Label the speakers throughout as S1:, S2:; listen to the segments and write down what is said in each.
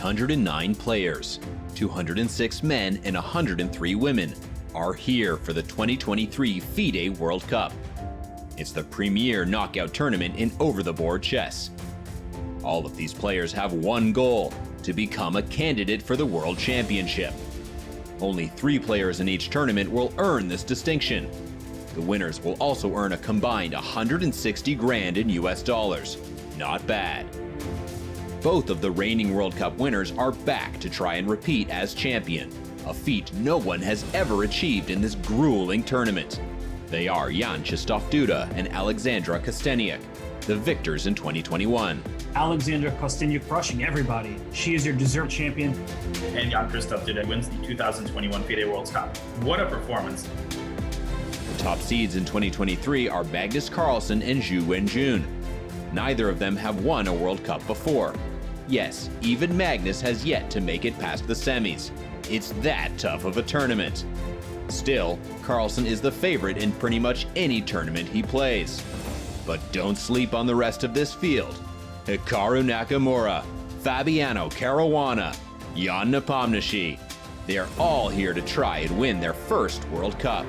S1: 309 players, 206 men and 103 women are here for the 2023 FIDE World Cup. It's the premier knockout tournament in over-the-board chess. All of these players have one goal: to become a candidate for the World Championship. Only 3 players in each tournament will earn this distinction. The winners will also earn a combined 160 grand in US dollars. Not bad. Both of the reigning World Cup winners are back to try and repeat as champion, a feat no one has ever achieved in this grueling tournament. They are Jan Krzysztof Duda and Alexandra Kosteniuk, the victors in 2021.
S2: Alexandra Kosteniuk crushing everybody. She is your deserved champion.
S3: And Jan Krzysztof Duda wins the 2021 FIDE World Cup. What a performance.
S1: The top seeds in 2023 are Magnus Carlsen and Zhu Wenjun. Neither of them have won a World Cup before. Yes, even Magnus has yet to make it past the semis. It's that tough of a tournament. Still, Carlsen is the favorite in pretty much any tournament he plays. But don't sleep on the rest of this field. Hikaru Nakamura, Fabiano Caruana, Jan Nepomniachtchi. They're all here to try and win their first World Cup.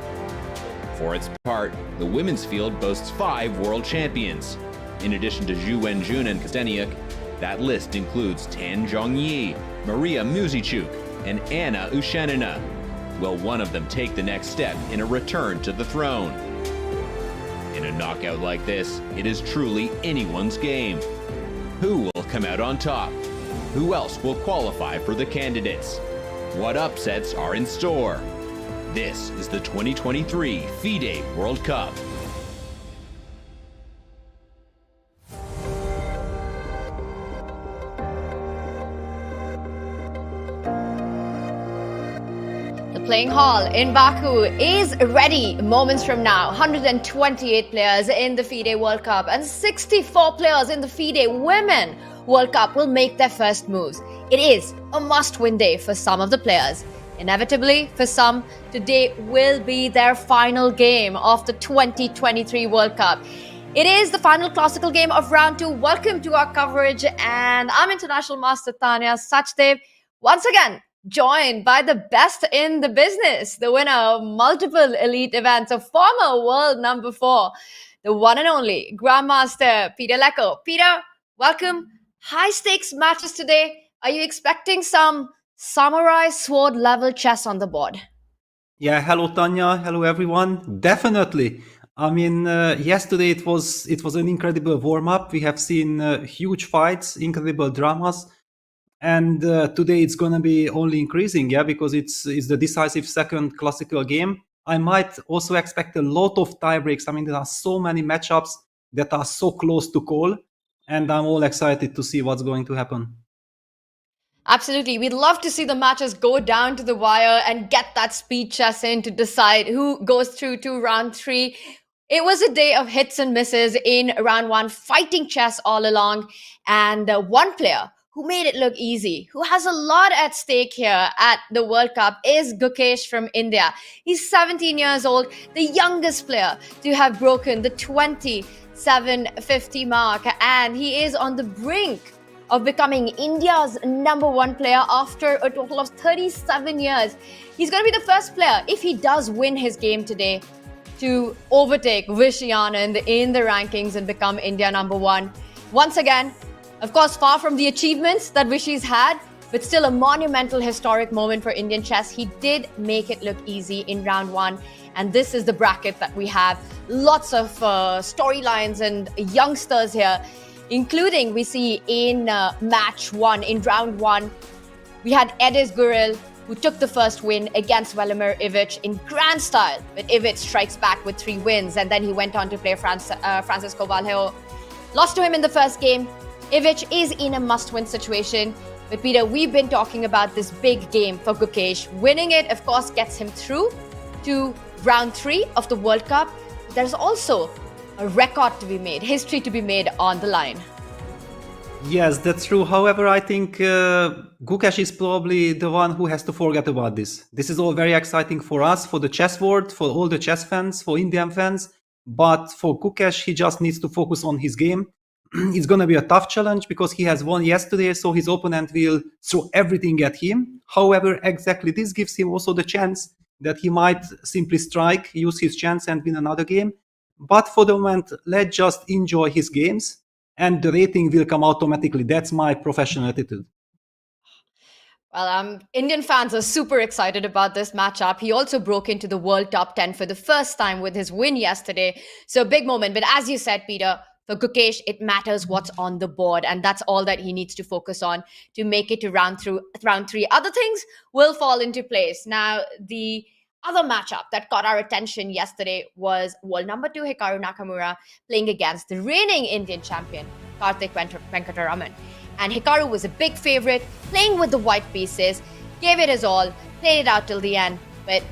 S1: For its part, the women's field boasts 5 world champions. In addition to Zhu Wenjun and Kosteniuk, that list includes Tan Zhongyi, Maria Muzichuk, and Anna Ushenina. Will one of them take the next step in a return to the throne? In a knockout like this, it is truly anyone's game. Who will come out on top? Who else will qualify for the candidates? What upsets are in store? This is the 2023 FIDE World Cup.
S4: Playing hall in Baku is ready moments from now. 128 players in the FIDE World Cup and 64 players in the FIDE Women World Cup will make their first moves. It is a must-win day for some of the players. Inevitably, for some, today will be their final game of the 2023 World Cup. It is the final classical game of round 2. Welcome to our coverage, and I'm International Master Tanya Sachdev. Once again, joined by the best in the business, the winner of multiple elite events, a former world number 4, the one and only Grandmaster Peter Lecco. Peter, welcome. High stakes matches today. Are you expecting some samurai sword level chess on the board?
S5: Yeah, hello Tanya, hello everyone. Definitely. I mean, yesterday it was an incredible warm-up. We have seen huge fights, incredible dramas. And today it's going to be only increasing, yeah, because it's the decisive second classical game. I might also expect a lot of tie breaks. I mean, there are so many matchups that are so close to call, and I'm all excited to see what's going to happen.
S4: Absolutely. We'd love to see the matches go down to the wire and get that speed chess in to decide who goes through to round 3. It was a day of hits and misses in round 1, fighting chess all along, and one player who made it look easy, who has a lot at stake here at the World Cup, is Gukesh from India. He's 17 years old, the youngest player to have broken the 2750 mark, and he is on the brink of becoming India's number 1 player after a total of 37 years. He's going to be the first player, if he does win his game today, to overtake Vishy Anand in the rankings and become India number 1. Once again, of course, far from the achievements that Vishy's had, but still a monumental historic moment for Indian chess. He did make it look easy in round 1. And this is the bracket that we have. Lots of storylines and youngsters here, including we see in match 1, in round 1, we had Erdos Guril, who took the first win against Velimir Ivic in grand style. But Ivic strikes back with 3 wins, and then he went on to play Francisco Vallejo. Lost to him in the first game. Ivic is in a must-win situation. But Peter, we've been talking about this big game for Gukesh. Winning it, of course, gets him through to round 3 of the World Cup. There's also a record to be made, history to be made on the line.
S5: Yes, that's true. However, I think Gukesh is probably the one who has to forget about this. This is all very exciting for us, for the chess world, for all the chess fans, for Indian fans. But for Gukesh, he just needs to focus on his game. it's going to be a tough challenge because he has won yesterday, so his opponent will throw everything at him. However, exactly this gives him also the chance that he might simply strike, use his chance and win another game. But for the moment, let's just enjoy his games and the rating will come automatically. That's my professional attitude.
S4: Well, Indian fans are super excited about this matchup. He also broke into the world top 10 for the first time with his win yesterday. So big moment. But as you said, Peter, for Gukesh, it matters what's on the board. And that's all that he needs to focus on to make it to round 3. Other things will fall into place. Now, the other matchup that caught our attention yesterday was world number 2 Hikaru Nakamura playing against the reigning Indian champion, Karthik Venkataraman. And Hikaru was a big favorite, playing with the white pieces, gave it his all, played it out till the end. But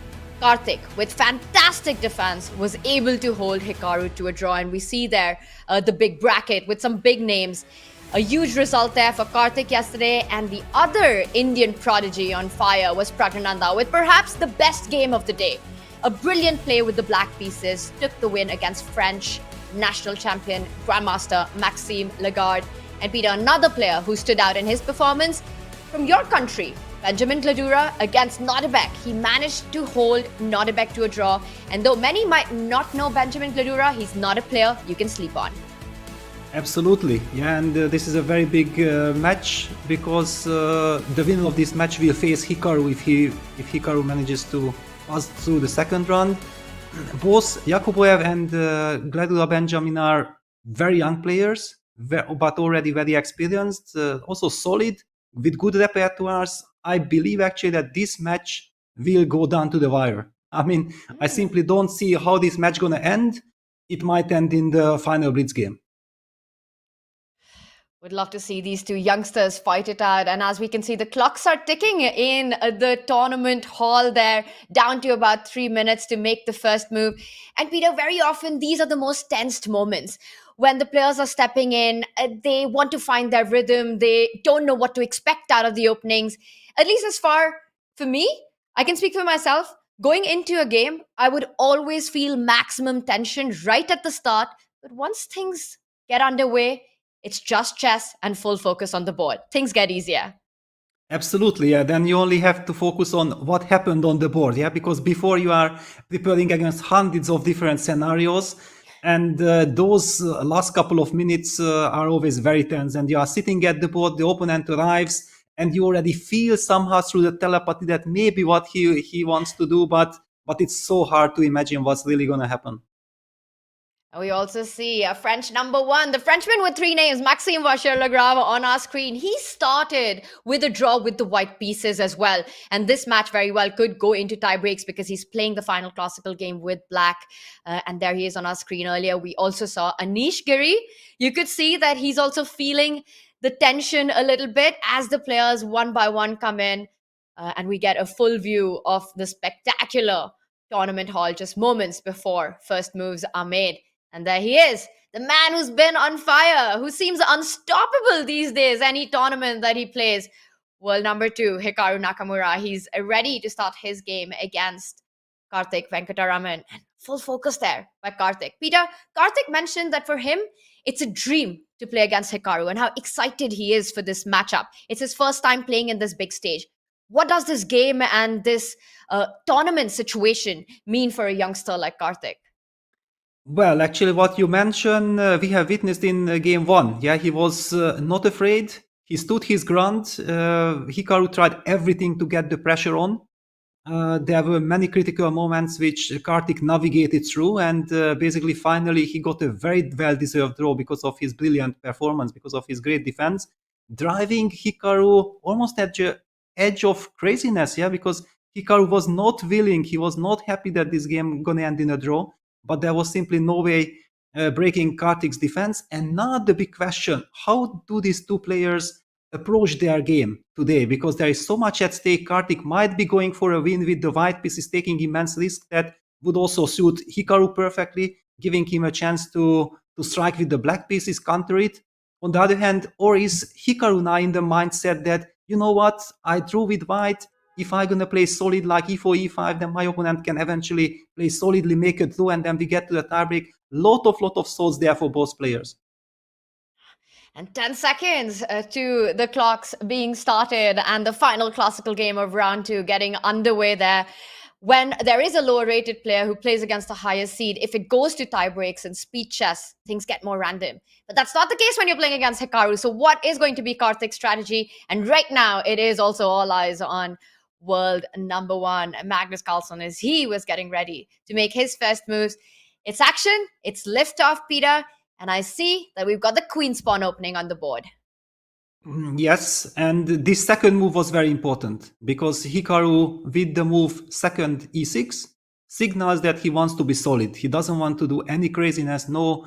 S4: Karthik, with fantastic defense, was able to hold Hikaru to a draw. And we see there the big bracket with some big names. A huge result there for Karthik yesterday. And the other Indian prodigy on fire was Pragnananda, with perhaps the best game of the day. A brilliant play with the black pieces, took the win against French national champion Grandmaster Maxime Lagarde. And Peter, another player who stood out in his performance from your country, Benjamin Gladura against Nodirbek. He managed to hold Nodirbek to a draw. And though many might not know Benjamin Gladura, he's not a player you can sleep on.
S5: Absolutely, yeah, and this is a very big match because the winner of this match will face Hikaru if Hikaru manages to pass through the second round. Both Yakubboev and Gladura Benjamin are very young players, but already very experienced, also solid, with good repertoires. I believe actually that this match will go down to the wire. I mean, I simply don't see how this match gonna end. It might end in the final blitz game.
S4: Would love to see these two youngsters fight it out. And as we can see, the clocks are ticking in the tournament hall there, down to about 3 minutes to make the first move. And Peter, very often these are the most tensed moments. When the players are stepping in, they want to find their rhythm. They don't know what to expect out of the openings. At least as far for me, I can speak for myself. Going into a game, I would always feel maximum tension right at the start. But once things get underway, it's just chess and full focus on the board. Things get easier.
S5: Absolutely, yeah. Then you only have to focus on what happened on the board, yeah, because before you are preparing against hundreds of different scenarios. And those last couple of minutes are always very tense. And you are sitting at the board, the opponent arrives, and you already feel somehow through the telepathy that maybe what he wants to do, but it's so hard to imagine what's really going to happen.
S4: We also see a French number 1, the Frenchman with 3 names, Maxime Vachier-Lagrave on our screen. He started with a draw with the white pieces as well. And this match very well could go into tie breaks because he's playing the final classical game with black. And there he is on our screen earlier. We also saw Anish Giri. You could see that he's also feeling the tension a little bit as the players one by one come in. And we get a full view of the spectacular tournament hall just moments before first moves are made. And there he is, the man who's been on fire, who seems unstoppable these days, any tournament that he plays. World number 2, Hikaru Nakamura. He's ready to start his game against Karthik Venkataraman. And full focus there by Karthik. Peter, Karthik mentioned that for him, it's a dream to play against Hikaru and how excited he is for this matchup. It's his first time playing in this big stage. What does this game and this tournament situation mean for a youngster like Karthik?
S5: Well, actually, what you mentioned, we have witnessed in game 1. Yeah, he was not afraid. He stood his ground. Hikaru tried everything to get the pressure on. There were many critical moments which Karthik navigated through, and basically, finally, he got a very well-deserved draw because of his brilliant performance, because of his great defense, driving Hikaru almost at the edge of craziness. Yeah, because Hikaru was not willing. He was not happy that this game gonna end in a draw. But there was simply no way breaking Karthik's defense. And now the big question, how do these two players approach their game today? Because there is so much at stake. Karthik might be going for a win with the white pieces, taking immense risk that would also suit Hikaru perfectly, giving him a chance to strike with the black pieces, counter it. On the other hand, or is Hikaru now in the mindset that, you know what, I drew with white, if I'm going to play solid like e4, e5, then my opponent can eventually play solidly, make a draw, and then we get to the tiebreak. Lot of thoughts there for both players.
S4: And 10 seconds to the clocks being started and the final classical game of round 2 getting underway there. When there is a lower rated player who plays against a higher seed, if it goes to tie breaks and speed chess, things get more random. But that's not the case when you're playing against Hikaru. So what is going to be Karthik's strategy? And right now, it is also all eyes on world number 1, Magnus Carlsen, as he was getting ready to make his first moves. It's action, it's liftoff, Peter, and I see that we've got the queen pawn opening on the board.
S5: Yes, and this second move was very important because Hikaru, with the move second e6, signals that he wants to be solid. He doesn't want to do any craziness, no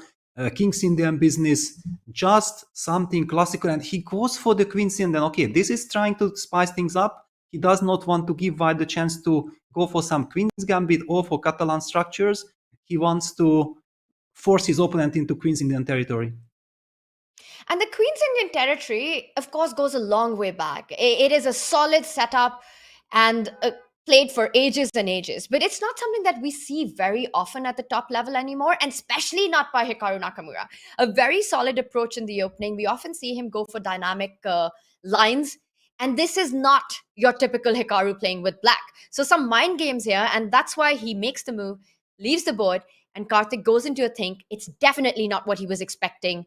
S5: King's Indian business, just something classical. And he goes for the Queen's Indian. Okay, this is trying to spice things up. He does not want to give White the chance to go for some Queen's Gambit or for Catalan structures. He wants to force his opponent into Queen's Indian territory.
S4: And the Queen's Indian territory, of course, goes a long way back. It is a solid setup and played for ages and ages. But it's not something that we see very often at the top level anymore, and especially not by Hikaru Nakamura. A very solid approach in the opening. We often see him go for dynamic lines. And this is not your typical Hikaru playing with black. So some mind games here, and that's why he makes the move, leaves the board, and Karthik goes into a think. It's definitely not what he was expecting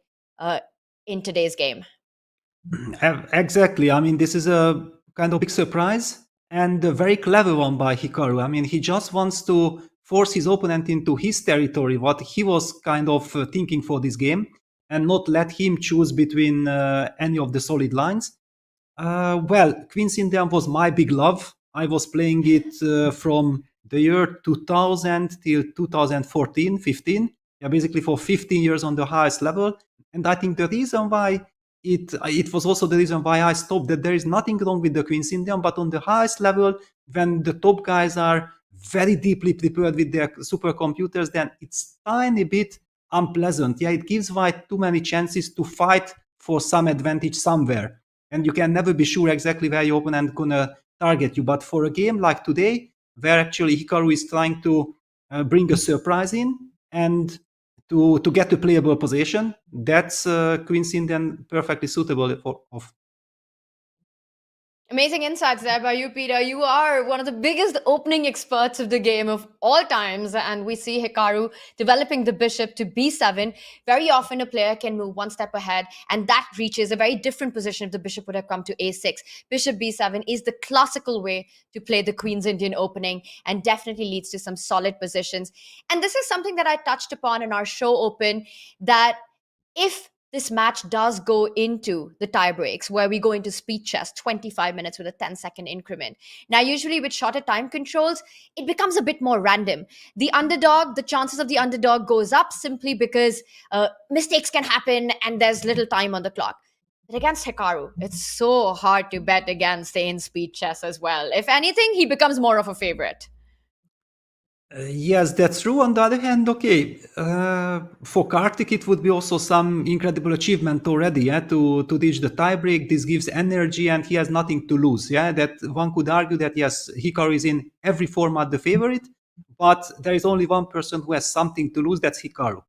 S4: in today's game.
S5: Exactly. I mean, this is a kind of big surprise and a very clever one by Hikaru. I mean, he just wants to force his opponent into his territory, what he was kind of thinking for this game, and not let him choose between any of the solid lines. Well, Queen's Indian was my big love. I was playing it from the year 2000 till 2014, 15. Yeah, basically for 15 years on the highest level. And I think the reason why it was also the reason why I stopped, that there is nothing wrong with the Queen's Indian, but on the highest level, when the top guys are very deeply prepared with their supercomputers, then it's tiny bit unpleasant. Yeah, it gives White too many chances to fight for some advantage somewhere. And you can never be sure exactly where your opponent gonna target you. But for a game like today, where actually Hikaru is trying to bring a surprise in and to get to playable position, that's Queen's Indian perfectly suitable of.
S4: Amazing insights there by you, Peter. You are one of the biggest opening experts of the game of all times. And we see Hikaru developing the bishop to b7. Very often a player can move one step ahead, and that reaches a very different position if the bishop would have come to a6. Bishop b7 is the classical way to play the Queen's Indian opening and definitely leads to some solid positions. And this is something that I touched upon in our show open, that if this match does go into the tie breaks, where we go into speed chess, 25 minutes with a 10-second increment. Now, usually with shorter time controls, it becomes a bit more random. The chances of the underdog goes up simply because mistakes can happen and there's little time on the clock. But against Hikaru, it's so hard to bet against in speed chess as well. If anything, he becomes more of a favorite.
S5: Yes, that's true. On the other hand, okay, for Karthik, it would be also some incredible achievement already, to reach the tiebreak. This gives energy and he has nothing to lose. Yeah, that one could argue that yes, Hikaru is in every format the favorite, but there is only one person who has something to lose, that's Hikaru.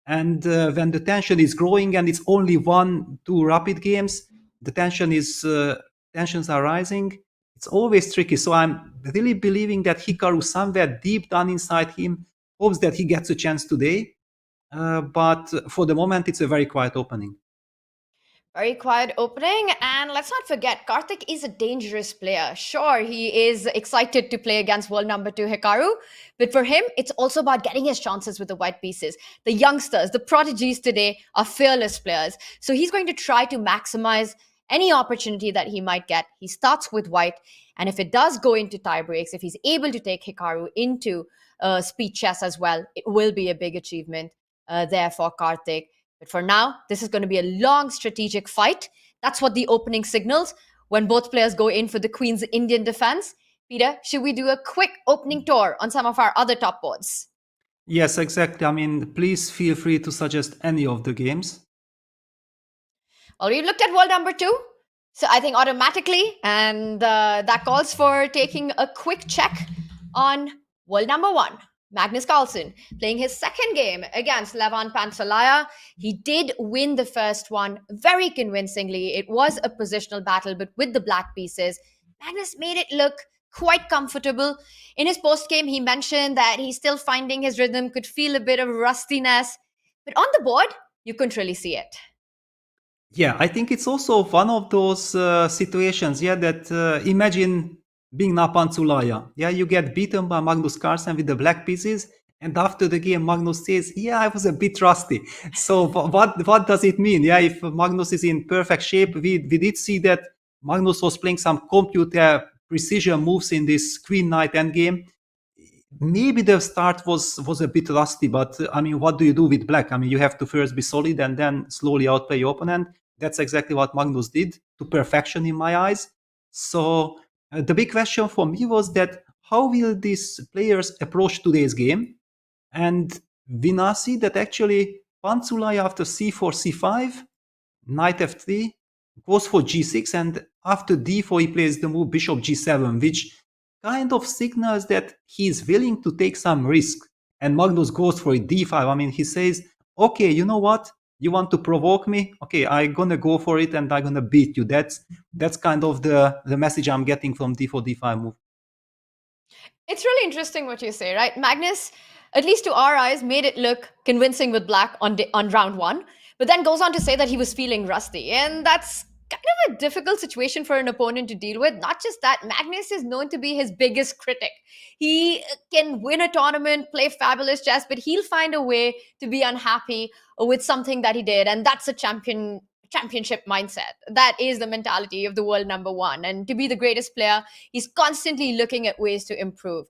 S5: And when the tension is growing and it's only 1-2 rapid games, the tensions are rising. It's always tricky. So I'm really believing that Hikaru, somewhere deep down inside him, hopes that he gets a chance today. But for the moment, it's a very quiet opening.
S4: Very quiet opening. And let's not forget, Karthik is a dangerous player. Sure, he is excited to play against world number 2 Hikaru, but for him, it's also about getting his chances with the white pieces. The youngsters, the prodigies today are fearless players. So he's going to try to maximize any opportunity that he might get. He starts with white, and if it does go into tie breaks, if he's able to take Hikaru into speed chess as well, it will be a big achievement there for Karthik. But for now, this is going to be a long strategic fight. That's what the opening signals when both players go in for the Queen's Indian defense. Peter, should we do a quick opening tour on some of our other top boards?
S5: Yes, exactly. I mean, please feel free to suggest any of the games.
S4: Well, we've looked at world number 2. So I think automatically, and that calls for taking a quick check on world number 1. Magnus Carlsen playing his second game against Levan Pantsulaia. He did win the first one very convincingly. It was a positional battle, but with the black pieces, Magnus made it look quite comfortable. In his post game, he mentioned that he's still finding his rhythm, could feel a bit of rustiness, but on the board, you couldn't really see it.
S5: Yeah, I think it's also one of those situations, that imagine being Pantsulaia. Yeah, you get beaten by Magnus Carlsen with the black pieces, and after the game, Magnus says, "Yeah, I was a bit rusty." So what does it mean? Yeah, if Magnus is in perfect shape, we did see that Magnus was playing some computer precision moves in this Queen Knight endgame. Maybe the start was a bit rusty, but I mean, what do you do with black? I mean, you have to first be solid and then slowly outplay your opponent. That's exactly what Magnus did to perfection in my eyes. So the big question for me was that how will these players approach today's game? And we now see that actually Pantsulaia after c4, c5, knight f3, goes for g6, and after d4 he plays the move bishop g7, which kind of signals that he's willing to take some risk. And Magnus goes for a d5. I mean, he says, okay, you know what? You want to provoke me? Okay, I'm gonna go for it and I'm gonna beat you. That's kind of the message I'm getting from d4, d5 move.
S4: It's really interesting what you say, right? Magnus, at least to our eyes, made it look convincing with black on round one, but then goes on to say that he was feeling rusty. And that's kind of a difficult situation for an opponent to deal with. Not just that, Magnus is known to be his biggest critic. He can win a tournament, play fabulous chess, but he'll find a way to be unhappy with something that he did. And that's a championship mindset. That is the mentality of the world number one. And to be the greatest player, he's constantly looking at ways to improve.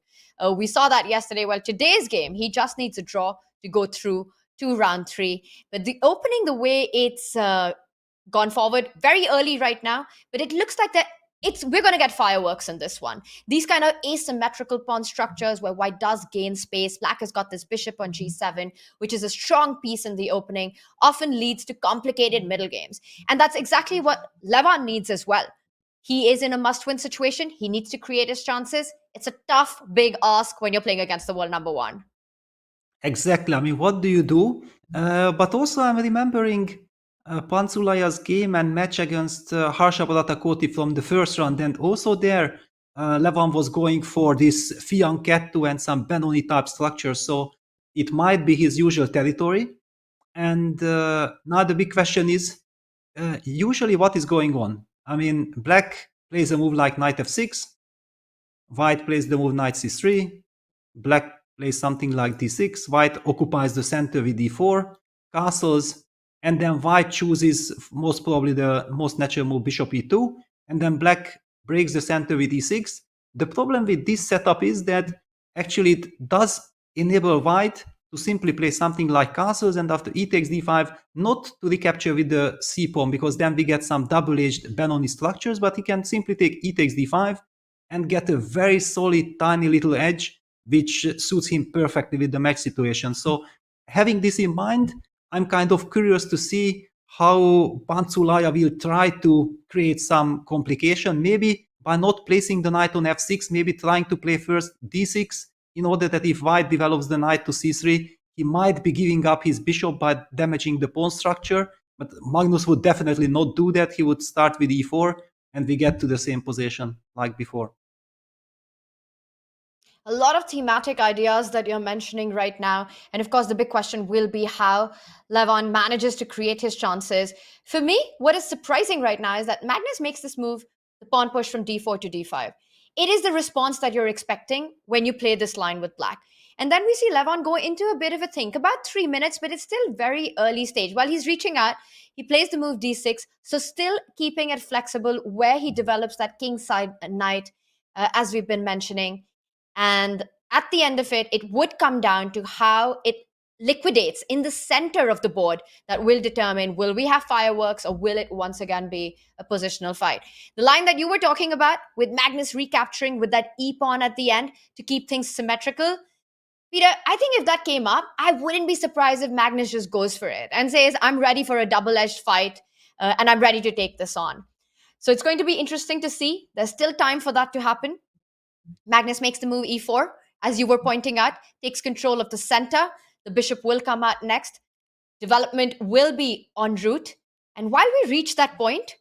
S4: We saw that yesterday. Well, today's game, he just needs a draw to go through to round three. But the opening, the way it's gone forward very early right now, but it looks like that we're going to get fireworks in this one. These kind of asymmetrical pawn structures where white does gain space. Black has got this bishop on g7, which is a strong piece in the opening, often leads to complicated middle games. And that's exactly what Levan needs as well. He is in a must-win situation. He needs to create his chances. It's a tough, big ask when you're playing against the world number one.
S5: Exactly. I mean, what do you do? But also I'm remembering Pantsulaia's game and match against Harsha Baratakoti from the first round, and also there Levan was going for this Fianchetto and some Benoni type structure, so it might be his usual territory. And now the big question is usually what is going on? I mean, black plays a move like knight f6, white plays the move knight c3, black plays something like d6, white occupies the center with d4, castles, and then white chooses most probably the most natural move bishop e2, and then black breaks the center with e6. The problem with this setup is that actually it does enable white to simply play something like castles, and after e takes d5, not to recapture with the c pawn, because then we get some double-edged Benoni structures, but he can simply take e takes d5 and get a very solid tiny little edge which suits him perfectly with the match situation. So having this in mind, I'm kind of curious to see how Pantsulaia will try to create some complication, maybe by not placing the knight on f6, maybe trying to play first d6, in order that if white develops the knight to c3, he might be giving up his bishop by damaging the pawn structure. But Magnus would definitely not do that. He would start with e4, and we get to the same position like before.
S4: A lot of thematic ideas that you're mentioning right now. And of course, the big question will be how Levan manages to create his chances. For me, what is surprising right now is that Magnus makes this move, the pawn push from d4 to d5. It is the response that you're expecting when you play this line with black. And then we see Levan go into a bit of a think, about 3 minutes, but it's still very early stage. While he's reaching out, he plays the move d6, so still keeping it flexible where he develops that kingside knight, as we've been mentioning. And at the end of it, it would come down to how it liquidates in the center of the board that will determine, will we have fireworks or will it once again be a positional fight? The line that you were talking about with Magnus recapturing with that e-pawn at the end to keep things symmetrical, Peter, I think if that came up, I wouldn't be surprised if Magnus just goes for it and says, I'm ready for a double-edged fight and I'm ready to take this on. So it's going to be interesting to see. There's still time for that to happen. Magnus makes the move e4 as you were pointing out, takes control of the center. The bishop will come out next. Development will be en route. And while we reach that point,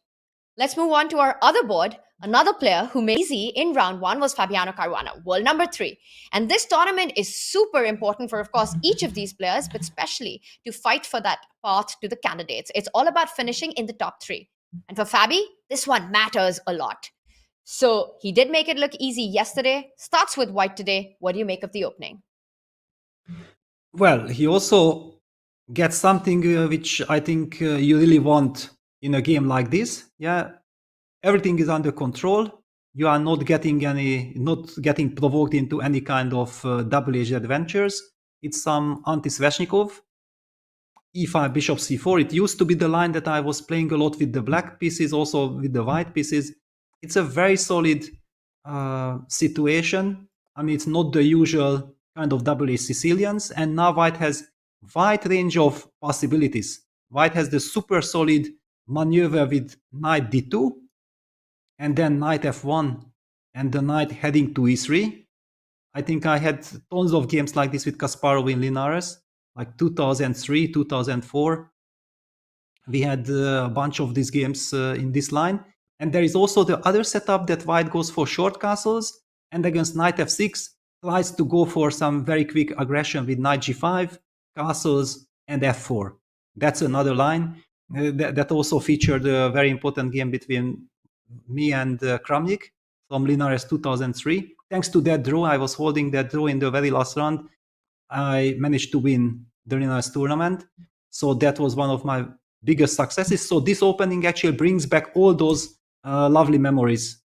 S4: let's move on to our other board. Another player who made it easy in round one was Fabiano Caruana, world number 3. And this tournament is super important for, of course, each of these players, but especially to fight for that path to the candidates. It's all about finishing in the top 3. And for Fabi, this one matters a lot. So he did make it look easy yesterday, starts with white today. What do you make of the opening?
S5: Well, he also gets something which I think you really want in a game like this. Yeah, everything is under control. You are not getting provoked into any kind of double-edged adventures. It's some anti-Sveshnikov. E5, bishop c4. It used to be the line that I was playing a lot with the black pieces, also with the white pieces. It's a very solid situation. I mean, it's not the usual kind of double-edged Sicilians. And now white has wide range of possibilities. White has the super solid maneuver with knight d2, and then knight f1, and the knight heading to e3. I think I had tons of games like this with Kasparov in Linares, like 2003, 2004. We had a bunch of these games in this line. And there is also the other setup that white goes for short castles, and against knight f6 tries to go for some very quick aggression with knight g5, castles, and f4. That's another line. That also featured a very important game between me and Kramnik from Linares 2003. Thanks to that draw, I was holding that draw in the very last round. I managed to win the Linares tournament. So that was one of my biggest successes. So this opening actually brings back all those lovely memories.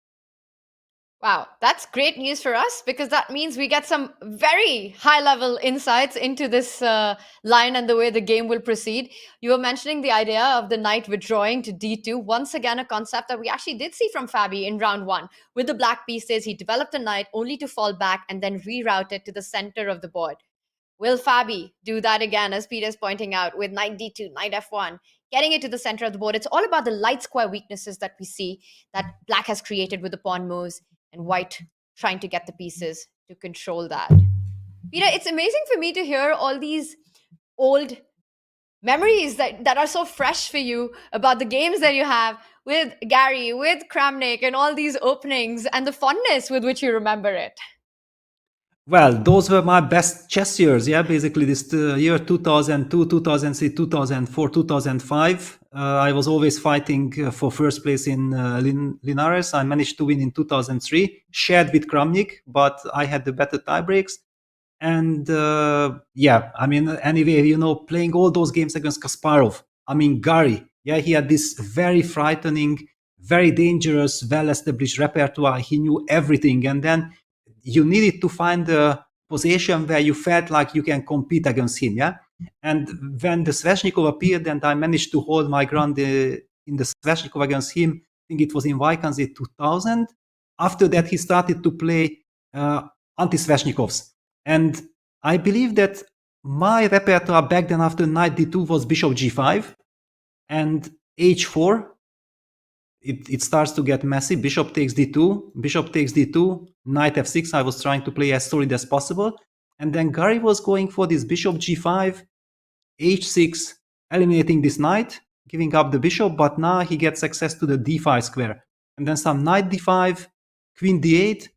S4: Wow, that's great news for us, because that means we get some very high-level insights into this line and the way the game will proceed. You were mentioning the idea of the knight withdrawing to d2. Once again, a concept that we actually did see from Fabi in round 1. With the black pieces, he developed a knight only to fall back and then reroute it to the center of the board. Will Fabi do that again, as Peter's pointing out, with knight d2, knight f1, getting it to the center of the board? It's all about the light square weaknesses that we see that black has created with the pawn moves, and white trying to get the pieces to control that. Peter, it's amazing for me to hear all these old memories that are so fresh for you about the games that you have with Gary, with Kramnik, and all these openings, and the fondness with which you remember it.
S5: Well, those were my best chess years. Yeah, basically this year 2002, 2003, 2004, 2005. I was always fighting for first place in Linares. I managed to win in 2003, shared with Kramnik, but I had the better tie breaks. And yeah, I mean, anyway, you know, playing all those games against Kasparov. I mean, Gary, yeah, he had this very frightening, very dangerous, well-established repertoire. He knew everything. And then you needed to find a position where you felt like you can compete against him, yeah? And when the Sveshnikov appeared and I managed to hold my ground in the Sveshnikov against him, I think it was in Vaikanzi 2000. After that, he started to play anti-Sveshnikovs. And I believe that my repertoire back then after knight d2 was bishop g5 and h4. It starts to get messy. Bishop takes d2, knight f6. I was trying to play as solid as possible. And then Gary was going for this bishop g5, h6, eliminating this knight, giving up the bishop, but now he gets access to the d5 square. And then some knight d5, queen d8,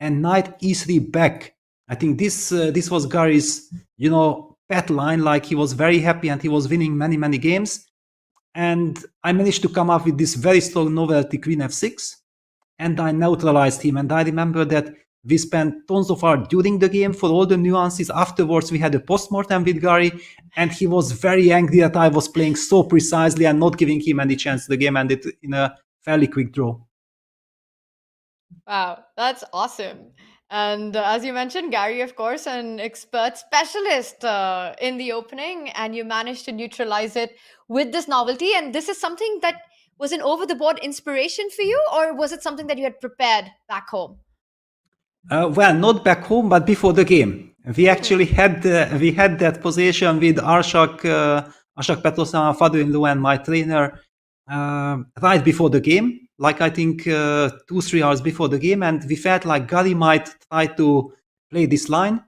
S5: and knight e3 back. I think this was Gary's, you know, pet line, like he was very happy and he was winning many, many games. And I managed to come up with this very strong novelty, queen f6, and I neutralized him. And I remember that we spent tons of hours during the game for all the nuances. Afterwards, we had a post-mortem with Gary, and he was very angry that I was playing so precisely and not giving him any chance. The game ended in a fairly quick draw.
S4: Wow, that's awesome. And as you mentioned, Gary, of course, an expert specialist in the opening, and you managed to neutralize it with this novelty. And this is something that was an over-the-board inspiration for you, or was it something that you had prepared back home?
S5: Well, not back home, but before the game. We actually had that position with Arshak Petrosyan, my father-in-law, and my trainer right before the game. Like I think 2-3 hours before the game, and we felt like Gary might try to play this line.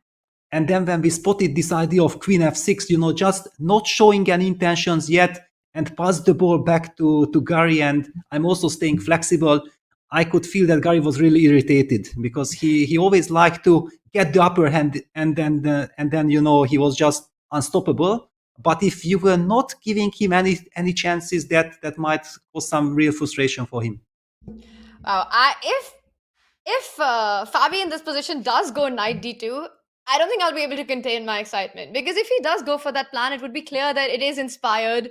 S5: And then when we spotted this idea of queen f6, just not showing any intentions yet and pass the ball back to Giri, and I'm also staying flexible, I could feel that Giri was really irritated because he always liked to get the upper hand, and then he was just unstoppable. But if you were not giving him any chances, that might cause some real frustration for him.
S4: Wow, if Fabi in this position does go knight d2, I don't think I'll be able to contain my excitement, because if he does go for that plan, it would be clear that it is inspired,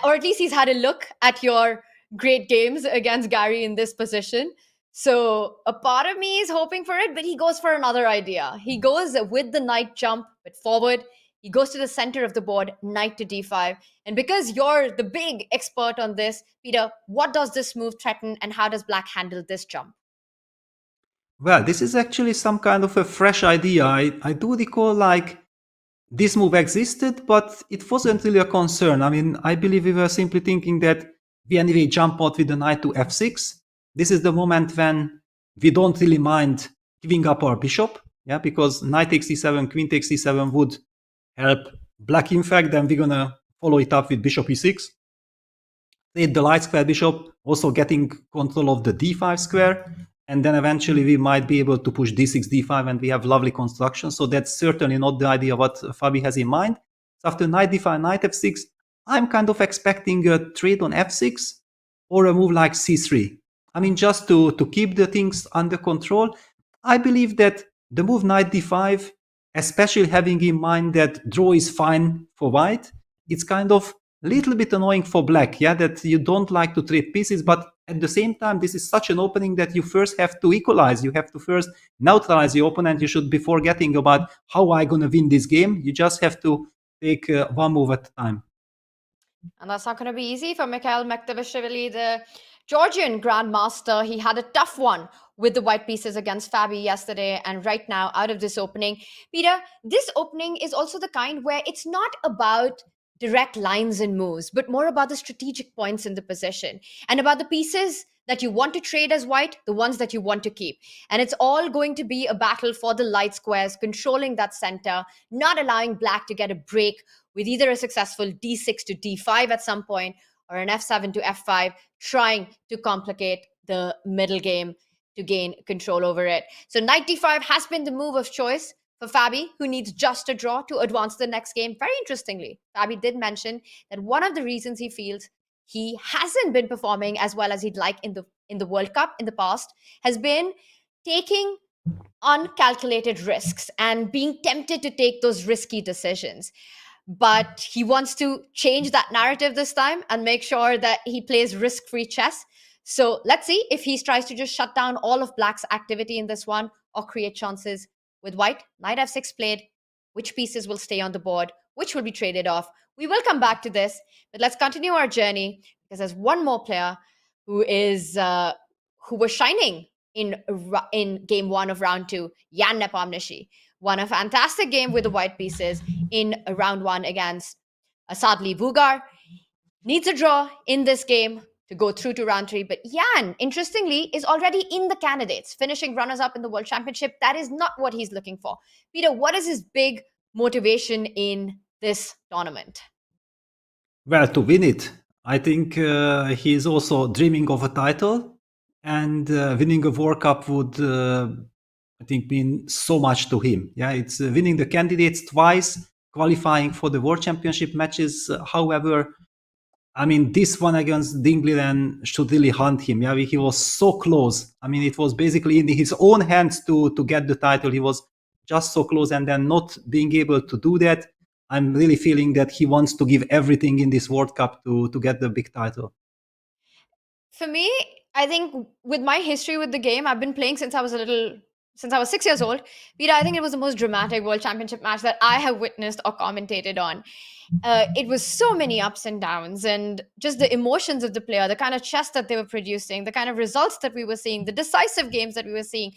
S4: or at least he's had a look at your great games against Giri in this position. So a part of me is hoping for it, but he goes for another idea. He goes with the knight jump, but forward. He goes to the center of the board, knight to d5. And because you're the big expert on this, Peter, what does this move threaten, and how does Black handle this jump?
S5: Well, this is actually some kind of a fresh idea. I do recall this move existed, but it wasn't really a concern. I mean, I believe we were simply thinking that we anyway jump out with the knight to f6. This is the moment when we don't really mind giving up our bishop, because knight takes e7, queen takes e7 would help Black. In fact, then we're gonna follow it up with bishop e6. Take the light square bishop, also getting control of the d5 square. And then eventually we might be able to push d6, d5, and we have lovely construction. So that's certainly not the idea what Fabi has in mind. So after knight d5, knight f6, I'm kind of expecting a trade on f6 or a move like c3. I mean, just to keep the things under control. I believe that the move knight d5, especially having in mind that draw is fine for white, it's kind of a little bit annoying for Black, that you don't like to trade pieces, but at the same time, this is such an opening that you first have to equalize. You have to first neutralize your opponent. You should be forgetting about how I'm going to win this game. You just have to take one move at a time.
S4: And that's not going to be easy for Mikhail Mchedlishvili, the Georgian grandmaster. He had a tough one with the white pieces against Fabi yesterday, and right now out of this opening. Peter, this opening is also the kind where it's not about direct lines and moves, but more about the strategic points in the position and about the pieces that you want to trade as white, the ones that you want to keep. And it's all going to be a battle for the light squares, controlling that center, not allowing Black to get a break with either a successful d6 to d5 at some point or an f7 to f5, trying to complicate the middle game to gain control over it. So knight d5 has been the move of choice for Fabi, who needs just a draw to advance to the next game. Very interestingly, Fabi did mention that one of the reasons he feels he hasn't been performing as well as he'd like in the World Cup in the past has been taking uncalculated risks and being tempted to take those risky decisions. But he wants to change that narrative this time and make sure that he plays risk-free chess. So let's see if he tries to just shut down all of Black's activity in this one or create chances with white. Knight f6 played. Which pieces will stay on the board? Which will be traded off? We will come back to this, but let's continue our journey because there's one more player who was shining in game one of round two. Jan Nepomniachtchi won a fantastic game with the white pieces in round one against Asadli Vugar. Needs a draw in this game to go through to round three. But Jan, interestingly, is already in the candidates, finishing runners-up in the World Championship. That is not what he's looking for. Peter, what is his big motivation in this tournament?
S5: Well, to win it. I think he is also dreaming of a title, and winning a World Cup would, I think, mean so much to him. Yeah, it's winning the candidates twice, qualifying for the World Championship matches. However, I mean, this one against Dingley should really haunt him. Yeah, he was so close. I mean, it was basically in his own hands to get the title. He was just so close, and then not being able to do that. I'm really feeling that he wants to give everything in this World Cup to get the big title.
S4: For me, I think with my history with the game, I've been playing since I was 6 years old. Peter, I think it was the most dramatic World Championship match that I have witnessed or commentated on. It was so many ups and downs, and just the emotions of the player, the kind of chess that they were producing, the kind of results that we were seeing, the decisive games that we were seeing,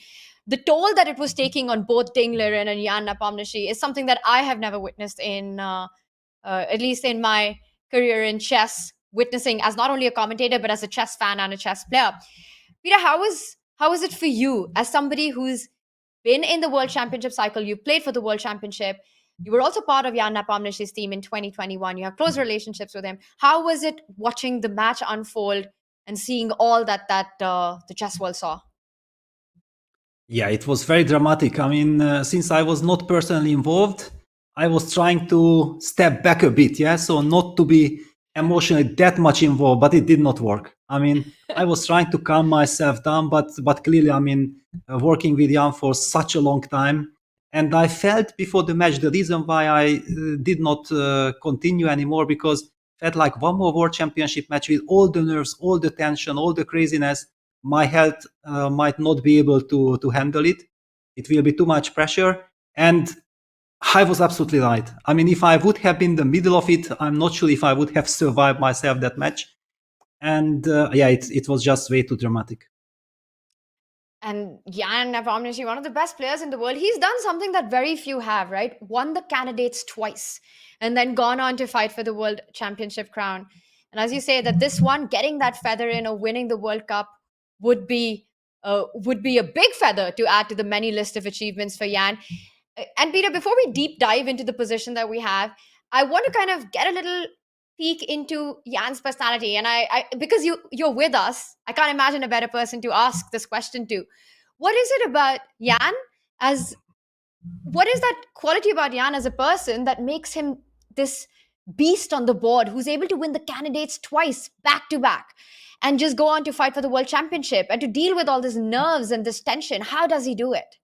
S4: the toll that it was taking on both Dingler and Jan Nepomniachtchi is something that I have never witnessed in, at least in my career in chess, witnessing as not only a commentator, but as a chess fan and a chess player. Peter, how is it for you as somebody who's been in the World Championship cycle. You played for the World Championship. You were also part of Jan Nepomniachtchi's team in 2021. You have close relationships with him. How was it watching the match unfold and seeing all that the chess world saw?
S5: Yeah, it was very dramatic. I mean, since I was not personally involved, I was trying to step back a bit, yeah, so not to be emotionally that much involved, but it did not work. I mean, I was trying to calm myself down, but clearly, I mean, working with Jan for such a long time, and I felt before the match the reason why I did not continue anymore, because felt like one more World Championship match with all the nerves, all the tension, all the craziness. My health might not be able to handle it. It will be too much pressure, and I was absolutely right. I mean, if I would have been in the middle of it, I'm not sure if I would have survived myself that match. And yeah, it was just way too dramatic.
S4: And Jan Nepomniachtchi, one of the best players in the world, he's done something that very few have, right? Won the candidates twice and then gone on to fight for the World Championship crown. And as you say, that this one, getting that feather in or winning the World Cup would be a big feather to add to the many list of achievements for Jan. And Peter, before we deep dive into the position that we have, I want to kind of get a little peek into Jan's personality. And I because you're with us, I can't imagine a better person to ask this question to. What is it about Jan what is that quality about Jan as a person that makes him this beast on the board who's able to win the candidates twice back to back and just go on to fight for the World Championship and to deal with all this nerves and this tension? How does he do it?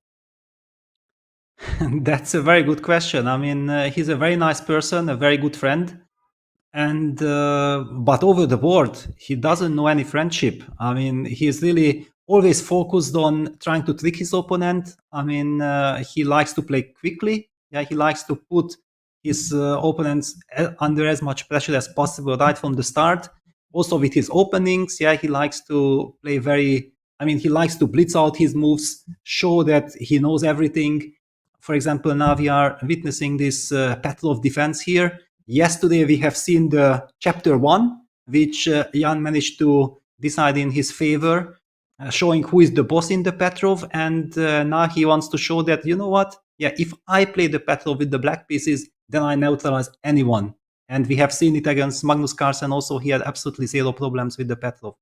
S5: That's a very good question. I mean, he's a very nice person, a very good friend. And but over the board, he doesn't know any friendship. I mean, he's really always focused on trying to trick his opponent. I mean, he likes to play quickly. Yeah, he likes to put his opponents under as much pressure as possible right from the start. Also with his openings, yeah, he likes to play very. I mean, he likes to blitz out his moves, show that he knows everything. For example, now we are witnessing this battle of defense here. Yesterday, we have seen the chapter 1, which Jan managed to decide in his favor, showing who is the boss in the Petrov. And now he wants to show that, you know what? Yeah, if I play the Petrov with the black pieces, then I neutralize anyone. And we have seen it against Magnus Carlsen also. He had absolutely zero problems with the Petrov.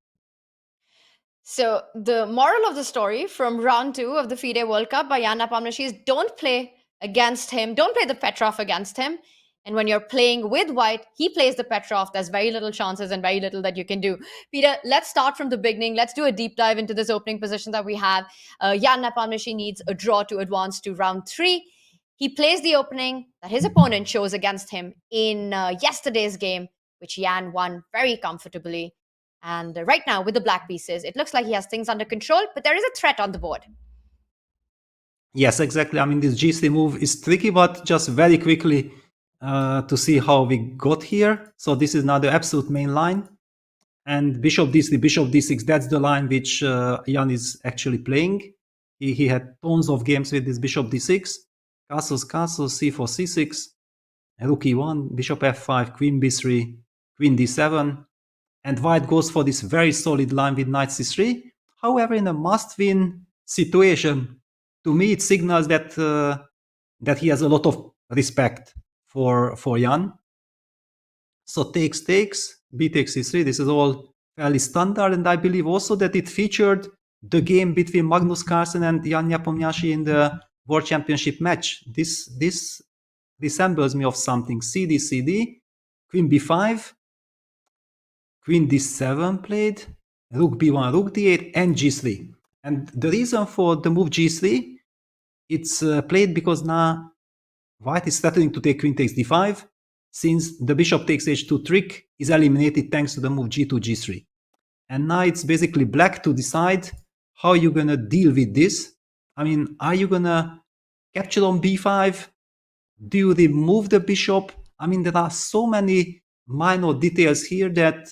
S4: So the moral of the story from round 2 of the FIDE World Cup by Jan Nepomniachtchi is don't play against him. Don't play the Petrov against him. And when you're playing with white, he plays the Petrov. There's very little chances and very little that you can do. Peter, let's start from the beginning. Let's do a deep dive into this opening position that we have. Jan Nepomniachtchi needs a draw to advance to round 3. He plays the opening that his opponent chose against him in yesterday's game, which Jan won very comfortably. And right now, with the black pieces, it looks like he has things under control, but there is a threat on the board.
S5: Yes, exactly. I mean, this G3 move is tricky, but just very quickly to see how we got here. So this is now the absolute main line. And bishop d3, bishop d6, that's the line which Jan is actually playing. He had tons of games with this bishop d6. Castles, castles, c4, c6, rook e1, bishop f5, queen b3, queen d7. And white goes for this very solid line with knight c3. However, in a must-win situation, to me it signals that that he has a lot of respect for Jan. So takes, b takes c3. This is all fairly standard, and I believe also that it featured the game between Magnus Carlsen and Jan Nepomniachtchi in the World Championship match. This resembles me of something. cd, cd, queen b5, queen d7 played, rook b1, rook d8, and g3. And the reason for the move g3, it's played because now white is threatening to take queen takes d5, since the bishop takes h2 trick is eliminated thanks to the move g2, g3. And now it's basically black to decide how you're going to deal with this. I mean, are you going to capture on b5? Do you remove the bishop? I mean, there are so many minor details here that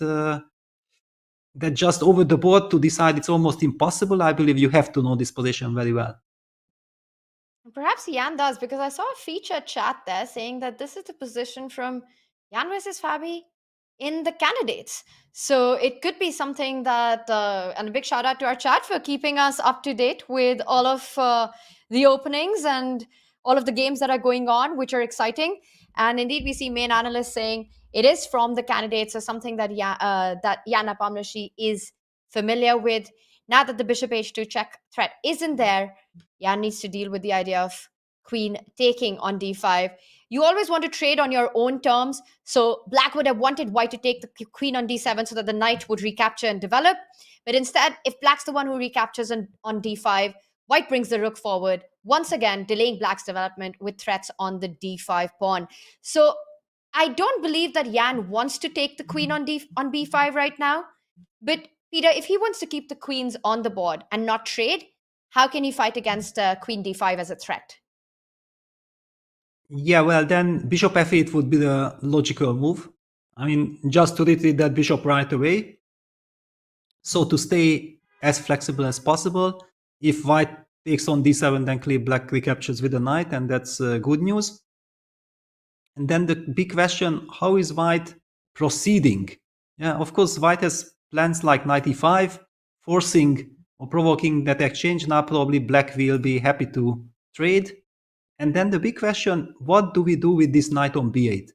S5: that just over the board to decide it's almost impossible. I believe you have to know this position very well.
S4: Perhaps Jan does, because I saw a feature chat there saying that this is the position from Jan versus Fabi in the candidates. So it could be something that, and a big shout out to our chat for keeping us up to date with all of the openings and all of the games that are going on, which are exciting. And indeed, we see main analysts saying it is from the candidates, or something that Jan Nepomniachtchi is familiar with. Now that the bishop h2 check threat isn't there, Jan needs to deal with the idea of queen taking on d5. You always want to trade on your own terms. So black would have wanted white to take the queen on d7 so that the knight would recapture and develop. But instead, if black's the one who recaptures on d5, white brings the rook forward, once again delaying black's development with threats on the d5 pawn. So I don't believe that Jan wants to take the queen on b5 right now. But Peter, if he wants to keep the queens on the board and not trade, how can he fight against queen d5 as a threat?
S5: Yeah, well, then bishop f8 would be the logical move. I mean, just to retreat that bishop right away. So to stay as flexible as possible, if white takes on d7, then clearly black recaptures with the knight, and that's good news. And then the big question, how is white proceeding? Yeah, of course, white has plans like knight e5, forcing or provoking that exchange. Now probably black will be happy to trade. And then the big question, what do we do with this knight on b8?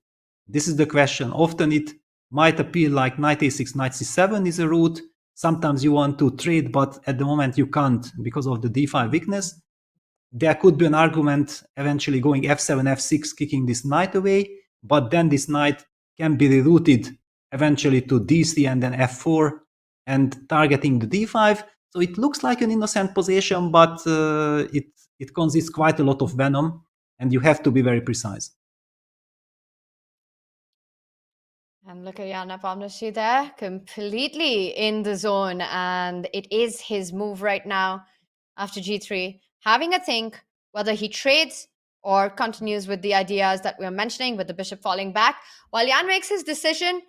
S5: This is the question. Often it might appear like knight a6, knight c7 is a route. Sometimes you want to trade, but at the moment you can't because of the d5 weakness. There could be an argument eventually going f7, f6, kicking this knight away, but then this knight can be rerouted eventually to d3 and then f4 and targeting the d5. So it looks like an innocent position, but it consists quite a lot of venom, and you have to be very precise.
S4: And look at Jan Nepomniachtchi there, completely in the zone. And it is his move right now after g3, having a think whether he trades or continues with the ideas that we are mentioning with the bishop falling back. While Jan makes his decision,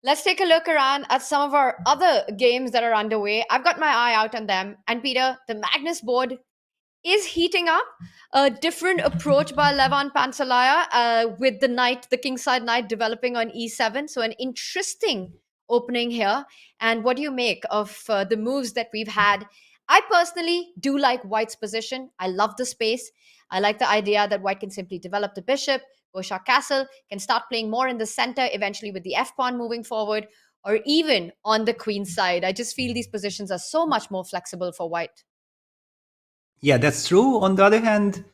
S4: let's take a look around at some of our other games that are underway. I've got my eye out on them. And Peter, the Magnus board is heating up. A different approach by Levon Pantsulaia with the knight, the kingside knight developing on e7. So an interesting opening here. And what do you make of the moves that we've had? I personally do like white's position. I love the space. I like the idea that white can simply develop the bishop, go shah castle, can start playing more in the center, eventually with the f-pawn moving forward, or even on the queen side. I just feel these positions are so much more flexible for white.
S5: Yeah, that's true. On the other hand,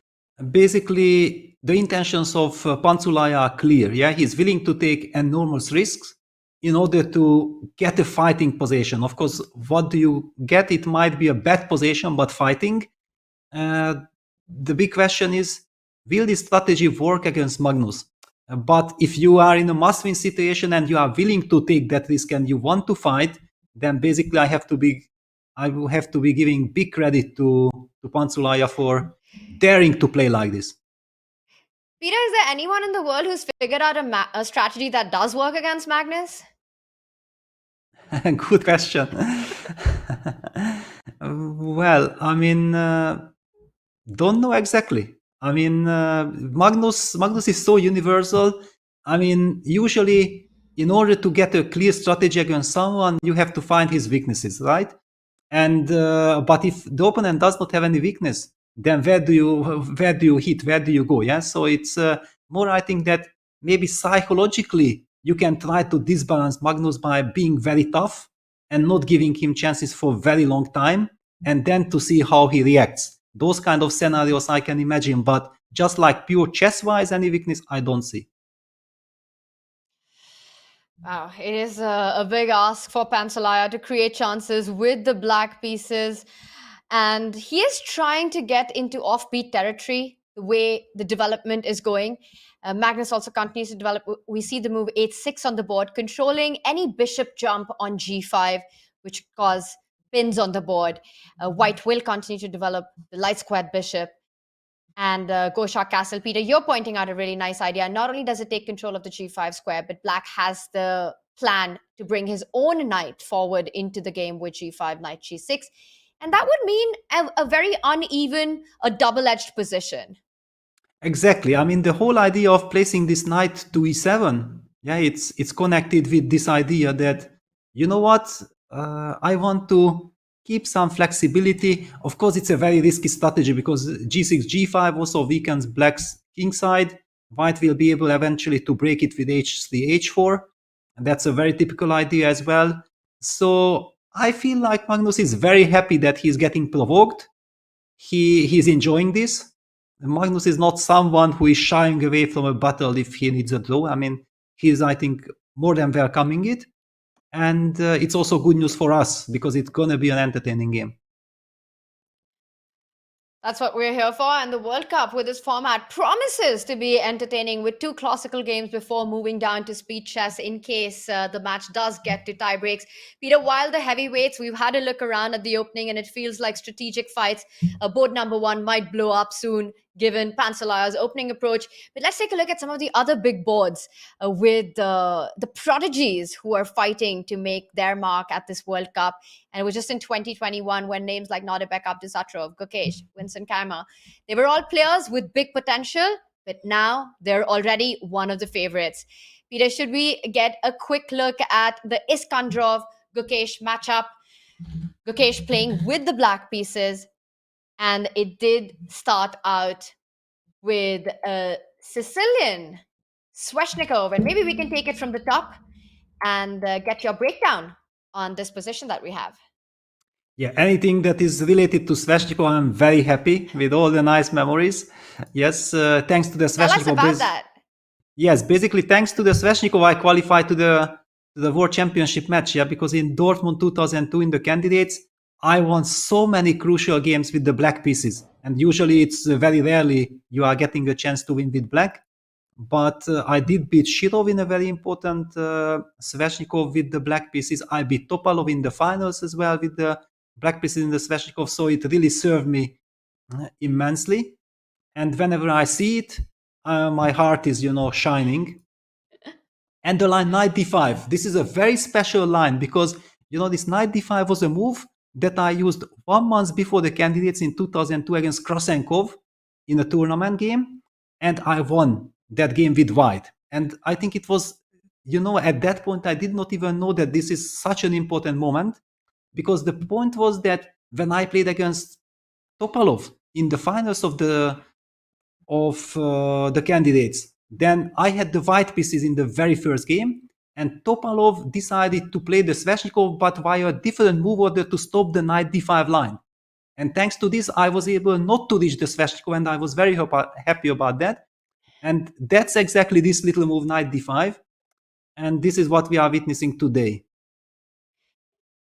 S5: basically, the intentions of Pantsulaia are clear. Yeah, he's willing to take enormous risks in order to get a fighting position. Of course, what do you get? It might be a bad position, but fighting. The big question is, will this strategy work against Magnus? But if you are in a must-win situation and you are willing to take that risk and you want to fight, then basically I will have to be giving big credit to Pantsulaia for daring to play like this.
S4: Peter, is there anyone in the world who's figured out a strategy that does work against Magnus?
S5: Good question. Well, I mean, don't know exactly. I mean, Magnus is so universal. I mean, usually in order to get a clear strategy against someone, you have to find his weaknesses, right? And but if the opponent does not have any weakness, then where do you hit? Where do you go? Yeah. So it's more, I think, that maybe psychologically you can try to disbalance Magnus by being very tough and not giving him chances for a very long time, and then to see how he reacts. Those kind of scenarios I can imagine, but just like pure chess-wise, any weakness I don't see.
S4: Wow, it is a big ask for Pantsulaia to create chances with the black pieces. And he is trying to get into offbeat territory, the way the development is going. Magnus also continues to develop. We see the move 8-6 on the board, controlling any bishop jump on g5, which cause pins on the board. White will continue to develop the light squared bishop and go shah castle. Peter, you're pointing out a really nice idea. Not only does it take control of the g5 square, but black has the plan to bring his own knight forward into the game with g5, knight g6. And that would mean a very uneven, a double-edged position.
S5: Exactly. I mean, the whole idea of placing this knight to e7, it's connected with this idea that, you know what, I want to keep some flexibility. Of course, it's a very risky strategy because g6, g5 also weakens black's kingside. White will be able eventually to break it with h3, h4. And that's a very typical idea as well. So I feel like Magnus is very happy that he's getting provoked. He's enjoying this. Magnus is not someone who is shying away from a battle if he needs a draw. I mean, he's, I think, more than welcoming it. And it's also good news for us because it's going to be an entertaining game.
S4: That's what we're here for. And the World Cup with this format promises to be entertaining with 2 classical games before moving down to speed chess in case the match does get to tie breaks. Peter, while the heavyweights, we've had a look around at the opening and it feels like strategic fights. Board number 1 might blow up soon given Pantsulaia's opening approach. But let's take a look at some of the other big boards with the prodigies who are fighting to make their mark at this World Cup. And it was just in 2021 when names like Nodirbek Yakubboev, Gukesh, Vincent Kaymer, they were all players with big potential, but now they're already one of the favorites. Peter, should we get a quick look at the Iskandarov-Gukesh matchup? Gukesh playing with the black pieces. And it did start out with a Sicilian Sveshnikov. And maybe we can take it from the top and get your breakdown on this position that we have.
S5: Yeah, anything that is related to Sveshnikov, I'm very happy with all the nice memories. Yes, thanks to the Sveshnikov.
S4: Tell us about that.
S5: Yes, basically thanks to the Sveshnikov, I qualified to the World Championship match. Yeah, because in Dortmund 2002 in the candidates, I won so many crucial games with the black pieces. And usually it's very rarely you are getting a chance to win with black. But I did beat Shirov in a very important Sveshnikov with the black pieces. I beat Topalov in the finals as well with the black pieces in the Sveshnikov. So it really served me immensely. And whenever I see it, my heart is, shining. And the line knight d5. This is a very special line because, this knight d5 was a move that I used 1 month before the candidates in 2002 against Krasenkov in a tournament game. And I won that game with white. And I think it was, at that point, I did not even know that this is such an important moment because the point was that when I played against Topalov in the finals of the candidates, then I had the white pieces in the very first game. And Topalov decided to play the Sveshnikov, but via a different move order to stop the knight d5 line. And thanks to this, I was able not to reach the Sveshnikov, and I was very happy about that. And that's exactly this little move, knight d5. And this is what we are witnessing today.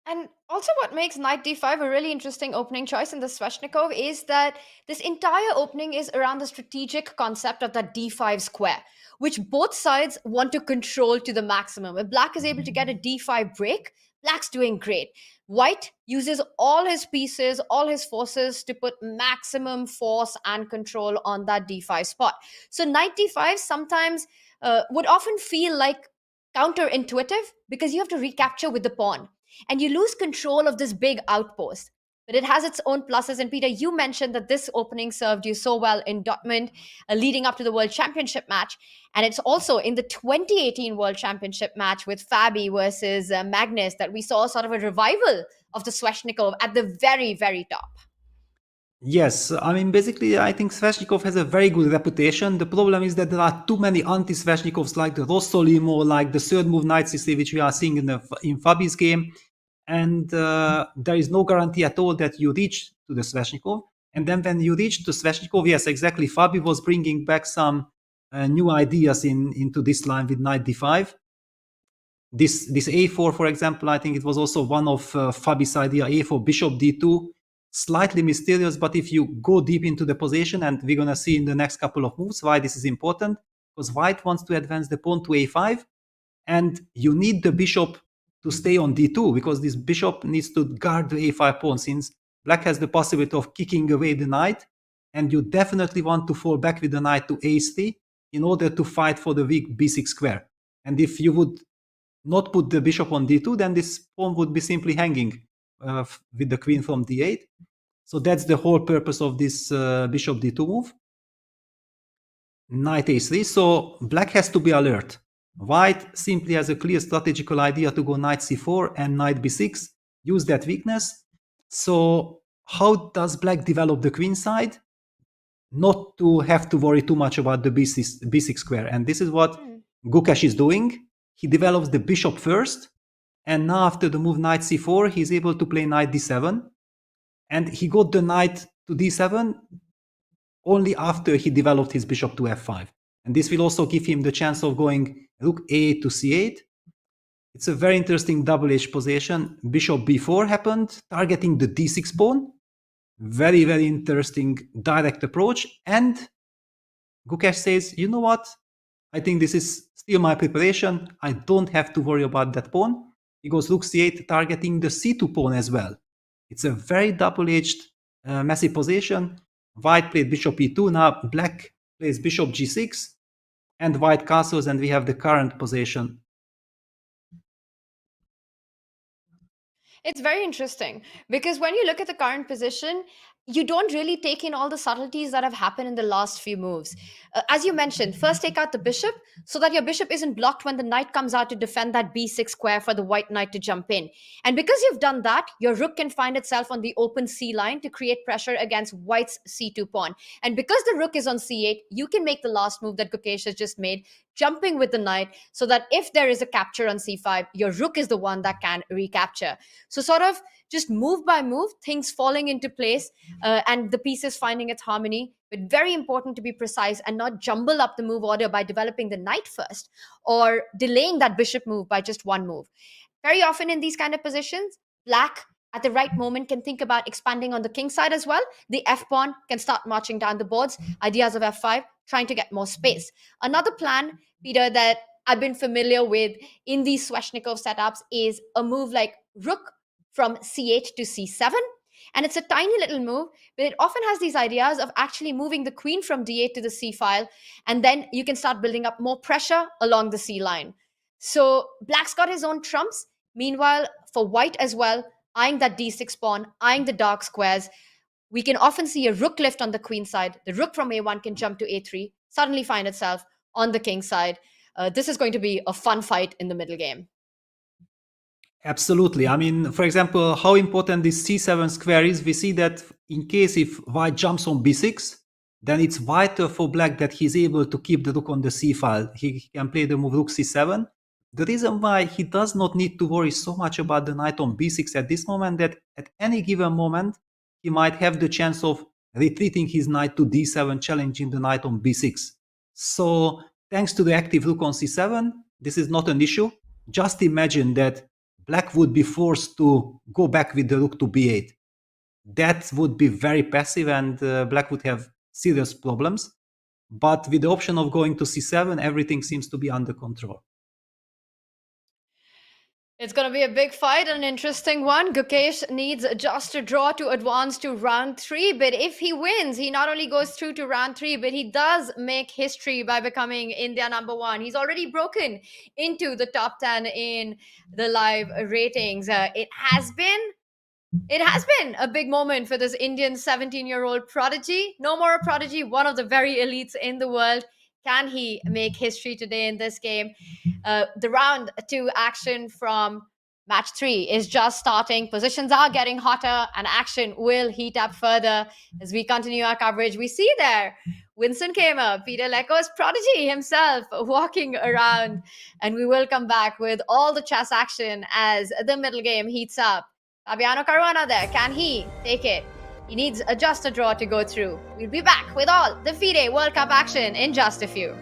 S4: And also what makes knight d5 a really interesting opening choice in the Sveshnikov is that this entire opening is around the strategic concept of that d5 square, which both sides want to control to the maximum. If black is able to get a d5 break, black's doing great. White uses all his pieces, all his forces to put maximum force and control on that d5 spot. So knight d5 sometimes would often feel like counterintuitive because you have to recapture with the pawn and you lose control of this big outpost. But it has its own pluses. And Peter, you mentioned that this opening served you so well in Dortmund, leading up to the World Championship match. And it's also in the 2018 World Championship match with FIDE versus Magnus that we saw sort of a revival of the Sveshnikov at the very, very top.
S5: Yes, I mean, basically, I think Sveshnikov has a very good reputation. The problem is that there are too many anti-Sveshnikovs like the Rossolimo, like the third move knight c3, which we are seeing in Fabi's game. And there is no guarantee at all that you reach to the Sveshnikov. And then when you reach to Sveshnikov, yes, exactly, Fabi was bringing back some new ideas into this line with knight d5. This a4, for example, I think it was also one of Fabi's idea, a4, bishop d2, slightly mysterious, but if you go deep into the position, and we're going to see in the next couple of moves why this is important, because white wants to advance the pawn to a5, and you need the bishop to stay on d2 because this bishop needs to guard the a5 pawn since black has the possibility of kicking away the knight, and you definitely want to fall back with the knight to a3 in order to fight for the weak b6 square. And if you would not put the bishop on d2, then this pawn would be simply hanging with the queen from d8. So that's the whole purpose of this bishop d2 move. Knight a3, so black has to be alert. White simply has a clear strategical idea to go knight c4 and knight b6, use that weakness. So how does black develop the queen side? Not to have to worry too much about the b6 square. And this is what Gukesh is doing. He develops the bishop first, and now after the move knight c4, he's able to play knight d7. And he got the knight to d7 only after he developed his bishop to f5. And this will also give him the chance of going rook a8 to c8. It's a very interesting double-edged position. Bishop b4 happened, targeting the d6 pawn. Very, very interesting direct approach. And Gukesh says, you know what? I think this is still my preparation. I don't have to worry about that pawn. He goes rook c8, targeting the c2 pawn as well. It's a very double-edged, messy position. White played bishop e2. Now black plays bishop g6. And white castles, and we have the current position.
S4: It's very interesting because when you look at the current position, you don't really take in all the subtleties that have happened in the last few moves. As you mentioned, first take out the bishop so that your bishop isn't blocked when the knight comes out to defend that b6 square for the white knight to jump in. And because you've done that, your rook can find itself on the open c line to create pressure against white's c2 pawn. And because the rook is on c8, you can make the last move that Gukesh has just made, jumping with the knight, so that if there is a capture on c5, your rook is the one that can recapture. So sort of just move by move, things falling into place and the pieces finding its harmony. But very important to be precise and not jumble up the move order by developing the knight first or delaying that bishop move by just one move. Very often in these kind of positions, black at the right moment can think about expanding on the king side as well. The f-pawn can start marching down the boards, ideas of f5, trying to get more space. Another plan, Peter, that I've been familiar with in these Sveshnikov setups is a move like rook from c8 to c7. And it's a tiny little move, but it often has these ideas of actually moving the queen from d8 to the c file, and then you can start building up more pressure along the c line. So black's got his own trumps. Meanwhile, for white as well, eyeing that d6 pawn, eyeing the dark squares, we can often see a rook lift on the queen side. The rook from a1 can jump to a3, suddenly find itself on the king side. This is going to be a fun fight in the middle game.
S5: Absolutely. I mean, for example, how important this c7 square is, we see that in case if white jumps on b6, then it's vital for black that he's able to keep the rook on the c file. He can play the move rook c7. The reason why he does not need to worry so much about the knight on b6 at this moment, that at any given moment, he might have the chance of retreating his knight to d7, challenging the knight on b6. So thanks to the active rook on c7, this is not an issue. Just imagine that black would be forced to go back with the rook to b8. That would be very passive, and black would have serious problems. But with the option of going to c7, everything seems to be under control.
S4: It's going to be a big fight, an interesting one. Gukesh needs just a draw to advance to round 3. But if he wins, he not only goes through to round 3, but he does make history by becoming India #1. He's already broken into the top 10 in the live ratings. It has been a big moment for this Indian 17-year-old prodigy. No more a prodigy, one of the very elites in the world. Can he make history today in this game? The round 2 action from match 3 is just starting. Positions are getting hotter and action will heat up further as we continue our coverage. We see there Winston Kamer, Peter Leko's prodigy himself, walking around. And we will come back with all the chess action as the middle game heats up. Fabiano Caruana there. Can he take it? He needs just a draw to go through. We'll be back with all the FIDE World Cup action in just a few.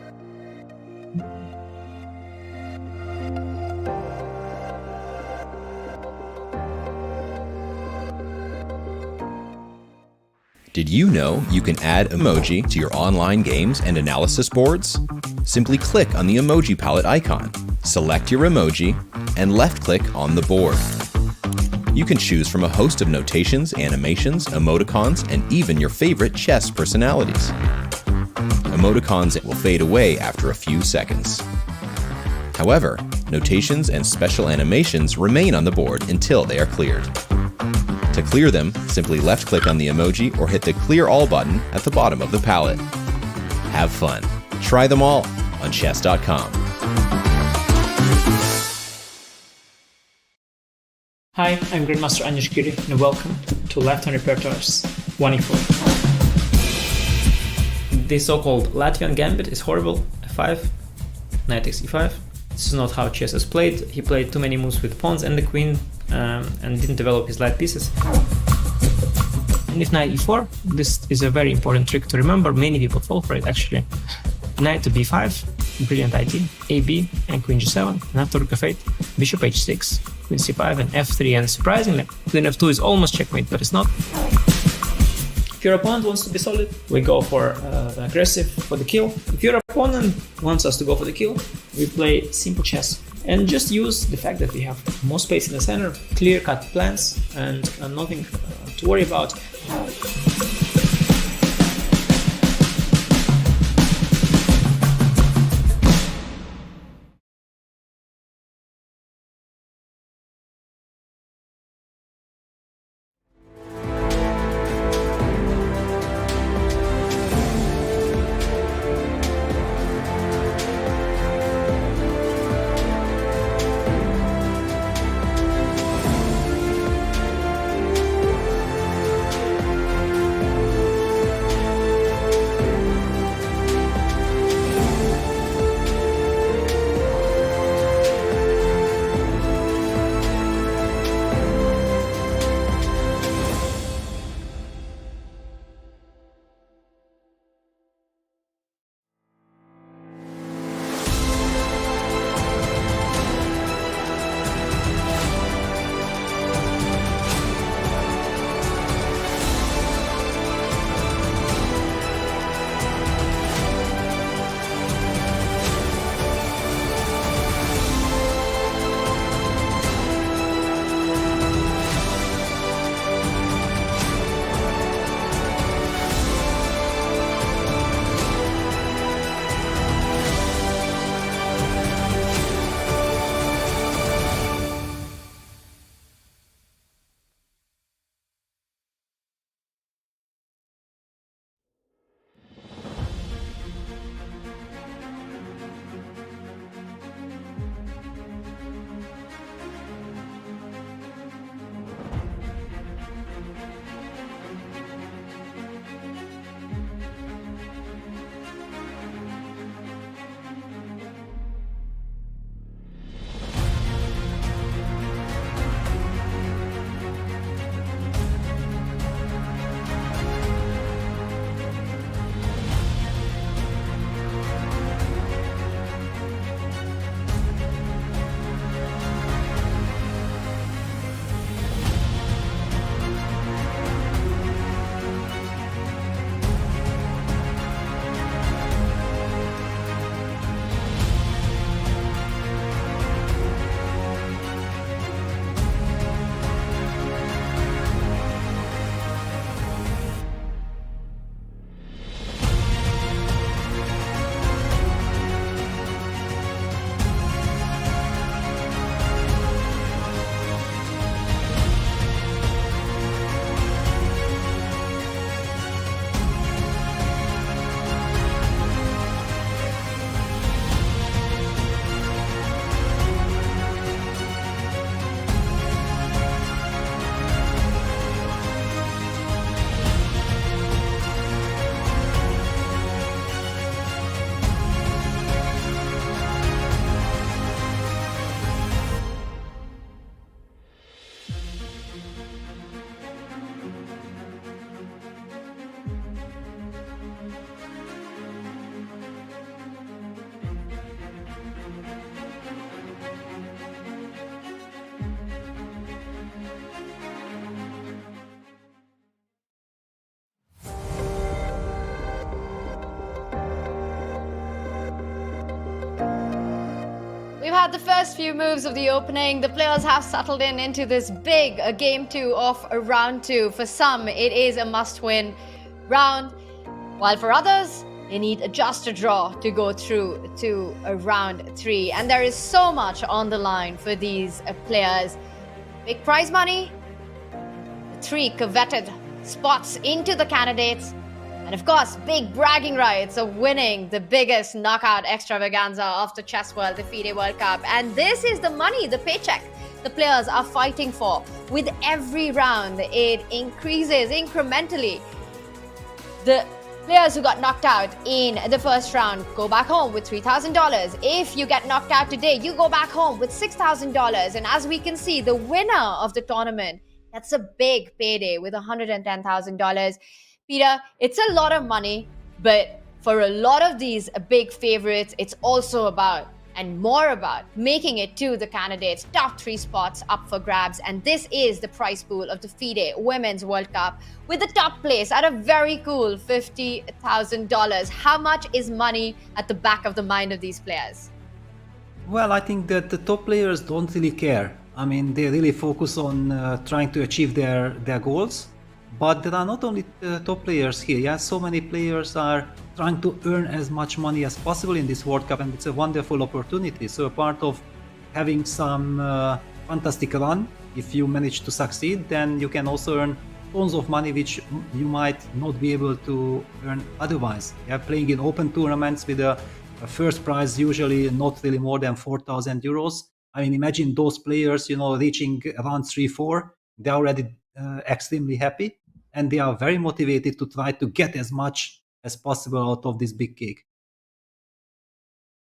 S1: Did you know you can add emoji to your online games and analysis boards? Simply click on the emoji palette icon, select your emoji, and left-click on the board. You can choose from a host of notations, animations, emoticons, and even your favorite chess personalities. Emoticons will fade away after a few seconds. However, notations and special animations remain on the board until they are cleared. To clear them, simply left-click on the emoji or hit the Clear All button at the bottom of the palette. Have fun. Try them all on chess.com.
S6: Hi, I'm Grandmaster Anish Giri, and welcome to Left on Repertoire's 1e4. The so-called Latvian gambit is horrible. F5, knight takes e5. This is not how chess is played. He played too many moves with pawns and the queen, and didn't develop his light pieces. And if knight e4, this is a very important trick to remember. Many people fall for it, actually. Knight to b5, brilliant idea. ab, and queen g7, and after rook f8, bishop h6, queen c5, and f3, and surprisingly, queen f2 is almost checkmate, but it's not. If your opponent wants to be solid, we go for aggressive for the kill. If your opponent wants us to go for the kill, we play simple chess. And just use the fact that we have more space in the center, clear-cut plans, and nothing to worry about.
S4: We've had the first few moves of the opening. The players have settled into this big game 2 of round 2. For some, it is a must-win round, while for others, they need just a draw to go through to round 3. And there is so much on the line for these players. Big prize money, the 3 coveted spots into the candidates, and of course, big bragging rights of winning the biggest knockout extravaganza of the chess world, the FIDE World Cup. And this is the money, the paycheck the players are fighting for. With every round, it increases incrementally. The players who got knocked out in the first round go back home with $3,000. If you get knocked out today, you go back home with $6,000. And as we can see, the winner of the tournament, that's a big payday with $110,000. Peter, it's a lot of money, but for a lot of these big favorites, it's also about and more about making it to the candidates' top 3 spots up for grabs. And this is the prize pool of the FIDE Women's World Cup, with the top place at a very cool $50,000. How much is money at the back of the mind of these players?
S5: Well, I think that the top players don't really care. I mean, they really focus on trying to achieve their goals. But there are not only top players here. Yeah, so many players are trying to earn as much money as possible in this World Cup, and it's a wonderful opportunity. So a part of having some fantastic run, if you manage to succeed, then you can also earn tons of money which you might not be able to earn otherwise. Yeah, playing in open tournaments with a first prize usually not really more than 4,000 euros. I mean, imagine those players, reaching around 3-4. They're already extremely happy, and they are very motivated to try to get as much as possible out of this big cake.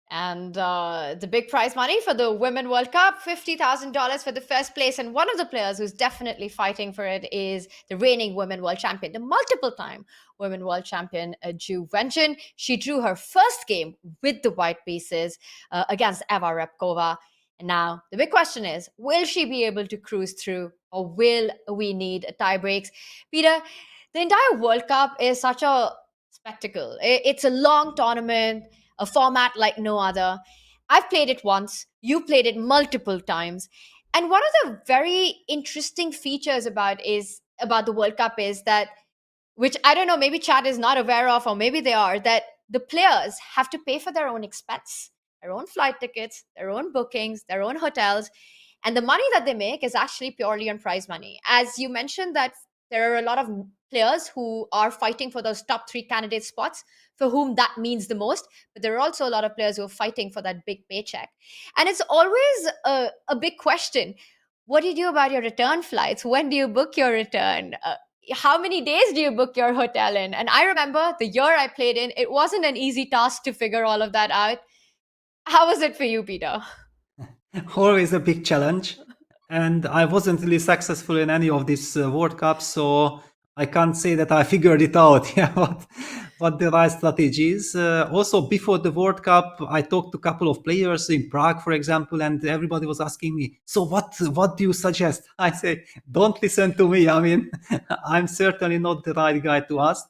S4: And the big prize money for the Women World Cup, $50,000 for the first place. And one of the players who's definitely fighting for it is the reigning Women World Champion, the multiple-time Women World Champion, Zhu Wenjun. She drew her first game with the white pieces against Eva Repkova. And now the big question is, will she be able to cruise through, or will we need tie breaks? Peter, the entire World Cup is such a spectacle. It's a long tournament, a format like no other. I've played it once. You played it multiple times. And one of the very interesting features about the World Cup is that, which I don't know, maybe chat is not aware of, or maybe they are, that the players have to pay for their own expense, their own flight tickets, their own bookings, their own hotels. And the money that they make is actually purely on prize money. As you mentioned, that there are a lot of players who are fighting for those top 3 candidate spots, for whom that means the most. But there are also a lot of players who are fighting for that big paycheck. And it's always a big question. What do you do about your return flights? When do you book your return? How many days do you book your hotel in? And I remember the year I played in, it wasn't an easy task to figure all of that out. How was it for you, Peter?
S5: Always a big challenge. And I wasn't really successful in any of these World Cups, so I can't say that I figured it out, what the right strategy is. Also, before the World Cup, I talked to a couple of players in Prague, for example, and everybody was asking me, so what do you suggest? I say, don't listen to me. I mean, I'm certainly not the right guy to ask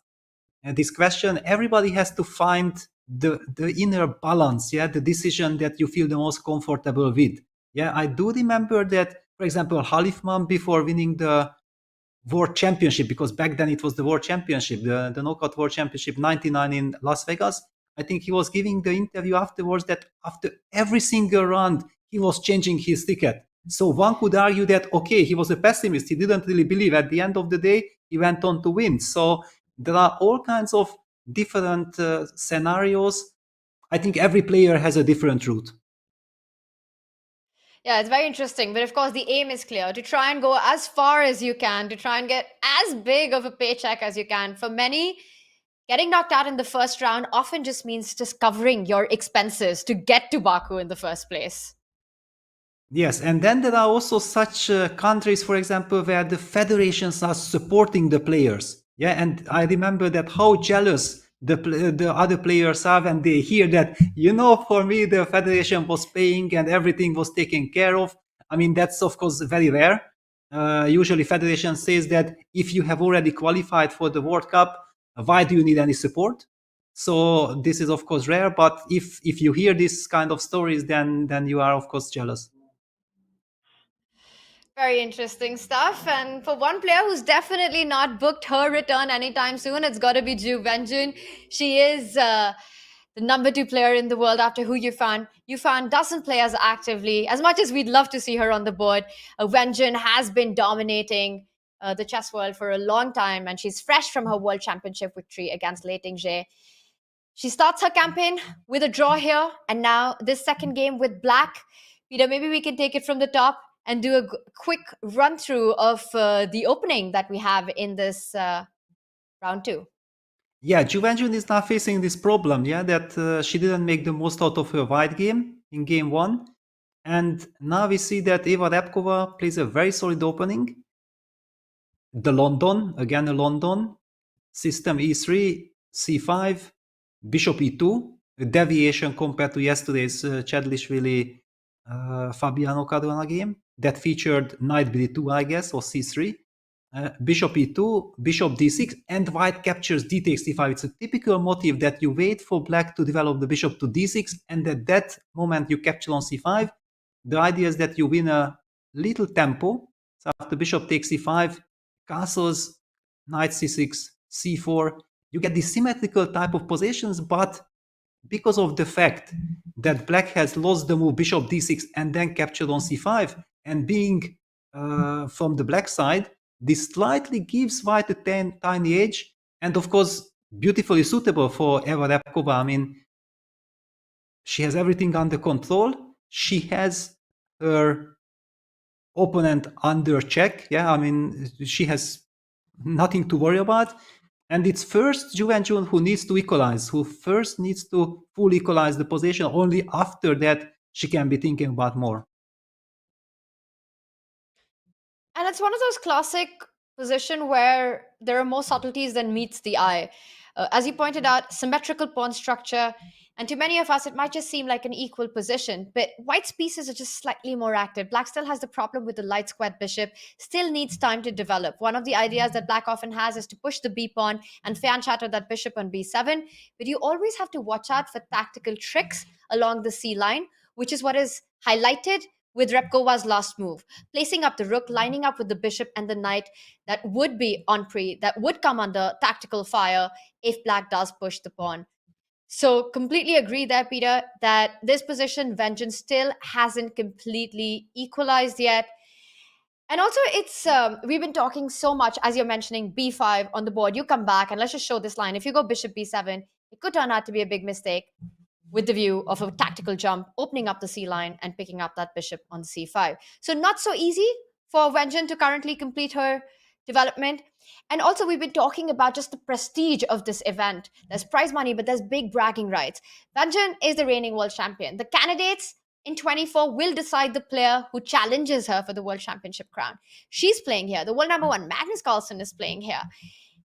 S5: this question. Everybody has to find the inner balance, the decision that you feel the most comfortable with. I do remember that, for example, Halifman, before winning the World Championship, because back then it was the World Championship, the Knockout World Championship 99 in Las Vegas, I think he was giving the interview afterwards that after every single round, he was changing his ticket. So one could argue that, okay, he was a pessimist. He didn't really believe. At the end of the day, he went on to win. So there are all kinds of different scenarios. I think every player has a different route.
S4: Yeah, it's very interesting. But of course, the aim is clear, to try and go as far as you can, to try and get as big of a paycheck as you can. For many, getting knocked out in the first round often just means just covering your expenses to get to Baku in the first place.
S5: Yes, and then there are also such countries, for example, where the federations are supporting the players. And I remember that how jealous the other players are when they hear that, for me, the federation was paying and everything was taken care of. I mean, that's, of course, very rare. Usually, federation says that if you have already qualified for the World Cup, why do you need any support? So this is, of course, rare. But if you hear this kind of stories, then you are, of course, jealous.
S4: Very interesting stuff. And for one player who's definitely not booked her return anytime soon, it's got to be Zhu Wenjun. She is the number 2 player in the world after Hu Yifan. Yifan doesn't play as actively. As much as we'd love to see her on the board, Wenjun has been dominating the chess world for a long time, and she's fresh from her World Championship victory against Lei Tingzhe. She starts her campaign with a draw here, and now this second game with Black. Peter, maybe we can take it from the top. and do a quick run through of the opening that we have in this round 2.
S5: Yeah, Zhu Wenjun is now facing this problem, that she didn't make the most out of her wide game in game 1. And now we see that Eva Repkova plays a very solid opening. The London, again a London, system e3, c5, bishop e2, a deviation compared to yesterday's Mchedlishvili Fabiano Caruana game that featured knight b2, I guess, or c3. Bishop e2, bishop d6, and white captures d takes d5. It's a typical motif that you wait for black to develop the bishop to d6, and at that moment you capture on c5. The idea is that you win a little tempo. So after bishop takes c5, castles, knight c6, c4, you get the symmetrical type of positions, but because of the fact that black has lost the move bishop d6 and then captured on c5, and being from the black side, this slightly gives white a tiny edge, and of course, beautifully suitable for Eva Repkova. I mean, she has everything under control. She has her opponent under check. Yeah, I mean, she has nothing to worry about. And it's first Zhu Wenjun who needs to equalize, who first needs to fully equalize the position. Only after that, she can be thinking about more.
S4: And it's one of those classic position where there are more subtleties than meets the eye. As you pointed out, symmetrical pawn structure, and to many of us, it might just seem like an equal position, but white's pieces are just slightly more active. Black still has the problem with the light squared bishop, still needs time to develop. One of the ideas that black often has is to push the b pawn and fan shatter that bishop on b7, but you always have to watch out for tactical tricks along the c line, which is what is highlighted with Repkova's last move, placing up the rook, lining up with the bishop and the knight that would be on that would come under tactical fire if black does push the pawn. So completely agree there, Peter, that this position, Vengeance still hasn't completely equalized yet. And also, it's we've been talking so much, as you're mentioning, b5 on the board. You come back, and let's just show this line. If you go bishop b7, it could turn out to be a big mistake, with the view of a tactical jump, opening up the c line and picking up that bishop on c5. So not so easy for Wenjun to currently complete her development. And also, we've been talking about just the prestige of this event. There's prize money, but there's big bragging rights. Wenjun is the reigning world champion. The candidates in 24 will decide the player who challenges her for the world championship crown. She's playing here. The world number 1, Magnus Carlsen, is playing here.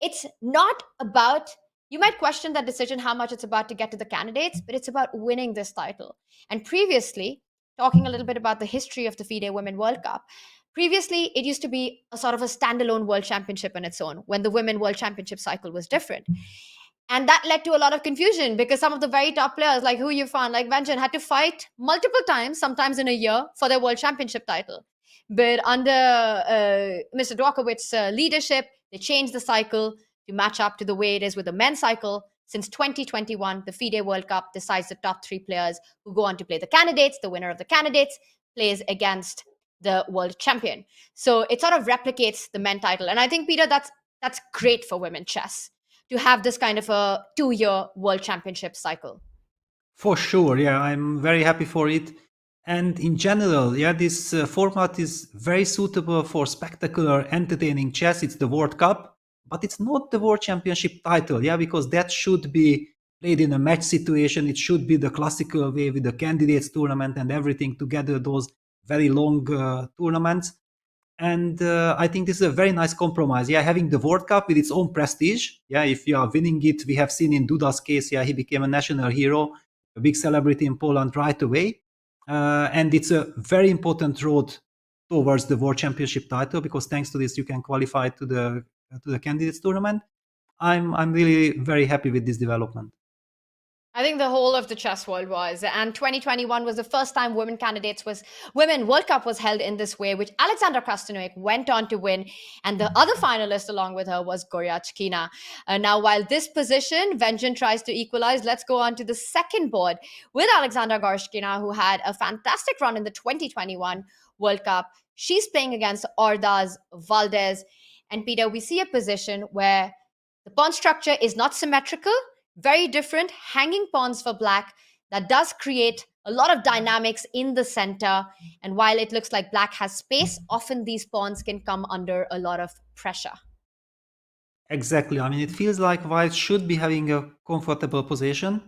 S4: It's not about... You might question that decision, how much it's about to get to the candidates, but it's about winning this title. And previously, talking a little bit about the history of the FIDE Women World Cup, previously it used to be a sort of a standalone world championship on its own, when the Women World Championship cycle was different. And that led to a lot of confusion, because some of the very top players, like Hu Yifan, like Wenjun, had to fight multiple times, sometimes in a year, for their world championship title. But under Mr. Djokovic's leadership, they changed the cycle to match up to the way it is with the men's cycle. Since 2021, the FIDE World Cup decides the top 3 players who go on to play the candidates. The winner of the candidates plays against the world champion. So it sort of replicates the men title. And I think, Peter, that's great for women chess, to have this kind of a 2-year world championship cycle.
S5: For sure, yeah, I'm very happy for it. And in general, yeah, this format is very suitable for spectacular, entertaining chess. It's the World Cup. But it's not the World Championship title, yeah, because that should be played in a match situation. It should be the classical way with the candidates tournament and everything together, those very long tournaments. And I think this is a very nice compromise. Yeah, having the World Cup with its own prestige. Yeah, if you are winning it, we have seen in Duda's case, yeah, he became a national hero, a big celebrity in Poland right away. And it's a very important road towards the World Championship title, because thanks to this, you can qualify to the candidates tournament. I'm really very happy with this development.
S4: I think the whole of the chess world was, and 2021 was the first time Women World Cup was held in this way, which Alexandra Krasnoik went on to win, and the other finalist along with her was Goryachkina. Now, while this position, Vengeance tries to equalize, let's go on to the second board with Alexandra Goryachkina, who had a fantastic run in the 2021 World Cup. She's playing against Ordaz, Valdez, and Peter, we see a position where the pawn structure is not symmetrical, very different, hanging pawns for black That does create a lot of dynamics in the center. And while it looks like black has space, often these pawns can come under a lot of pressure.
S5: Exactly. I mean, it feels like white should be having a comfortable position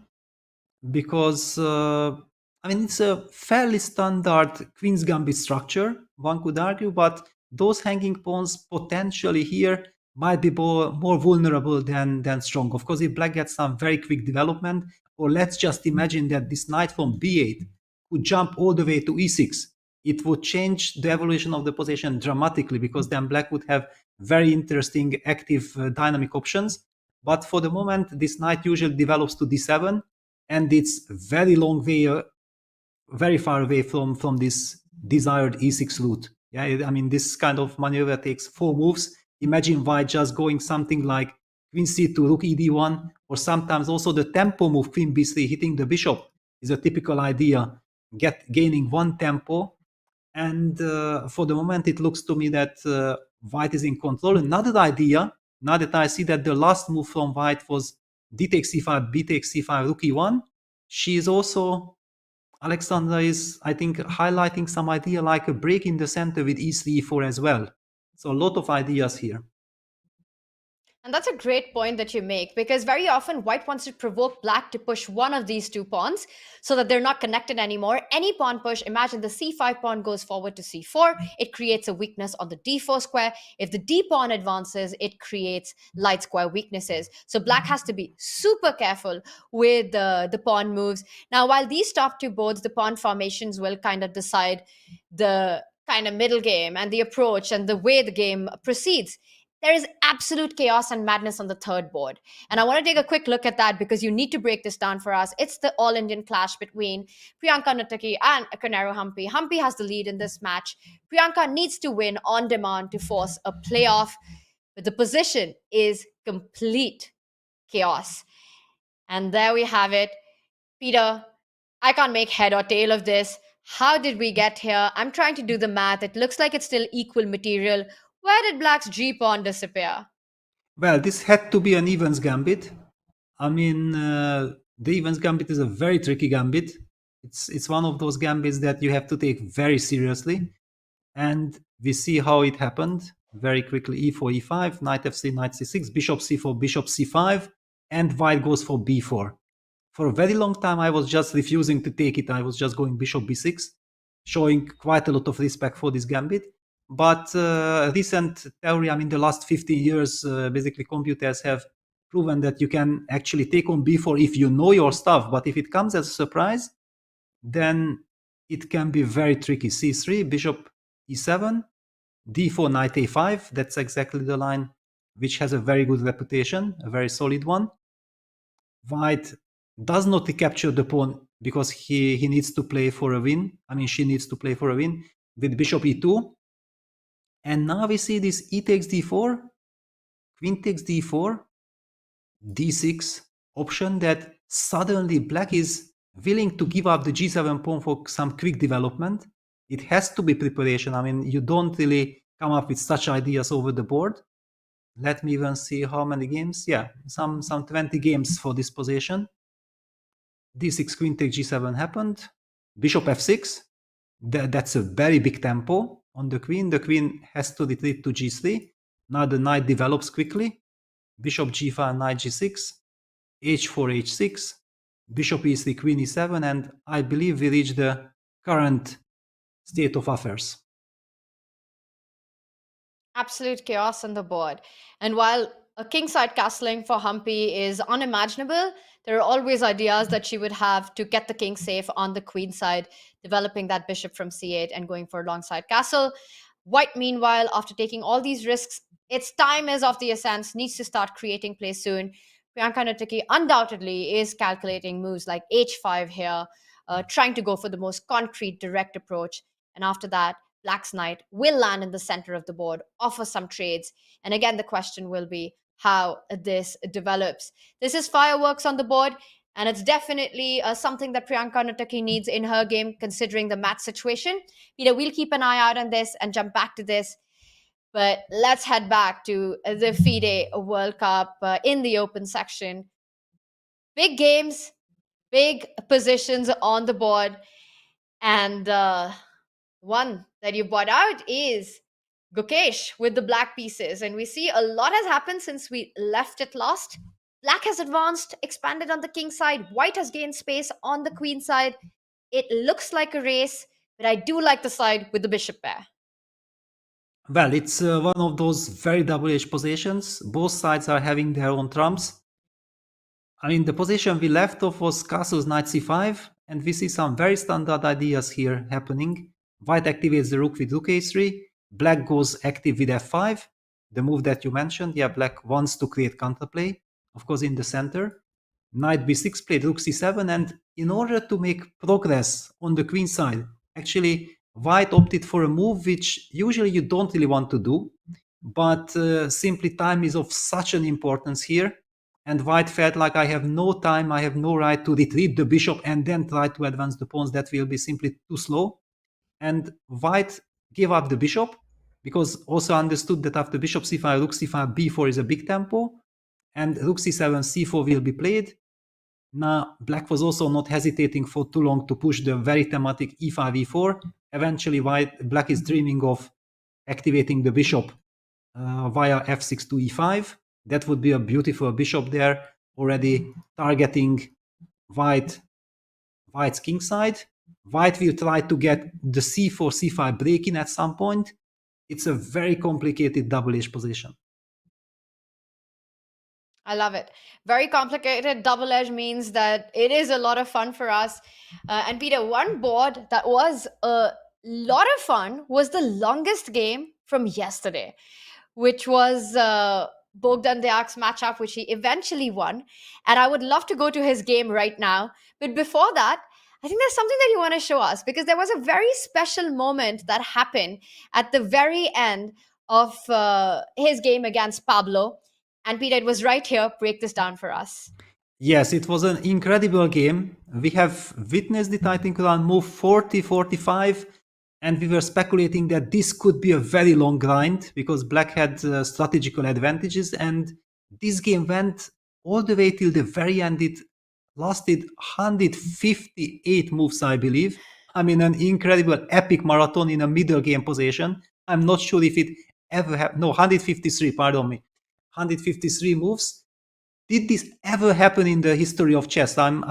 S5: because, I mean, it's a fairly standard Queen's Gambit structure, one could argue, but those hanging pawns potentially here might be more vulnerable than strong. Of course, if black gets some very quick development, or let's just imagine that this knight from b8 could jump all the way to e6, it would change the evolution of the position dramatically because then black would have very interesting active dynamic options. But for the moment, this knight usually develops to d7, and it's very long way, very far away from this desired e6 route. Yeah, I mean, this kind of maneuver takes 4 moves. Imagine white just going something like queen c2, rook ed1, or sometimes also the tempo move queen b3, hitting the bishop is a typical idea, gaining 1 tempo. And for the moment, it looks to me that white is in control. Another idea, now that I see that the last move from white was d takes c5, b takes c5, rook e1, she is also, Alexandra is, I think, highlighting some idea like a break in the center with e3, e4 as well. So a lot of ideas here.
S4: And that's a great point that you make, because very often white wants to provoke black to push one of these 2 pawns so that they're not connected anymore. Any pawn push, imagine the c5 pawn goes forward to c4, it creates a weakness on the d4 square. If the d pawn advances, it creates light square weaknesses. So black has to be super careful with the pawn moves. Now, while these top 2 boards, the pawn formations will kind of decide the kind of middle game and the approach and the way the game proceeds, there is absolute chaos and madness on the 3rd board. And I want to take a quick look at that because you need to break this down for us. It's the all-Indian clash between Priyanka Nuttaki and Humpy. Humpy has the lead in this match. Priyanka needs to win on demand to force a playoff, but the position is complete chaos. And there we have it. Peter, I can't make head or tail of this. How did we get here? I'm trying to do the math. It looks like it's still equal material. Where did black's g-pawn disappear?
S5: Well, this had to be an evens gambit. I mean, the evens gambit is a very tricky gambit. It's one of those gambits that you have to take very seriously. And we see how it happened very quickly. e4, e5, knight f3, knight c6, bishop c4, bishop c5, and white goes for b4. For a very long time, I was just refusing to take it. I was just going bishop b6, showing quite a lot of respect for this gambit. But recent theory, I mean, the last 15 years, basically computers have proven that you can actually take on b4 if you know your stuff. But if it comes as a surprise, then it can be very tricky. c3, bishop e7, d4, knight a5. That's exactly the line which has a very good reputation, a very solid one. White does not recapture the pawn because he needs to play for a win. I mean, she needs to play for a win with bishop e2. And now we see this e takes d4, queen takes d4, d6 option that suddenly black is willing to give up the g7 pawn for some quick development. It has to be preparation. I mean, you don't really come up with such ideas over the board. Let me even see how many games. Yeah, some 20 games for this position. d6, queen takes g7 happened. Bishop f6. That's a very big tempo on the queen. The queen has to retreat to g3. Now the knight develops quickly. Bishop g5, knight g6, h4, h6, bishop e3, queen e7, and I believe we reach the current state of affairs.
S4: Absolute chaos on the board. And while a kingside castling for Humpy is unimaginable, there are always ideas that she would have to get the king safe on the queen side, developing that bishop from c8 and going for a longside castle. White, meanwhile, after taking all these risks, its time is of the essence, needs to start creating play soon. Priyanka Nuttaki undoubtedly is calculating moves like h5 here, trying to go for the most concrete, direct approach. And after that, black's knight will land in the center of the board, offer some trades. And again, the question will be how this develops. This is fireworks on the board, and it's definitely something that Priyanka Nuttaki needs in her game, considering the match situation. Peter, we'll keep an eye out on this and jump back to this. But let's head back to the FIDE World Cup in the open section. Big games, big positions on the board. And one that you brought out is Gukesh with the black pieces. And we see a lot has happened since we left it last. Black has advanced, expanded on the king side. White has gained space on the queen side. It looks like a race, but I do like the side with the bishop pair.
S5: Well, it's one of those very double-edged positions. Both sides are having their own trumps. I mean, the position we left off was castles knight c5, and we see some very standard ideas here happening. White activates the rook with rook a3. Black goes active with f5, the move that you mentioned. Yeah, black wants to create counterplay, of course, in the center. Knight b6 played rook c7, and in order to make progress on the queen side, actually, white opted for a move which usually you don't really want to do, but simply time is of such an importance here. And white felt like I have no time, I have no right to retrieve the bishop and then try to advance the pawns. That will be simply too slow. And white gave up the bishop because also understood that after bishop c5, rook c5, b4 is a big tempo, and rook c7, c4 will be played. Now, black was also not hesitating for too long to push the very thematic e5, e4. Eventually, black is dreaming of activating the bishop via f6 to e5. That would be a beautiful bishop there, already targeting white's king side. White will try to get the c4, c5 break-in at some point. It's a very complicated double-edged position.
S4: I love it. Very complicated. Double edge means that it is a lot of fun for us. And Peter, one board that was a lot of fun was the longest game from yesterday, which was Bogdan Diac's matchup, which he eventually won. And I would love to go to his game right now. But before that, I think there's something that you want to show us, because there was a very special moment that happened at the very end of his game against Pablo. And Peter, it was right here. Break this down for us.
S5: Yes, it was an incredible game. We have witnessed it, I think, around move 40, 45. And we were speculating that this could be a very long grind because black had strategical advantages. And this game went all the way till the very end. It lasted 158 moves, I believe. I mean, an incredible epic marathon in a middle game position. I'm not sure if it ever happened. No, 153, pardon me. 153 moves. Did this ever happen in the history of chess? I'm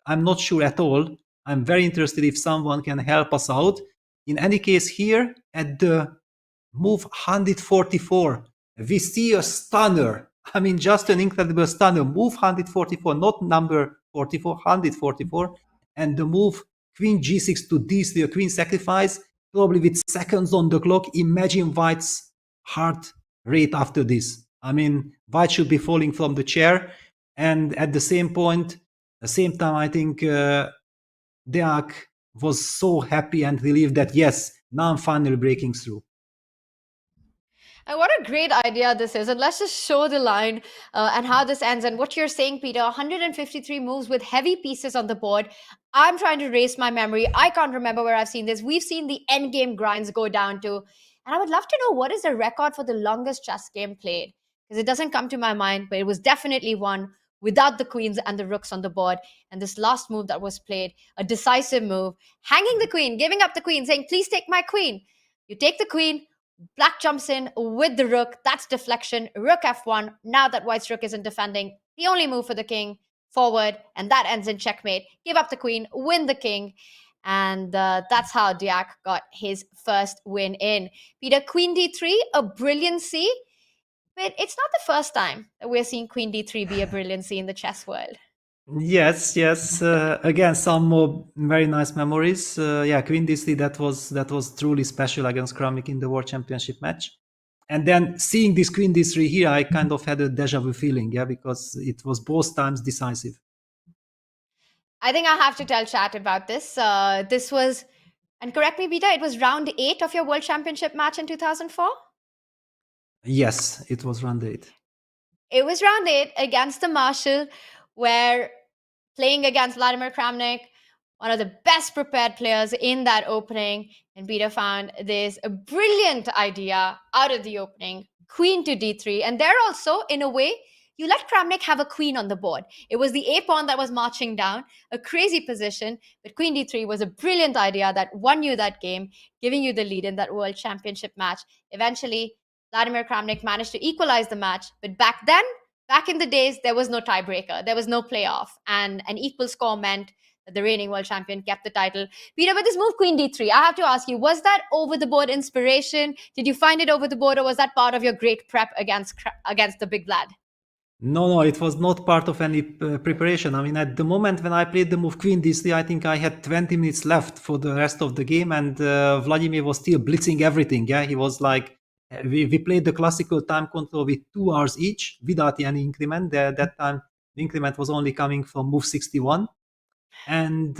S5: not sure at all. I'm very interested if someone can help us out. In any case, here at the move 144, we see a stunner. I mean, just an incredible stunner. Move 144, not number 44, 144. And the move queen g6 to d3, a queen sacrifice, probably with seconds on the clock. Imagine white's heart rate after this. I mean, white should be falling from the chair. And at the same time, I think Diac was so happy and relieved that, yes, now I'm finally breaking through.
S4: And what a great idea this is. And let's just show the line and how this ends. And what you're saying, Peter, 153 moves with heavy pieces on the board. I'm trying to race my memory. I can't remember where I've seen this. We've seen the endgame grinds go down to. And I would love to know what is the record for the longest chess game played. Because it doesn't come to my mind, but it was definitely one without the queens and the rooks on the board. And this last move that was played, a decisive move, hanging the queen, giving up the queen, saying, please take my queen. You take the queen, black jumps in with the rook. That's deflection, rook f1. Now that white's rook isn't defending, the only move for the king, forward, and that ends in checkmate. Give up the queen, win the king. And that's how Diac got his first win in. Peter, queen d3, a brilliancy. But it's not the first time that we're seeing queen d3 be a brilliancy in the chess world.
S5: Yes. Again, some more very nice memories. Queen d3, that was truly special against Kramnik in the World Championship match. And then seeing this queen d3 here, I kind of had a deja vu feeling, because it was both times decisive.
S4: I think I have to tell chat about this. This was, and correct me, Peter, it was round 8 of your World Championship match in 2004?
S5: Yes, it was round 8.
S4: It was round 8 against the Marshall, where playing against Vladimir Kramnik, one of the best prepared players in that opening, and Peter found this a brilliant idea out of the opening, queen to d3. And there also, in a way, you let Kramnik have a queen on the board. It was the a pawn that was marching down, a crazy position, but queen d3 was a brilliant idea that won you that game, giving you the lead in that World Championship match. Eventually, Vladimir Kramnik managed to equalize the match, but back in the days, there was no tiebreaker, there was no playoff, and an equal score meant that the reigning world champion kept the title. Peter, with this move, queen d3, I have to ask you, was that over-the-board inspiration? Did you find it over the board, or was that part of your great prep against the big Vlad?
S5: No, it was not part of any preparation. I mean, at the moment when I played the move queen d3, I think I had 20 minutes left for the rest of the game, and Vladimir was still blitzing everything. Yeah, he was like, we played the classical time control with 2 hours each without any increment. That time, the increment was only coming from move 61. And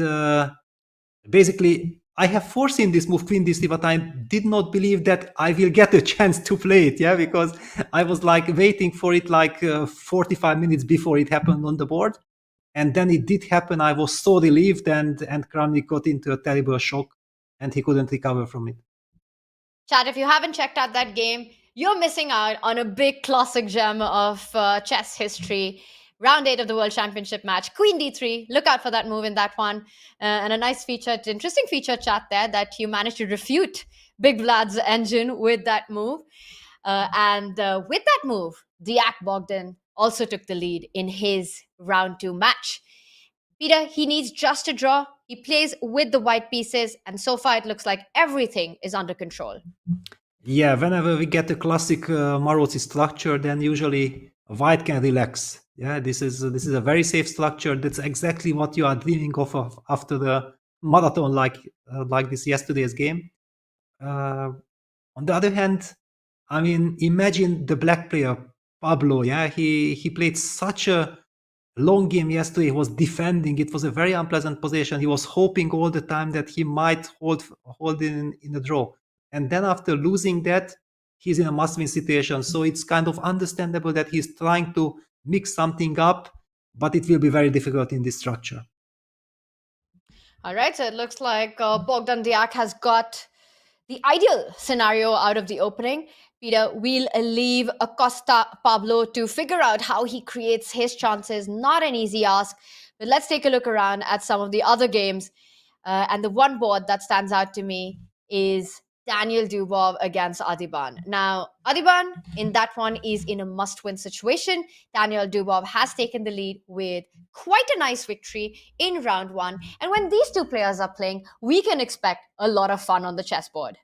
S5: basically, I have foreseen this move queen d3, but I did not believe that I will get a chance to play it, yeah, because I was like waiting for it like 45 minutes before it happened on the board. And then it did happen. I was so relieved, and Kramnik got into a terrible shock, and he couldn't recover from it.
S4: Chat, if you haven't checked out that game, you're missing out on a big classic gem of chess history. Round 8 of the World Championship match, queen d3. Look out for that move in that one. And a nice feature, interesting feature, chat, there, that you managed to refute Big Vlad's engine with that move. And with that move, Diac Bogdan also took the lead in his round 2 match. Peter, he needs just a draw. He plays with the white pieces, and so far it looks like everything is under control.
S5: Yeah, whenever we get a classic Maroczy structure, then usually white can relax. Yeah, this is a very safe structure. That's exactly what you are dreaming of after the marathon like this yesterday's game. On the other hand, I mean, imagine the black player Pablo. Yeah, he played such a long game yesterday. He was defending. It was a very unpleasant position. He was hoping all the time that he might hold in a draw. And then after losing that, he's in a must-win situation. So it's kind of understandable that he's trying to mix something up, but it will be very difficult in this structure.
S4: All right, so it looks like Bogdan Diac has got the ideal scenario out of the opening. Peter, we'll leave Acosta Pablo to figure out how he creates his chances. Not an easy ask, but let's take a look around at some of the other games. And the one board that stands out to me is Daniel Dubov against Adhiban. Now, Adhiban in that one is in a must-win situation. Daniel Dubov has taken the lead with quite a nice victory in round 1. And when these two players are playing, we can expect a lot of fun on the chessboard.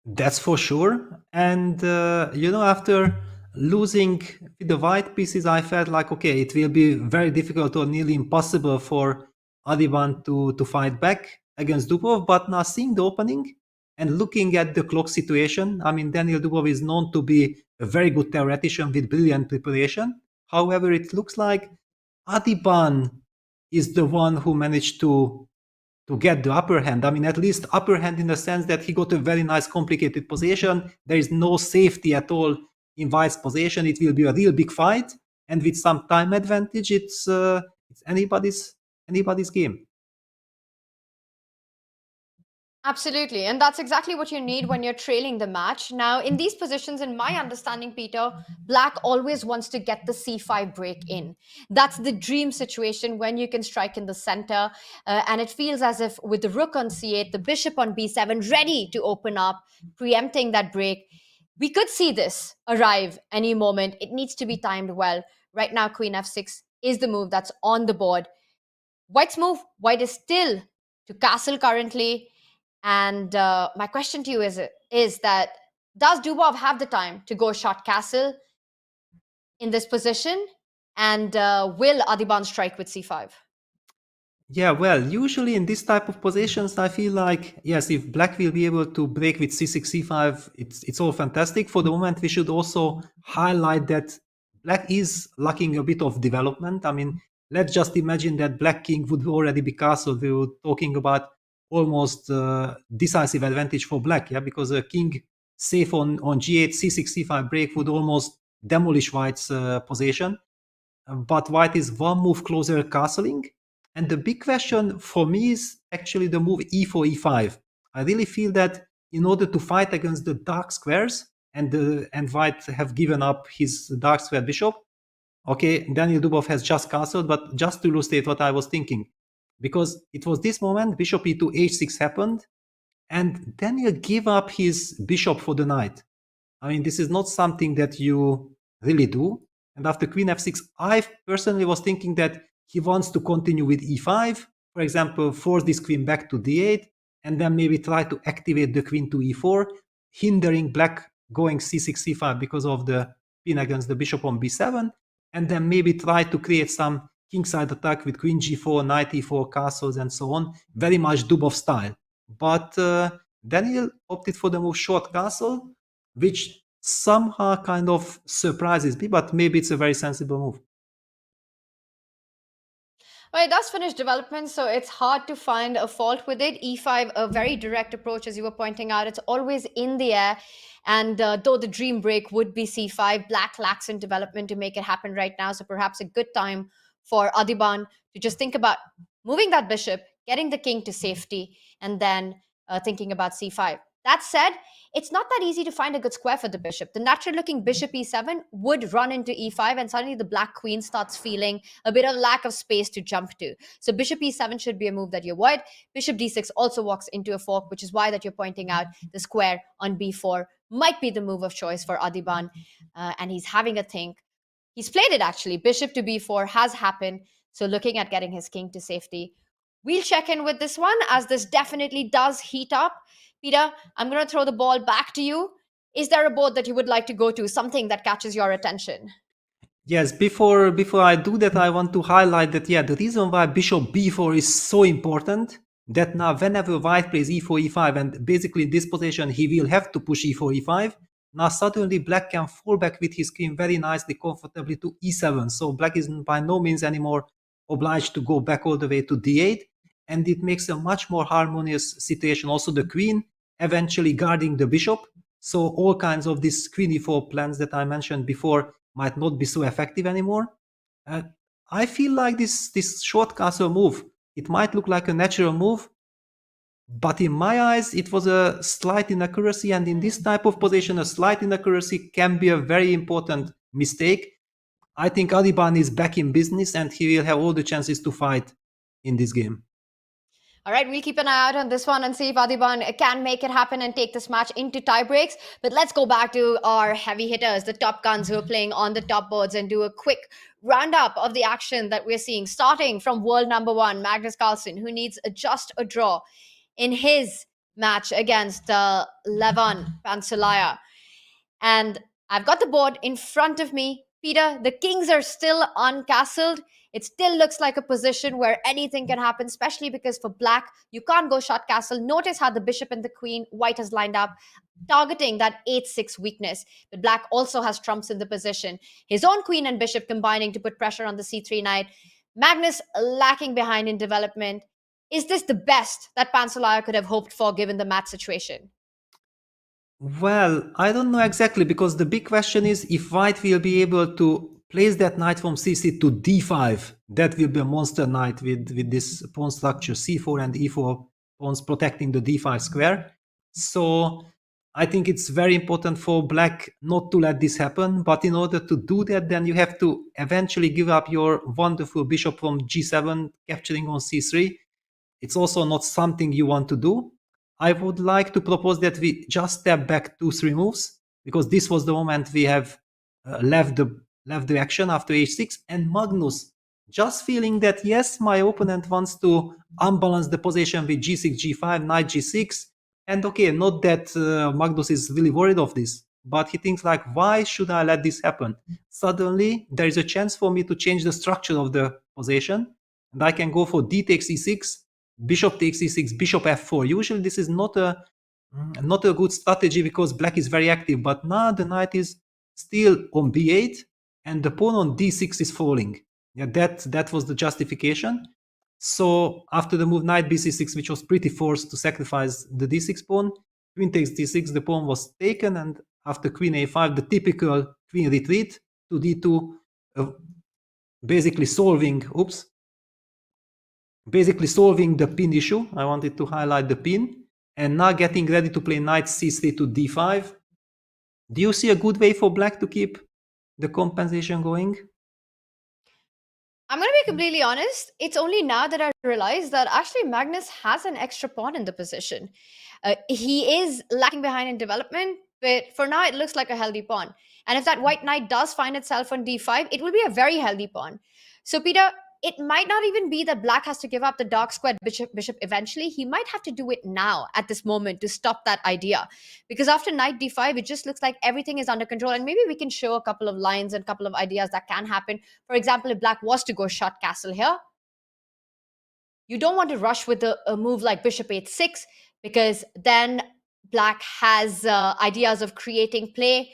S5: That's for sure. And, after losing the white pieces, I felt like, okay, it will be very difficult or nearly impossible for Adhiban to fight back against Dubov. But now seeing the opening and looking at the clock situation, I mean, Daniel Dubov is known to be a very good theoretician with brilliant preparation. However, it looks like Adhiban is the one who managed to get the upper hand. I mean, at least upper hand in the sense that he got a very nice complicated position. There is no safety at all in White's position. It will be a real big fight, and with some time advantage, it's anybody's game.
S4: Absolutely. And that's exactly what you need when you're trailing the match. Now, in these positions, in my understanding, Peter, Black always wants to get the c5 break in. That's the dream situation when you can strike in the center. And it feels as if with the rook on c8, the bishop on b7, ready to open up, preempting that break. We could see this arrive any moment. It needs to be timed well. Right now, queen f6 is the move that's on the board. White's move, White is still to castle currently. And my question to you is that does Dubov have the time to go short castle in this position? And will Adhiban strike with c5?
S5: Yeah, well, usually in this type of positions, I feel like, yes, if Black will be able to break with c6, c5, it's all fantastic. For the moment, we should also highlight that Black is lacking a bit of development. I mean, let's just imagine that Black king would already be castled. We were talking about almost decisive advantage for Black, yeah, because a king safe on g8, c6, c5 break would almost demolish White's position. But White is one move closer castling. And the big question for me is actually the move e4, e5. I really feel that in order to fight against the dark squares, and White have given up his dark square bishop, Okay, Daniel Dubov has just castled, but just to illustrate what I was thinking, because it was this moment, bishop e2, h6 happened, and Daniel gave up his bishop for the knight. I mean, this is not something that you really do. And after queen f6, I personally was thinking that he wants to continue with e5, for example, force this queen back to d8, and then maybe try to activate the queen to e4, hindering black going c6, c5 because of the pin against the bishop on b7, and then maybe try to create some kingside attack with queen g4, knight e4, castles, and so on, very much Dubov style. But Daniel opted for the move short castle, which somehow kind of surprises me, but maybe it's a very sensible move.
S4: Well, it does finish development, so it's hard to find a fault with it. E5, a very direct approach, as you were pointing out. It's always in the air. And though the dream break would be c5, black lacks in development to make it happen right now. So perhaps a good time for Adhiban to just think about moving that bishop, getting the king to safety, and then thinking about c5. That said, it's not that easy to find a good square for the bishop. The natural-looking bishop e7 would run into e5, and suddenly the black queen starts feeling a bit of lack of space to jump to. So bishop e7 should be a move that you avoid. Bishop d6 also walks into a fork, which is why that you're pointing out the square on b4 might be the move of choice for Adhiban, and he's having a think. He's played it, actually. Bishop to b4 has happened, so looking at getting his king to safety. We'll check in with this one, as this definitely does heat up. Peter, I'm going to throw the ball back to you. Is there a board that you would like to go to, something that catches your attention?
S5: Yes, before I do that, I want to highlight that, yeah, the reason why bishop b4 is so important, that now whenever white plays e4, e5, and basically in this position, he will have to push e4, e5, now suddenly black can fall back with his queen very nicely, comfortably to e7. So black is by no means anymore obliged to go back all the way to d8. And it makes a much more harmonious situation. Also the queen eventually guarding the bishop. So all kinds of these queen e4 plans that I mentioned before might not be so effective anymore. I feel like this short castle move, it might look like a natural move, but in my eyes, it was a slight inaccuracy. And in this type of position, a slight inaccuracy can be a very important mistake. I think Adhiban is back in business and he will have all the chances to fight in this game.
S4: All right, we'll keep an eye out on this one and see if Adhiban can make it happen and take this match into tie breaks. But let's go back to our heavy hitters, the top guns who are playing on the top boards, and do a quick roundup of the action that we're seeing, starting from world number one, Magnus Carlsen, who needs just a draw in his match against Levan Pantsulaia. And I've got the board in front of me. Peter, the kings are still uncastled. It still looks like a position where anything can happen, especially because for black, you can't go short castle. Notice how the bishop and the queen, white has lined up, targeting that 8-6 weakness. But black also has trumps in the position. His own queen and bishop combining to put pressure on the c3 knight. Magnus lacking behind in development. Is this the best that Pantsulaia could have hoped for given the match situation?
S5: Well, I don't know exactly, because the big question is if white will be able to place that knight from c6 to d5. That will be a monster knight with this pawn structure, c4 and e4 pawns protecting the d5 square. So I think it's very important for black not to let this happen. But in order to do that, then you have to eventually give up your wonderful bishop from g7, capturing on c3. It's also not something you want to do. I would like to propose that we just step back 2-3 moves, because this was the moment we have left the action after h6, and Magnus just feeling that, yes, my opponent wants to unbalance the position with g6, g5, knight g6, and okay, not that Magnus is really worried of this, but he thinks like, why should I let this happen? Suddenly, there is a chance for me to change the structure of the position, and I can go for d takes e6, bishop takes e6, bishop f4. Usually this is not a good strategy because black is very active, but now the knight is still on b8, and the pawn on d6 is falling. Yeah, that was the justification. So after the move knight bc6, which was pretty forced to sacrifice the d6 pawn, queen takes d6, the pawn was taken, and after queen a5, the typical queen retreat to d2, basically solving the pin issue. I wanted to highlight the pin, and now getting ready to play knight c3 to d5. Do you see a good way for black to keep the compensation going?
S4: I'm going to be completely honest. It's only now that I realize that actually Magnus has an extra pawn in the position. He is lacking behind in development, but for now it looks like a healthy pawn. And if that white knight does find itself on d5, it will be a very healthy pawn. So Peter, it might not even be that black has to give up the dark squared bishop eventually. He might have to do it now at this moment to stop that idea. Because after knight d5, it just looks like everything is under control. And maybe we can show a couple of lines and a couple of ideas that can happen. For example, if black was to go short castle here, you don't want to rush with a move like bishop h6, because then black has ideas of creating play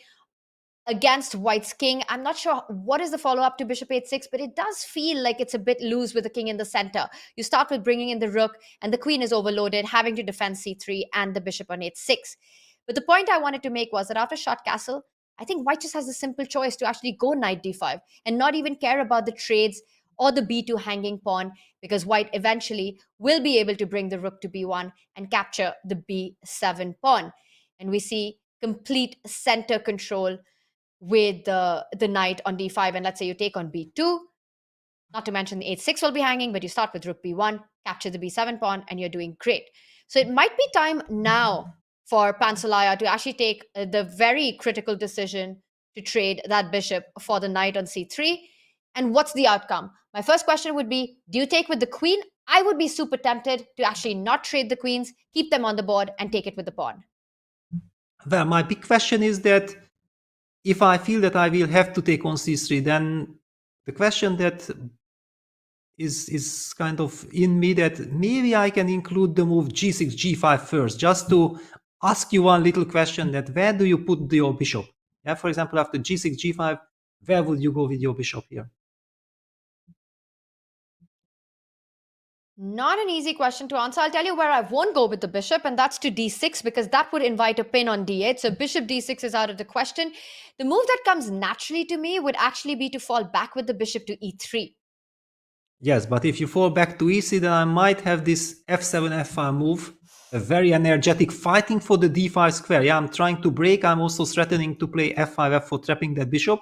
S4: against white's king. I'm not sure what is the follow-up to bishop h6, but it does feel like it's a bit loose with the king in the center. You start with bringing in the rook, and the queen is overloaded, having to defend c3 and the bishop on h6. But the point I wanted to make was that after short castle, I think white just has a simple choice to actually go knight d5 and not even care about the trades or the b2 hanging pawn, because white eventually will be able to bring the rook to b1 and capture the b7 pawn. And we see complete center control with the knight on d5, and let's say you take on b2, not to mention the h6 will be hanging, but you start with rook b1, capture the b7 pawn, and you're doing great. So it might be time now for Pantsulaia to actually take the very critical decision to trade that bishop for the knight on c3. And what's the outcome? My first question would be, do you take with the queen? I would be super tempted to actually not trade the queens, keep them on the board, and take it with the pawn.
S5: Well, my big question is that if I feel that I will have to take on c3, then the question that is kind of in me, that maybe I can include the move g6, g5 first, just to ask you one little question, that where do you put your bishop? Yeah, for example, after g6, g5, where would you go with your bishop here?
S4: Not an easy question to answer. I'll tell you where I won't go with the bishop, and that's to d6, because that would invite a pin on d8. So bishop d6 is out of the question. The move that comes naturally to me would actually be to fall back with the bishop to e3.
S5: Yes, but if you fall back to e3, then I might have this f7, f5 move, a very energetic fighting for the d5 square. Yeah, I'm trying to break. I'm also threatening to play f5, f4, trapping that bishop.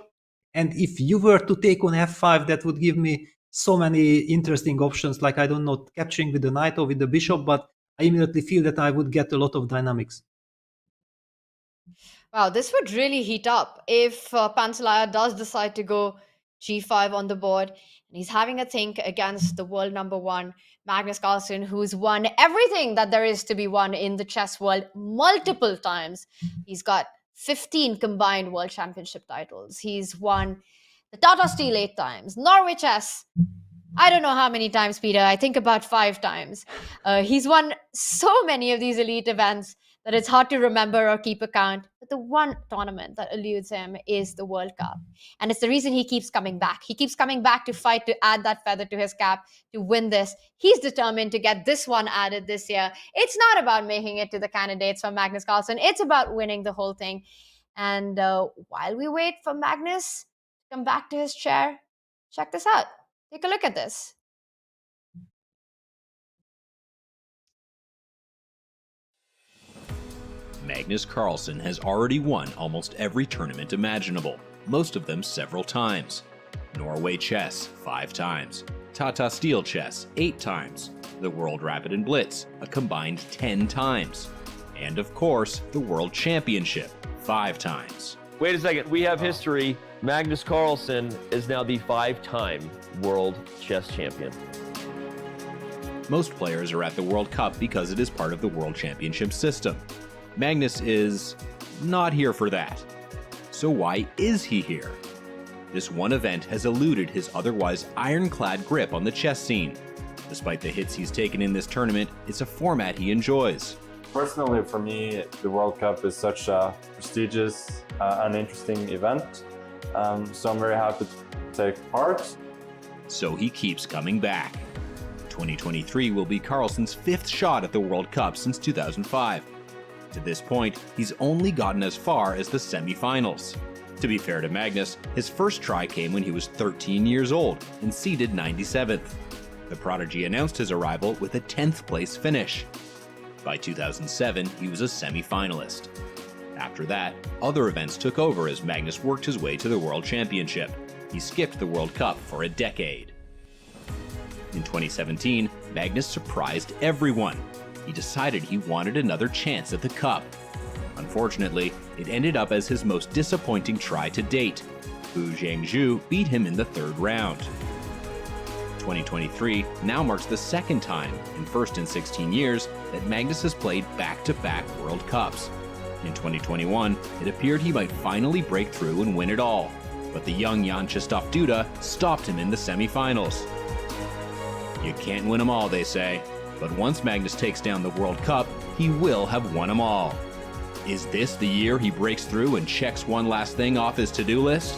S5: And if you were to take on f5, that would give me so many interesting options, like, I don't know, capturing with the knight or with the bishop, but I immediately feel that I would get a lot of dynamics.
S4: Wow, this would really heat up if Pantsulaia does decide to go g5 on the board. And he's having a think against the world number one, Magnus Carlsen, who's won everything that there is to be won in the chess world multiple times. He's got 15 combined world championship titles. He's won the Tata Steel 8 times, Norway Chess, I don't know how many times, Peter. I think about 5 times. He's won so many of these elite events that it's hard to remember or keep account. But the one tournament that eludes him is the World Cup. And it's the reason he keeps coming back. He keeps coming back to fight, to add that feather to his cap, to win this. He's determined to get this one added this year. It's not about making it to the candidates for Magnus Carlsen. It's about winning the whole thing. And while we wait for Magnus to come back to his chair, check this out. Take a look at this.
S1: Magnus Carlsen has already won almost every tournament imaginable, most of them several times. Norway Chess 5 times, Tata Steel Chess 8 times, the World Rapid and Blitz a combined 10 times, and of course the World Championship 5 times.
S7: Wait a second, we have history. Magnus Carlsen is now the 5-time world chess champion.
S1: Most players are at the World Cup because it is part of the World Championship system. Magnus is not here for that. So why is he here? This one event has eluded his otherwise ironclad grip on the chess scene. Despite the hits he's taken in this tournament, it's a format he enjoys.
S8: Personally, for me, the World Cup is such a prestigious and interesting event. So I'm very happy to take part.
S1: So he keeps coming back. 2023 will be Carlsen's 5th shot at the World Cup since 2005. To this point, he's only gotten as far as the semi-finals. To be fair to Magnus, his first try came when he was 13 years old and seeded 97th. The prodigy announced his arrival with a 10th place finish. By 2007, he was a semi-finalist. After that, other events took over as Magnus worked his way to the World Championship. He skipped the World Cup for a decade. In 2017, Magnus surprised everyone. He decided he wanted another chance at the cup. Unfortunately, it ended up as his most disappointing try to date. Wu Zhengzhu beat him in the third round. 2023 now marks the second time, in first in 16 years, that Magnus has played back-to-back World Cups. In 2021, it appeared he might finally break through and win it all, but the young Jan Krzysztof Duda stopped him in the semifinals. You can't win them all, they say, but once Magnus takes down the World Cup, he will have won them all. Is this the year he breaks through and checks one last thing off his to-do list?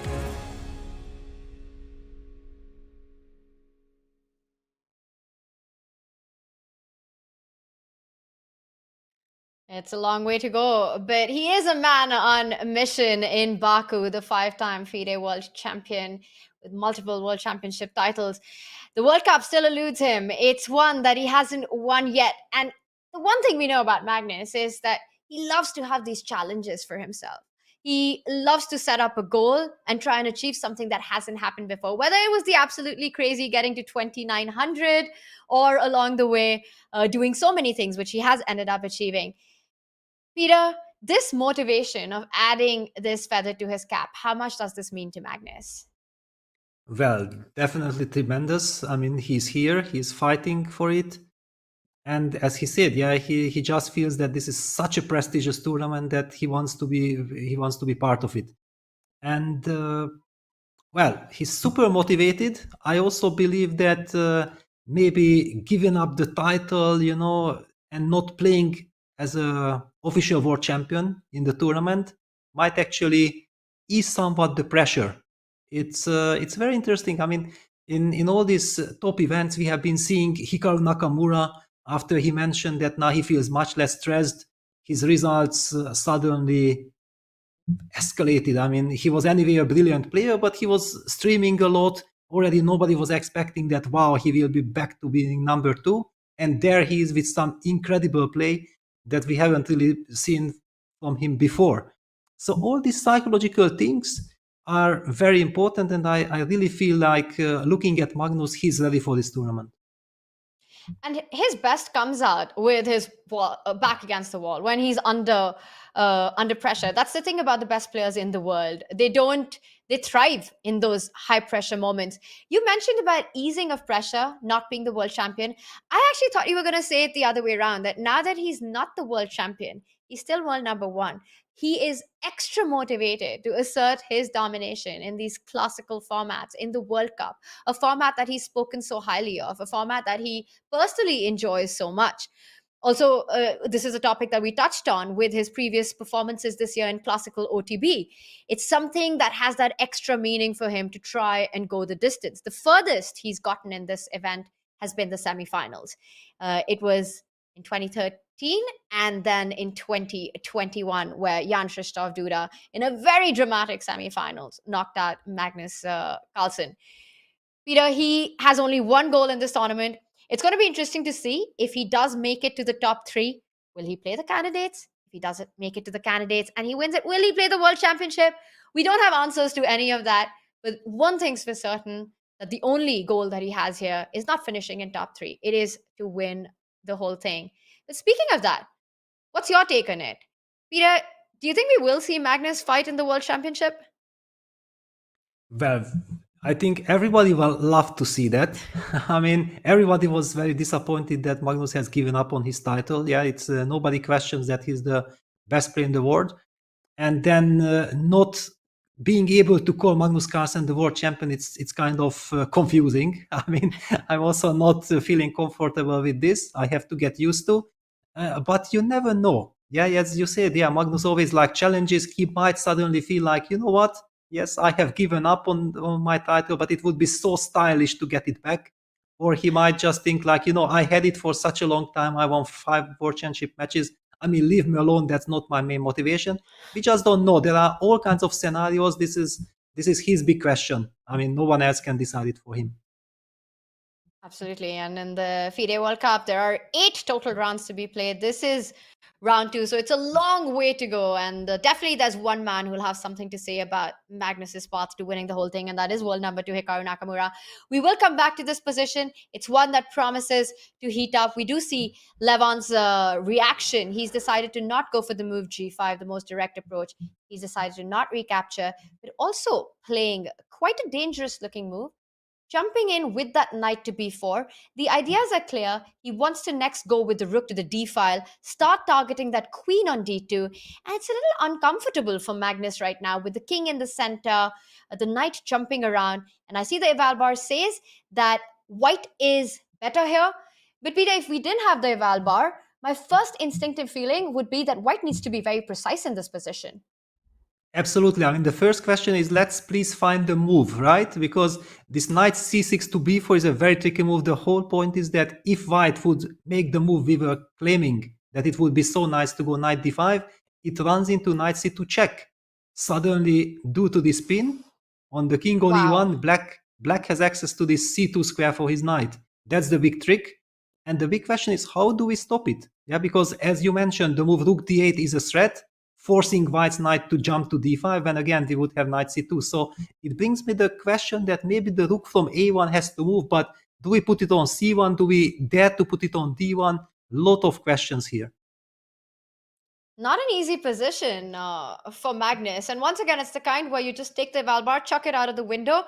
S4: It's a long way to go, but he is a man on a mission in Baku, the 5-time FIDE world champion with multiple world championship titles. The World Cup still eludes him. It's one that he hasn't won yet. And the one thing we know about Magnus is that he loves to have these challenges for himself. He loves to set up a goal and try and achieve something that hasn't happened before, whether it was the absolutely crazy getting to 2,900 or along the way doing so many things, which he has ended up achieving. Peter, this motivation of adding this feather to his cap, how much does this mean to Magnus?
S5: Well, definitely tremendous. I mean, he's here, he's fighting for it. And as he said, yeah, he just feels that this is such a prestigious tournament that he wants to be part of it. And well, he's super motivated. I also believe that maybe giving up the title, and not playing as a official world champion in the tournament might actually ease somewhat the pressure. It's very interesting. I mean, in all these top events, we have been seeing Hikaru Nakamura. After he mentioned that now he feels much less stressed, his results suddenly escalated. I mean, he was anyway a brilliant player, but he was streaming a lot. Already nobody was expecting that, wow, he will be back to being number 2. And there he is with some incredible play that we haven't really seen from him before. So all these psychological things are very important, and I really feel like looking at Magnus, he's ready for this tournament.
S4: And his best comes out with his back against the wall, when he's under pressure. That's the thing about the best players in the world. They thrive in those high pressure moments. You mentioned about easing of pressure, not being the world champion. I actually thought you were going to say it the other way around, that now that he's not the world champion, he's still world number 1. He is extra motivated to assert his domination in these classical formats, in the World Cup, a format that he's spoken so highly of, a format that he personally enjoys so much. Also, this is a topic that we touched on with his previous performances this year in classical OTB. It's something that has that extra meaning for him to try and go the distance. The furthest he's gotten in this event has been the semifinals. It was in 2013 and then in 2021, where Jan Krzysztof Duda, in a very dramatic semifinals, knocked out Magnus Carlsen. Peter, he has only one goal in this tournament. It's going to be interesting to see if he does make it to the top 3. Will he play the candidates? If he doesn't make it to the candidates and he wins it, will he play the World Championship? We don't have answers to any of that. But one thing's for certain, that the only goal that he has here is not finishing in top 3. It is to win the whole thing. But speaking of that, what's your take on it? Peter, do you think we will see Magnus fight in the World Championship?
S5: Well, I think everybody will love to see that. I mean, everybody was very disappointed that Magnus has given up on his title. Yeah, it's nobody questions that he's the best player in the world. And then not being able to call Magnus Carlsen the world champion, it's kind of confusing. I mean, I'm also not feeling comfortable with this. I have to get used to. But you never know. Yeah, as you said, yeah, Magnus always like challenges. He might suddenly feel like, you know what? Yes, I have given up on my title, but it would be so stylish to get it back. Or he might just think like, I had it for such a long time. I won 5 world championship matches. I mean, leave me alone. That's not my main motivation. We just don't know. There are all kinds of scenarios. This is his big question. I mean, no one else can decide it for him.
S4: Absolutely. And in the FIDE World Cup, there are 8 total rounds to be played. This is round 2, so it's a long way to go. And definitely there's one man who will have something to say about Magnus's path to winning the whole thing, and that is world number 2, Hikaru Nakamura. We will come back to this position. It's one that promises to heat up. We do see Levon's reaction. He's decided to not go for the move G5, the most direct approach. He's decided to not recapture, but also playing quite a dangerous looking move. Jumping in with that knight to b4, the ideas are clear. He wants to next go with the rook to the d file, start targeting that queen on d2, and it's a little uncomfortable for Magnus right now with the king in the center, the knight jumping around, and I see the eval bar says that white is better here. But Peter, if we didn't have the eval bar, my first instinctive feeling would be that white needs to be very precise in this position.
S5: Absolutely. I mean, the first question is, let's please find the move, right? Because this knight c6 to b4 is a very tricky move. The whole point is that if white would make the move we were claiming that it would be so nice to go knight d5, it runs into knight c2 check. Suddenly, due to this pin on the king on e1, black has access to this c2 square for his knight. That's the big trick. And the big question is, how do we stop it? Yeah, because as you mentioned, the move rook d8 is a threat, forcing white's knight to jump to d5, and again, we would have knight c2. So it brings me the question that maybe the rook from a1 has to move, but do we put it on c1? Do we dare to put it on d1? Lot of questions here.
S4: Not an easy position for Magnus. And once again, it's the kind where you just take the eval bar, chuck it out of the window,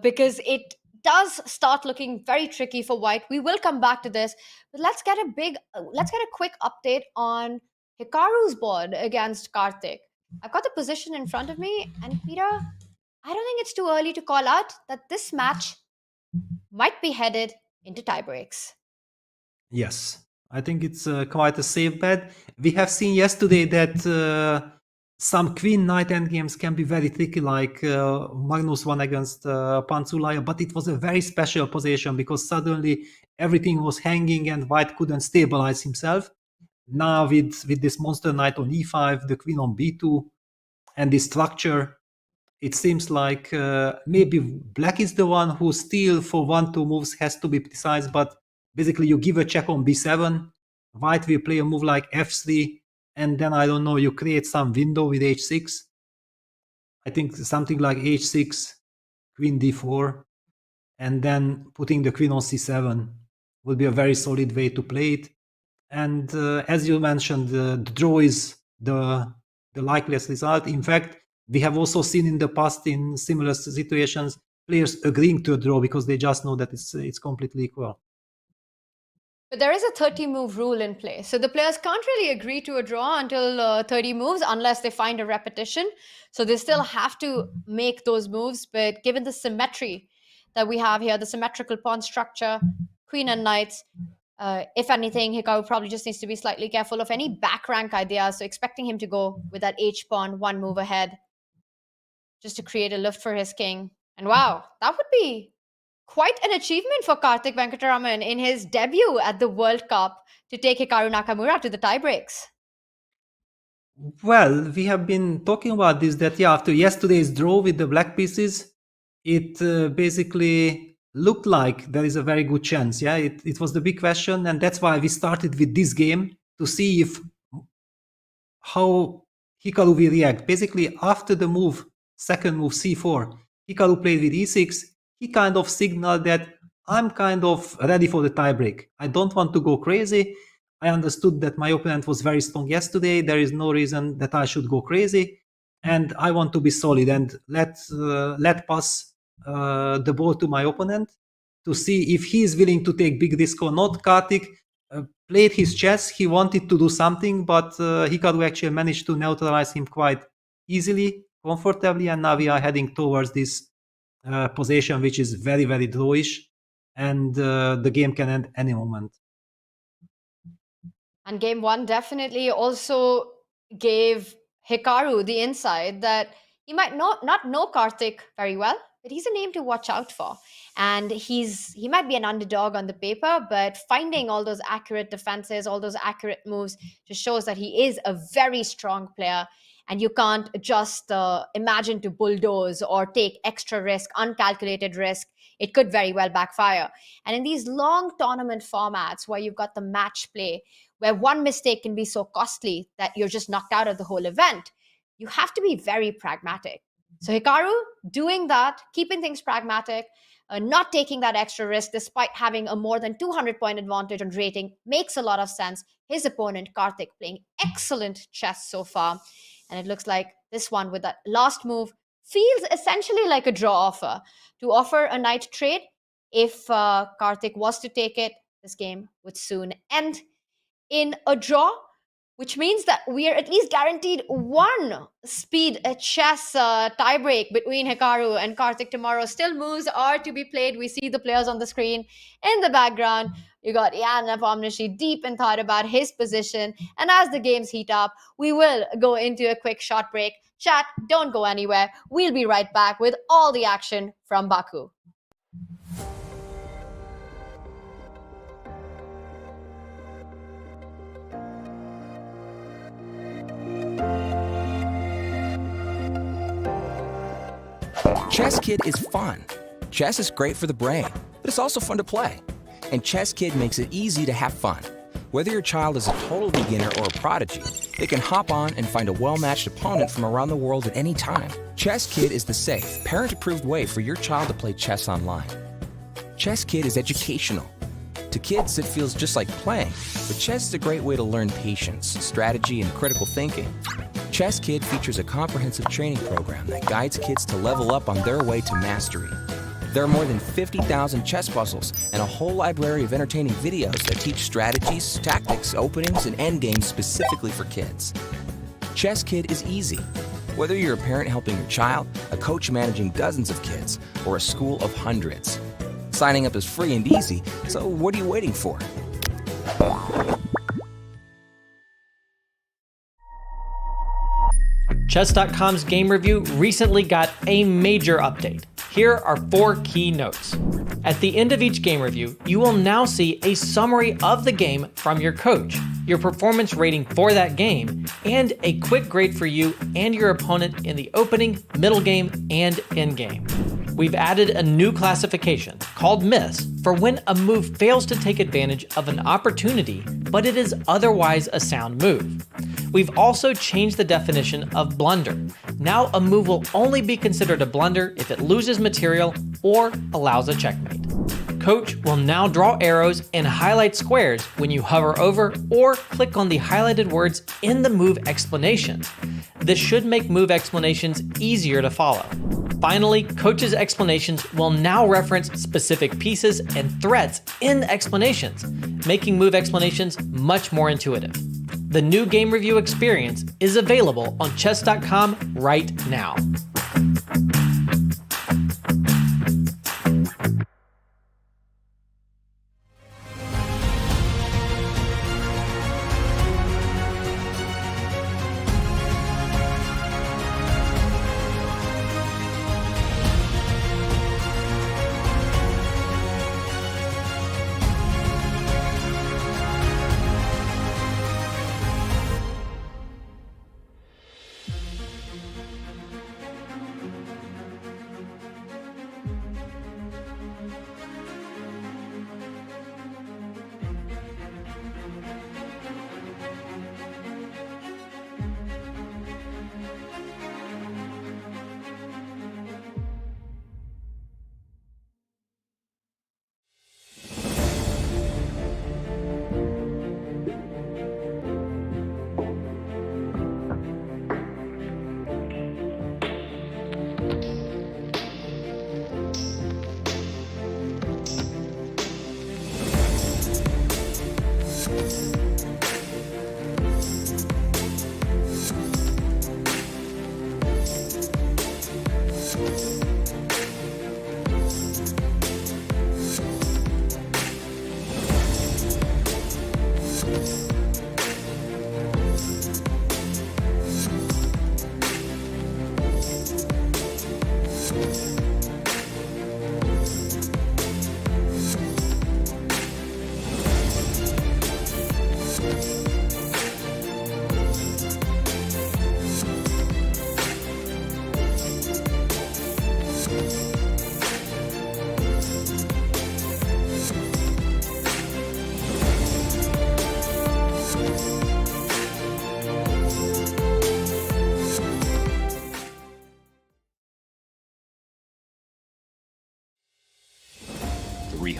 S4: because it does start looking very tricky for white. We will come back to this, but let's get a quick update on Hikaru's board against Karthik. I've got the position in front of me, and Peter, I don't think it's too early to call out that this match might be headed into tiebreaks.
S5: Yes, I think it's quite a safe bet. We have seen yesterday that some queen-knight endgames can be very tricky, like Magnus won against Pantsulaia, but it was a very special position because suddenly everything was hanging and white couldn't stabilize himself. Now with this monster knight on e5, the queen on b2, and this structure, it seems like maybe black is the one who still for 1-2 moves has to be precise, but basically you give a check on b7, white will play a move like f3, and then I don't know, you create some window with h6. I think something like h6, queen d4, and then putting the queen on c7 would be a very solid way to play it. And as you mentioned, the draw is the likeliest result. In fact, we have also seen in the past in similar situations players agreeing to a draw because they just know that it's completely equal.
S4: But there is a 30-move rule in play. So the players can't really agree to a draw until 30 moves unless they find a repetition. So they still have to make those moves. But given the symmetry that we have here, the symmetrical pawn structure, queen and knights, if anything, Hikaru probably just needs to be slightly careful of any back rank ideas. So expecting him to go with that H pawn, one move ahead, just to create a lift for his king. And wow, that would be quite an achievement for Karthik Venkataraman in his debut at the World Cup to take Hikaru Nakamura to the tiebreaks.
S5: Well, we have been talking about this, that after yesterday's draw with the black pieces, it basically looked like there is a very good chance. Yeah, it was the big question, and that's why we started with this game to see how Hikaru will react. Basically, after the second move c4, Hikaru played with e6. He kind of signaled that I'm kind of ready for the tiebreak. I don't want to go crazy. I understood that my opponent was very strong yesterday. There is no reason that I should go crazy, and I want to be solid and let pass the ball to my opponent to see if he is willing to take big risk or not. Karthik played his chess. He wanted to do something, but Hikaru actually managed to neutralize him quite easily, comfortably, and now we are heading towards this position, which is very, very drawish, and the game can end any moment.
S4: And game one definitely also gave Hikaru the insight that he might not know Karthik very well, but he's a name to watch out for. And he might be an underdog on the paper, but finding all those accurate defenses, all those accurate moves, just shows that he is a very strong player. And you can't just imagine to bulldoze or take extra risk, uncalculated risk. It could very well backfire. And in these long tournament formats where you've got the match play, where one mistake can be so costly that you're just knocked out of the whole event, you have to be very pragmatic. So Hikaru doing that, keeping things pragmatic, not taking that extra risk despite having a more than 200-point advantage on rating makes a lot of sense. His opponent, Karthik, playing excellent chess so far. And it looks like this one with that last move feels essentially like a draw offer. To offer a knight trade, if Karthik was to take it, this game would soon end in a draw, which means that we are at least guaranteed one speed chess tiebreak between Hikaru and Karthik tomorrow. Still moves are to be played. We see the players on the screen in the background. You got Nepomniachtchi deep in thought about his position. And as the games heat up, we will go into a quick short break. Chat, don't go anywhere. We'll be right back with all the action from Baku.
S9: Chess Kid is fun. Chess is great for the brain, but it's also fun to play. And Chess Kid makes it easy to have fun. Whether your child is a total beginner or a prodigy, they can hop on and find a well-matched opponent from around the world at any time. Chess Kid is the safe, parent-approved way for your child to play chess online. Chess Kid is educational. To kids, it feels just like playing, but chess is a great way to learn patience, strategy, and critical thinking. Chess Kid features a comprehensive training program that guides kids to level up on their way to mastery. There are more than 50,000 chess puzzles and a whole library of entertaining videos that teach strategies, tactics, openings, and endgames specifically for kids. Chess Kid is easy. Whether you're a parent helping your child, a coach managing dozens of kids, or a school of hundreds. Signing up is free and easy, so what are you waiting for?
S6: Chess.com's game review recently got a major update. Here are 4 key notes. At the end of each game review, you will now see a summary of the game from your coach, your performance rating for that game, and a quick grade for you and your opponent in the opening, middle game, and end game. We've added a new classification called Miss for when a move fails to take advantage of an opportunity, but it is otherwise a sound move. We've also changed the definition of blunder. Now a move will only be considered a blunder if it loses material or allows a checkmate. Coach will now draw arrows and highlight squares when you hover over or click on the highlighted words in the move explanations. This should make move explanations easier to follow. Finally, Coach's explanations will now reference specific pieces and threats in explanations, making move explanations much more intuitive. The new game review experience is available on chess.com right now.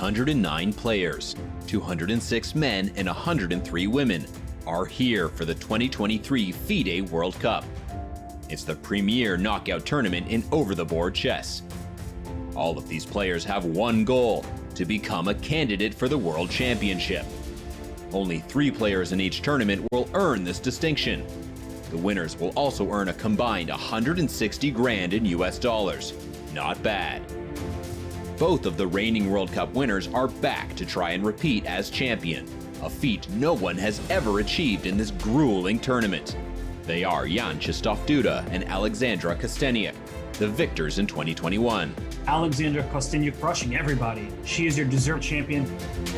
S1: 109 players, 206 men and 103 women are here for the 2023 FIDE World Cup. It's the premier knockout tournament in over-the-board chess. All of these players have one goal: to become a candidate for the World Championship. Only 3 players in each tournament will earn this distinction. The winners will also earn a combined 160 grand in US dollars. Not bad. Both of the reigning World Cup winners are back to try and repeat as champion, a feat no one has ever achieved in this grueling tournament. They are Jan Krzysztof Duda and Alexandra Kosteniuk, the victors in 2021.
S2: Alexandra Kosteniuk crushing everybody. She is your deserved champion.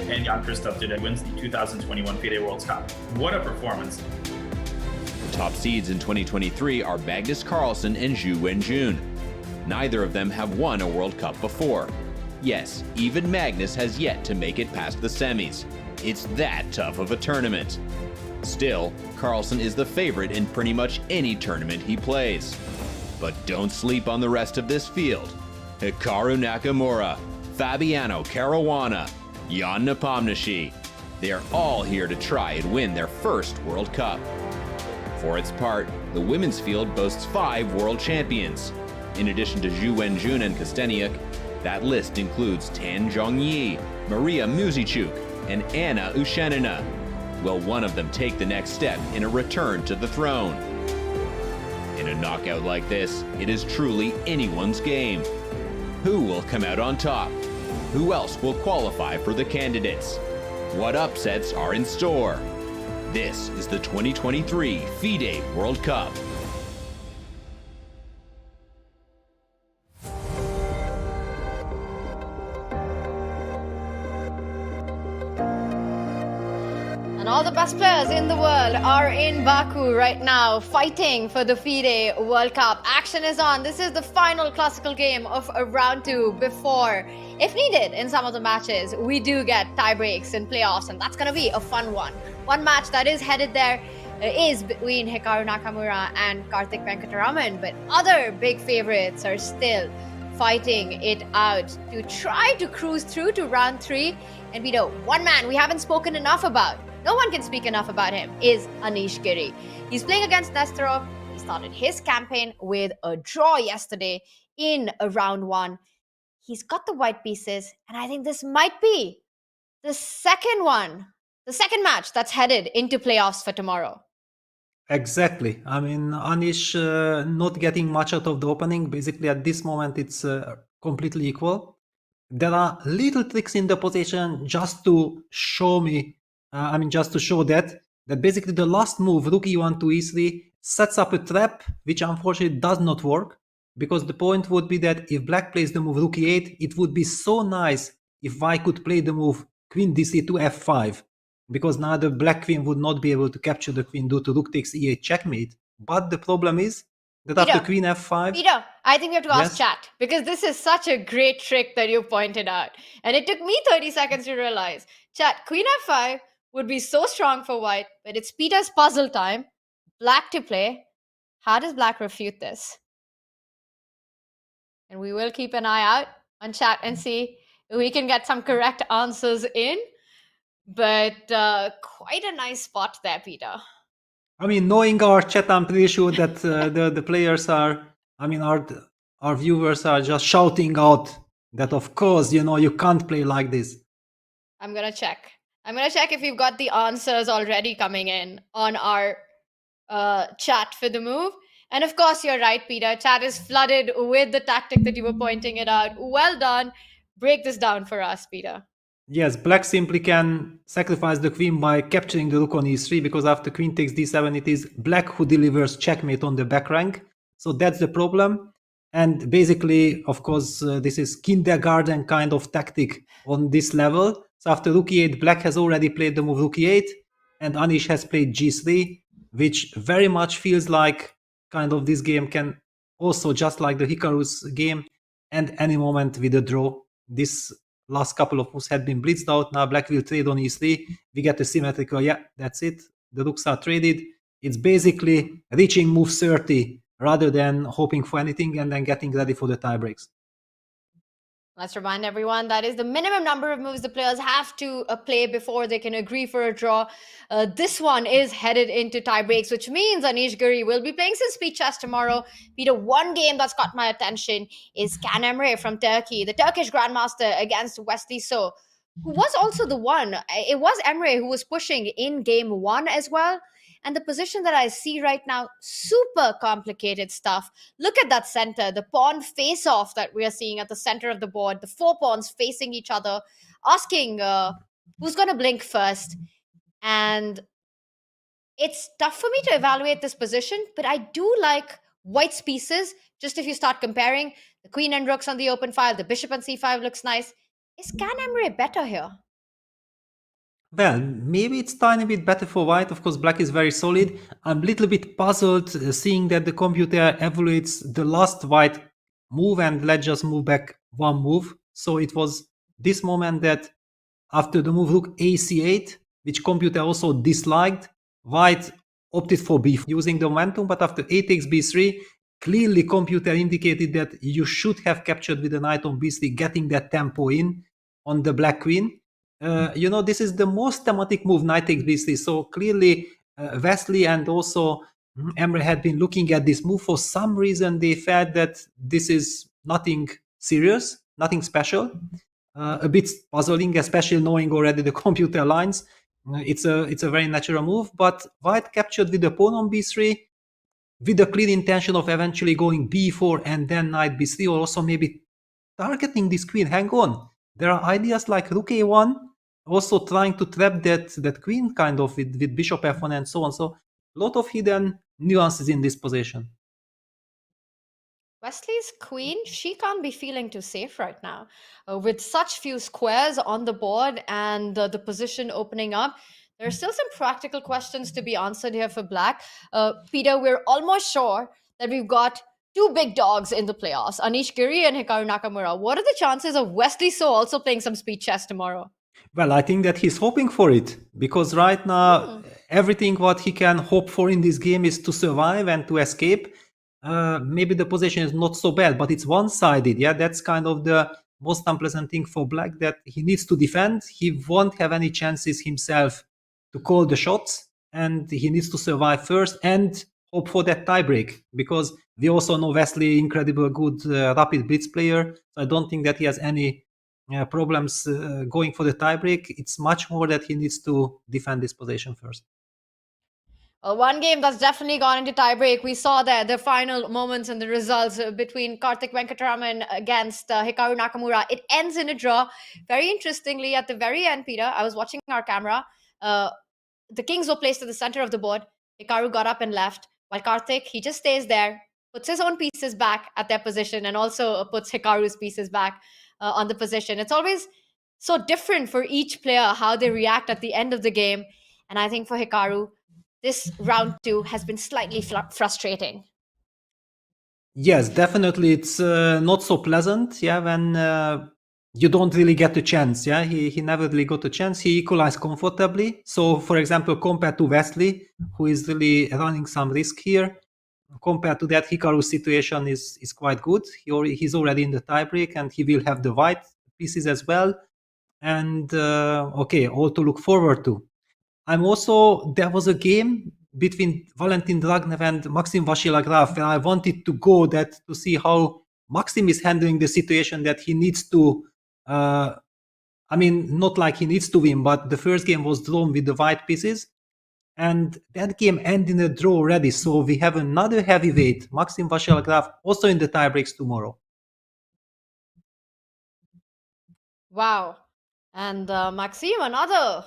S3: And Jan Krzysztof Duda wins the 2021 FIDE World Cup. What a performance.
S1: The top seeds in 2023 are Magnus Carlsen and Zhu Wenjun. Neither of them have won a World Cup before. Yes, even Magnus has yet to make it past the semis. It's that tough of a tournament. Still, Carlsen is the favorite in pretty much any tournament he plays. But don't sleep on the rest of this field. Hikaru Nakamura, Fabiano Caruana, Jan Nepomniachtchi. They're all here to try and win their first World Cup. For its part, the women's field boasts 5 world champions. In addition to Zhu Wenjun and Kosteniuk, that list includes Tan Zhongyi, Maria Muzichuk, and Anna Ushenina. Will one of them take the next step in a return to the throne? In a knockout like this, it is truly anyone's game. Who will come out on top? Who else will qualify for the candidates? What upsets are in store? This is the 2023 FIDE World Cup.
S4: And all the best players in the world are in Baku right now, fighting for the FIDE World Cup. Action is on. This is the final classical game of round 2 before, if needed in some of the matches, we do get tie breaks and playoffs, and that's going to be a fun one. One match that is headed there is between Hikaru Nakamura and Karthik Venkataraman, but other big favorites are still fighting it out to try to cruise through to round 3. And we know one man we haven't spoken enough about, no one can speak enough about him, is Anish Giri. He's playing against Nestorov. He started his campaign with a draw yesterday in round 1. He's got the white pieces, and I think this might be the second match that's headed into playoffs for tomorrow.
S5: Exactly. I mean, Anish not getting much out of the opening. Basically, at this moment, it's completely equal. There are little tricks in the position just to show me, just to show that basically the last move, rook e1 to e3, sets up a trap, which unfortunately does not work, because the point would be that if black plays the move rook e8, it would be so nice if white could play the move queen d3 to f5, because now the black queen would not be able to capture the queen due to rook takes e8 checkmate. But the problem is that after queen f5...
S4: Peter, I think we have to ask chat, because this is such a great trick that you pointed out. And it took me 30 seconds to realize. Chat, queen f5 would be so strong for white, but it's Peter's puzzle time. Black to play. How does black refute this? And we will keep an eye out on chat and see if we can get some correct answers in. But quite a nice spot there, Peter.
S5: I mean, knowing our chat, I'm pretty sure that the players are, our viewers are just shouting out that, of course, you can't play like this.
S4: I'm going to check. If we've got the answers already coming in on our chat for the move. And of course, you're right, Peter. Chat is flooded with the tactic that you were pointing it out. Well done. Break this down for us, Peter.
S5: Yes, black simply can sacrifice the queen by capturing the rook on e3, because after queen takes d7, it is black who delivers checkmate on the back rank. So that's the problem. And basically, of course, this is kindergarten kind of tactic on this level. So after rook e8, black has already played the move rook e8, and Anish has played g3, which very much feels like kind of this game can also, just like the Hikaru's game, end any moment with a draw. This last couple of moves had been blitzed out. Now black will trade on e3. We get a symmetrical, that's it. The rooks are traded. It's basically reaching move 30 rather than hoping for anything and then getting ready for the tie breaks.
S4: Let's remind everyone that is the minimum number of moves the players have to play before they can agree for a draw. This one is headed into tie breaks, which means Anish Giri will be playing some speed chess tomorrow. Peter, one game that's got my attention is Can Emre from Turkey, the Turkish Grandmaster against Wesley So, who was also the one. It was Emre who was pushing in game one as well. And the position that I see right now, super complicated stuff. Look at that center, the pawn face-off that we are seeing at the center of the board, the 4 pawns facing each other, asking who's going to blink first. And it's tough for me to evaluate this position, but I do like White's pieces. Just if you start comparing, the queen and rooks on the open file, the bishop on c5 looks nice. Is Can Emre better here?
S5: Well, maybe it's tiny bit better for white. Of course, black is very solid. I'm a little bit puzzled seeing that the computer evaluates the last white move, and let's just move back one move. So it was this moment that after the move rook ac8, which computer also disliked, white opted for b4 using the momentum, but after a takes b3, clearly computer indicated that you should have captured with the knight on b3, getting that tempo in on the black queen. This is the most thematic move, knight takes b3. So clearly, Wesley and also Emre had been looking at this move. For some reason, they felt that this is nothing serious, nothing special. A bit puzzling, especially knowing already the computer lines. It's a very natural move, but white captured with the pawn on b3, with the clear intention of eventually going b4 and then knight b3, or also maybe targeting this queen. Hang on. There are ideas like rook a1, also trying to trap that queen kind of with bishop f1 and so on. So a lot of hidden nuances in this position.
S4: Wesley's queen, she can't be feeling too safe right now. With such few squares on the board and the position opening up, there are still some practical questions to be answered here for black. Peter, we're almost sure that we've got two big dogs in the playoffs, Anish Giri and Hikaru Nakamura. What are the chances of Wesley So also playing some speed chess tomorrow?
S5: Well, I think that he's hoping for it, because right now, everything what he can hope for in this game is to survive and to escape. Maybe the position is not so bad, but it's one-sided. Yeah, that's kind of the most unpleasant thing for black, that he needs to defend. He won't have any chances himself to call the shots, and he needs to survive first and hope for that tiebreak, because we also know Wesley, incredible good rapid blitz player. So I don't think that he has any problems going for the tiebreak. It's much more that he needs to defend this position first.
S4: One game that's definitely gone into tiebreak. We saw the final moments and the results between Karthik Venkataraman against Hikaru Nakamura. It ends in a draw. Very interestingly, at the very end, Peter, I was watching our camera. The kings were placed at the center of the board. Hikaru got up and left, while Karthik, he just stays there, puts his own pieces back at their position, and also puts Hikaru's pieces back on the position. It's always so different for each player how they react at the end of the game. And I think for Hikaru, this round 2 has been slightly frustrating.
S5: Yes, definitely. It's not so pleasant, yeah, when you don't really get a chance. Yeah, he never really got a chance. He equalized comfortably. So, for example, compared to Wesley, who is really running some risk here, compared to that, Hikaru's situation is quite good. He's already in the tiebreak, and he will have the white pieces as well. And okay, all to look forward to. There was a game between Valentin Dragnev and Maxim Vachier-Lagrave, and I wanted to go to see how Maxim is handling the situation that he needs to, not like he needs to win, but the first game was drawn with the white pieces, and that game ended in a draw already. So we have another heavyweight, Maxim Vachier-Lagrave, also in the tiebreaks tomorrow.
S4: Wow. And Maxim, another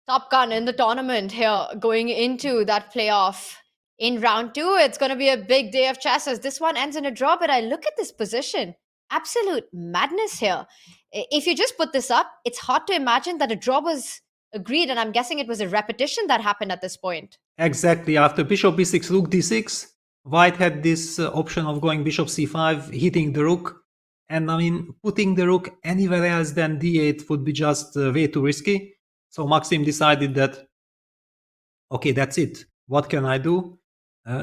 S4: top gun in the tournament here, going into that playoff in round 2. It's going to be a big day of chess as this one ends in a draw. But I look at this position, absolute madness here. If you just put this up, it's hard to imagine that a draw was agreed, and I'm guessing it was a repetition that happened at this point.
S5: Exactly. After bishop b6, rook d6, white had this option of going bishop c5, hitting the rook. And putting the rook anywhere else than d8 would be just way too risky. So Maxim decided that, okay, that's it. What can I do?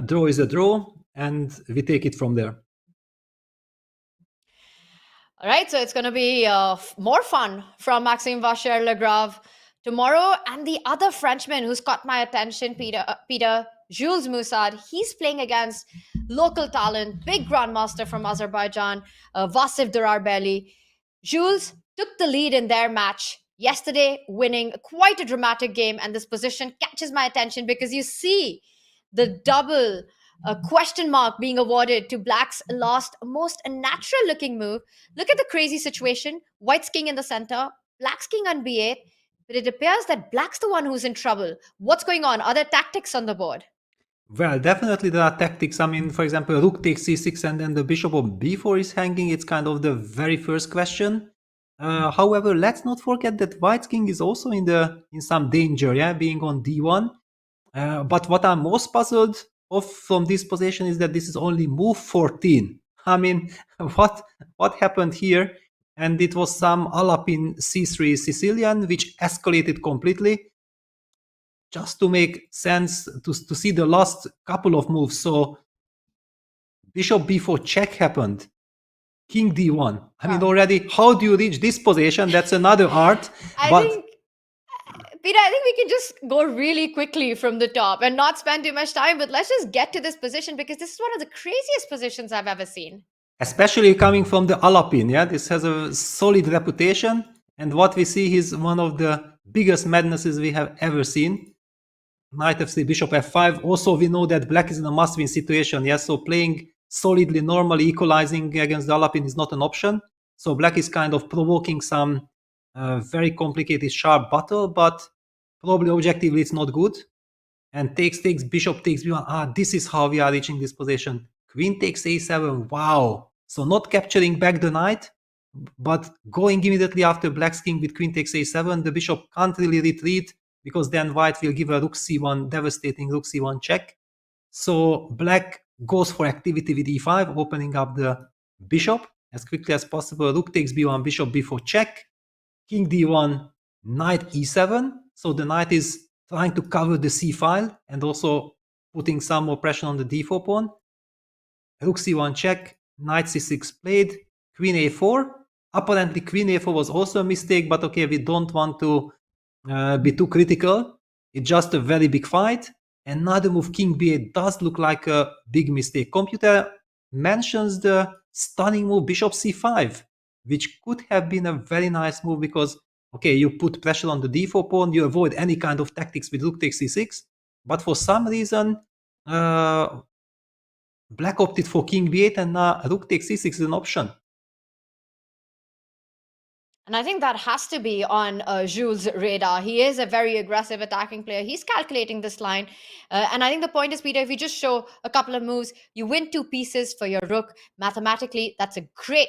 S5: Draw is a draw, and we take it from there.
S4: All right, so it's going to be more fun from Maxime Vachier-Lagrave tomorrow. And the other Frenchman who's caught my attention, Peter Jules Moussard, he's playing against local talent, big grandmaster from Azerbaijan, Vasif Durarbeli. Jules took the lead in their match yesterday, winning quite a dramatic game. And this position catches my attention because you see the double question mark being awarded to Black's last most natural looking move. Look at the crazy situation. White's king in the center, Black's king on b8, but it appears that Black's the one who's in trouble. What's going on? Are there tactics on the board?
S5: Well, definitely there are tactics. I mean, for example, rook takes c6 and then the bishop on b4 is hanging. It's kind of the very first question. However, let's not forget that White's king is also in some danger, yeah, being on d1. But what I'm most puzzled of from this position is that this is only move 14. I mean, what happened here? And it was some Alapin c3 Sicilian, which escalated completely. Just to make sense, to see the last couple of moves. So bishop b4 check happened. King d1. I mean, already, how do you reach this position? That's another art.
S4: I think we can just go really quickly from the top and not spend too much time, but let's just get to this position because this is one of the craziest positions I've ever seen.
S5: Especially coming from the Alapin, yeah? This has a solid reputation, and what we see is one of the biggest madnesses we have ever seen. Knight f3, bishop f5. Also, we know that Black is in a must-win situation, yeah? So playing solidly, normally equalizing against the Alapin is not an option. So Black is kind of provoking some very complicated, sharp battle, but probably objectively it's not good. And takes, bishop takes b1. This is how we are reaching this position. Queen takes a7. Wow. So not capturing back the knight, but going immediately after Black's king with queen takes a7. The bishop can't really retreat because then White will give a rook c1, devastating rook c1 check. So Black goes for activity with e5, opening up the bishop as quickly as possible. Rook takes b1, bishop b4 check. King d1, knight e7. So the knight is trying to cover the c file and also putting some more pressure on the d4 pawn. Rook c1 check, knight c6 played, queen a4. Apparently queen a4 was also a mistake, but okay, we don't want to be too critical. It's just a very big fight. Another move, king b8, does look like a big mistake. Computer mentions the stunning move bishop c5, which could have been a very nice move because, okay, you put pressure on the d4 pawn, you avoid any kind of tactics with rook takes c6, but for some reason, Black opted for king b8 and now rook takes c6 is an option.
S4: And I think that has to be on Jules' radar. He is a very aggressive attacking player. He's calculating this line. And I think the point is, Peter, if you just show a couple of moves, you win 2 pieces for your rook. Mathematically, that's a great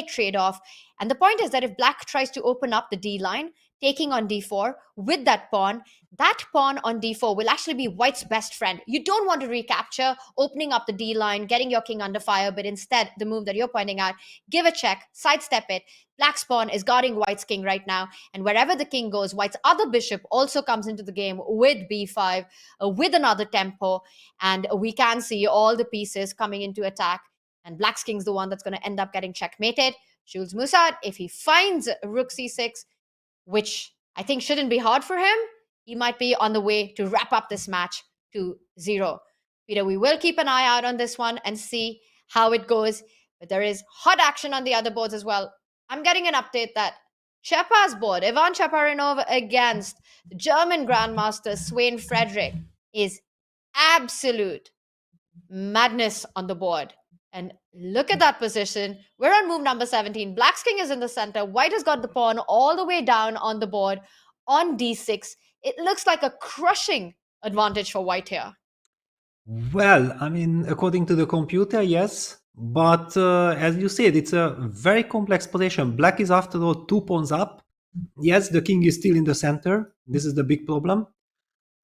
S4: trade-off. And the point is that if Black tries to open up the D line, taking on d4 with that pawn on d4 will actually be White's best friend. You don't want to recapture, opening up the D line, getting your king under fire, but instead, the move that you're pointing out, give a check, sidestep it. Black's pawn is guarding White's king right now, and wherever the king goes, White's other bishop also comes into the game with b5, with another tempo, and we can see all the pieces coming into attack, and Black's king's the one that's going to end up getting checkmated. Jules Moussard, if he finds rook c6, which I think shouldn't be hard for him, he might be on the way to wrap up this match to 0. Peter, we will keep an eye out on this one and see how it goes. But there is hot action on the other boards as well. I'm getting an update that Chepa's board, Ivan Cheparinov against the German Grandmaster Swain Frederick, is absolute madness on the board. And look at that position. We're on move number 17. Black's king is in the center. White has got the pawn all the way down on the board on d6. It looks like a crushing advantage for White here.
S5: Well, I mean, according to the computer, yes. But as you said, it's a very complex position. Black is, after all, 2 pawns up. Yes, the king is still in the center. This is the big problem.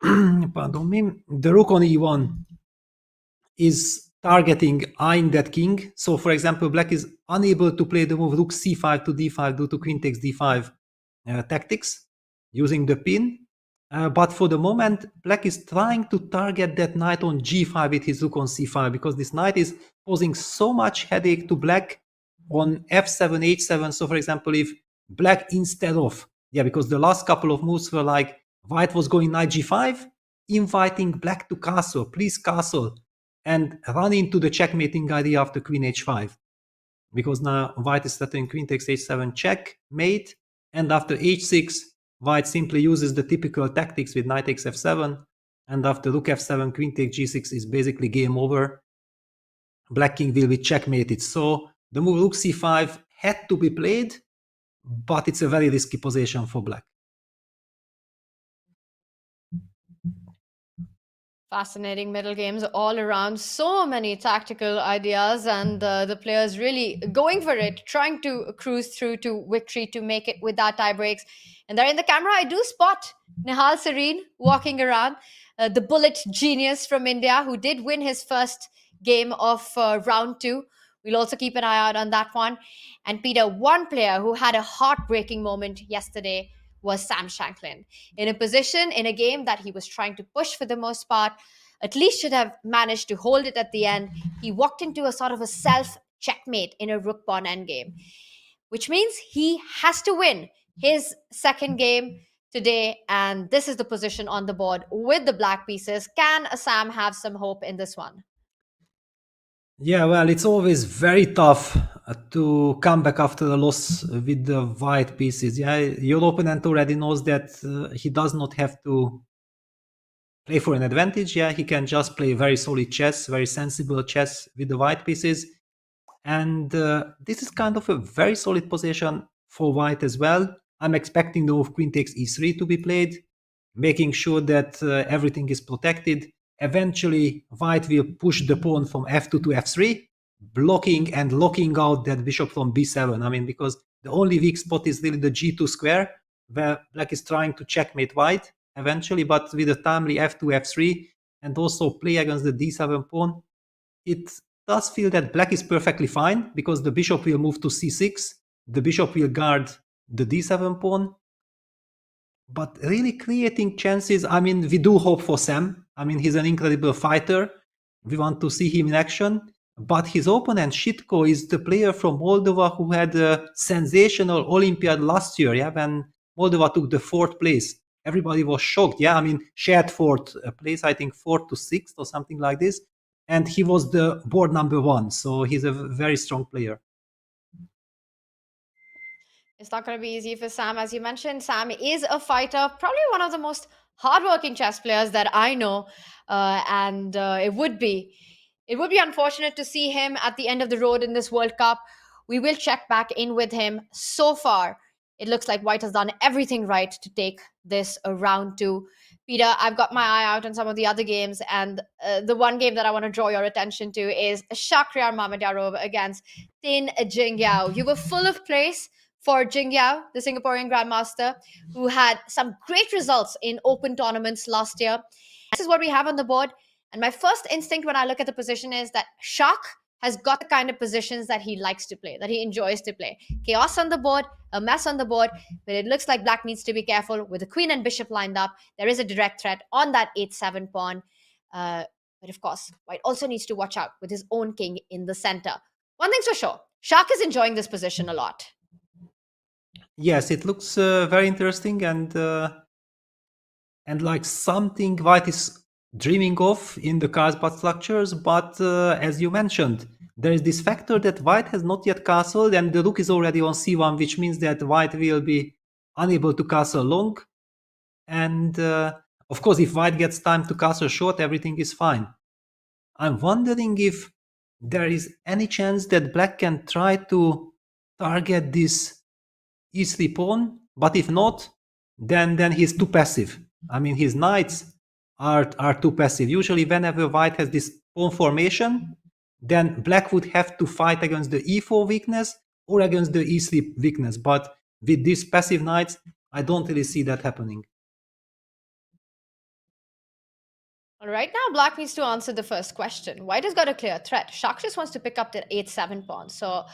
S5: Pardon me. The rook on e1 is targeting, eyeing that king. So, for example, Black is unable to play the move rook c5 to d5 due to queen takes d5 tactics using the pin. But for the moment, Black is trying to target that knight on g5 with his rook on c5 because this knight is causing so much headache to Black. on f7, h7. So for example, if black instead of, because the last couple of moves were like white was going knight g5, inviting black to castle, please castle, and run into the checkmating idea after queen h5. Because now white is threatening queen takes h7 check, mate, and after h6, white simply uses the typical tactics with knight takes f7, and after rook f7, queen takes g6 is basically game over. Black king will be checkmated. So the move rook c5 had to be played, but it's a very risky position for black.
S4: Fascinating middle games all around. So many tactical ideas, and the players really going for it, trying to cruise through to victory to make it without tie breaks. And there in the camera, I do spot Nihal Sareen walking around, the bullet genius from India who did win his first game of round 2. We'll also keep an eye out on that one. And Peter, one player who had a heartbreaking moment yesterday was Sam Shanklin. In a position, in a game that he was trying to push for the most part, at least should have managed to hold it at the end. He walked into a sort of a self-checkmate in a rook pawn endgame, which means he has to win his second game today, and this is the position on the board with the black pieces. Can Sam have some hope in this one?
S5: Yeah, well, it's always very tough to come back after a loss with the white pieces. Yeah, your opponent already knows that he does not have to play for an advantage. Yeah, he can just play very solid chess, very sensible chess with the white pieces. And this is kind of a very solid position for white as well. I'm expecting the move queen takes e3 to be played, making sure that everything is protected. Eventually, white will push the pawn from f2 to f3, blocking and locking out that bishop from b7. I mean, because the only weak spot is really the g2 square, where black is trying to checkmate white eventually, but with a timely f2, f3, and also play against the d7 pawn, it does feel that black is perfectly fine, because the bishop will move to c6, the bishop will guard the d7 pawn. But really creating chances, I mean, we do hope for Sam. I mean, he's an incredible fighter. We want to see him in action. But his opponent, Shitko, is the player from Moldova who had a sensational Olympiad last year, yeah, when Moldova took the 4th place. Everybody was shocked, yeah. I mean, shared 4th place, I think 4th to 6th or something like this. And he was the board number 1, so he's a very strong player.
S4: It's not going to be easy for Sam. As you mentioned, Sam is a fighter, probably one of the most hardworking chess players that I know. And it would be unfortunate to see him at the end of the road in this World Cup. We will check back in with him. So far, it looks like white has done everything right to take this round 2. Peter, I've got my eye out on some of the other games, and the one game that I want to draw your attention to is Shakhriyar Mamedyarov against Tin Jingyao. You were full of praise for Jingyao, the Singaporean Grandmaster, who had some great results in open tournaments last year. This is what we have on the board. And my first instinct when I look at the position is that Shak has got the kind of positions that he likes to play, that he enjoys to play. Chaos on the board, a mess on the board, but it looks like black needs to be careful with the queen and bishop lined up. There is a direct threat on that h7 pawn. But of course, white also needs to watch out with his own king in the center. One thing's for sure, Shak is enjoying this position a lot.
S5: Yes, it looks very interesting and like something white is dreaming of in the Carlsbad structures. But as you mentioned, there is this factor that white has not yet castled, and the rook is already on c1, which means that white will be unable to castle long. And of course, if white gets time to castle short, everything is fine. I'm wondering if there is any chance that black can try to target this e3 pawn, but if not, then he's too passive. I mean, his knights are too passive. Usually whenever white has this pawn formation, then black would have to fight against the e4 weakness or against the e3 weakness. But with these passive knights, I don't really see that happening.
S4: Right now, black needs to answer the first question. White has got a clear threat. Shak just wants to pick up the h7 pawn. So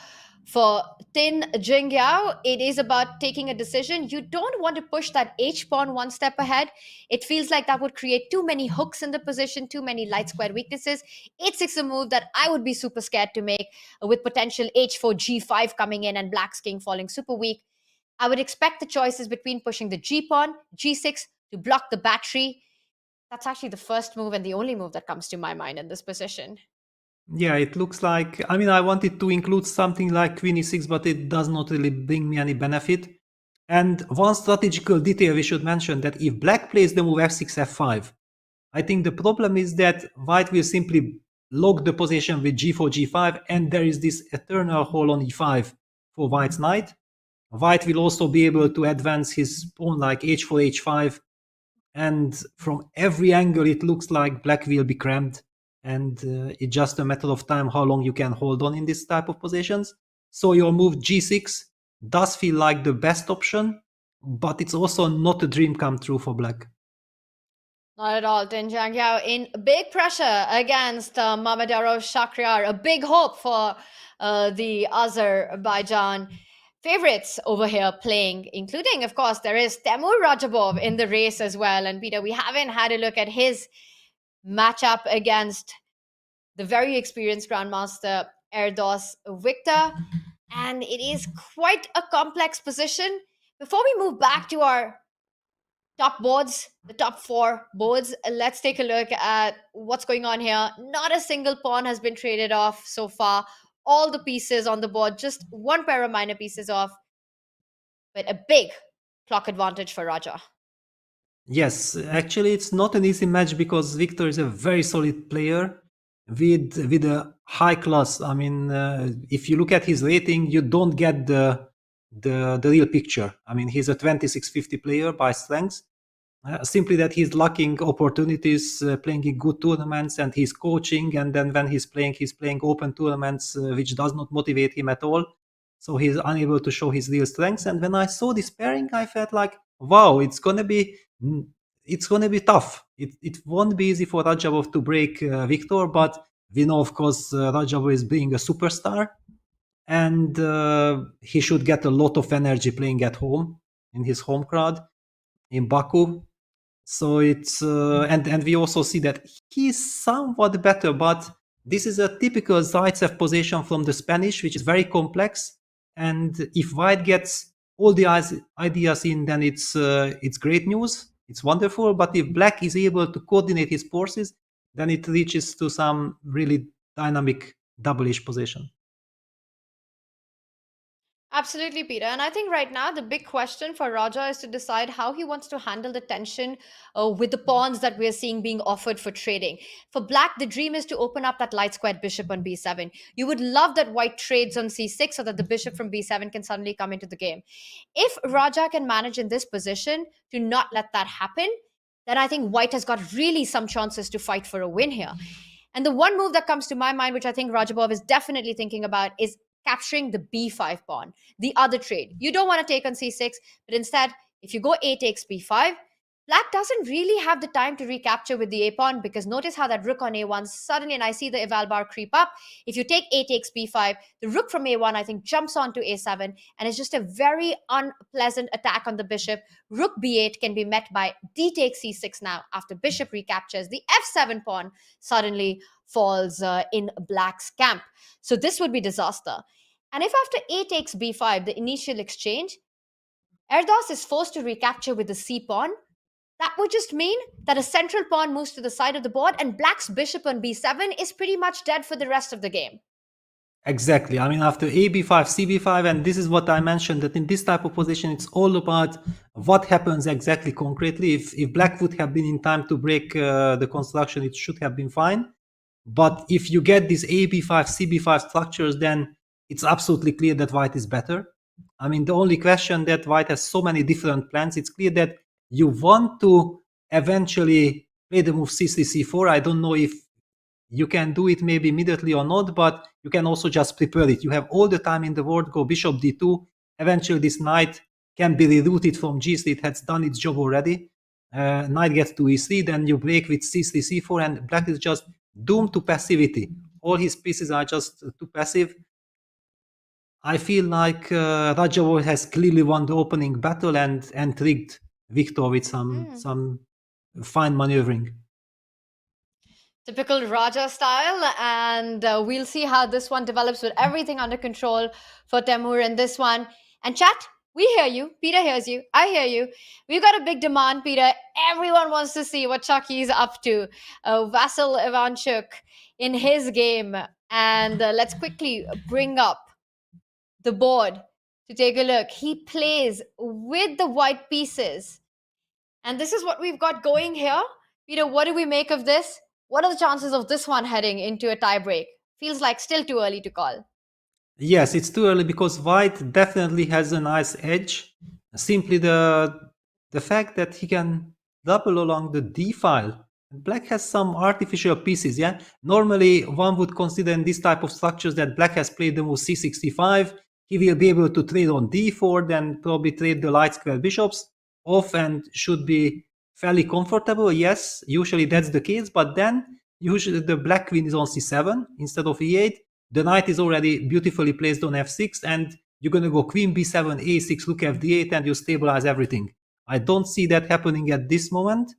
S4: For Tin Jingyao, it is about taking a decision. You don't want to push that H-pawn one step ahead. It feels like that would create too many hooks in the position, too many light square weaknesses. H6 is a move that I would be super scared to make with potential H4, G5 coming in and Black's king falling super weak. I would expect the choices between pushing the G-pawn, G6 to block the battery. That's actually the first move and the only move that comes to my mind in this position.
S5: Yeah, it looks like, I mean, I wanted to include something like Queen e6, but it does not really bring me any benefit. And one strategical detail we should mention, that if Black plays the move f6, f5, I think the problem is that White will simply lock the position with g4, g5, and there is this eternal hole on e5 for White's knight. White will also be able to advance his pawn like h4, h5, and from every angle it looks like Black will be crammed, and it's just a matter of time how long you can hold on in this type of positions. So your move g6 does feel like the best option, but it's also not a dream come true for Black.
S4: Not at all. Tin Jingyao in big pressure against Mamedov Shakhriyar. A big hope for the Azerbaijan favorites over here playing, including, of course, there is Temur Radjabov in the race as well. And Peter, we haven't had a look at his matchup against the very experienced Grandmaster Erdos Victor. And it is quite a complex position. Before we move back to our top boards, the top 4 boards, let's take a look at what's going on here. Not a single pawn has been traded off so far. All the pieces on the board, just one pair of minor pieces off, but a big clock advantage for Raja.
S5: Yes, actually it's not an easy match because Victor is a very solid player with a high class. I mean, if you look at his rating, you don't get the real picture. I mean, he's a 2650 player by strength. Simply that he's lacking opportunities playing in good tournaments, and he's coaching, and then when he's playing open tournaments, which does not motivate him at all. So he's unable to show his real strengths. And when I saw this pairing, I felt like, wow, it's gonna be tough. It won't be easy for Radjabov to break Victor, but we know, of course, Radjabov is being a superstar, and he should get a lot of energy playing at home in his home crowd in Baku. So it's and we also see that he's somewhat better, but this is a typical Zaitsev position from the Spanish, which is very complex. And if White gets all the ideas in, then it's great news. It's wonderful. But if Black is able to coordinate his forces, then it reaches to some really dynamic double-ish position.
S4: Absolutely, Peter. And I think right now the big question for Raja is to decide how he wants to handle the tension with the pawns that we're seeing being offered for trading. For Black, the dream is to open up that light squared bishop on b7. You would love that White trades on c6 so that the bishop from b7 can suddenly come into the game. If Raja can manage in this position to not let that happen, then I think White has got really some chances to fight for a win here. And the one move that comes to my mind, which I think Radjabov is definitely thinking about, is capturing the b5 pawn, the other trade. You don't want to take on c6, but instead, if you go a takes b5, Black doesn't really have the time to recapture with the a pawn, because notice how that rook on a1 suddenly, and I see the eval bar creep up. If you take a takes b5, the rook from a1 I think jumps onto a7, and it's just a very unpleasant attack on the bishop. Rook b8 can be met by d takes c6 now after bishop recaptures. The f7 pawn suddenly falls in Black's camp. So this would be disaster. And if after a takes b5, the initial exchange, Erdos is forced to recapture with the c pawn, that would just mean that a central pawn moves to the side of the board, and Black's bishop on b7 is pretty much dead for the rest of the game.
S5: Exactly. I mean, after a b5, cb5, and this is what I mentioned, that in this type of position, it's all about what happens exactly concretely. If Black would have been in time to break the construction, it should have been fine. But if you get these a b5, cb5 structures, then it's absolutely clear that White is better. I mean, the only question that White has so many different plans, it's clear that you want to eventually play the move c3, c4. I don't know if you can do it maybe immediately or not, but you can also just prepare it. You have all the time in the world. Go bishop d2. Eventually this knight can be rerouted from g3. It has done its job already. Knight gets to e3, then you break with c3, c4, and Black is just doomed to passivity. All his pieces are just too passive. I feel like Radjabov has clearly won the opening battle and tricked Victor with some fine maneuvering.
S4: Typical Raja style, and we'll see how this one develops with everything under control for Temur in this one. And chat, we hear you. Peter hears you. I hear you. We've got a big demand, Peter. Everyone wants to see what Chucky is up to. Vasil Ivanchuk in his game. And let's quickly bring up the board to take a look. He plays with the white pieces. And this is what we've got going here. Peter, what do we make of this? What are the chances of this one heading into a tiebreak? Feels like still too early to call.
S5: Yes, it's too early because white definitely has a nice edge. Simply the fact that he can double along the d file. Black has some artificial pieces, yeah? Normally, one would consider in this type of structures that black has played the move c65. He will be able to trade on d4, then probably trade the light square bishops off and should be fairly comfortable. Yes, usually that's the case, but then usually the black queen is on c7 instead of e8. The knight is already beautifully placed on f6, and you're going to go queen b7, a6, rook fd8, and you stabilize everything. I don't see that happening at this moment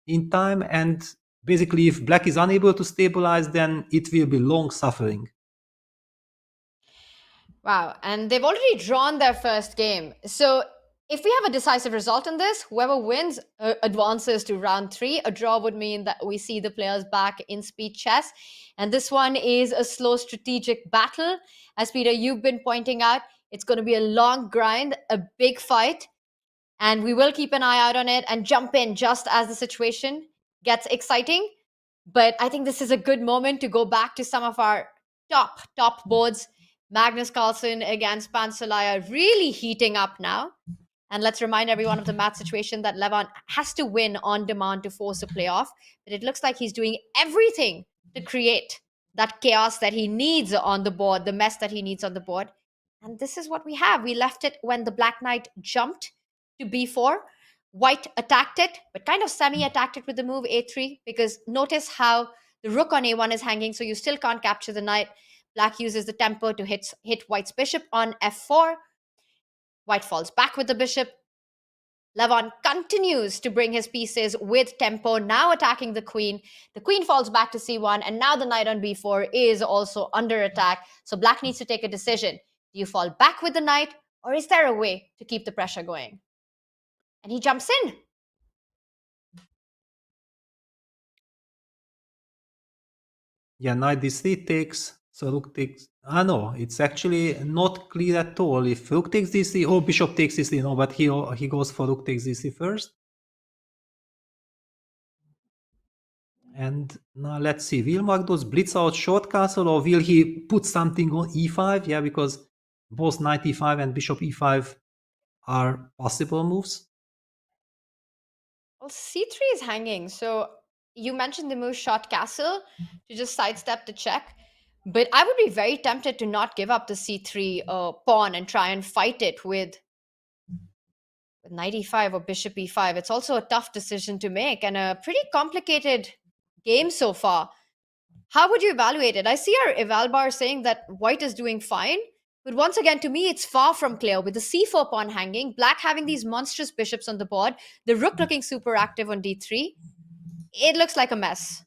S5: in time, and basically if black is unable to stabilize, then it will be long suffering.
S4: Wow, and they've already drawn their first game. So if we have a decisive result in this, whoever wins advances to round 3. A draw would mean that we see the players back in speed chess. And this one is a slow strategic battle. As Peter, you've been pointing out, it's going to be a long grind, a big fight. And we will keep an eye out on it and jump in just as the situation gets exciting. But I think this is a good moment to go back to some of our top boards. Magnus Carlsen against Pantsulaia really heating up now. And let's remind everyone of the match situation that Levon has to win on demand to force a playoff. But it looks like he's doing everything to create that chaos that he needs on the board, the mess that he needs on the board. And this is what we have. We left it when the Black Knight jumped to b4. White attacked it, but kind of semi-attacked it with the move a3, because notice how the rook on a1 is hanging, so you still can't capture the knight. Black uses the tempo to hit White's bishop on f4. White falls back with the bishop. Levon continues to bring his pieces with tempo, now attacking the queen. The queen falls back to c1, and now the knight on b4 is also under attack. So black needs to take a decision. Do you fall back with the knight, or is there a way to keep the pressure going? And he jumps in.
S5: Yeah, knight d3 takes, so rook takes... no, it's actually not clear at all. If rook takes d3, or bishop takes d3, no, but he goes for rook takes d3 first. And now let's see, will Magnus blitz out short castle, or will he put something on e5? Yeah, because both knight e5 and bishop e5 are possible moves.
S4: Well, c3 is hanging, so you mentioned the move short castle to just sidestep the check. But I would be very tempted to not give up the c3 pawn and try and fight it with knight e5 or bishop e5. It's also a tough decision to make and a pretty complicated game so far. How would you evaluate it? I see our eval bar saying that white is doing fine. But once again, to me, it's far from clear. With the c4 pawn hanging, black having these monstrous bishops on the board, the rook looking super active on d3, it looks like a mess.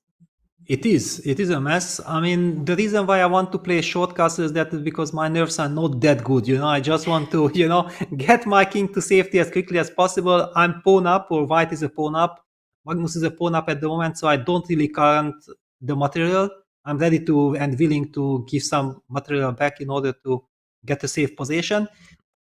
S5: It is a mess. I mean, the reason why I want to play short castle is that because my nerves are not that good, you know. I just want to, you know, get my king to safety as quickly as possible. I'm pawn up, or white is a pawn up. Magnus is a pawn up at the moment, so I don't really current the material. I'm ready to and willing to give some material back in order to get a safe position.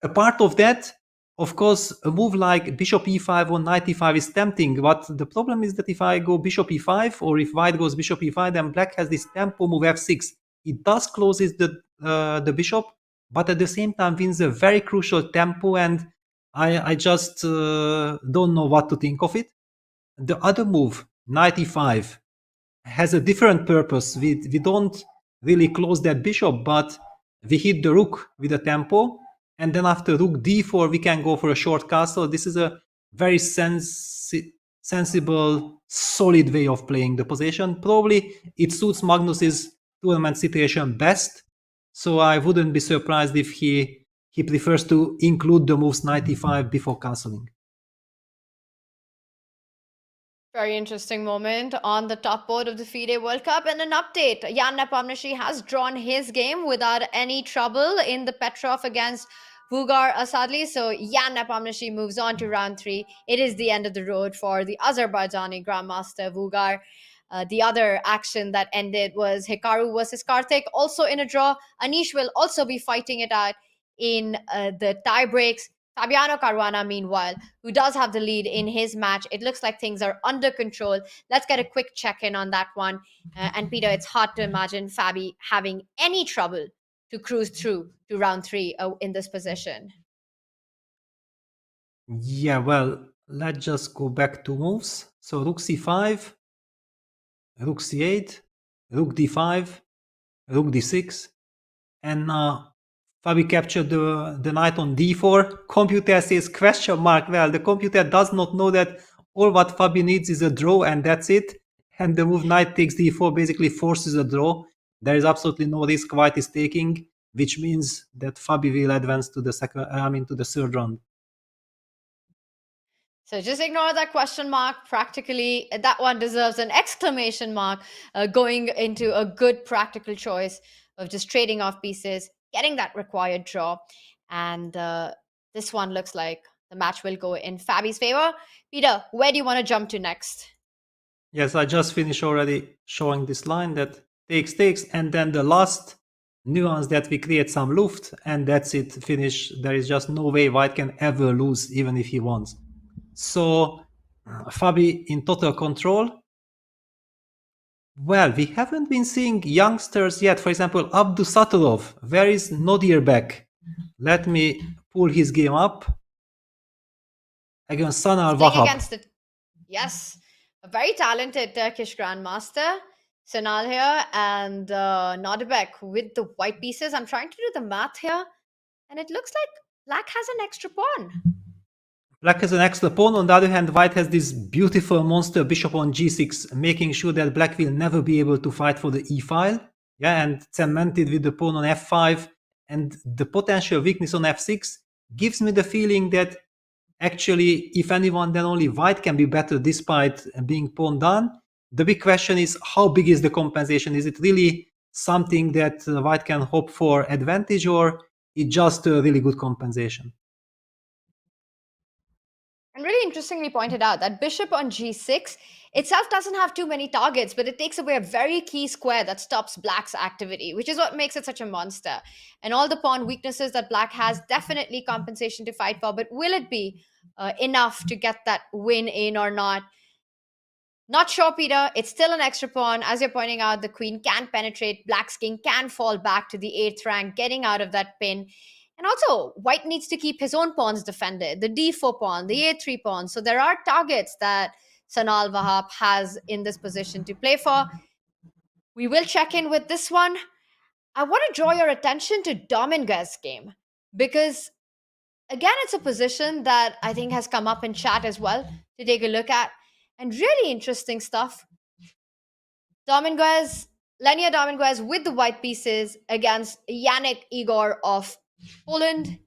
S5: A part of that, of course, a move like bishop e5 or knight e5 is tempting, but the problem is that if I go bishop e5, or if white goes bishop e5, then black has this tempo move f6. It does closes the bishop, but at the same time wins a very crucial tempo, and I just don't know what to think of it. The other move, knight e5, has a different purpose. We don't really close that bishop, but we hit the rook with a tempo. And then after rook d4, we can go for a short castle. This is a very sensible, solid way of playing the position. Probably it suits Magnus's tournament situation best. So I wouldn't be surprised if he prefers to include the moves knight e5 before castling.
S4: Very interesting moment on the top board of the FIDE World Cup. And an update, Jan Nepomniachtchi has drawn his game without any trouble in the Petrov against Vugar Asadli. So Jan Nepomniachtchi moves on to round 3. It is the end of the road for the Azerbaijani Grandmaster Vugar. The other action that ended was Hikaru versus Karthik, also in a draw. Anish will also be fighting it out in the tie breaks. Fabiano Caruana, meanwhile, who does have the lead in his match. It looks like things are under control. Let's get a quick check-in on that one. And Peter, it's hard to imagine Fabi having any trouble to cruise through to round 3 in this position.
S5: Yeah, well, let's just go back to moves. So rook c5, rook c8, rook d5, rook d6, and Fabi captured the knight on d4. Computer says question mark. Well, the computer does not know that all what Fabi needs is a draw and that's it. And the move knight takes d4 basically forces a draw. There is absolutely no risk white is taking, which means that Fabi will advance to the to the third round.
S4: So just ignore that question mark. Practically, that one deserves an exclamation mark, going into a good practical choice of just trading off pieces, getting that required draw. And this one looks like the match will go in Fabi's favor. Peter, where do you want to jump to next?
S5: Yes, I just finished already showing this line that takes, and then the last nuance that we create some luft, and that's it, finish. There is just no way white can ever lose, even if he wants. So Fabi in total control. Well, we haven't been seeing youngsters yet. For example, Abdusattorov. Where is Nodirbek? Let me pull his game up. Against Sanal Vahab.
S4: Against it. Yes, a very talented Turkish grandmaster. Sanal here and Nodirbek with the white pieces. I'm trying to do the math here, and it looks like black has an extra pawn.
S5: Black has an extra pawn. On the other hand, white has this beautiful monster bishop on g6, making sure that black will never be able to fight for the e-file. Yeah, and cemented with the pawn on f5. And the potential weakness on f6 gives me the feeling that actually, if anyone, then only white can be better despite being pawn down. The big question is, how big is the compensation? Is it really something that white can hope for advantage, or it's just a really good compensation?
S4: And really interestingly pointed out that bishop on g6 itself doesn't have too many targets, but it takes away a very key square that stops black's activity, which is what makes it such a monster. And all the pawn weaknesses that black has, definitely compensation to fight for, but will it be enough to get that win in or not? Not sure, Peter. It's still an extra pawn. As you're pointing out, the queen can penetrate. Black's king can fall back to the 8th rank, getting out of that pin. And also, white needs to keep his own pawns defended, the d4 pawn, the a3 pawn. So there are targets that Sanal Vahab has in this position to play for. We will check in with this one. I want to draw your attention to Dominguez's game because, again, it's a position that I think has come up in chat as well to take a look at. And really interesting stuff. Lenia Dominguez with the white pieces against Yannick Igor of Poland.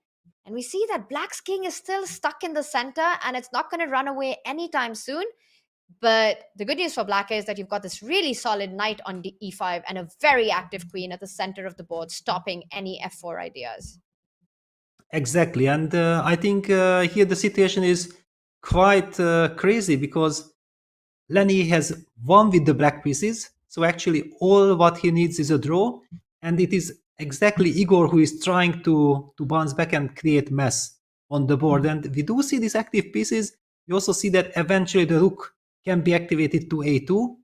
S4: And we see that black's king is still stuck in the center and it's not going to run away anytime soon. But the good news for black is that you've got this really solid knight on the e5 and a very active queen at the center of the board, stopping any f4 ideas.
S5: Exactly. And I think here the situation is quite crazy because Lenny has won with the black pieces. So actually all what he needs is a draw. And it is exactly Igor who is trying to bounce back and create mess on the board. And we do see these active pieces. We also see that eventually the rook can be activated to a2.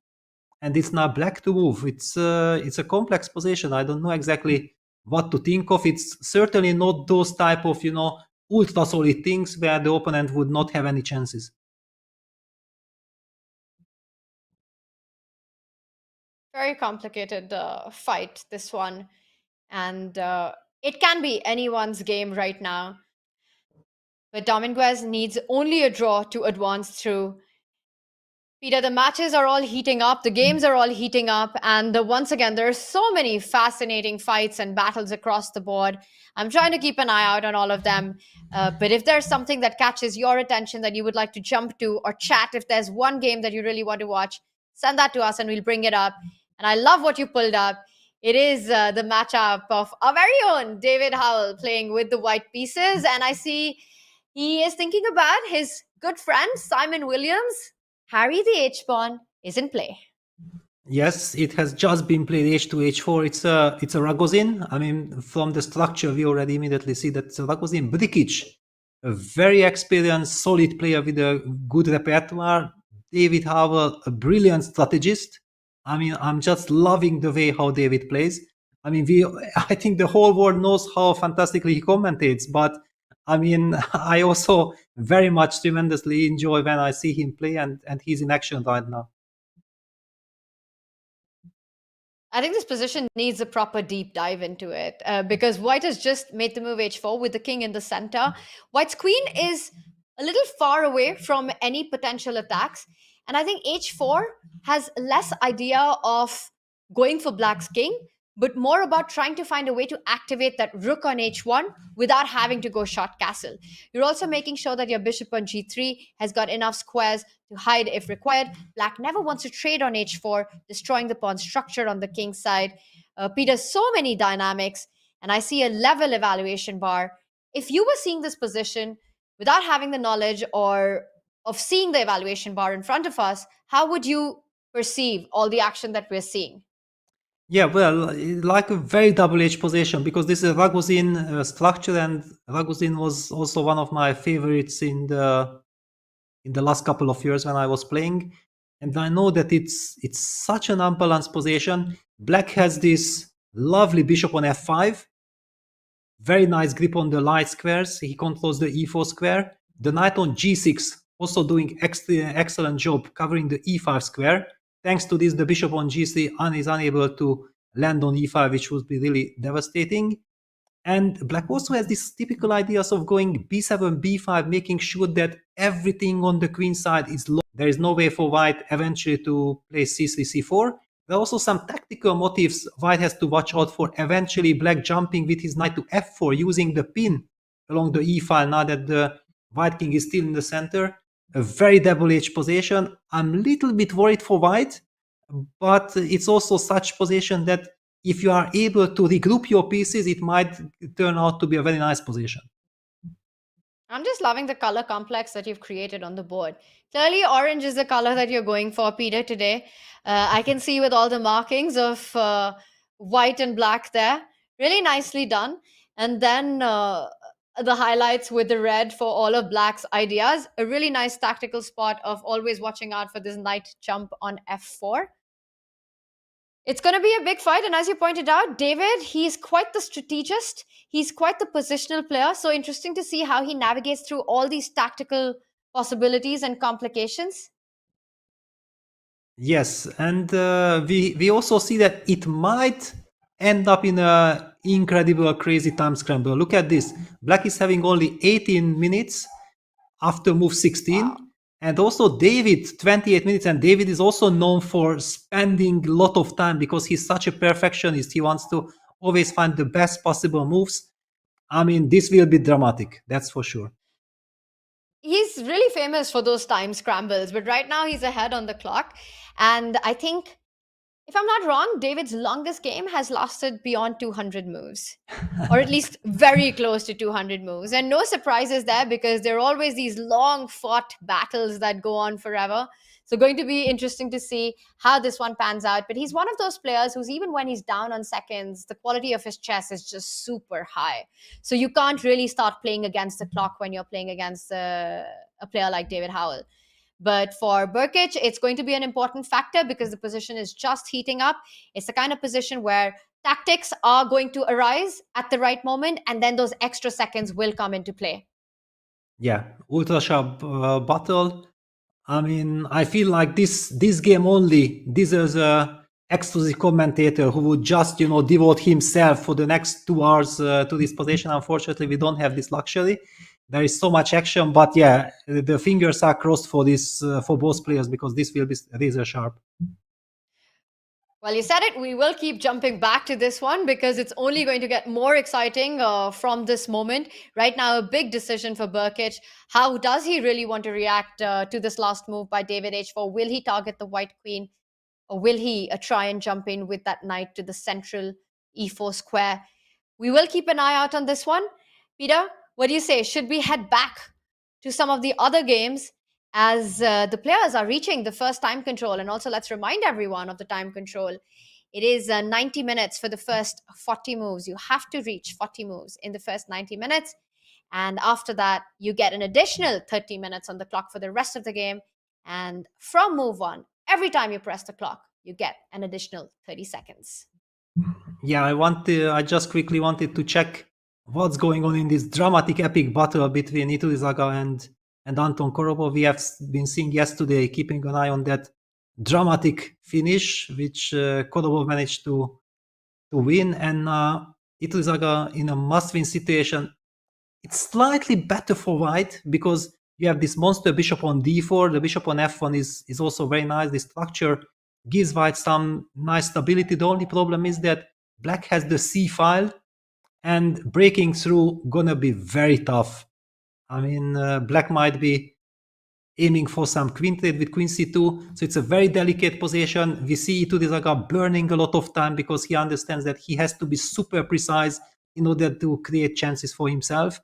S5: And it's now black to move. It's a complex position. I don't know exactly what to think of. It's certainly not those type of, ultra solid things where the opponent would not have any chances.
S4: Very complicated fight, this one. And it can be anyone's game right now. But Dominguez needs only a draw to advance through. Peter, the matches are all heating up, the games are all heating up, and once again, there are so many fascinating fights and battles across the board. I'm trying to keep an eye out on all of them. But if there's something that catches your attention that you would like to jump to or chat, if there's one game that you really want to watch, send that to us and we'll bring it up. And I love what you pulled up. It is the matchup of our very own David Howell playing with the white pieces. And I see he is thinking about his good friend, Simon Williams. Harry the H-pawn is in play.
S5: Yes, it has just been played h2, h4. It's a Ragozin. I mean, from the structure, we already immediately see that it's a Ragozin. Brikic, a very experienced, solid player with a good repertoire. David Howell, a brilliant strategist. I mean, I'm just loving the way how David plays. I mean, I think the whole world knows how fantastically he commentates, but I mean, I also very much tremendously enjoy when I see him play, and he's in action right now.
S4: I think this position needs a proper deep dive into it because White has just made the move h4 with the king in the center. White's queen is a little far away from any potential attacks. And I think h4 has less idea of going for Black's king, but more about trying to find a way to activate that rook on h1 without having to go short castle. You're also making sure that your bishop on g3 has got enough squares to hide if required. Black never wants to trade on h4, destroying the pawn structure on the king side. Peter, so many dynamics, and I see a level evaluation bar. If you were seeing this position without having the knowledge or of seeing the evaluation bar in front of us, how would you perceive all the action that we're seeing?
S5: Yeah, well, like a very double-edged position, because this is a Ragozin structure, and Ragozin was also one of my favorites in the last couple of years when I was playing. And I know that it's such an unbalanced position. Black has this lovely bishop on f5, very nice grip on the light squares. He controls the e4 square. The knight on g6 also doing excellent job covering the e5 square. Thanks to this, the bishop on g3 is unable to land on e5, which would be really devastating. And Black also has these typical ideas of going b7, b5, making sure that everything on the queen side is low. There is no way for White eventually to play c3, c4. There are also some tactical motives White has to watch out for. Eventually, Black jumping with his knight to f4, using the pin along the e file now that the White king is still in the center. A very double-edged position. I'm a little bit worried for White, but it's also such position that if you are able to regroup your pieces, it might turn out to be a very nice position.
S4: I'm just loving the color complex that you've created on the board. Clearly, orange is the color that you're going for, Peter, today. I can see with all the markings of white and black there. Really nicely done. And then the highlights with the red for all of Black's ideas. A really nice tactical spot of always watching out for this knight jump on f4. It's going to be a big fight. And as you pointed out, David, he's quite the strategist. He's quite the positional player. So interesting to see how he navigates through all these tactical possibilities and complications.
S5: Yes, and we also see that it might end up in a incredible, crazy time scramble. Look at this. Black is having only 18 minutes after move 16. Wow. And also David, 28 minutes. And David is also known for spending a lot of time because he's such a perfectionist. He wants to always find the best possible moves. I mean, this will be dramatic. That's for sure.
S4: He's really famous for those time scrambles, but right now he's ahead on the clock. And I think, if I'm not wrong, David's longest game has lasted beyond 200 moves, or at least very close to 200 moves. And no surprises there because there are always these long fought battles that go on forever. So going to be interesting to see how this one pans out. But he's one of those players who's, even when he's down on seconds, the quality of his chess is just super high. So you can't really start playing against the clock when you're playing against a player like David Howell. But for Brikic, it's going to be an important factor because the position is just heating up. It's the kind of position where tactics are going to arise at the right moment, and then those extra seconds will come into play.
S5: Yeah, ultra sharp battle. I mean, I feel like this game only deserves a exclusive commentator who would just, devote himself for the next 2 hours to this position. Unfortunately, we don't have this luxury. there is so much action. But yeah, the fingers are crossed for this for both players, because this will be razor sharp.
S4: Well, you said it. We will keep jumping back to this one because it's only going to get more exciting from this moment. Right now, a big decision for Brkic. How does he really want to react to this last move by David H4? Will he target the white queen, or will he try and jump in with that knight to the central e4 square? We will keep an eye out on this one. Peter, what do you say? Should we head back to some of the other games as the players are reaching the first time control? And also, let's remind everyone of the time control. It is 90 minutes for the first 40 moves. You have to reach 40 moves in the first 90 minutes. And after that, you get an additional 30 minutes on the clock for the rest of the game. And from move 1, every time you press the clock, you get an additional 30 seconds.
S5: Yeah, I just quickly wanted to check what's going on in this dramatic epic battle between Itulizaga and Anton Korobov. We have been seeing yesterday, keeping an eye on that dramatic finish, which Korobov managed to win. And Itulizaga in a must-win situation. It's slightly better for white because you have this monster bishop on d4. The bishop on f1 is also very nice. The structure gives white some nice stability. The only problem is that black has the c file, and breaking through gonna be very tough. I mean, black might be aiming for some queen trade with queen c2, so it's a very delicate position. We see Itulizaga burning a lot of time because he understands that he has to be super precise in order to create chances for himself.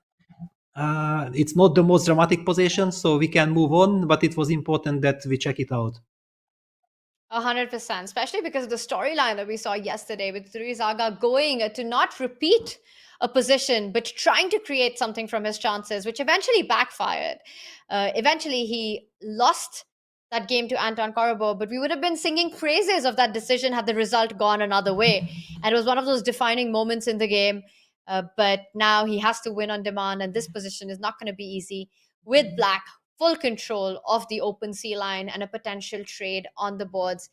S5: It's not the most dramatic position, so we can move on, but it was important that we check it out.
S4: 100%, especially because of the storyline that we saw yesterday with Itulizaga going to not repeat a position, but trying to create something from his chances, which eventually backfired. Eventually, he lost that game to Anton Korobov, but we would have been singing praises of that decision had the result gone another way. And it was one of those defining moments in the game. But now he has to win on demand, and this position is not going to be easy with black full control of the open C line and a potential trade on the boards.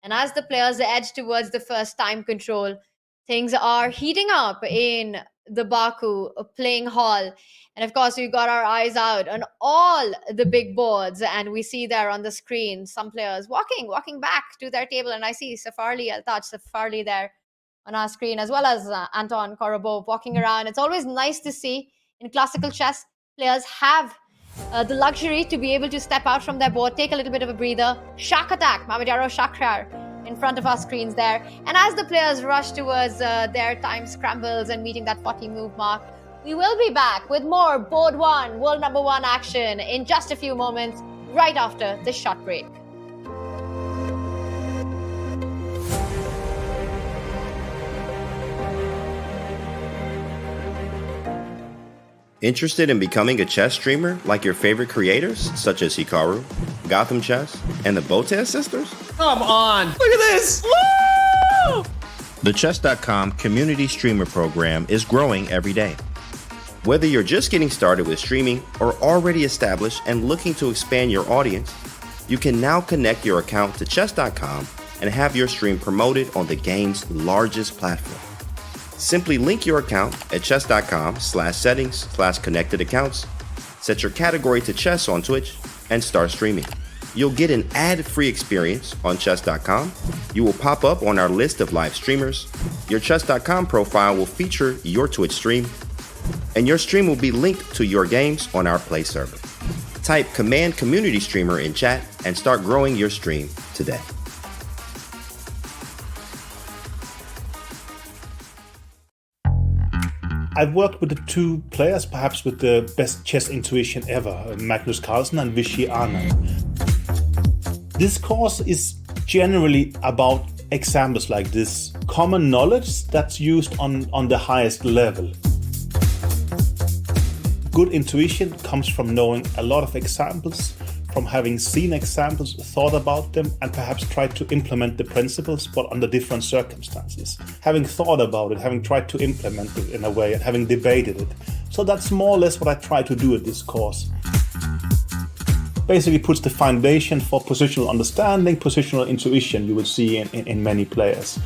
S4: And as the players edge towards the first time control, things are heating up in the Baku playing hall. And of course, we've got our eyes out on all the big boards, and we see there on the screen some players walking back to their table. And I see Safarli, Altaj Safarli there on our screen, as well as Anton Korobov walking around. It's always nice to see in classical chess, players have the luxury to be able to step out from their board, take a little bit of a breather. Shak attack, Mamadjaro Shakrar in front of our screens there. And as the players rush towards their time scrambles and meeting that 40 move mark, we will be back with more Board 1, World Number 1 action in just a few moments, right after this short break.
S10: Interested in becoming a chess streamer like your favorite creators, such as Hikaru, Gotham Chess, and the Botez sisters?
S11: Come on! Look at this! Woo!
S10: The Chess.com community streamer program is growing every day. Whether you're just getting started with streaming or already established and looking to expand your audience, you can now connect your account to Chess.com and have your stream promoted on the game's largest platform. Simply link your account at chess.com/settings/connected accounts, set your category to chess on Twitch, and start streaming. You'll get an ad-free experience on chess.com. You will pop up on our list of live streamers. Your chess.com profile will feature your Twitch stream, and your stream will be linked to your games on our Play server. Type Command Community Streamer in chat and start growing your stream today.
S12: I've worked with the two players, perhaps with the best chess intuition ever, Magnus Carlsen and Vachier-Lagrave. This course is generally about examples like this, common knowledge that's used on the highest level. Good intuition comes from knowing a lot of examples, from having seen examples, thought about them, and perhaps tried to implement the principles, but under different circumstances. Having thought about it, having tried to implement it in a way, and having debated it. So that's more or less what I try to do at this course. Basically puts the foundation for positional understanding, positional intuition you will see in many players.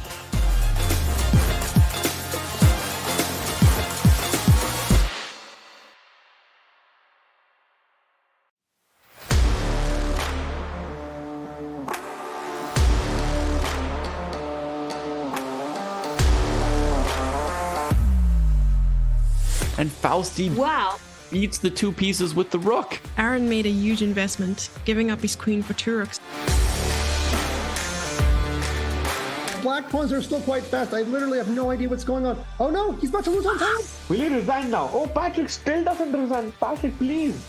S11: And Fausti beats the two pieces with the rook.
S13: Aaron made a huge investment, giving up his queen for two rooks.
S14: Black pawns are still quite fast. I literally have no idea what's going on. Oh no, he's about to lose on time.
S15: Will he resign now? Oh, Patrick still doesn't resign. Patrick, please.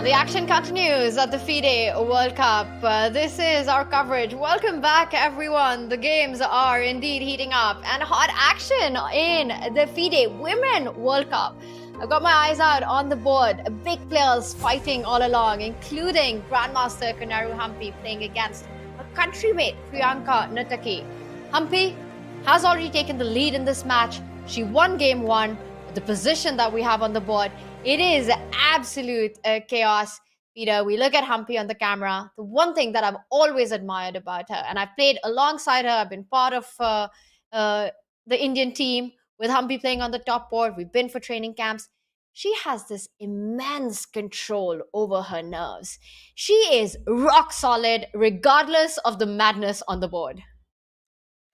S4: The action continues at the FIDE World Cup. This is our coverage. Welcome back, everyone. The games are indeed heating up and hot action in the FIDE Women World Cup. I've got my eyes out on the board. Big players fighting all along, including Grandmaster Humpy playing against a countrymate, Priyanka Nataki. Humpy has already taken the lead in this match. She won game one. The position that we have on the board, it is absolute chaos. Peter, we look at Humpy on the camera. The one thing that I've always admired about her, and I've played alongside her, I've been part of the Indian team with Humpy playing on the top board. We've been for training camps. She has this immense control over her nerves. She is rock solid regardless of the madness on the board.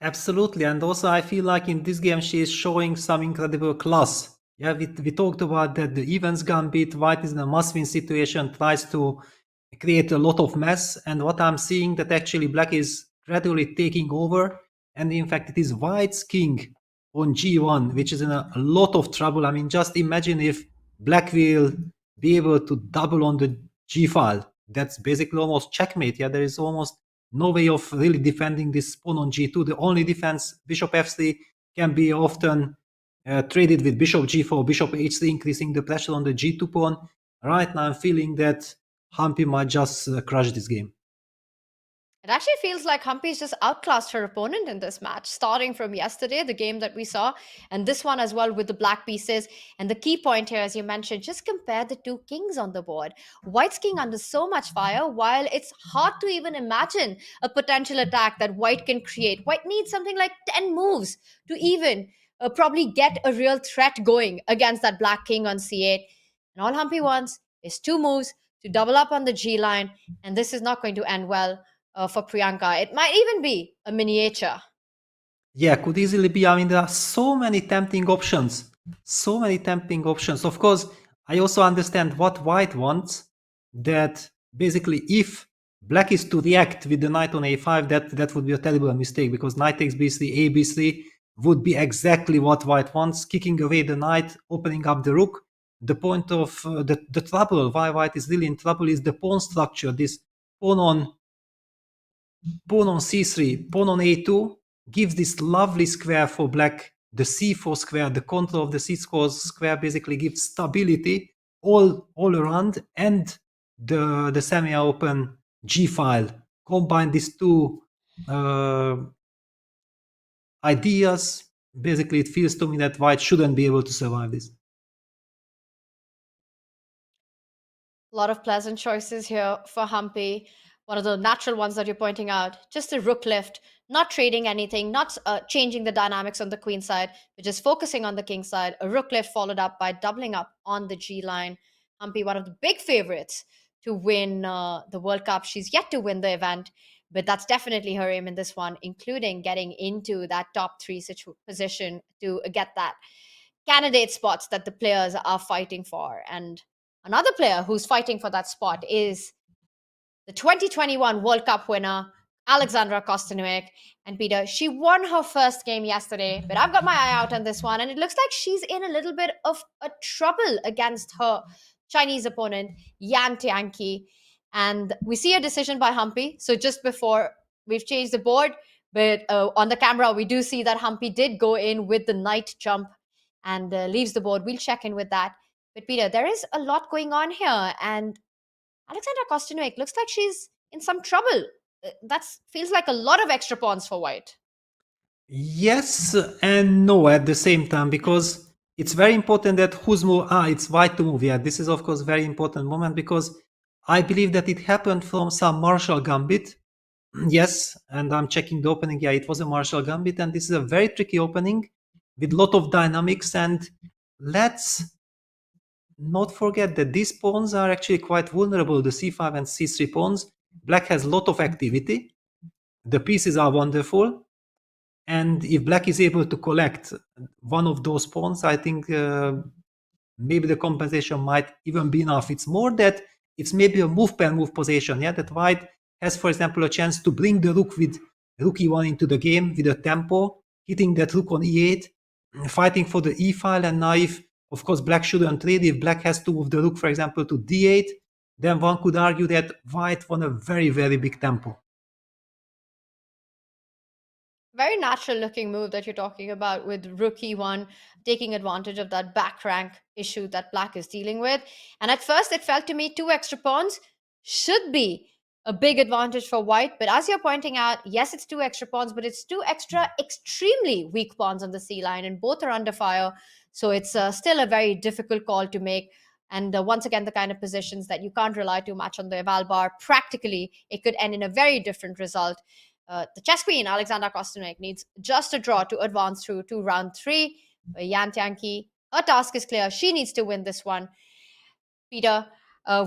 S5: Absolutely, and also I feel like in this game she is showing some incredible class. Yeah, we talked about that the events gambit, White is in a must-win situation, tries to create a lot of mess, and what I'm seeing that actually Black is gradually taking over, and in fact it is White's king on G1, which is in a lot of trouble. I mean, just imagine if Black will be able to double on the G file. That's basically almost checkmate. Yeah, there is almost no way of really defending this pawn on G2. The only defense, Bishop F3, can be often traded with Bishop G4, Bishop H3, increasing the pressure on the G2 pawn. Right now I'm feeling that Humpy might just crush this game.
S4: It actually feels like Humpy's just outclassed her opponent in this match, starting from yesterday, the game that we saw, and this one as well with the black pieces. And the key point here, as you mentioned, just compare the two kings on the board. White's king under so much fire, while it's hard to even imagine a potential attack that White can create. White needs something like 10 moves to even probably get a real threat going against that black king on C8. And all Humpy wants is 2 moves to double up on the G line, and this is not going to end well for Priyanka. It might even be a miniature.
S5: Yeah, could easily be. I mean, there are so many tempting options. So many tempting options. Of course, I also understand what White wants, that basically if Black is to react with the knight on a5, that would be a terrible mistake, because knight takes b3, a b3 would be exactly what White wants, kicking away the knight, opening up the rook. The point of the trouble, why White is really in trouble, is the pawn structure. This pawn on c3, pawn on a2 gives this lovely square for Black. The c4 square, the control of the c4 square basically gives stability all around, and the semi-open g file. Combine these two ideas. Basically, it feels to me that white shouldn't be able to survive this.
S4: A lot of pleasant choices here for Humpy. One of the natural ones that you're pointing out, just a rook lift, not trading anything, not changing the dynamics on the queen side, but just focusing on the king side. A rook lift followed up by doubling up on the G line. Humpy, one of the big favorites to win the World Cup. She's yet to win the event, but that's definitely her aim in this one, including getting into that top 3 position to get that candidate spots that the players are fighting for. And another player who's fighting for that spot is the 2021 World Cup winner, Alexandra Kostynuik. And Peter, she won her first game yesterday, but I've got my eye out on this one, and it looks like she's in a little bit of a trouble against her Chinese opponent, Yan Tianqi. And we see a decision by Humpy. So just before we've changed the board, but on the camera, we do see that Humpy did go in with the knight jump and leaves the board. We'll check in with that. But Peter, there is a lot going on here, and Alexandra Kostynuik looks like she's in some trouble. That feels like a lot of extra pawns for white.
S5: Yes and no at the same time, because it's very important that who's move. It's white to move. Yeah, this is of course very important moment, because I believe that it happened from some martial gambit. Yes, and I'm checking the opening. Yeah, it was a martial gambit, and this is a very tricky opening with a lot of dynamics. And let's not forget that these pawns are actually quite vulnerable, the c5 and c3 pawns. Black has a lot of activity. The pieces are wonderful. And if black is able to collect one of those pawns, I think maybe the compensation might even be enough. It's more that it's maybe a move per move position. Yeah, that white has, for example, a chance to bring the rook with rook e1 into the game with a tempo, hitting that rook on e8, fighting for the e file. And now if, of course, black shouldn't trade, if black has to move the rook, for example, to d8, then one could argue that white won a very, very big tempo.
S4: Very natural looking move that you're talking about with rook e1, taking advantage of that back rank issue that black is dealing with. And at first it felt to me 2 extra pawns should be a big advantage for white. But as you're pointing out, yes, it's 2 extra pawns, but it's 2 extra extremely weak pawns on the C line, and both are under fire. So it's still a very difficult call to make. And once again, the kind of positions that you can't rely too much on the eval bar. Practically, it could end in a very different result. The chess queen, Alexandra Kostynuik, needs just a draw to advance through to round 3. Yan Tianqi, her task is clear. She needs to win this one. Peter,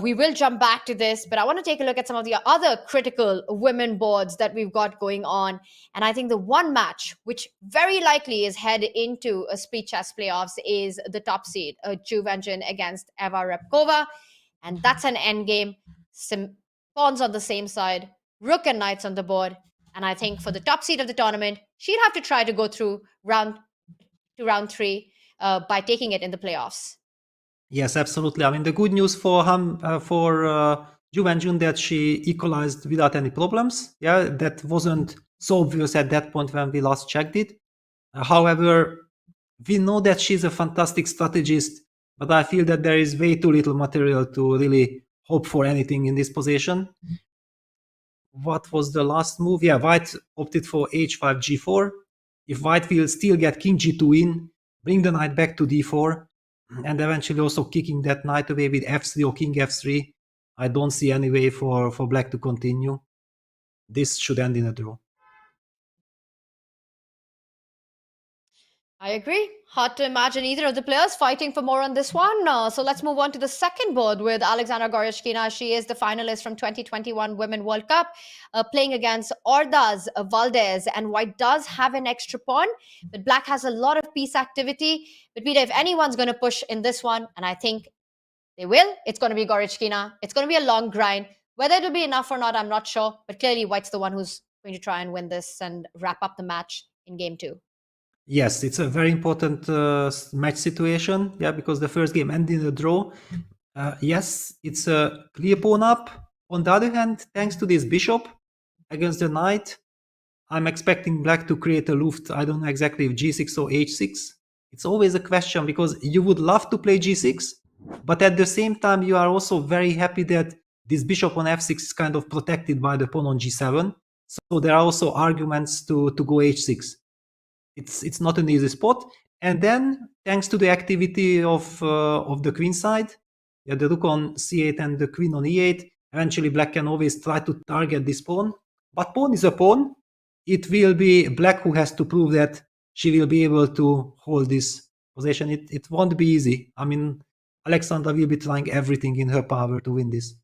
S4: we will jump back to this, but I want to take a look at some of the other critical women boards that we've got going on. And I think the one match which very likely is head into a speed chess playoffs is the top seed, Zhu Wenjun against Eva Repkova. And that's an endgame. Some pawns on the same side, rook and knights on the board. And I think for the top seed of the tournament, she'd have to try to go through round 3 by taking it in the playoffs.
S5: Yes, absolutely. I mean, the good news for Zhu Wenjun that she equalized without any problems. Yeah, that wasn't so obvious at that point when we last checked it. However, we know that she's a fantastic strategist, but I feel that there is way too little material to really hope for anything in this position. What was the last move? Yeah, white opted for h5, g4. If white will still get king g2 in, bring the knight back to d4, and eventually also kicking that knight away with f3 or king f3, I don't see any way for black to continue. This should end in a draw.
S4: I agree. Hard to imagine either of the players fighting for more on this one. So let's move on to the second board with Alexandra Goryachkina. She is the finalist from 2021 Women World Cup, playing against Ordaz Valdez. And white does have an extra pawn, but black has a lot of piece activity. But Peter, if anyone's going to push in this one, and I think they will, it's going to be Goryachkina. It's going to be a long grind. Whether it'll be enough or not, I'm not sure. But clearly, white's the one who's going to try and win this and wrap up the match in game 2.
S5: Yes, it's a very important match situation. Yeah, because the first game ended in a draw. Yes, it's a clear pawn up. On the other hand, thanks to this bishop against the knight, I'm expecting black to create a luft. I don't know exactly if g6 or h6. It's always a question, because you would love to play g6, but at the same time, you are also very happy that this bishop on f6 is kind of protected by the pawn on g7. So there are also arguments to go h6. it's not an easy spot. And then, thanks to the activity of the queen side, the rook on c8 and the queen on e8, eventually black can always try to target this pawn. But pawn is a pawn. It will be black who has to prove that she will be able to hold this position. It won't be easy. I mean, Alexandra will be trying everything in her power to win this.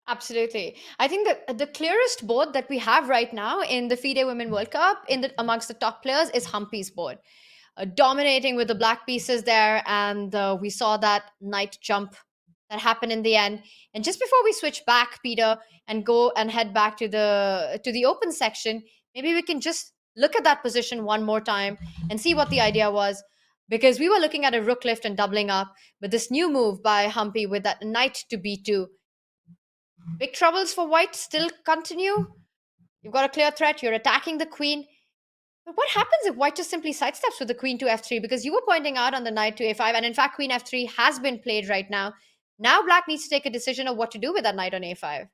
S4: Absolutely. I think that the clearest board that we have right now in the FIDE Women World Cup amongst the top players is Humpy's board. Dominating with the black pieces there, and we saw that knight jump that happened in the end. And just before we switch back, Peter, and go and head back to the open section, maybe we can just look at that position one more time and see what the idea was. Because we were looking at a rook lift and doubling up, but this new move by Humpy with that knight to b2. Big troubles for white still continue. You've got a clear threat. You're attacking the queen. But what happens if white just simply sidesteps with the queen to f3? Because you were pointing out on the knight to a5, and in fact, queen f3 has been played right now. Now black needs to take a decision of what to do with that knight on a5.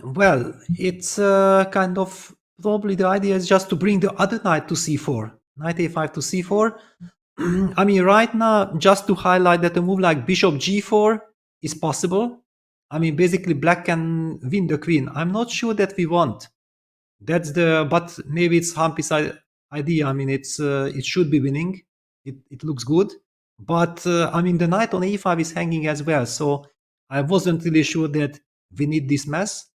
S5: Well, it's kind of probably the idea is just to bring the other knight to c4. Knight a5 to c4. I mean, right now, just to highlight that a move like bishop g4 is possible. I mean, basically, black can win the queen. I'm not sure that we want. But maybe it's Humpy's idea. I mean, it should be winning. It looks good. But I mean, the knight on a5 is hanging as well. So I wasn't really sure that we need this mess.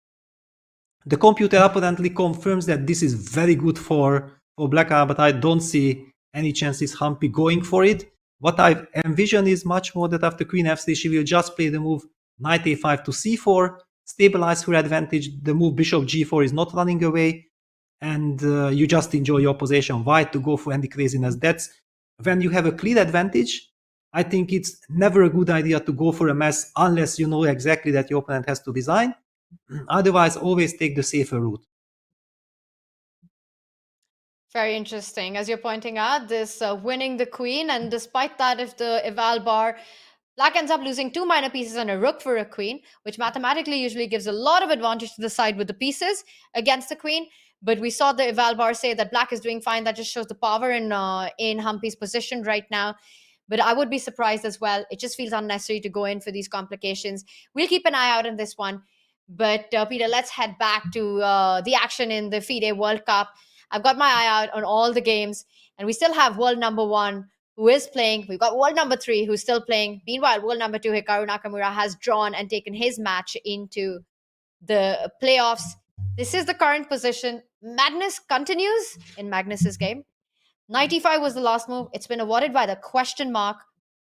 S5: The computer apparently confirms that this is very good for black, but I don't see any chances Humpy going for it. What I envision is much more that after queen f3, she will just play the move knight a5 to c4, stabilize her advantage. The move bishop g4 is not running away, and you just enjoy your position. White to go for any craziness. That's when you have a clear advantage. I think it's never a good idea to go for a mess unless you know exactly that your opponent has to design. Otherwise, always take the safer route.
S4: Very interesting. As you're pointing out, this winning the queen, and despite that, if the eval bar, black ends up losing 2 minor pieces and a rook for a queen, which mathematically usually gives a lot of advantage to the side with the pieces against the queen. But we saw the eval bar say that black is doing fine. That just shows the power in Humpy's position right now. But I would be surprised as well. It just feels unnecessary to go in for these complications. We'll keep an eye out on this one. But Peter, let's head back to the action in the FIDE World Cup. I've got my eye out on all the games. And we still have world number 1 who is playing. We've got world number 3 who's still playing. Meanwhile, world number 2, Hikaru Nakamura, has drawn and taken his match into the playoffs. This is the current position. Madness continues in Magnus's game. Knight e5 was the last move. It's been awarded by the question mark.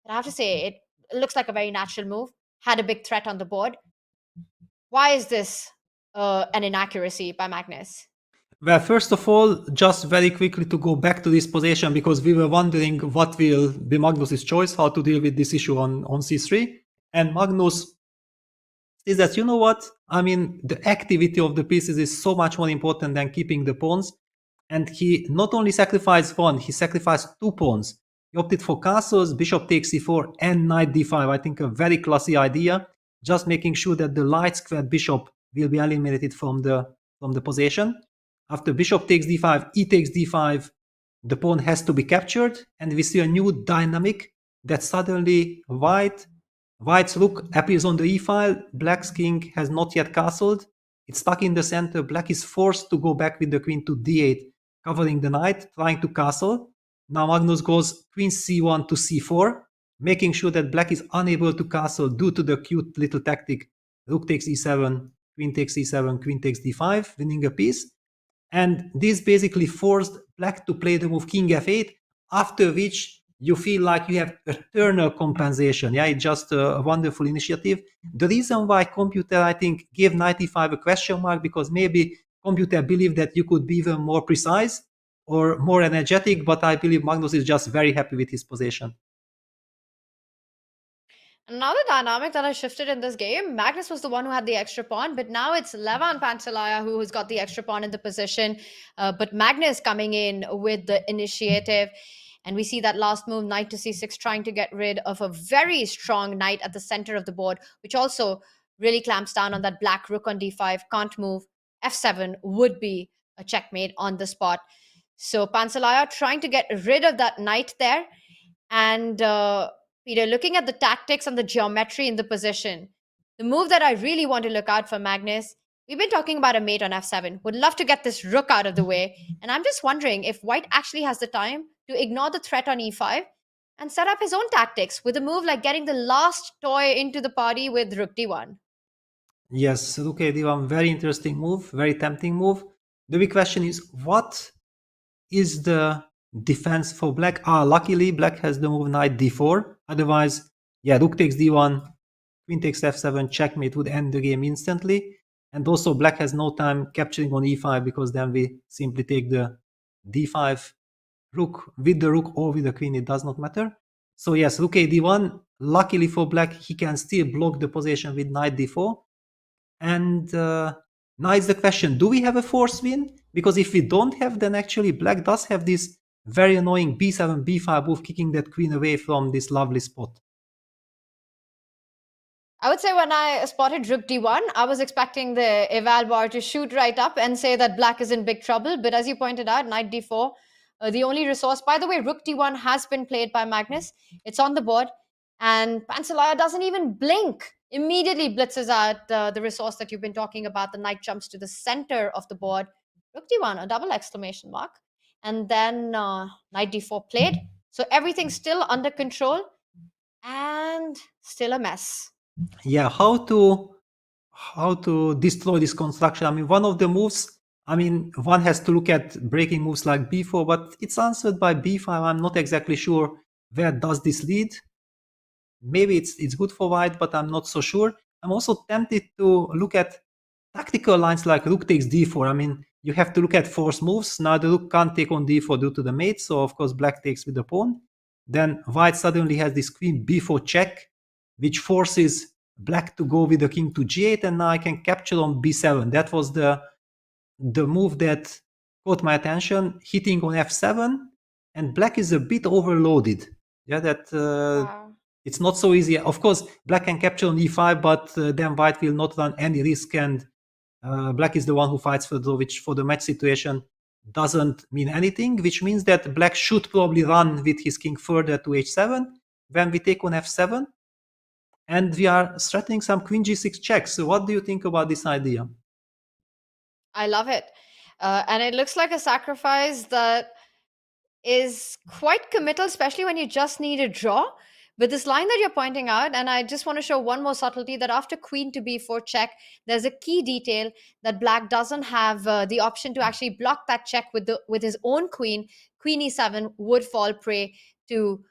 S4: But I have to say, it looks like a very natural move. Had a big threat on the board. Why is this an inaccuracy by Magnus?
S5: Well, first of all, just very quickly to go back to this position, because we were wondering what will be Magnus's choice, how to deal with this issue on c3. And Magnus says that, you know what? I mean, the activity of the pieces is so much more important than keeping the pawns. And he not only sacrificed one, he sacrificed 2 pawns. He opted for castles, bishop takes c4, and knight d5. I think a very classy idea, just making sure that the light squared bishop will be eliminated from the position. After bishop takes d5, e takes d5, the pawn has to be captured, and we see a new dynamic that suddenly white's rook appears on the e-file, black's king has not yet castled, it's stuck in the center, black is forced to go back with the queen to d8, covering the knight, trying to castle. Now Magnus goes queen c1 to c4, making sure that black is unable to castle due to the cute little tactic, rook takes e7, queen takes e7, queen takes d5, winning a piece. And this basically forced black to play the move king f8, after which you feel like you have eternal compensation. Yeah, it's just a wonderful initiative. The reason why computer, I think, gave knight e5 a question mark, because maybe computer believed that you could be even more precise or more energetic, but I believe Magnus is just very happy with his position.
S4: Another dynamic that has shifted in this game, Magnus was the one who had the extra pawn, but now it's Levan Pantsulaia who has got the extra pawn in the position. But Magnus coming in with the initiative. And we see that last move, knight to c6, trying to get rid of a very strong knight at the center of the board, which also really clamps down on that black rook on d5, can't move. f7 would be a checkmate on the spot. So Pantsulaia trying to get rid of that knight there. And Peter, looking at the tactics and the geometry in the position, the move that I really want to look out for Magnus, we've been talking about a mate on f7. Would love to get this rook out of the way. And I'm just wondering if white actually has the time to ignore the threat on e5 and set up his own tactics with a move like getting the last toy into the party with rook d1.
S5: Yes, rook a1, very interesting move, very tempting move. The big question is, what is the defense for black? Luckily, black has the move knight d4. Otherwise, yeah, rook takes d1, queen takes f7, checkmate would end the game instantly. And also, black has no time capturing on e5 because then we simply take the d5 rook with the rook or with the queen, it does not matter. So yes, rook a d1. Luckily for black, he can still block the position with knight d4. And now is the question, do we have a force win? Because if we don't have, then actually black does have this very annoying b7, b5 move, kicking that queen away from this lovely spot.
S4: I would say when I spotted rook d1, I was expecting the eval bar to shoot right up and say that black is in big trouble. But as you pointed out, knight d4, the only resource. By the way, rook d1 has been played by Magnus. It's on the board. And Pantsulaia doesn't even blink. Immediately blitzes out the resource that you've been talking about. The knight jumps to the center of the board. Rook d1, a double exclamation mark. And then knight d4 played. So everything's still under control and still a mess.
S5: Yeah, how to destroy this construction? I mean, one of the moves, I mean, one has to look at breaking moves like b4, but it's answered by b5. I'm not exactly sure where does this lead. Maybe it's good for white, but I'm not so sure. I'm also tempted to look at tactical lines like rook takes d4. I mean, you have to look at force moves. Now the rook can't take on d4 due to the mate, so of course black takes with the pawn. Then white suddenly has this queen b4 check, which forces black to go with the king to g8, and now I can capture on b7. That was the move that caught my attention, hitting on f7, and black is a bit overloaded. Yeah, that
S4: Wow.
S5: it's not so easy. Of course, black can capture on e5, but then white will not run any risk, and black is the one who fights for the, which for the match situation doesn't mean anything, which means that black should probably run with his king further to h7 when we take on f7, and we are threatening some queen g6 checks. So what do you think about this idea?
S4: I love it. And it looks like a sacrifice that is quite committal, especially when you just need a draw. But this line that you're pointing out, and I just want to show one more subtlety, that after queen to b4 check, there's a key detail that black doesn't have the option to actually block that check with his own queen. Queen e7 would fall prey to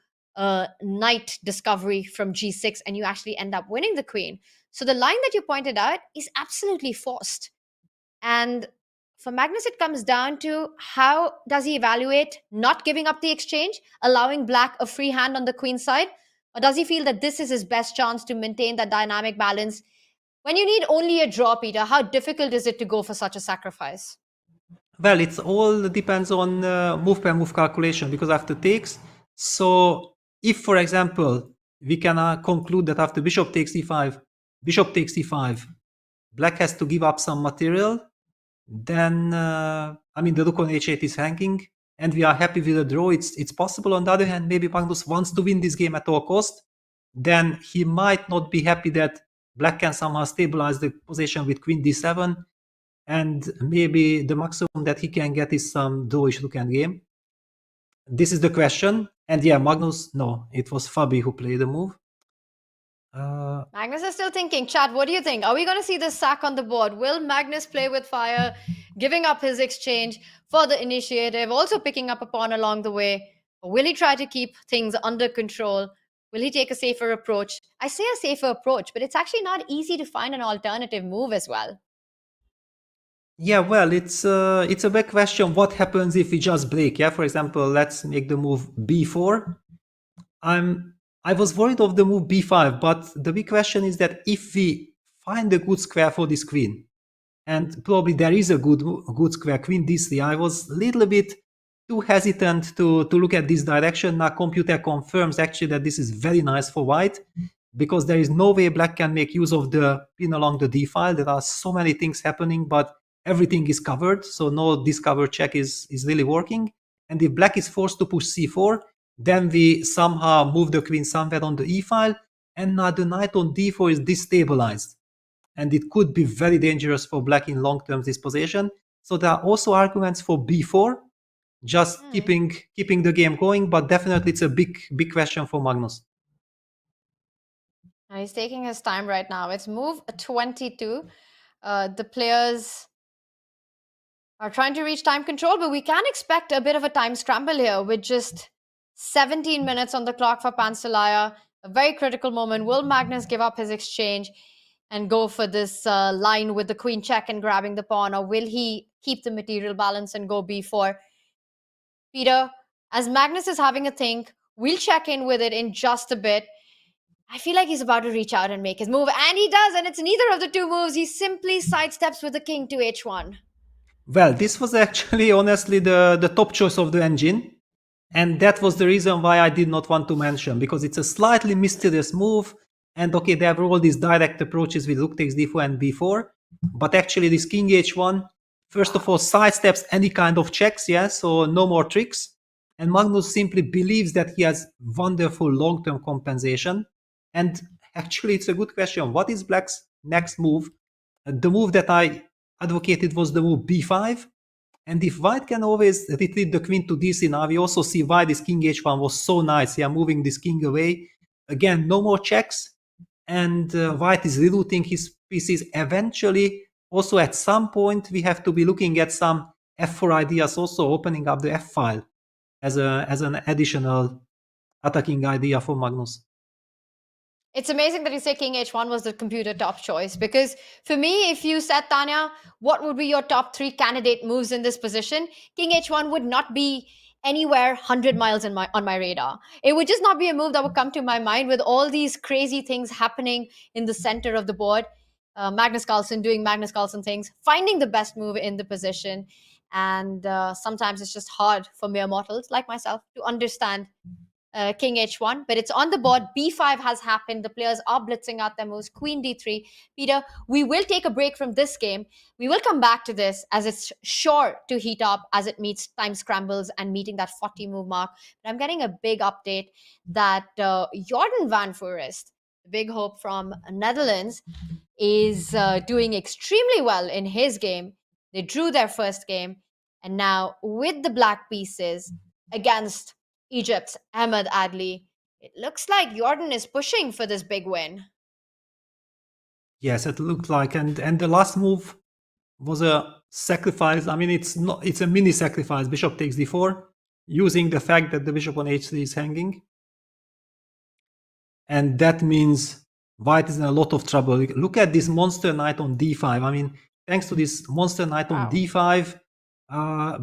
S4: knight discovery from g6, and you actually end up winning the queen. So the line that you pointed out is absolutely forced. And for Magnus, it comes down to how does he evaluate not giving up the exchange, allowing black a free hand on the queen side? Or does he feel that this is his best chance to maintain that dynamic balance? When you need only a draw, Peter, how difficult is it to go for such a sacrifice?
S5: Well, it all depends on move per move calculation, because after takes, so if, for example, we can conclude that after bishop takes e5, black has to give up some material, then, I mean, the rook on h8 is hanging, and we are happy with the draw. It's possible. On the other hand, maybe Magnus wants to win this game at all cost. Then he might not be happy that black can somehow stabilize the position with queen d7, and maybe the maximum that he can get is some drawish rook endgame. This is the question. And yeah, Magnus, no, it was FIDE who played the move.
S4: Magnus is still thinking. Chat, what do you think? Are we going to see this sack on the board? Will Magnus play with fire, giving up his exchange for the initiative, also picking up a pawn along the way? Or will he try to keep things under control? Will he take a safer approach? I say a safer approach, but it's actually not easy to find an alternative move as well.
S5: Yeah, well, it's a big question. What happens if we just break? Yeah, for example, let's make the move b4. I was worried of the move b5, but the big question is that if we find a good square for this queen, and probably there is a good square, queen d3, I was a little bit too hesitant to look at this direction. Now computer confirms actually that this is very nice for white, because there is no way black can make use of the pin along the d file. There are so many things happening, but everything is covered, so no discover check is really working. And if black is forced to push c4, then we somehow move the queen somewhere on the e file, and now the knight on d4 is destabilized. And it could be very dangerous for black in long-term disposition. So there are also arguments for b4, just keeping the game going, but definitely it's a big question for Magnus.
S4: He's taking his time right now. It's move 22. The players are trying to reach time control, but we can expect a bit of a time scramble here with just 17 minutes on the clock for Pantsulaia. A very critical moment. Will Magnus give up his exchange and go for this line with the queen check and grabbing the pawn, or will he keep the material balance and go b4? Peter, as Magnus is having a think, we'll check in with it in just a bit. I feel like he's about to reach out and make his move, and he does, and it's neither of the two moves. He simply sidesteps with the king to h1.
S5: Well, this was actually, honestly, the top choice of the engine, and that was the reason why I did not want to mention, because it's a slightly mysterious move, and okay, there were all these direct approaches with rook takes d4 and b4, but actually this king h1, first of all, sidesteps any kind of checks, yeah, so no more tricks, and Magnus simply believes that he has wonderful long-term compensation. And actually, it's a good question. What is black's next move? The move that I advocated was the move b5. And if white can always retreat the queen to d3, now we also see why this king h1 was so nice. Yeah, moving this king away. Again, no more checks. And white is rerouting his pieces. Eventually, also at some point, we have to be looking at some f4 ideas, also opening up the f file as an additional attacking idea for Magnus.
S4: It's amazing that you say king h1 was the computer top choice, because for me, if you said, Tanya, what would be your top 3 candidate moves in this position, king h1 would not be anywhere 100 miles on my radar. It would just not be a move that would come to my mind with all these crazy things happening in the center of the board. Magnus Carlsen doing Magnus Carlsen things, finding the best move in the position. And sometimes it's just hard for mere mortals like myself to understand king h1, but it's on the board. b5 has happened. The players are blitzing out their moves. Queen d3. Peter, we will take a break from this game. We will come back to this as it's sure to heat up as it meets time scrambles and meeting that 40 move mark. But I'm getting a big update that Jordan van Foreest, the big hope from Netherlands, is doing extremely well in his game. They drew their first game, and now with the black pieces against Egypt's Ahmed Adli, it looks like Jordan is pushing for this big win.
S5: Yes, it looked like, and the last move was a sacrifice. I mean, it's a mini sacrifice. Bishop takes d4, using the fact that the bishop on h3 is hanging, and that means white is in a lot of trouble. Look at this monster knight on d5. I mean, thanks to this monster knight on d5,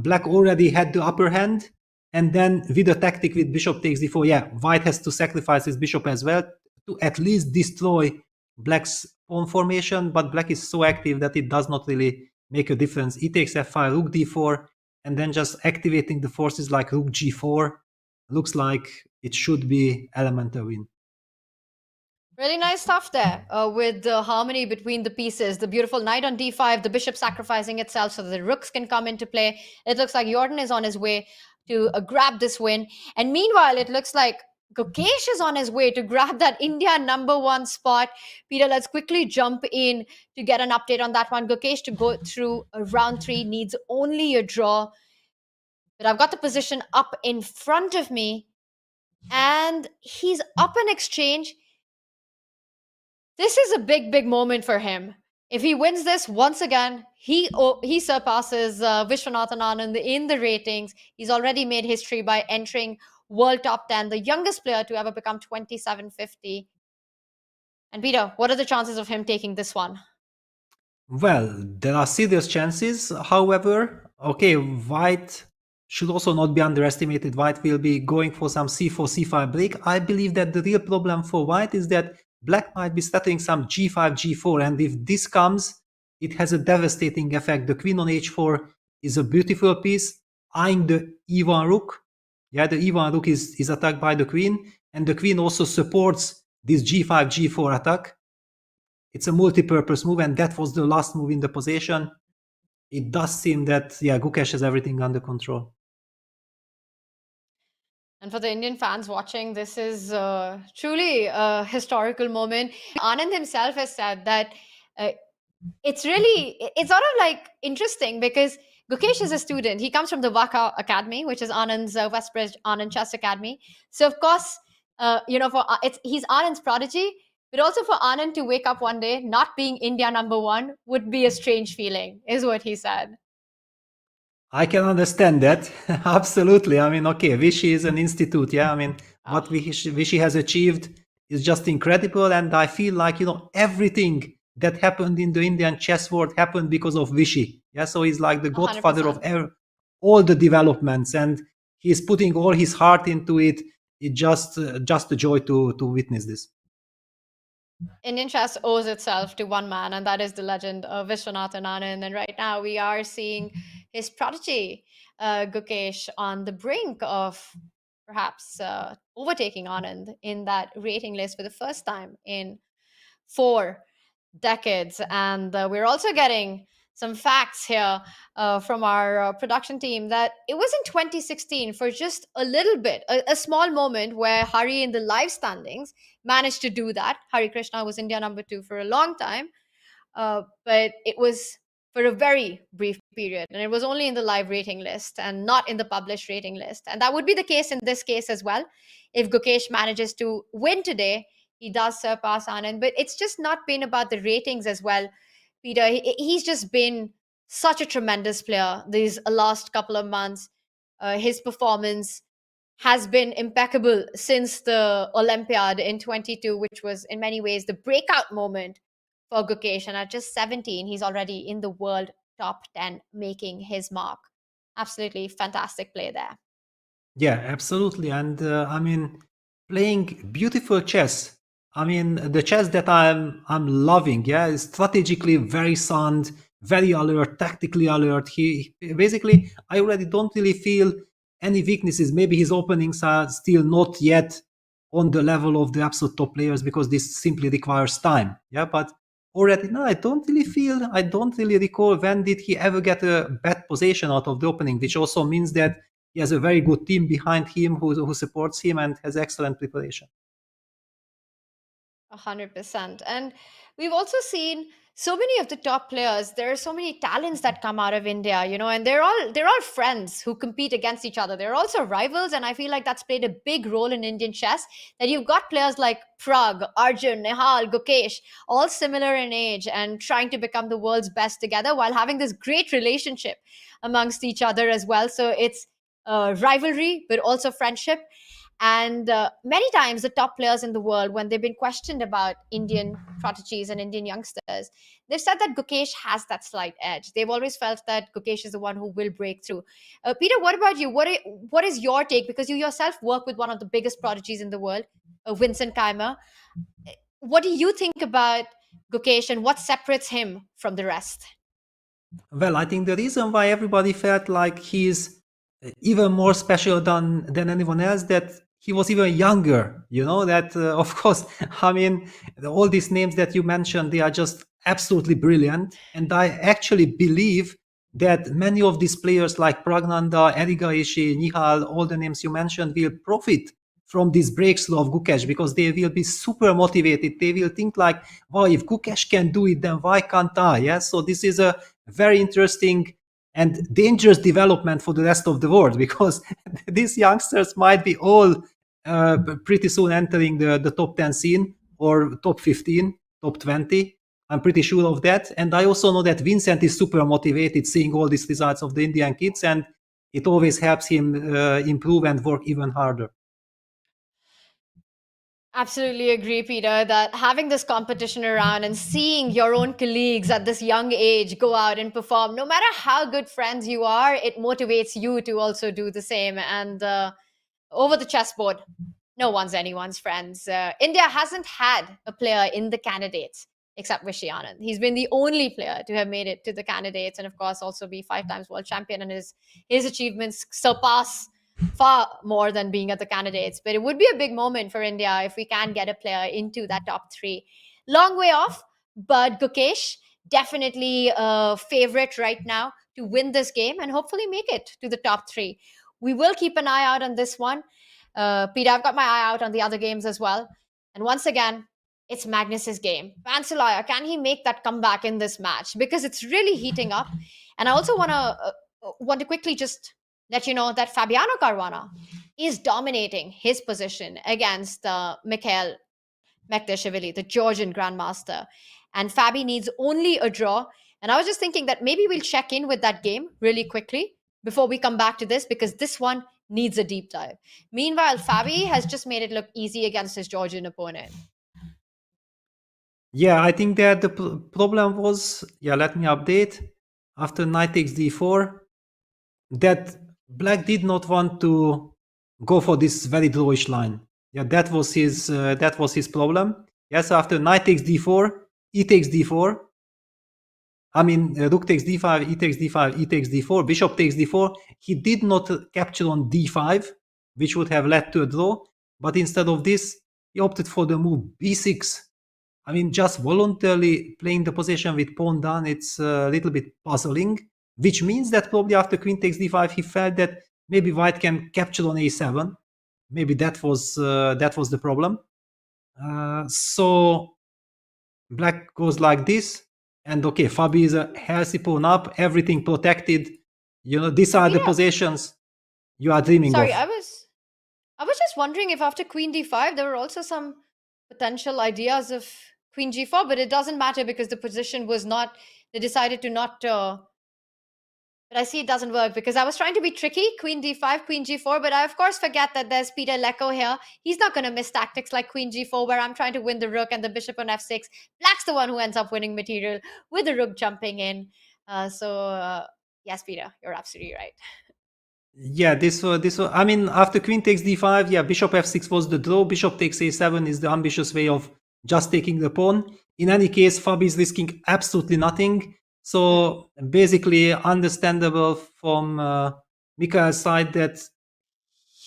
S5: black already had the upper hand. And then with the tactic with bishop takes d4, yeah, white has to sacrifice his bishop as well to at least destroy black's pawn formation. But black is so active that it does not really make a difference. E takes f5, rook d4, and then just activating the forces like rook g4. Looks like it should be elemental win.
S4: Really nice stuff there with the harmony between the pieces. The beautiful knight on d5, the bishop sacrificing itself so that the rooks can come into play. It looks like Jordan is on his way to grab this win. And meanwhile, it looks like Gukesh is on his way to grab that India #1 spot. Peter, let's quickly jump in to get an update on that one. Gukesh to go through round 3 needs only a draw. But I've got the position up in front of me, and he's up in exchange. This is a big, big moment for him. If he wins this once again, he surpasses Vishwanathan Anand in the ratings. He's already made history by entering World Top 10, the youngest player to ever become 2750. And Peter, what are the chances of him taking this one?
S5: Well, there are serious chances. However, okay, white should also not be underestimated. White will be going for some c4, c5 break. I believe that the real problem for white is that black might be studying some g5, g4, and if this comes, it has a devastating effect. The queen on h4 is a beautiful piece, eyeing the e1 rook. Yeah, the e1 rook is attacked by the queen, and the queen also supports this g5, g4 attack. It's a multi-purpose move, and that was the last move in the position. it does seem that Gukesh has everything under control.
S4: And for the Indian fans watching, this is truly a historical moment. Anand himself has said that it's sort of like interesting because Gukesh is a student. He comes from the Vaka Academy, which is Anand's Westbridge Anand Chess Academy. So of course, he's Anand's prodigy, but also for Anand to wake up one day not being India #1 would be a strange feeling, is what he said.
S5: I can understand that. Absolutely. I mean, okay, Vichy is an institute. Yeah. I mean, what Vichy has achieved is just incredible. And I feel like, everything that happened in the Indian chess world happened because of Vichy. Yeah. So he's like the godfather
S4: 100%.
S5: of all the developments, and he's putting all his heart into it. It's just a joy to witness this.
S4: Indian chess owes itself to one man, and that is the legend of Viswanathan Anand. And right now we are seeing his prodigy, Gukesh, on the brink of perhaps overtaking Anand in that rating list for the first time in 4 decades. And we're also getting some facts here from our production team that it was in 2016 for just a little bit, a small moment where Hari in the live standings managed to do that. Hari Krishna was India #2 for a long time, but it was for a very brief period, and it was only in the live rating list and not in the published rating list. And that would be the case in this case as well. If Gukesh manages to win today, he does surpass Anand, but it's just not been about the ratings as well, Peter. He's just been such a tremendous player these last couple of months. His performance has been impeccable since the Olympiad in 22, which was in many ways the breakout moment for Gukesh. And at just 17, he's already in the world top 10, making his mark. Absolutely fantastic play there.
S5: Yeah, absolutely. And I mean, playing beautiful chess. I mean, the chess that I'm loving, yeah, is strategically very sound, very alert, tactically alert. He basically, I already don't really feel any weaknesses. Maybe his openings are still not yet on the level of the absolute top players because this simply requires time. Yeah, but already now I don't really recall when did he ever get a bad position out of the opening, which also means that he has a very good team behind him who supports him and has excellent preparation.
S4: 100%. And we've also seen so many of the top players. There are so many talents that come out of India, and they're all friends who compete against each other. They're also rivals, and I feel like that's played a big role in Indian chess, that you've got players like Prag, Arjun, Nehal, Gukesh, all similar in age and trying to become the world's best together while having this great relationship amongst each other as well. So it's rivalry, but also friendship. And many times the top players in the world, when they've been questioned about Indian prodigies and Indian youngsters, they've said that Gukesh has that slight edge. They've always felt that Gukesh is the one who will break through. Peter, what about you? What is your take? Because you yourself work with one of the biggest prodigies in the world, Vincent Keimer. What do you think about Gukesh and what separates him from the rest?
S5: Well, I think the reason why everybody felt like he's even more special than anyone else, that he was even younger, that of course, I mean, all these names that you mentioned, they are just absolutely brilliant. And I actually believe that many of these players like Pragnanda, Erigaishi, Nihal, all the names you mentioned will profit from this breakthrough of Gukesh because they will be super motivated. They will think like, wow, if Gukesh can do it, then why can't I? Yeah. So this is a very interesting and dangerous development for the rest of the world because these youngsters might be all pretty soon entering the top 10 scene or top 15, top 20. I'm pretty sure of that. And I also know that Vincent is super motivated seeing all these results of the Indian kids, and it always helps him improve and work even harder.
S4: Absolutely agree, Peter, that having this competition around and seeing your own colleagues at this young age go out and perform, no matter how good friends you are, it motivates you to also do the same. And over the chessboard, no one's anyone's friends. India hasn't had a player in the candidates except Vishy Anand. He's been the only player to have made it to the candidates and, of course, also be 5 times world champion. And his achievements surpass far more than being at the candidates. But it would be a big moment for India if we can get a player into that top 3. Long way off, but Gukesh definitely a favorite right now to win this game and hopefully make it to the top 3. We will keep an eye out on this one. Peter, I've got my eye out on the other games as well. And once again, it's Magnus's game. Pantsulaia, can he make that comeback in this match? Because it's really heating up. And I also want to quickly just let you know that Fabiano Caruana is dominating his position against Mchedlishvili, the Georgian Grandmaster. And Fabi needs only a draw. And I was just thinking that maybe we'll check in with that game really quickly before we come back to this, because this one needs a deep dive. Meanwhile, Fabi has just made it look easy against his Georgian opponent.
S5: Yeah, I think that the problem was, let me update, after knight takes d4, that black did not want to go for this very drawish line. Yeah, that was his problem. Yes, after knight takes d4, e takes d4. I mean, rook takes d5, e takes d5, e takes d4, bishop takes d4. He did not capture on d5, which would have led to a draw. But instead of this, he opted for the move b6. I mean, just voluntarily playing the position with pawn down, it's a little bit puzzling, which means that probably after queen takes d5, he felt that maybe white can capture on a7. Maybe that was the problem. So black goes like this. And okay, Fabi is a healthy pawn up, everything protected. You know, these are the positions you are dreaming of.
S4: Sorry, I was just wondering if after queen d5, there were also some potential ideas of queen g4, but it doesn't matter because the position was not, they decided to not, but I see it doesn't work because I was trying to be tricky, queen d5, queen g4, but I of course forget that there's Peter Lecco here. He's not going to miss tactics like queen g4 where I'm trying to win the rook and the bishop on f6. Black's the one who ends up winning material with the rook jumping in. Yes, Peter, you're absolutely right.
S5: Yeah, this was, I mean, after queen takes d5, yeah, bishop f6 was the draw, bishop takes a7 is the ambitious way of just taking the pawn. In any case, Fabi is risking absolutely nothing. So basically understandable from Mikhail's side that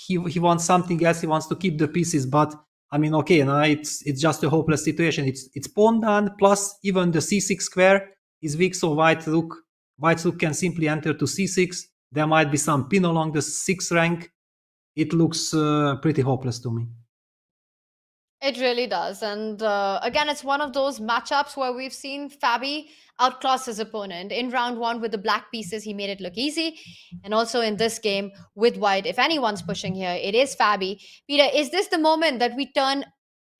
S5: he wants something else, he wants to keep the pieces, but I mean, okay, now it's just a hopeless situation. It's pawn down, plus even the c6 square is weak, so white's rook can simply enter to c6. There might be some pin along the 6th rank. It looks pretty hopeless to me.
S4: It really does. And again, it's one of those matchups where we've seen Fabi outclass his opponent. In round 1 with the black pieces, he made it look easy. And also in this game with white, if anyone's pushing here, it is Fabi. Peter, is this the moment that we turn...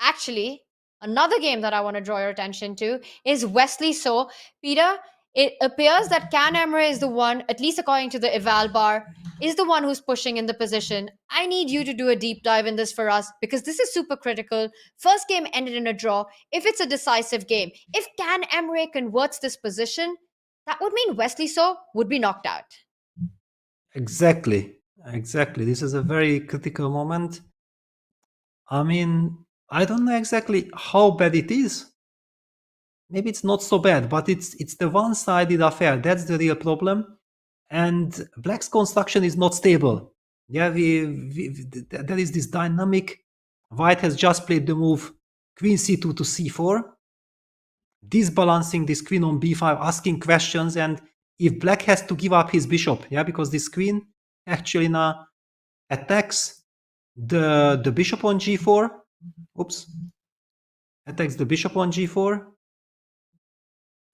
S4: Actually, another game that I want to draw your attention to is Wesley So. Peter, it appears that Can Emre is the one, at least according to the eval bar, is the one who's pushing in the position. I need you to do a deep dive in this for us because this is super critical. First game ended in a draw. If it's a decisive game, if Can Emre converts this position, that would mean Wesley So would be knocked out.
S5: Exactly. This is a very critical moment. I mean, I don't know exactly how bad it is. Maybe it's not so bad, but it's the one-sided affair. That's the real problem. And black's construction is not stable. Yeah, there is this dynamic. White has just played the move queen c2 to c4, disbalancing this queen on b5, asking questions. And if black has to give up his bishop, yeah, because this queen actually now attacks the bishop on g4. Oops. Attacks the bishop on g4.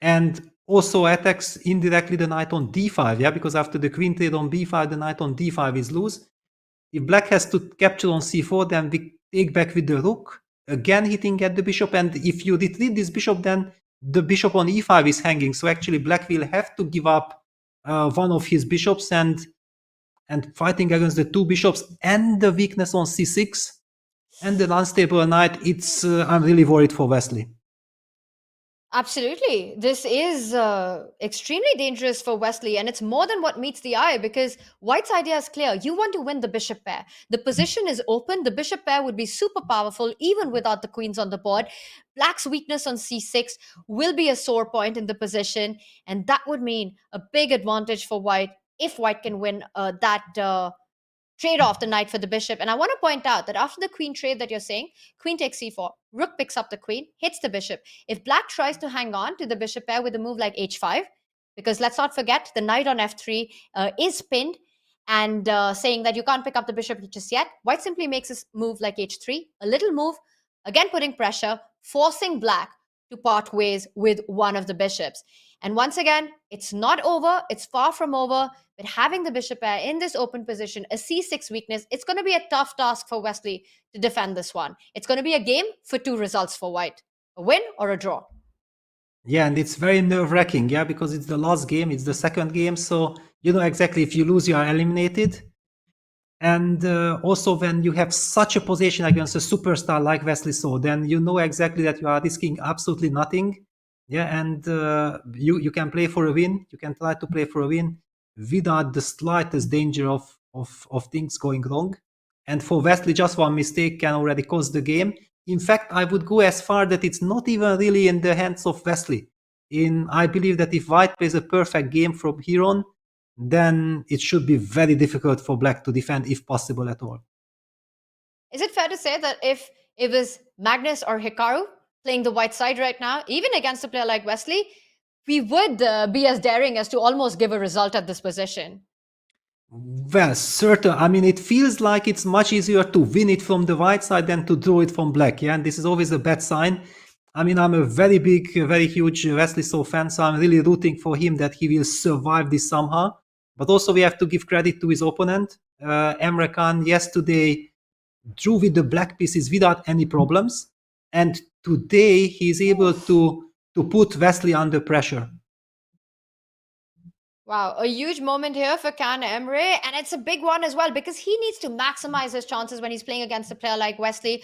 S5: And also attacks indirectly the knight on d5, yeah, because after the queen trade on b5, the knight on d5 is loose. If black has to capture on c4, then we take back with the rook, again hitting at the bishop, and if you retreat this bishop, then the bishop on e5 is hanging, so actually black will have to give up one of his bishops, and fighting against the two bishops and the weakness on c6 and the unstable knight, it's I'm really worried for Wesley.
S4: Absolutely. This is extremely dangerous for Wesley, and it's more than what meets the eye because White's idea is clear. You want to win the bishop pair. The position is open. The bishop pair would be super powerful even without the queens on the board. Black's weakness on c6 will be a sore point in the position, and that would mean a big advantage for White if White can win that trade off the knight for the bishop. And I want to point out that after the queen trade that you're saying, queen takes c4, rook picks up the queen, hits the bishop. If black tries to hang on to the bishop pair with a move like h5, because let's not forget the knight on f3 is pinned, and saying that you can't pick up the bishop just yet, white simply makes this move like h3, a little move, again putting pressure, forcing black to part ways with one of the bishops. And once again, it's not over, it's far from over, but having the bishop pair in this open position, a c6 weakness, it's going to be a tough task for Wesley to defend this one. It's going to be a game for two results for white, a win or a draw.
S5: Yeah, and it's very nerve-wracking, yeah, because it's the last game, it's the second game, so you know exactly if you lose, you are eliminated. And also when you have such a position against a superstar like Wesley So, then you know exactly that you are risking absolutely nothing. Yeah, and you can play for a win, you can try to play for a win without the slightest danger of things going wrong. And for Wesley, just one mistake can already cost the game. In fact, I would go as far that it's not even really in the hands of Wesley. I believe that if white plays a perfect game from here on, then it should be very difficult for black to defend, if possible at all.
S4: Is it fair to say that if it was Magnus or Hikaru playing the white side right now, even against a player like Wesley, we would be as daring as to almost give a result at this position?
S5: Well, certainly. I mean, it feels like it's much easier to win it from the white side than to draw it from black. Yeah, and this is always a bad sign. I mean, I'm a very big, very huge Wesley So fan, so I'm really rooting for him that he will survive this somehow. But also we have to give credit to his opponent. Emre Can yesterday drew with the black pieces without any problems. And today he's able to put Wesley under pressure.
S4: Wow, a huge moment here for Can Emre, and it's a big one as well because he needs to maximize his chances when he's playing against a player like Wesley.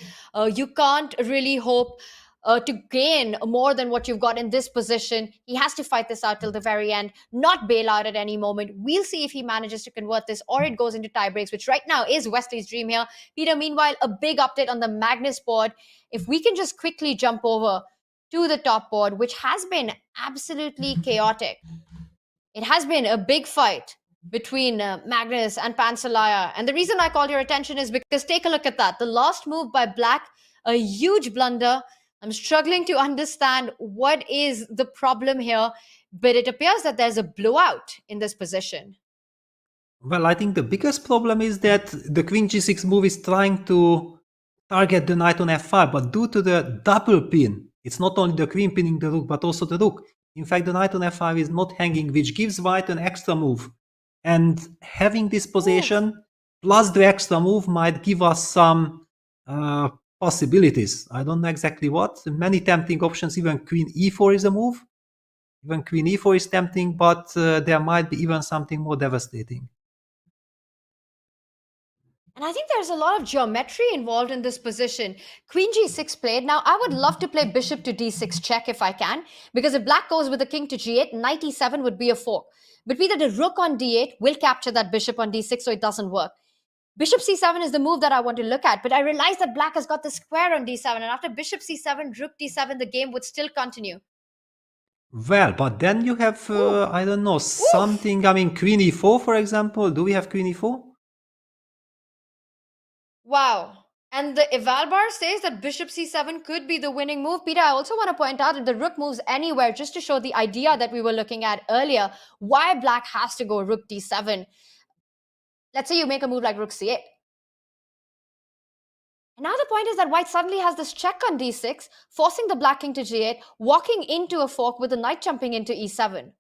S4: You can't really hope to gain more than what you've got in this position. He has to fight this out till the very end, not bail out at any moment. We'll see if he manages to convert this or it goes into tie breaks, which right now is Wesley's dream here. Peter, meanwhile, a big update on the Magnus board. If we can just quickly jump over to the top board, which has been absolutely chaotic. It has been a big fight between Magnus and Pantsulaia. And the reason I called your attention is because take a look at that. The last move by black, a huge blunder. I'm struggling to understand what is the problem here, but it appears that there's a blowout in this position.
S5: Well, I think the biggest problem is that the queen g6 move is trying to target the knight on f5, but due to the double pin, it's not only the queen pinning the rook, but also the rook. In fact, the knight on f5 is not hanging, which gives white an extra move. And having this position plus the extra move might give us some possibilities. I don't know exactly what. Many tempting options, even queen e4 is a move. Even queen e4 is tempting, but there might be even something more devastating.
S4: And I think there's a lot of geometry involved in this position. Queen g6 played. Now, I would love to play bishop to d6 check if I can, because if black goes with the king to g8, knight e7 would be a fork. But Peter, the rook on d8 will capture that bishop on d6, so it doesn't work. Bishop c7 is the move that I want to look at, but I realize that black has got the square on d7, and after bishop c7, rook d7, the game would still continue.
S5: Well, but then you have, I don't know, something, I mean, queen e4, for example. Do we have queen e4?
S4: Wow. And the eval bar says that bishop c7 could be the winning move. Peter, I also want to point out that the rook moves anywhere, just to show the idea that we were looking at earlier, why black has to go rook d7. Let's say you make a move like rook c8. And now the point is that white suddenly has this check on d6, forcing the black king to g8, walking into a fork with the knight jumping into e7.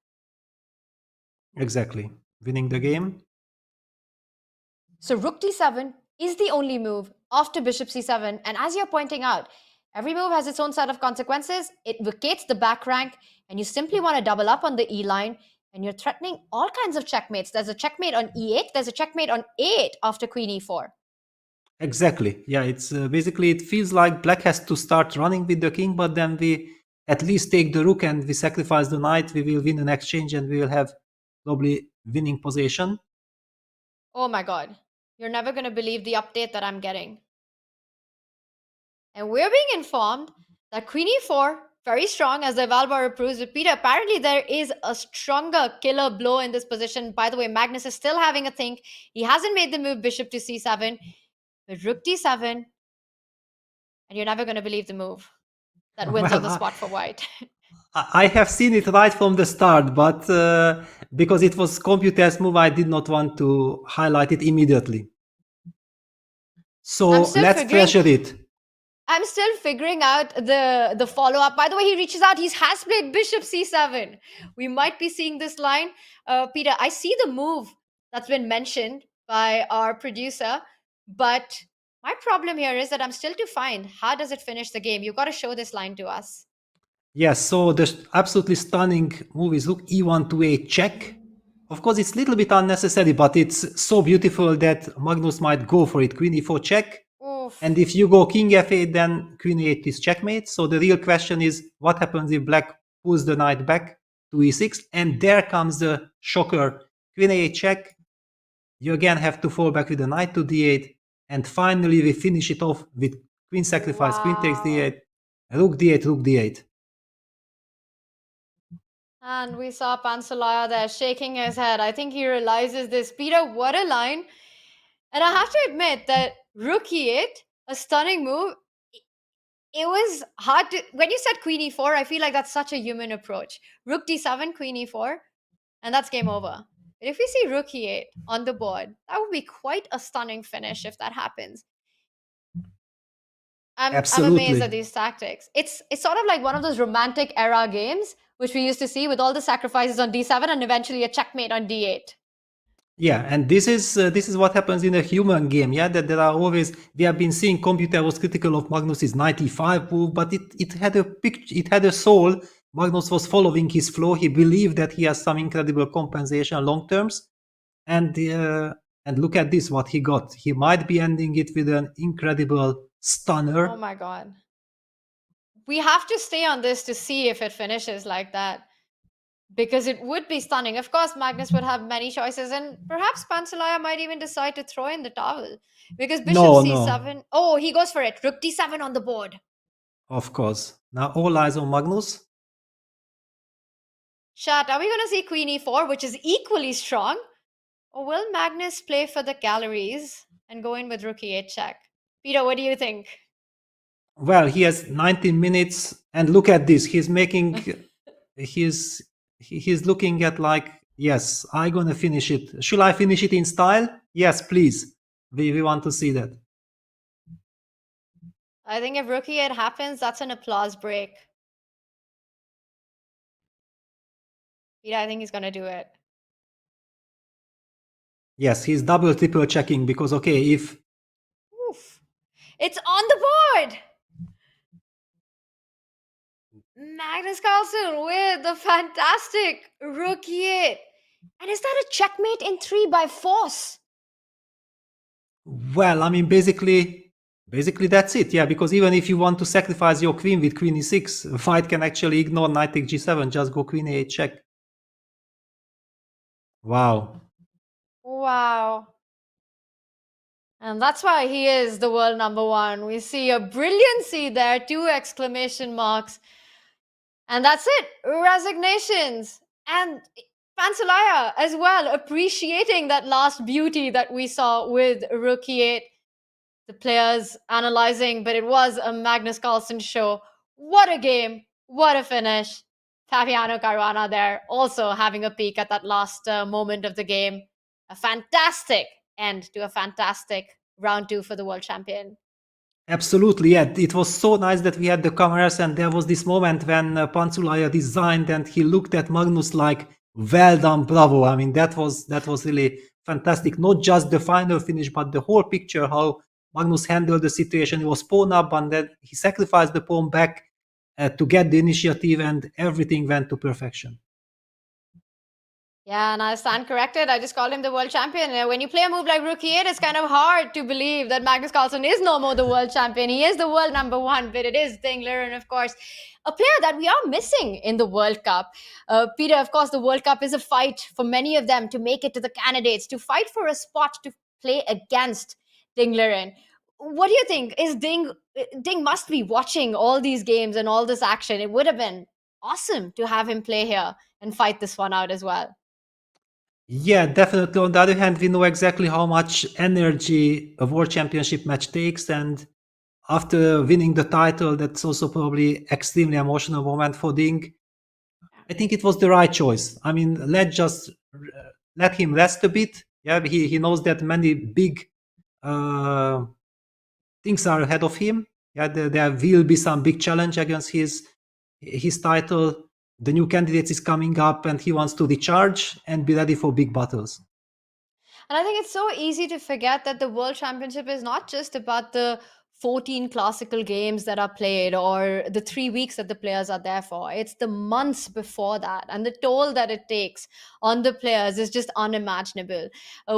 S5: Exactly. Winning the game.
S4: So rook d7 is the only move after bishop c7. And as you're pointing out, every move has its own set of consequences. It vacates the back rank, and you simply want to double up on the e line. And you're threatening all kinds of checkmates. There's a checkmate on e8. There's a checkmate on a8 after queen e4.
S5: Exactly. Yeah, it's basically, it feels like black has to start running with the king, but then we at least take the rook and we sacrifice the knight. We will win an exchange and we will have probably winning position.
S4: Oh my god. You're never going to believe the update that I'm getting. And we're being informed that queen e4 very strong, as the Valbar proves. But Peter, apparently there is a stronger killer blow in this position. By the way, Magnus is still having a think. He hasn't made the move bishop to c7, but rook d7, and you're never going to believe the move that wins on the spot for white.
S5: I have seen it right from the start, but because it was Computer's move, I did not want to highlight it immediately. So let's treasure it.
S4: I'm still figuring out the follow-up. By the way, he reaches out. He has played bishop c7. We might be seeing this line. Peter, I see the move that's been mentioned by our producer, but my problem here is that I'm still to find how does it finish the game. You've got to show this line to us.
S5: Yes, so the absolutely stunning move is rook e1 to a8 check. Of course, it's a little bit unnecessary, but it's so beautiful that Magnus might go for it. Queen e4 check.
S4: Oof.
S5: And if you go king f8, then queen e8 is checkmate. So the real question is, what happens if black pulls the knight back to e6? And there comes the shocker. Queen a8 check. You again have to fall back with the knight to d8. And finally, we finish it off with queen sacrifice, queen takes d8, rook d8, rook d8.
S4: And we saw Pantsulaia there shaking his head. I think he realizes this. Peter, what a line. And I have to admit that rook e8, a stunning move. It was hard to... When you said queen e4, I feel like that's such a human approach. Rook d7, queen e4, and that's game over. But if we see rook e8 on the board, that would be quite a stunning finish if that happens. I'm amazed at these tactics. It's sort of like one of those romantic era games which we used to see with all the sacrifices on d7 and eventually a checkmate on d8.
S5: Yeah, and this is what happens in a human game. Yeah, that there are always, we have been seeing Computer was critical of Magnus's knight e5 move, but it had a soul. Magnus was following his flow. He believed that he has some incredible compensation long terms, and look at this, what he got. He might be ending it with an incredible stunner.
S4: Oh my god. We have to stay on this to see if it finishes like that, because it would be stunning. Of course, Magnus would have many choices, and perhaps Pantsulaia might even decide to throw in the towel, because bishop c7... No. Oh, he goes for it. Rook d7 on the board.
S5: Of course. Now all eyes on Magnus.
S4: Chat, are we going to see queen e4, which is equally strong? Or will Magnus play for the galleries and go in with rook e8 check? Peter, what do you think?
S5: Well, he has 19 minutes, and look at this. He's making... He's looking at like, yes, I'm going to finish it. Should I finish it in style? Yes, please. We want to see that.
S4: I think if rook e8 happens, that's an applause break. Yeah, I think he's going to do it.
S5: Yes, he's double, triple checking because, okay, if...
S4: Oof. It's on the board! Magnus Carlsen with the fantastic rook e8. And is that a checkmate in 3 by force?
S5: Well, I mean, basically that's it. Yeah, because even if you want to sacrifice your queen with queen e6, white can actually ignore knight take g7, just go queen a8 check. Wow.
S4: Wow. And that's why he is the world #1. We see a brilliancy there, 2 exclamation marks. And that's it. Resignations. And Pantsulaia as well, appreciating that last beauty that we saw with rook e8. The players analyzing, but it was a Magnus Carlsen show. What a game. What a finish. Fabiano Caruana there also having a peek at that last moment of the game. A fantastic end to a fantastic round 2 for the world champion.
S5: Absolutely, yeah. It was so nice that we had the cameras, and there was this moment when Pantsulaia designed and he looked at Magnus like, well done, bravo. I mean, that was really fantastic. Not just the final finish, but the whole picture, how Magnus handled the situation. He was pawn up, and then he sacrificed the pawn back to get the initiative, and everything went to perfection.
S4: Yeah, and I stand corrected. I just called him the world champion. When you play a move like rook e8, it's kind of hard to believe that Magnus Carlsen is no more the world champion. He is the world #1, but it is Dingler, and of course, a player that we are missing in the World Cup. Peter, of course, the World Cup is a fight for many of them to make it to the candidates, to fight for a spot to play against Dingler in. what do you think? Is Ding must be watching all these games and all this action. It would have been awesome to have him play here and fight this one out as well.
S5: Yeah, definitely. On the other hand, we know exactly how much energy a World Championship match takes, and after winning the title, that's also probably extremely emotional moment for Ding. I think it was the right choice. I mean, let him rest a bit. Yeah, he knows that many big things are ahead of him. Yeah, there will be some big challenge against his title. The new candidate is coming up, and he wants to recharge and be ready for big battles.
S4: And I think it's so easy to forget that the World Championship is not just about the 14 classical games that are played or the 3 weeks that the players are there for. It's the months before that, and the toll that it takes on the players is just unimaginable.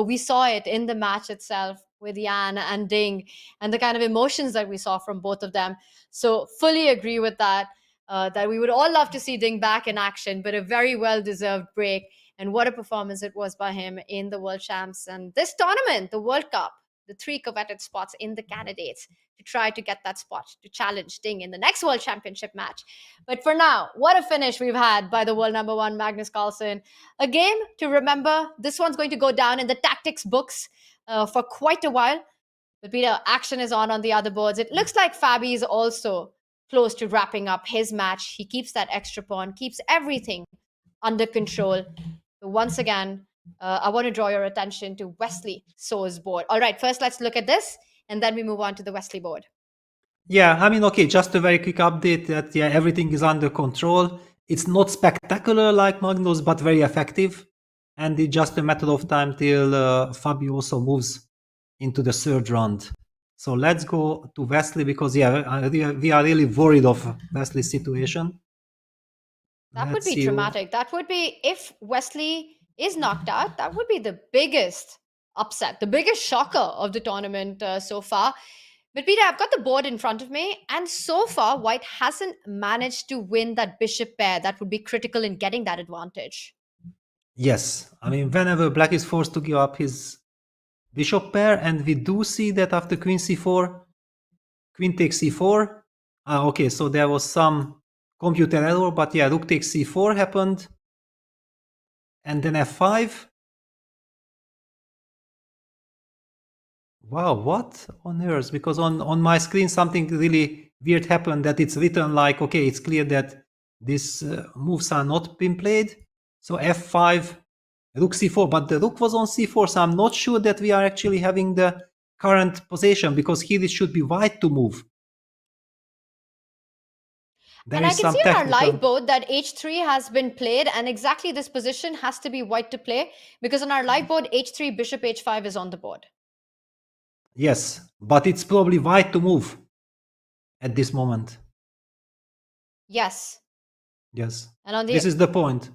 S4: We saw it in the match itself with Yan and Ding, and the kind of emotions that we saw from both of them. So fully agree with that, that we would all love to see Ding back in action, but a very well-deserved break. And what a performance it was by him in the World Champs and this tournament, the World Cup, the 3 coveted spots in the candidates to try to get that spot to challenge Ding in the next World Championship match. But for now, what a finish we've had by the world number 1, Magnus Carlsen. A game to remember. This one's going to go down in the tactics books for quite a while. But Peter, action is on the other boards. It looks like Fabi is also close to wrapping up his match. He keeps that extra pawn, keeps everything under control. So once again, I want to draw your attention to Wesley So's board. All right, first let's look at this, and then we move on to the Wesley board.
S5: Yeah, I mean, okay, just a very quick update that, yeah, everything is under control. It's not spectacular like Magnus, but very effective. And it's just a matter of time till Fabi also moves into the 3rd round. So let's go to Wesley because, yeah, we are really worried of Wesley's situation.
S4: That would be dramatic. That would be, if Wesley is knocked out, that would be the biggest upset, the biggest shocker of the tournament so far. But Peter, I've got the board in front of me, and so far, White hasn't managed to win that bishop pair. That would be critical in getting that advantage.
S5: Yes, I mean, whenever Black is forced to give up his bishop pair, and we do see that after Queen c4, Queen takes c4. Okay, so there was some computer error, but yeah, Rook takes c4 happened. And then f5. Wow, what on earth? Because on my screen something really weird happened, that it's written like, okay, it's clear that these moves are not being played. So f5, Rook c4, but the Rook was on c4, so I'm not sure that we are actually having the current position, because here it should be White to move.
S4: And I can see on our live board that h3 has been played, and exactly this position has to be White to play, because on our live board, h3, bishop h5 is on the board.
S5: Yes, but it's probably White to move at this moment.
S4: Yes.
S5: Yes.
S4: And on
S5: this is the point.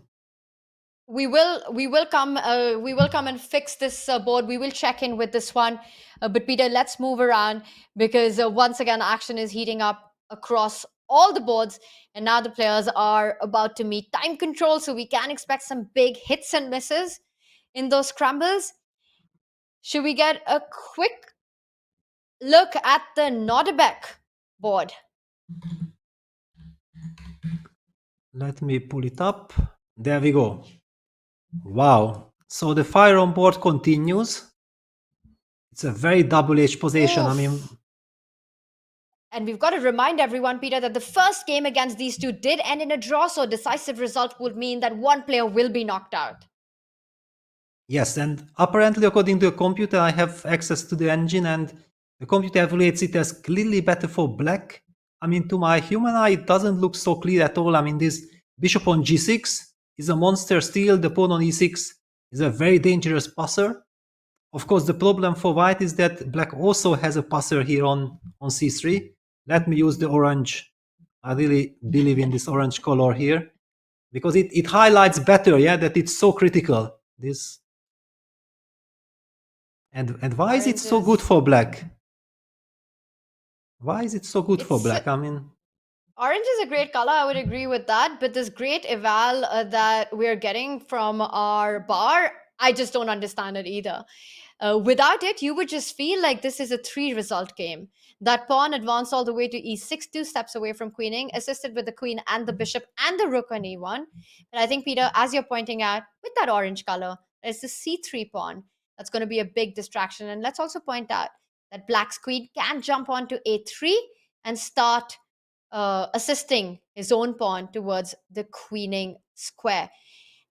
S4: We will come and fix this board. We will check in with this one. But Peter, let's move around, because once again, action is heating up across all the boards, and now the players are about to meet time control, so we can expect some big hits and misses in those scrambles. Should we get a quick look at the Nodirbek board?
S5: Let me pull it up. There we go. Wow. So the fire on board continues. It's a very double-edged position.
S4: Oof.
S5: I mean,
S4: and we've got to remind everyone, Peter, that the first game against these two did end in a draw, so a decisive result would mean that one player will be knocked out.
S5: yes, and apparently, according to the computer, I have access to the engine, and the computer evaluates it as clearly better for Black. I mean, to my human eye, it doesn't look so clear at all. I mean, this bishop on g6 is a monster steal. The pawn on e6 is a very dangerous passer. Of course, the problem for White is that Black also has a passer here on c3. Let me use the orange. I really believe in this orange color here, because it highlights better, yeah, that it's so critical. This and why is it so good for Black? Why is it so good for Black? I mean,
S4: orange is a great color. I would agree with that. But this great eval that we're getting from our bar, I just don't understand it either. Without it, you would just feel like this is a 3-result game. That pawn advanced all the way to e6, 2 steps away from queening, assisted with the queen and the bishop and the rook on e1. And I think, Peter, as you're pointing out, with that orange color, there's the c3 pawn. That's going to be a big distraction. And let's also point out that black's queen can jump onto a3 and start assisting his own pawn towards the queening square.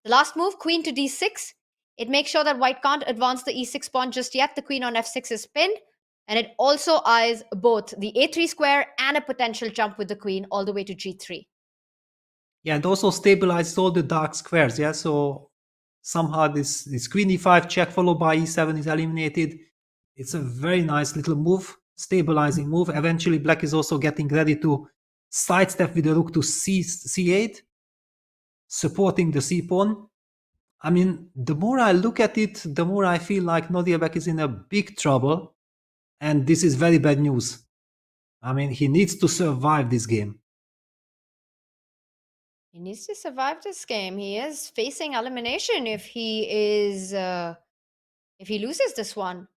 S4: The last move, queen to d6, it makes sure that white can't advance the e6 pawn just yet. The queen on f6 is pinned, and it also eyes both the a3 square and a potential jump with the queen all the way to g3.
S5: Yeah, and also stabilizes all the dark squares, yeah? So somehow this queen e5 check followed by e7 is eliminated. It's a very nice little move, stabilizing move. Eventually, black is also getting ready to sidestep with the rook to c8, supporting the c-pawn. I mean, the more I look at it, the more I feel like Nodirbek is in a big trouble, and this is very bad news. I mean, he needs to survive this game.
S4: He needs to survive this game. He is facing elimination if he loses this one.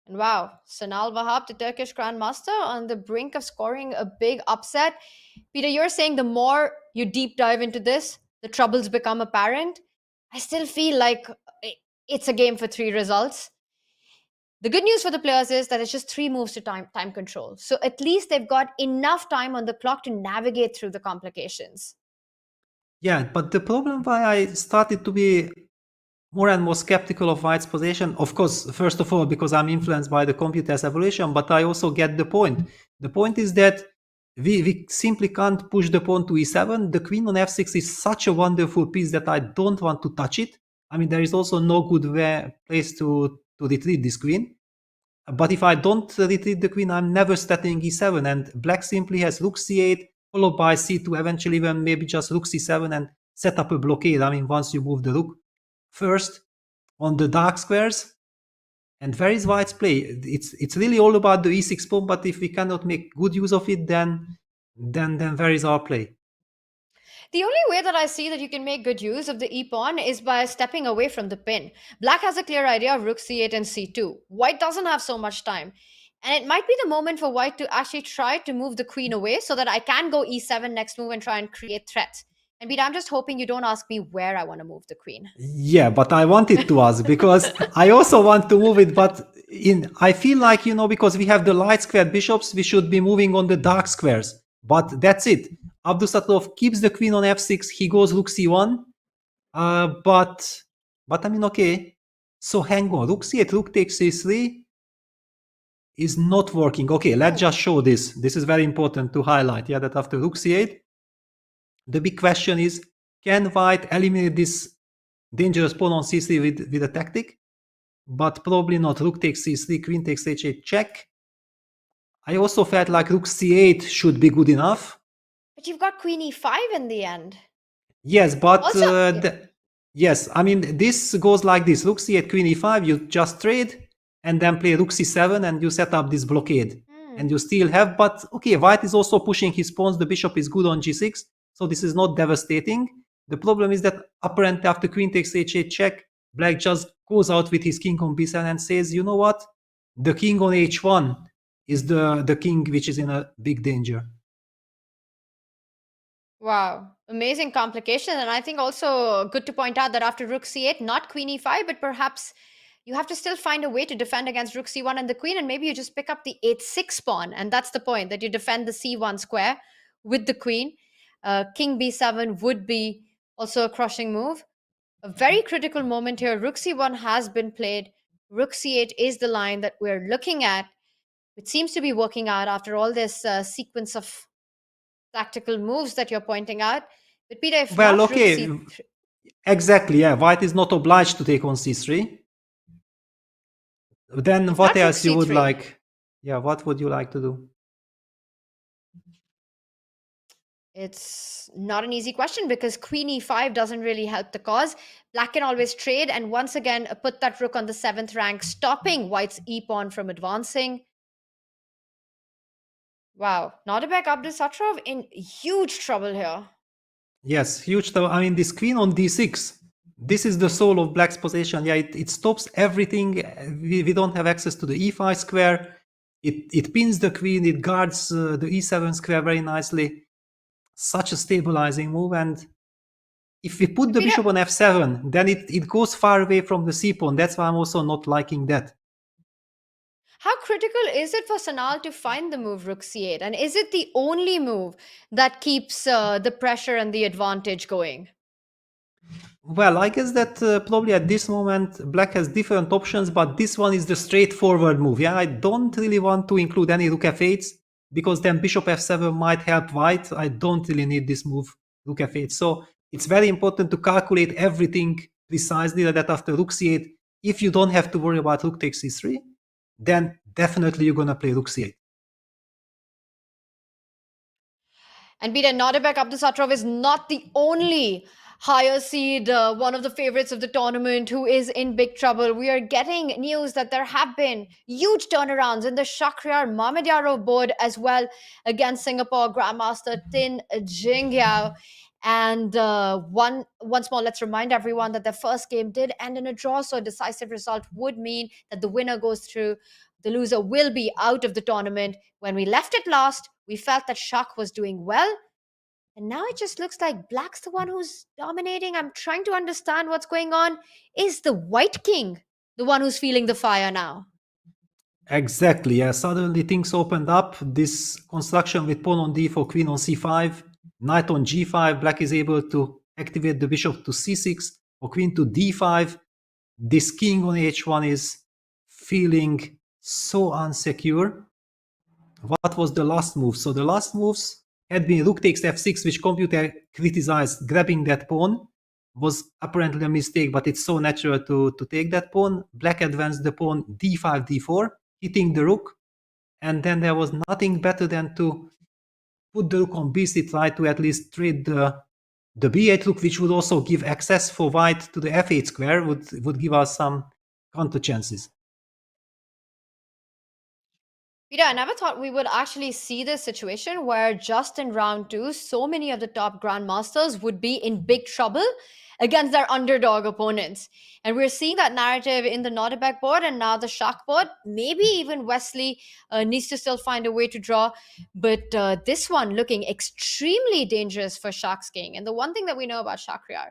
S4: And wow, Sanal Wahab, the Turkish Grandmaster, on the brink of scoring a big upset. Peter, you're saying the more you deep dive into this, the troubles become apparent. I still feel like it's a game for 3 results. The good news for the players is that it's just 3 moves to time control. So at least they've got enough time on the clock to navigate through the complications.
S5: Yeah, but the problem why I started to be more and more skeptical of White's position, of course, first of all, because I'm influenced by the computer's evolution, but I also get the point. The point is that we simply can't push the pawn to e7. The queen on f6 is such a wonderful piece that I don't want to touch it. I mean, there is also no good place to retreat this queen. But if I don't retreat the queen, I'm never studying e7, and black simply has rook c8, followed by c2, eventually even maybe just rook c7 and set up a blockade. I mean, once you move the rook first on the dark squares. And where is White's play? It's really all about the e6 pawn, but if we cannot make good use of it, then where is our play?
S4: The only way that I see that you can make good use of the e-pawn is by stepping away from the pin. Black has a clear idea of rook c8 and c2. White doesn't have so much time. And it might be the moment for White to actually try to move the queen away so that I can go e7 next move and try and create threats. And Peter, I'm just hoping you don't ask me where I want to move the queen.
S5: Yeah, but I wanted to ask because I also want to move it, but I feel like, because we have the light squared bishops, we should be moving on the dark squares. But that's it. Abdusatov keeps the queen on f6, he goes rook c1, but I mean, okay. So hang on, rook c8, rook takes c3 is not working. Okay, let's just show this. This is very important to highlight, yeah, that after rook c8, the big question is, can White eliminate this dangerous pawn on c3 with a tactic? But probably not. Rook takes c3, queen takes h8, check. I also felt like rook c8 should be good enough.
S4: But you've got queen e5 in the end.
S5: Yes, but yes, I mean, this goes like this. Rook c8, queen e5, you just trade, and then play rook c7, and you set up this blockade. And you still have, but okay, White is also pushing his pawns. The bishop is good on g6. So this is not devastating. The problem is that apparently after queen takes h8 check, black just goes out with his king on b7 and says, you know what? The king on h1 is the king which is in a big danger.
S4: Wow, amazing complication. And I think also good to point out that after rook c8, not queen e5, but perhaps you have to still find a way to defend against rook c1 and the queen, and maybe you just pick up the h6 pawn. And that's the point, that you defend the c1 square with the queen. King b7 would be also a crushing move. A very critical moment here. Rook c1 has been played. Rook c8 is the line that we're looking at. It seems to be working out after all this sequence of tactical moves that you're pointing out. But Peter, if
S5: well,
S4: not
S5: okay,
S4: rook c3...
S5: exactly, yeah. White is not obliged to take on c3. Then what else you would like? Yeah, what would you like to do?
S4: It's not an easy question because queen e5 doesn't really help the cause. Black can always trade and once again put that rook on the 7th rank, stopping White's e-pawn from advancing. Wow, Nodirbek in huge trouble here.
S5: Yes, huge trouble. I mean, this queen on d6 This is the soul of Black's position. Yeah, it stops everything. We don't have access to the e5 square. It pins the queen. It guards the e7 square very nicely. Such a stabilizing move. And if we put the bishop on f7, then it goes far away from the c pawn. That's why I'm also not liking that.
S4: How critical is it for Sanal to find the move rook c8? And is it the only move that keeps the pressure and the advantage going?
S5: Well, I guess that probably at this moment Black has different options, but this one is the straightforward move. Yeah, I don't really want to include any rook f8 because then bishop f7 might help white. I don't really need this move, rook f8. So it's very important to calculate everything precisely, that after rook c8, if you don't have to worry about rook takes c3, then definitely you're going to play rook c8.
S4: And Peter, Nodirbek Yakubboev is not the only higher seed, one of the favorites of the tournament, who is in big trouble. We are getting news that there have been huge turnarounds in the Shakhriyar Mamedyarov board as well against Singapore Grandmaster Tin Jingyao. And once more, let's remind everyone that their first game did end in a draw, so a decisive result would mean that the winner goes through. The loser will be out of the tournament. When we left it last, we felt that Shak was doing well. And now it just looks like Black's the one who's dominating. I'm trying to understand what's going on. Is the White King the one who's feeling the fire now?
S5: Exactly, yeah. Suddenly things opened up. This construction with pawn on d4, queen on c5, knight on g5. Black is able to activate the bishop to c6 or queen to d5. This king on h1 is feeling so unsecure. What was the last move? So the last moves had been rook takes f6, which computer criticized. Grabbing that pawn was apparently a mistake, but it's so natural to take that pawn. Black advanced the pawn d5, d4, hitting the rook. And then there was nothing better than to put the rook on b6, try to at least trade the b8 rook, which would also give access for white to the f8 square, would give us some counter chances.
S4: Peter, I never thought we would actually see this situation where just in round two, so many of the top grandmasters would be in big trouble against their underdog opponents. And we're seeing that narrative in the Nodirbek board and now the Shak board. Maybe even Wesley needs to still find a way to draw. But this one looking extremely dangerous for Shak's king. And the one thing that we know about Shakhriyar,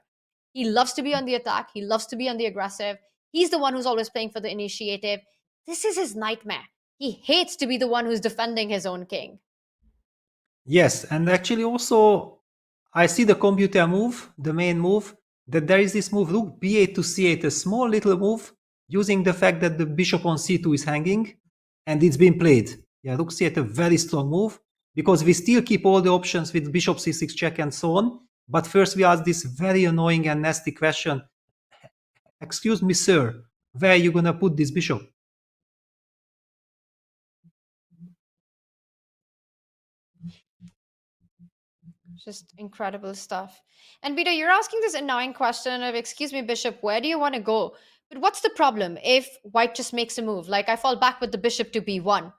S4: he loves to be on the attack. He loves to be on the aggressive. He's the one who's always playing for the initiative. This is his nightmare. He hates to be the one who's defending his own king.
S5: Yes, and actually also I see the computer move, the main move, that there is this move rook b8 to c8, a small little move using the fact that the bishop on c2 is hanging and it's been played. Yeah, rook c8, a very strong move because we still keep all the options with bishop c6 check and so on. But first we ask this very annoying and nasty question. Excuse me, sir, where are you going to put this bishop?
S4: Just incredible stuff. And Peter, you're asking this annoying question of, excuse me, bishop, where do you want to go? But what's the problem if white just makes a move? Like I fall back with the bishop to b1.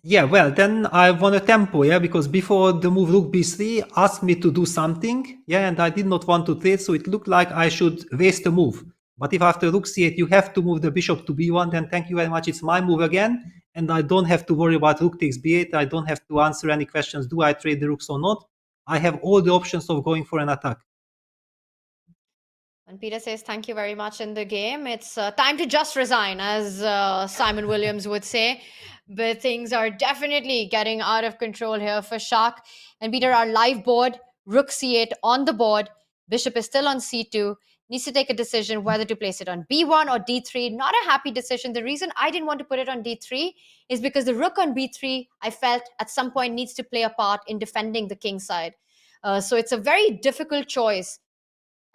S5: Yeah, well, then I want a tempo, yeah, because before the move rook b3 asked me to do something, yeah, and I did not want to trade, so it looked like I should waste a move. But if after rook c8 you have to move the bishop to b1, then thank you very much, it's my move again, and I don't have to worry about rook takes b8, I don't have to answer any questions, do I trade the rooks or not? I have all the options of going for an attack.
S4: And Peter says, thank you very much in the game. It's time to just resign, as Simon Williams would say. But things are definitely getting out of control here for Shak. And Peter, our live board, rook c8 on the board. Bishop is still on c2. Needs to take a decision whether to place it on b1 or d3. Not a happy decision. The reason I didn't want to put it on d3 is because the rook on b3, I felt at some point needs to play a part in defending the king side. So it's a very difficult choice.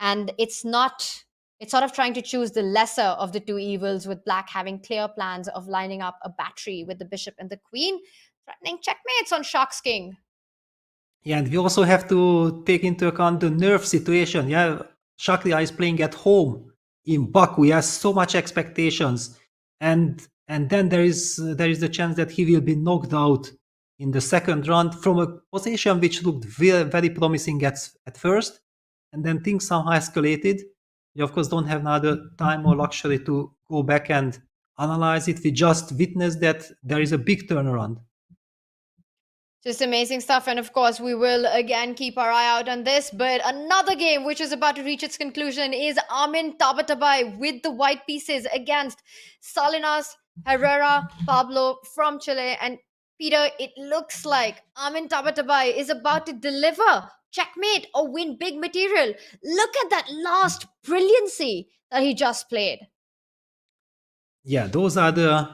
S4: And it's sort of trying to choose the lesser of the two evils, with Black having clear plans of lining up a battery with the bishop and the queen, threatening checkmates on Shak's king.
S5: Yeah, and we also have to take into account the nerve situation. Yeah, Shakhriyar is playing at home in Baku. He has so much expectations, and then there is the chance that he will be knocked out in the second round from a position which looked very, very promising at first. and then things somehow escalated. We of course don't have another time or luxury to go back and analyze it. We just witnessed that there is a big turnaround.
S4: Just amazing stuff. And of course, we will again keep our eye out on this. But another game which is about to reach its conclusion is Armin Tabatabai with the white pieces against Salinas Herrera Pablo from Chile. And Peter, it looks like Armin Tabatabai is about to deliver checkmate or win big material. Look at that last brilliancy that he just played.
S5: Yeah, those are the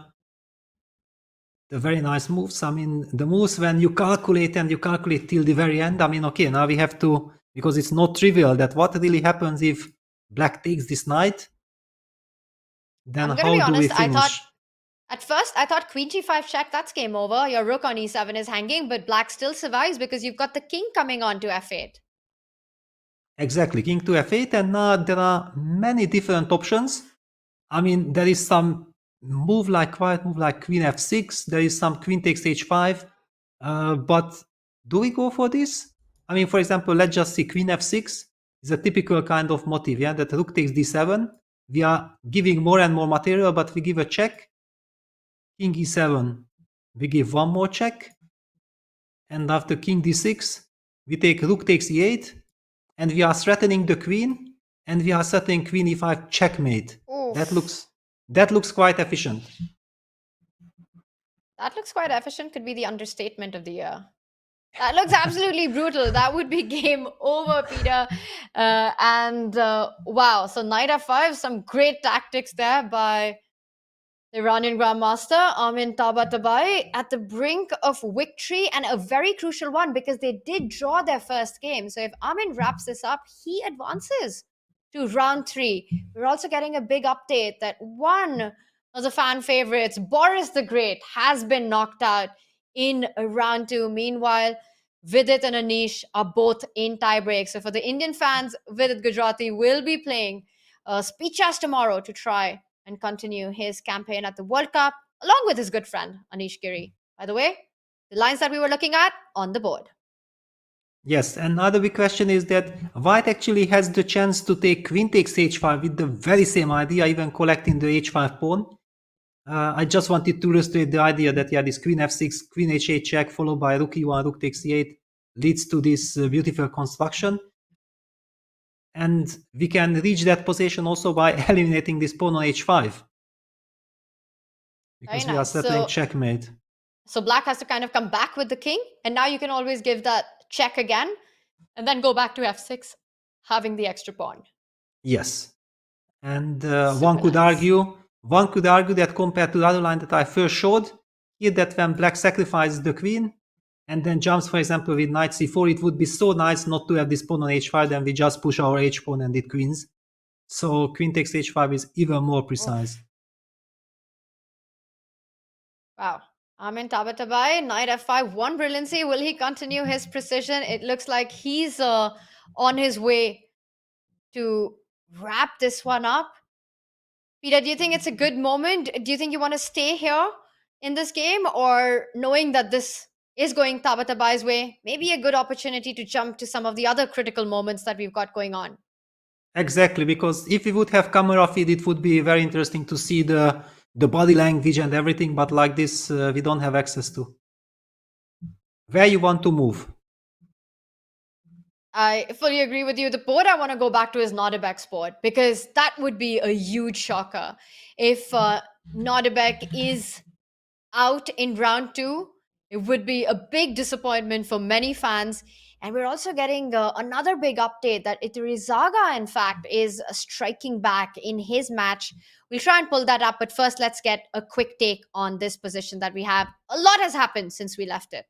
S5: very nice moves. I mean, the moves when you calculate and you calculate till the very end. I mean, okay, now we have to, because it's not trivial that what really happens if black takes this knight, then how do we finish?
S4: At first, I thought queen g5 check, that's game over. Your rook on e7 is hanging, but black still survives because you've got the king coming on to f8.
S5: Exactly, king to f8, and now there are many different options. I mean, there is some quiet move like queen f6, there is some queen takes h5, but do we go for this? I mean, for example, let's just see queen f6 is a typical kind of motive, yeah, that rook takes d7. We are giving more and more material, but we give a check. King e7, we give one more check, and after king d6, we take rook takes e8, and we are threatening the queen, and we are setting queen e5 checkmate.
S4: Oof.
S5: That looks quite efficient.
S4: That looks quite efficient, could be the understatement of the year. That looks absolutely brutal. That would be game over, Peter. Wow, so knight f5, some great tactics there by the Iranian Grandmaster, Armin Tabatabai, at the brink of victory, and a very crucial one because they did draw their first game. So if Armin wraps this up, he advances to round 3. We're also getting a big update that one of the fan favorites, Boris the Great, has been knocked out in round 2. Meanwhile, Vidit and Anish are both in tiebreak. So for the Indian fans, Vidit Gujarati will be playing speed chess tomorrow to try and continue his campaign at the World Cup, along with his good friend, Anish Giri. By the way, the lines that we were looking at on the board.
S5: Yes, another big question is that white actually has the chance to take queen takes h5 with the very same idea, even collecting the h5 pawn. I just wanted to illustrate the idea that, yeah, this queen f6, queen h8 check, followed by rook e1, rook takes e8, leads to this beautiful construction. And we can reach that position also by eliminating this pawn on h5. Because we are settling checkmate.
S4: So black has to kind of come back with the king, and now you can always give that check again, and then go back to f6, having the extra pawn.
S5: Yes. And one could argue that compared to the other line that I first showed, here that when black sacrifices the queen, and then jumps, for example, with knight c4, it would be so nice not to have this pawn on h5, then we just push our h-pawn and did queens. So queen takes h5 is even more precise.
S4: Wow. Armin Tabatabai, knight f5, one brilliancy. Will he continue his precision? It looks like he's on his way to wrap this one up. Peter, do you think it's a good moment? Do you think you want to stay here in this game, or knowing that this is going Tabatabai's way, maybe a good opportunity to jump to some of the other critical moments that we've got going on?
S5: Exactly, because if we would have camera feed, it would be very interesting to see the body language and everything, but like this, we don't have access to. Where you want to move?
S4: I fully agree with you. The board I want to go back to is Nodirbek's board, because that would be a huge shocker. If Nodirbek is out in round 2, it would be a big disappointment for many fans. And we're also getting another big update that Iturizaga, in fact, is striking back in his match. We'll try and pull that up, but first let's get a quick take on this position that we have. A lot has happened since we left it.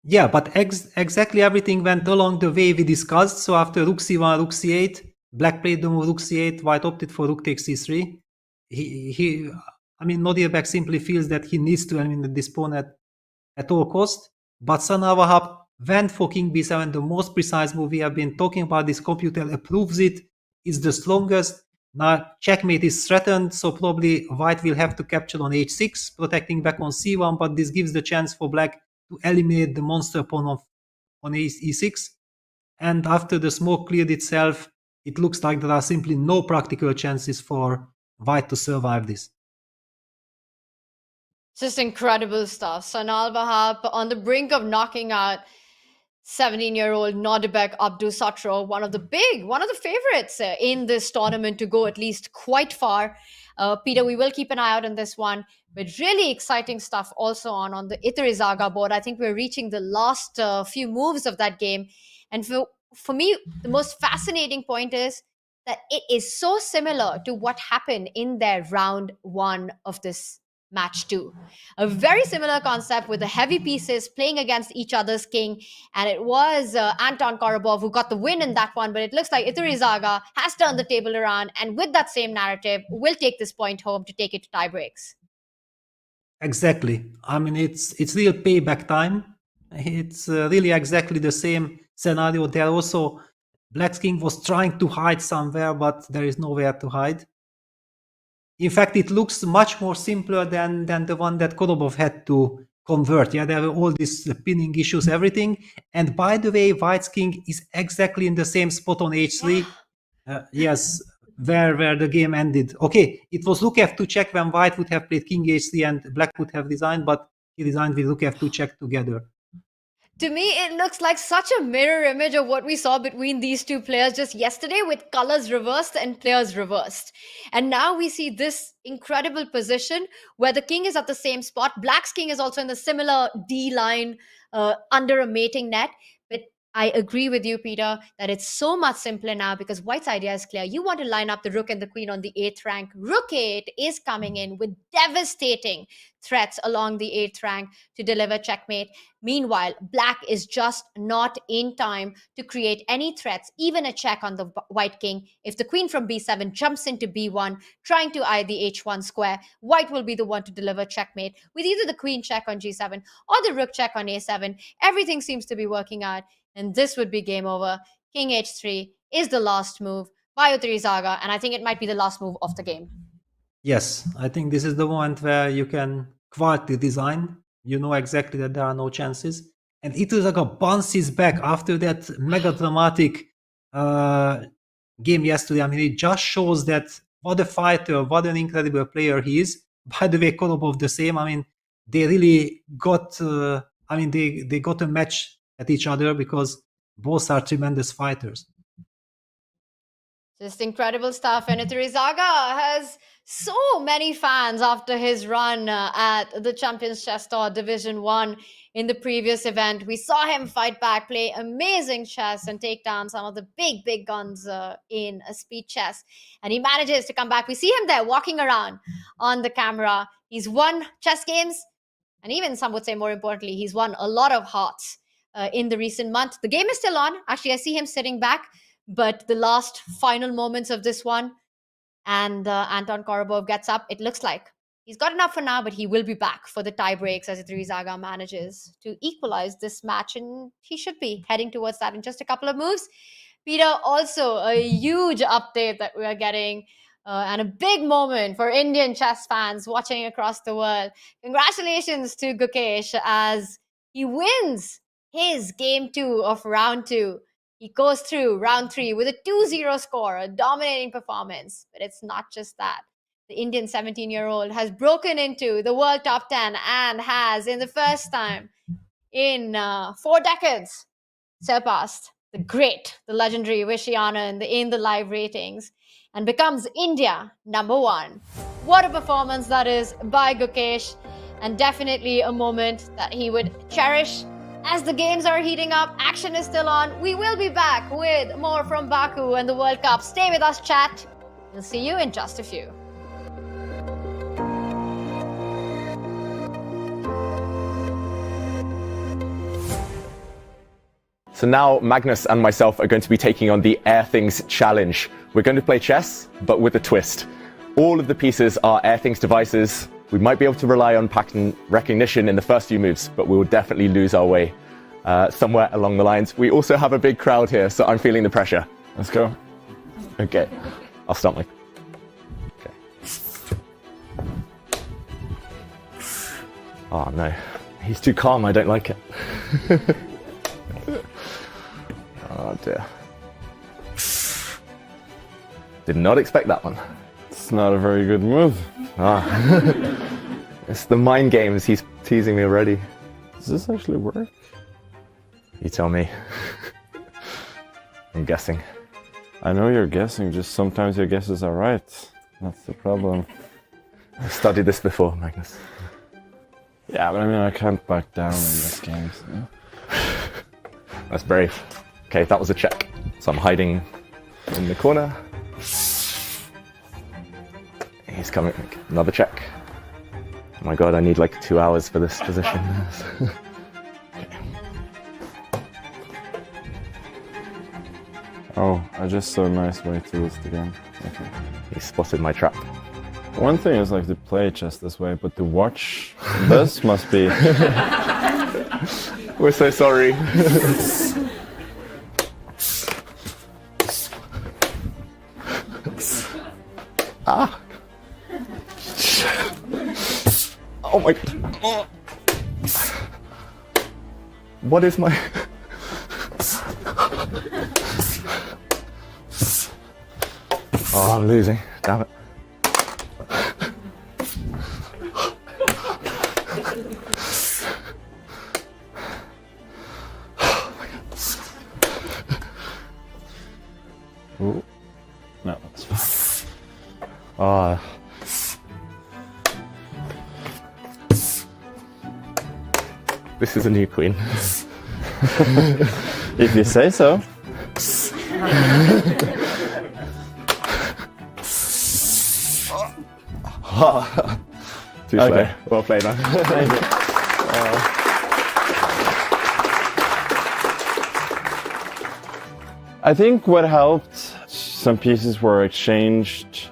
S5: Yeah, but exactly everything went along the way we discussed. So after rook c1, rook c8, black played the move rook c8, white opted for rook takes c3. Nodirbek simply feels that he needs to eliminate this pawn at all cost. But Sanavahap went for king b7, the most precise move we have been talking about. This computer approves it. It's the strongest. Now checkmate is threatened, so probably white will have to capture on h6, protecting back on c1, but this gives the chance for black to eliminate the monster pawn on e6. And after the smoke cleared itself, it looks like there are simply no practical chances for White to survive this.
S4: Just incredible stuff. Sanal Bahap on the brink of knocking out 17-year-old Nodirbek Yakubboev, one of the favorites in this tournament to go at least quite far. Peter, we will keep an eye out on this one, but really exciting stuff also on the Iturizaga board. I think we're reaching the last few moves of that game. And for me, the most fascinating point is that it is so similar to what happened in their round 1 of this match 2. A very similar concept with the heavy pieces playing against each other's king. And it was Anton Karabov who got the win in that one. But it looks like Iturizaga has turned the table around. And with that same narrative, will take this point home to take it to tie breaks.
S5: Exactly. I mean, it's real payback time. It's really exactly the same scenario. There also, Black's king was trying to hide somewhere, but there is nowhere to hide. In fact, it looks much more simpler than the one that Karabov had to convert. Yeah, there were all these pinning issues, everything. And by the way, White's king is exactly in the same spot on h3. Yes, where the game ended. Okay, it was rook f2 check when White would have played king h3 and Black would have resigned, but he resigned with rook f2 check together.
S4: To me, it looks like such a mirror image of what we saw between these two players just yesterday, with colors reversed and players reversed. And now we see this incredible position where the king is at the same spot. Black's king is also in the similar D line under a mating net. But I agree with you, Peter, that it's so much simpler now because White's idea is clear. You want to line up the rook and the queen on the 8th rank. Rook 8 is coming in with devastating threats along the 8th rank to deliver checkmate. Meanwhile, Black is just not in time to create any threats, even a check on the White king. If the queen from b7 jumps into b1, trying to eye the h1 square, White will be the one to deliver checkmate with either the queen check on g7 or the rook check on a7. Everything seems to be working out. And this would be game over. King h3 is the last move by Iturizaga, and I think it might be the last move of the game.
S5: Yes, I think this is the moment where you can quietly design. You know exactly that there are no chances. And Iturizaga bounces back after that mega dramatic game yesterday. I mean, it just shows that what a fighter, what an incredible player he is. By the way, Karabov the same. I mean, they really got, they got a match at each other because both are tremendous fighters.
S4: Just incredible stuff. And Iturizaga has so many fans after his run at the Champions Chess Tour Division 1 in the previous event. We saw him fight back, play amazing chess and take down some of the big guns in speed chess. And he manages to come back. We see him there walking around on the camera. He's won chess games, and even some would say more importantly, he's won a lot of hearts in the recent month. The game is still on. Actually, I see him sitting back, but the last final moments of this one, and Anton Karabov gets up. It looks like he's got enough for now, but he will be back for the tie breaks as Iturizaga manages to equalize this match, and he should be heading towards that in just a couple of moves. Peter, also a huge update that we are getting and a big moment for Indian chess fans watching across the world. Congratulations to Gukesh as he wins his game 2 of round 2. He goes through round 3 with a 2-0 score, a dominating performance. But it's not just that. The Indian 17-year-old has broken into the world top 10 and has, in the first time in 4 decades, surpassed the great, the legendary Vachier-Lagrave in the live ratings and becomes India #1. What a performance that is by Gukesh, and definitely a moment that he would cherish. As the games are heating up, action is still on. We will be back with more from Baku and the World Cup. Stay with us, chat. We'll see you in just a few.
S16: So now Magnus and myself are going to be taking on the Air Things Challenge. We're going to play chess, but with a twist. All of the pieces are Air Things devices. We might be able to rely on pattern recognition in the first few moves, but we will definitely lose our way somewhere along the lines. We also have a big crowd here, so I'm feeling the pressure. Let's go. Okay, I'll start my... Okay. Oh no, he's too calm, I don't like it. Oh dear. Did not expect that one.
S8: It's not a very good move.
S16: It's the mind games. He's teasing me already.
S8: Does this actually work?
S16: You tell me. I'm guessing.
S8: I know you're guessing, just sometimes your guesses are right. That's the problem.
S16: I've studied this before, Magnus.
S8: Yeah, but I mean, I can't back down in this game. So.
S16: That's brave. Okay, that was a check. So I'm hiding in the corner. He's coming. Another check. Oh my god, I need like 2 hours for this position.
S8: Oh, I just saw a nice way to lose the game. Okay.
S16: He spotted my trap.
S8: One thing is like to play chess this way, but to watch this must be...
S16: We're so sorry. Ah! Oh my... Oh. What is my... Oh, I'm losing. Damn it.
S8: Ooh. No, that's fine.
S16: Ah. This is a new queen.
S8: If you say so.
S16: Too slow. Well played, man.
S8: Thank you. I think what helped, some pieces were exchanged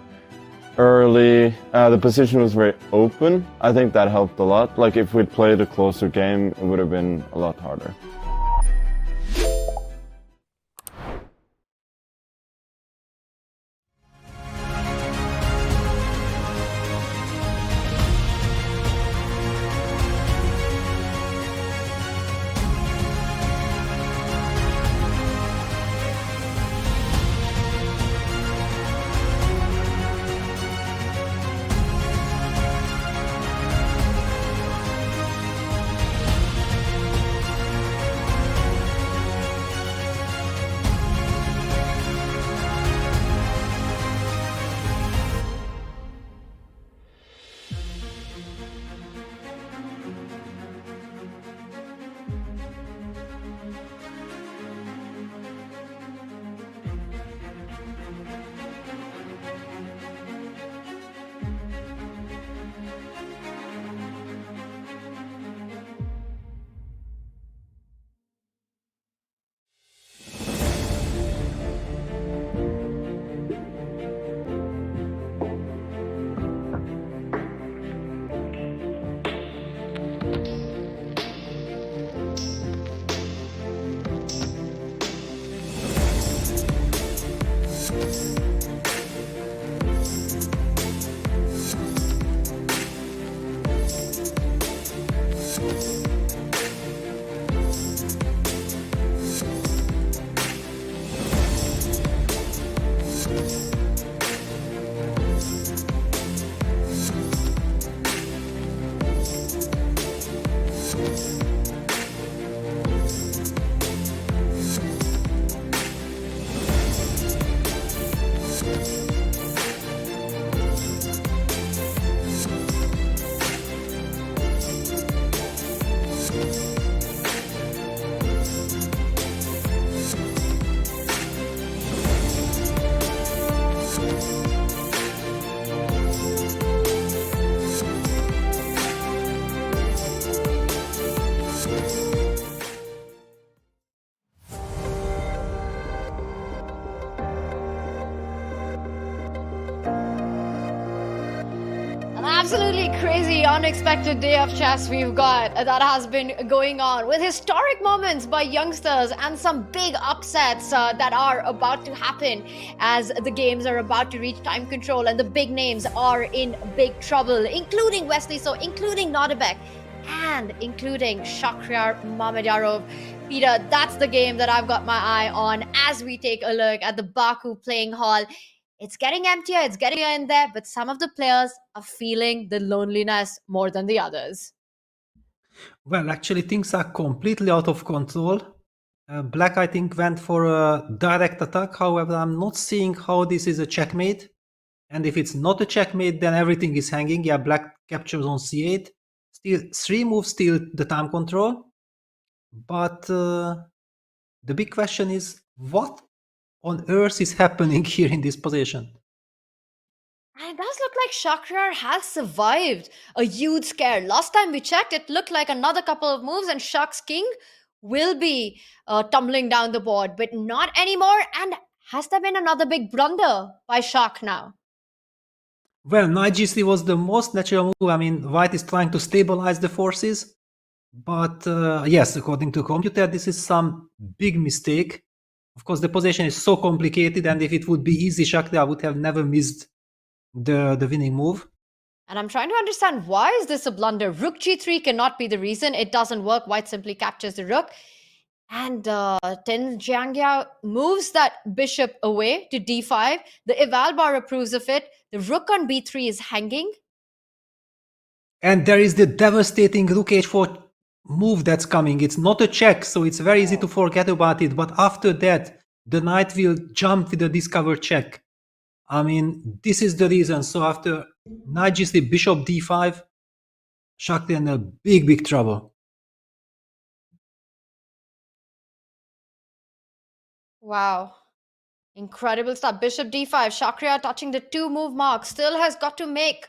S8: early. The position was very open. I think that helped a lot. Like if we'd played a closer game, it would have been a lot harder.
S4: Absolutely crazy, unexpected day of chess we've got that has been going on with historic moments by youngsters and some big upsets that are about to happen as the games are about to reach time control and the big names are in big trouble, including Wesley So, including Nodirbek, and including Shakhriyar Mamedyarov. Peter, that's the game that I've got my eye on as we take a look at the Baku playing hall. It's getting emptier, it's getting in there, but some of the players are feeling the loneliness more than the others.
S5: Well, actually, things are completely out of control. Black, I think, went for a direct attack. However, I'm not seeing how this is a checkmate. And if it's not a checkmate, then everything is hanging. Yeah, Black captures on c8. Still, 3 moves, still the time control. But the big question is, what on earth is happening here in this position?
S4: And it does look like Shakhriyar has survived a huge scare. Last time we checked, it looked like another couple of moves and Shak's king will be tumbling down the board, but not anymore. And has there been another big blunder by Shak now?
S5: Well, knight g3 was the most natural move. I mean, white is trying to stabilize the forces. But yes, according to computer, this is some big mistake. Of course, the position is so complicated, and if it would be easy, Shakhriyar would have never missed the winning move.
S4: And I'm trying to understand, why is this a blunder? Rook g3 cannot be the reason. It doesn't work. White simply captures the rook. And Tin Jiangyao moves that bishop away to d5. The eval bar approves of it. The rook on b3 is hanging.
S5: And there is the devastating rook h4 move that's coming. It's not a check, so it's very easy to forget about it. But after that, the knight will jump with a discovered check. I mean, this is the reason. So after knight g3, bishop d5, Shakhriyar in a big, big trouble.
S4: Wow. Incredible stuff. Bishop d5. Shakhriyar touching the 2 move mark. Still has got to make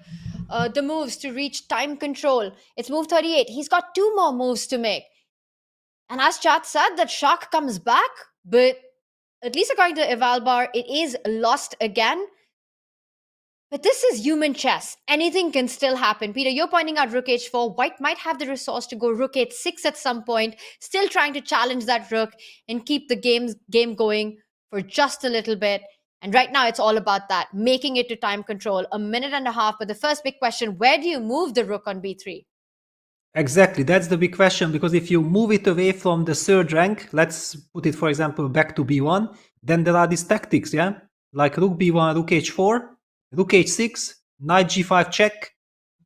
S4: the moves to reach time control. It's move 38. He's got 2 more moves to make. And as chat said, that Shak comes back, but at least according to eval bar, it is lost again. But this is human chess. Anything can still happen. Peter, you're pointing out rook h4. White might have the resource to go rook h6 at some point, still trying to challenge that rook and keep the game going for just a little bit. And right now, it's all about that, making it to time control, 1.5 minutes. But the first big question, where do you move the rook on b3?
S5: Exactly, that's the big question, because if you move it away from the 3rd rank, let's put it, for example, back to b1, then there are these tactics, yeah? Like rook b1, rook h4, rook h6, knight g5 check,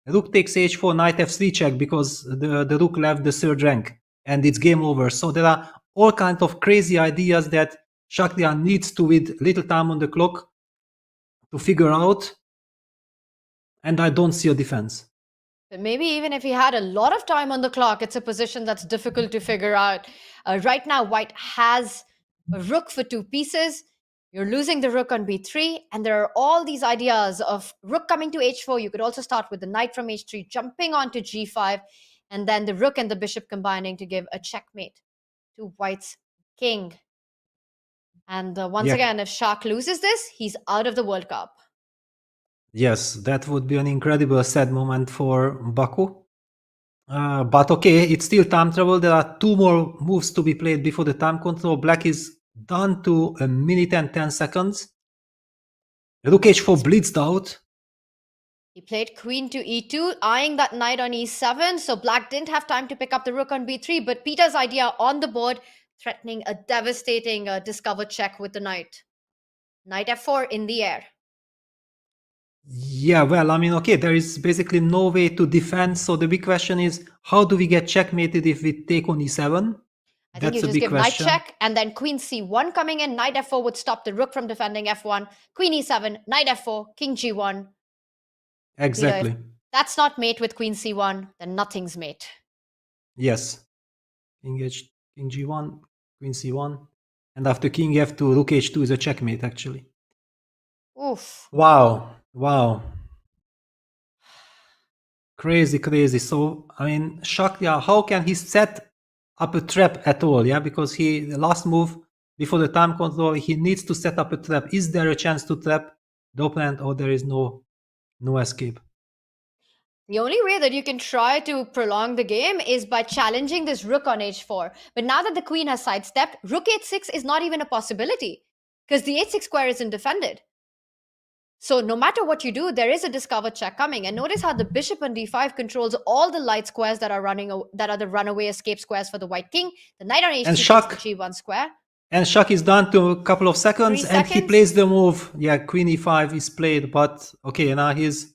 S5: rook takes h4, knight f3 check, because the rook left the 3rd rank, and it's game over. So there are all kinds of crazy ideas that Shakhriyar needs to, with little time on the clock, to figure out, and I don't see a defense.
S4: But maybe even if he had a lot of time on the clock, it's a position that's difficult to figure out. Right now, White has a rook for 2 pieces. You're losing the rook on b3, and there are all these ideas of rook coming to h4. You could also start with the knight from h3, jumping onto g5, and then the rook and the bishop combining to give a checkmate to White's king. And once again, if Shak loses this, he's out of the World Cup.
S5: Yes, that would be an incredible sad moment for Baku. But okay, it's still time travel. There are 2 more moves to be played before the time control. Black is down to 1 minute and 10 seconds. Rook h4 blitzed out.
S4: He played queen to e2, eyeing that knight on e7. So Black didn't have time to pick up the rook on b3. But Peter's idea on the board, threatening a devastating discover check with the knight. Knight f4 in the air.
S5: Yeah, well, I mean, okay, there is basically no way to defend. So the big question is, how do we get checkmated if we take on e7?
S4: I think you just give knight check and then queen c1 coming in. Knight f4 would stop the rook from defending f1. Queen e7, knight f4, king g1.
S5: Exactly.
S4: Peter, if that's not mate with queen c1, then nothing's mate.
S5: Yes. King g1, queen c1. And after king f2, rook h2 is a checkmate, actually.
S4: Oof.
S5: Wow. Wow. Crazy, crazy. So, I mean, Shakhriyar, how can he set up a trap at all? Yeah, because the last move before the time control, he needs to set up a trap. Is there a chance to trap the opponent, or there is no escape?
S4: The only way that you can try to prolong the game is by challenging this rook on h4. But now that the queen has sidestepped, rook h6 is not even a possibility because the h6 square isn't defended. So no matter what you do, there is a discover check coming. And notice how the bishop on d5 controls all the light squares that are the runaway escape squares for the white king. The knight on h3 takes the g1 square.
S5: And Shak is done to a couple of seconds,
S4: 3
S5: and
S4: seconds.
S5: he plays the move. Yeah, queen e5 is played, but okay, now he's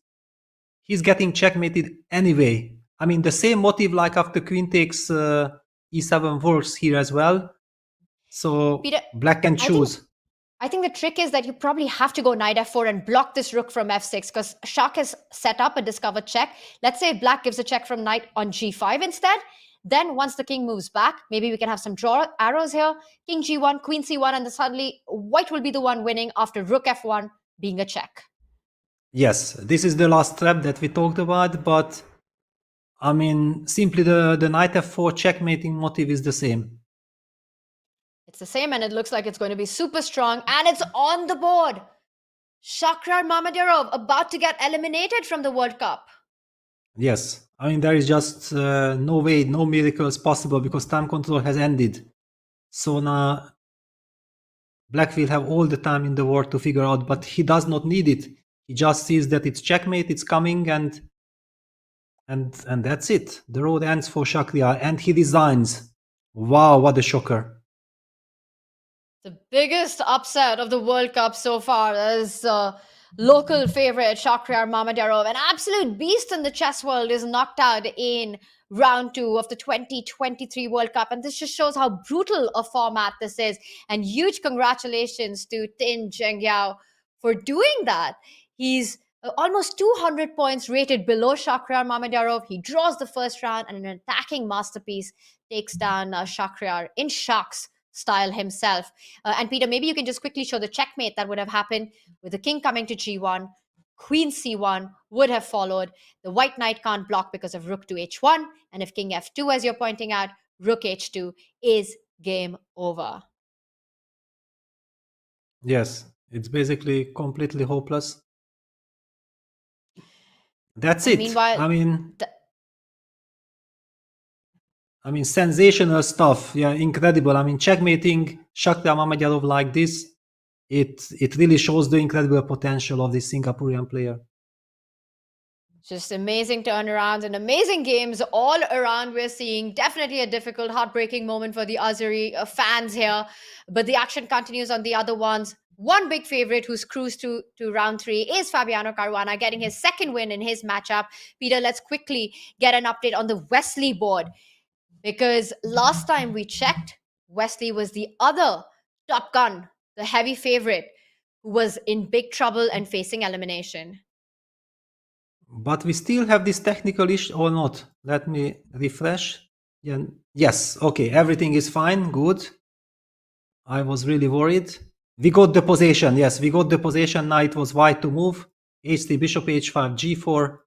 S5: getting checkmated anyway. I mean, the same motive like after queen takes e7 works here as well. So
S4: Peter,
S5: black can choose.
S4: I think the trick is that you probably have to go knight f4 and block this rook from f6 because Shak has set up a discover check. Let's say black gives a check from knight on g5 instead. Then once the king moves back, maybe we can have some draw arrows here. King g1, queen c1, and then suddenly white will be the one winning after rook f1 being a check.
S5: Yes, this is the last trap that we talked about, but I mean, simply the knight f4 checkmating motive is the same.
S4: It's the same, and it looks like it's going to be super strong, and it's on the board. Shakrar Mamedyarov about to get eliminated from the World Cup.
S5: Yes, I mean, there is just no way, no miracles possible because time control has ended. So now black will have all the time in the world to figure out, but he does not need it. He just sees that it's checkmate, it's coming, and that's it. The road ends for Shakryar, and he resigns. Wow, what a shocker.
S4: The biggest upset of the World Cup so far is local favorite Shakryar Mamedyarov. An absolute beast in the chess world is knocked out in round 2 of the 2023 World Cup. And this just shows how brutal a format this is. And huge congratulations to Tin Zhengyao for doing that. He's almost 200 points rated below Shakryar Mamedyarov. He draws the first round and an attacking masterpiece takes down Shakryar in Shak's style himself. And Peter, maybe you can just quickly show the checkmate that would have happened with the king coming to g1, queen c1 would have followed. The white knight can't block because of rook to h1, and if king f2, as you're pointing out, rook h2 is game over.
S5: Yes, it's basically completely hopeless. That's it.
S4: Meanwhile,
S5: I mean, sensational stuff. Yeah, incredible. I mean, checkmating Shakryar Mamedyarov like this, it really shows the incredible potential of this Singaporean player.
S4: Just amazing turnarounds and amazing games all around. We're seeing definitely a difficult, heartbreaking moment for the Azeri fans here, but the action continues on the other ones. One big favorite who's cruised to round 3 is Fabiano Caruana, getting his second win in his matchup. Peter, let's quickly get an update on the Wesley board. Because last time we checked, Wesley was the other top gun, the heavy favorite, who was in big trouble and facing elimination.
S5: But we still have this technical issue or not? Let me refresh. Yeah, yes, okay, everything is fine, good. I was really worried. We got the possession, yes, we got the possession. Now it was white to move. h3, bishop h5, g4,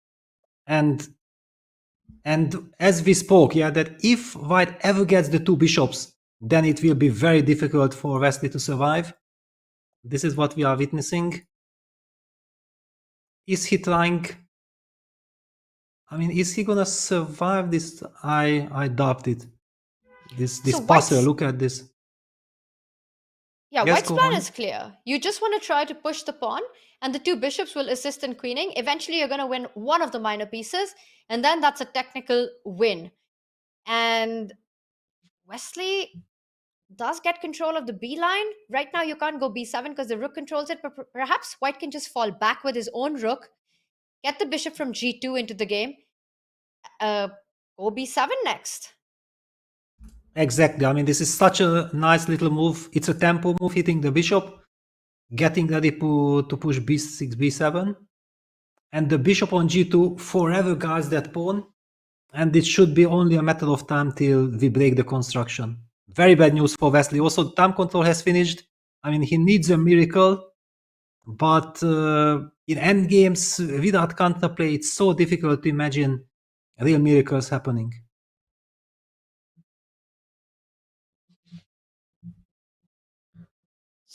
S5: and as we spoke, yeah, that if white ever gets the 2 bishops, then it will be very difficult for Wesley to survive. This is what we are witnessing. Is he trying? I mean, is he gonna survive this? I doubt it. This puzzle, look at this.
S4: Yeah,
S5: Yes,
S4: white's
S5: go
S4: plan
S5: on.
S4: is clear. You just want to try to push the pawn, and the 2 bishops will assist in queening. Eventually, you're going to win one of the minor pieces, and then that's a technical win. And Wesley does get control of the B line. Right now, you can't go b7 because the rook controls it, but perhaps white can just fall back with his own rook, get the bishop from g2 into the game, go b7 next.
S5: Exactly. I mean, this is such a nice little move. It's a tempo move, hitting the bishop, getting ready to push b6, b7. And the bishop on g2 forever guards that pawn. And it should be only a matter of time till we break the construction. Very bad news for Wesley. Also, time control has finished. I mean, he needs a miracle. But in endgames, without counterplay, it's so difficult to imagine real miracles happening.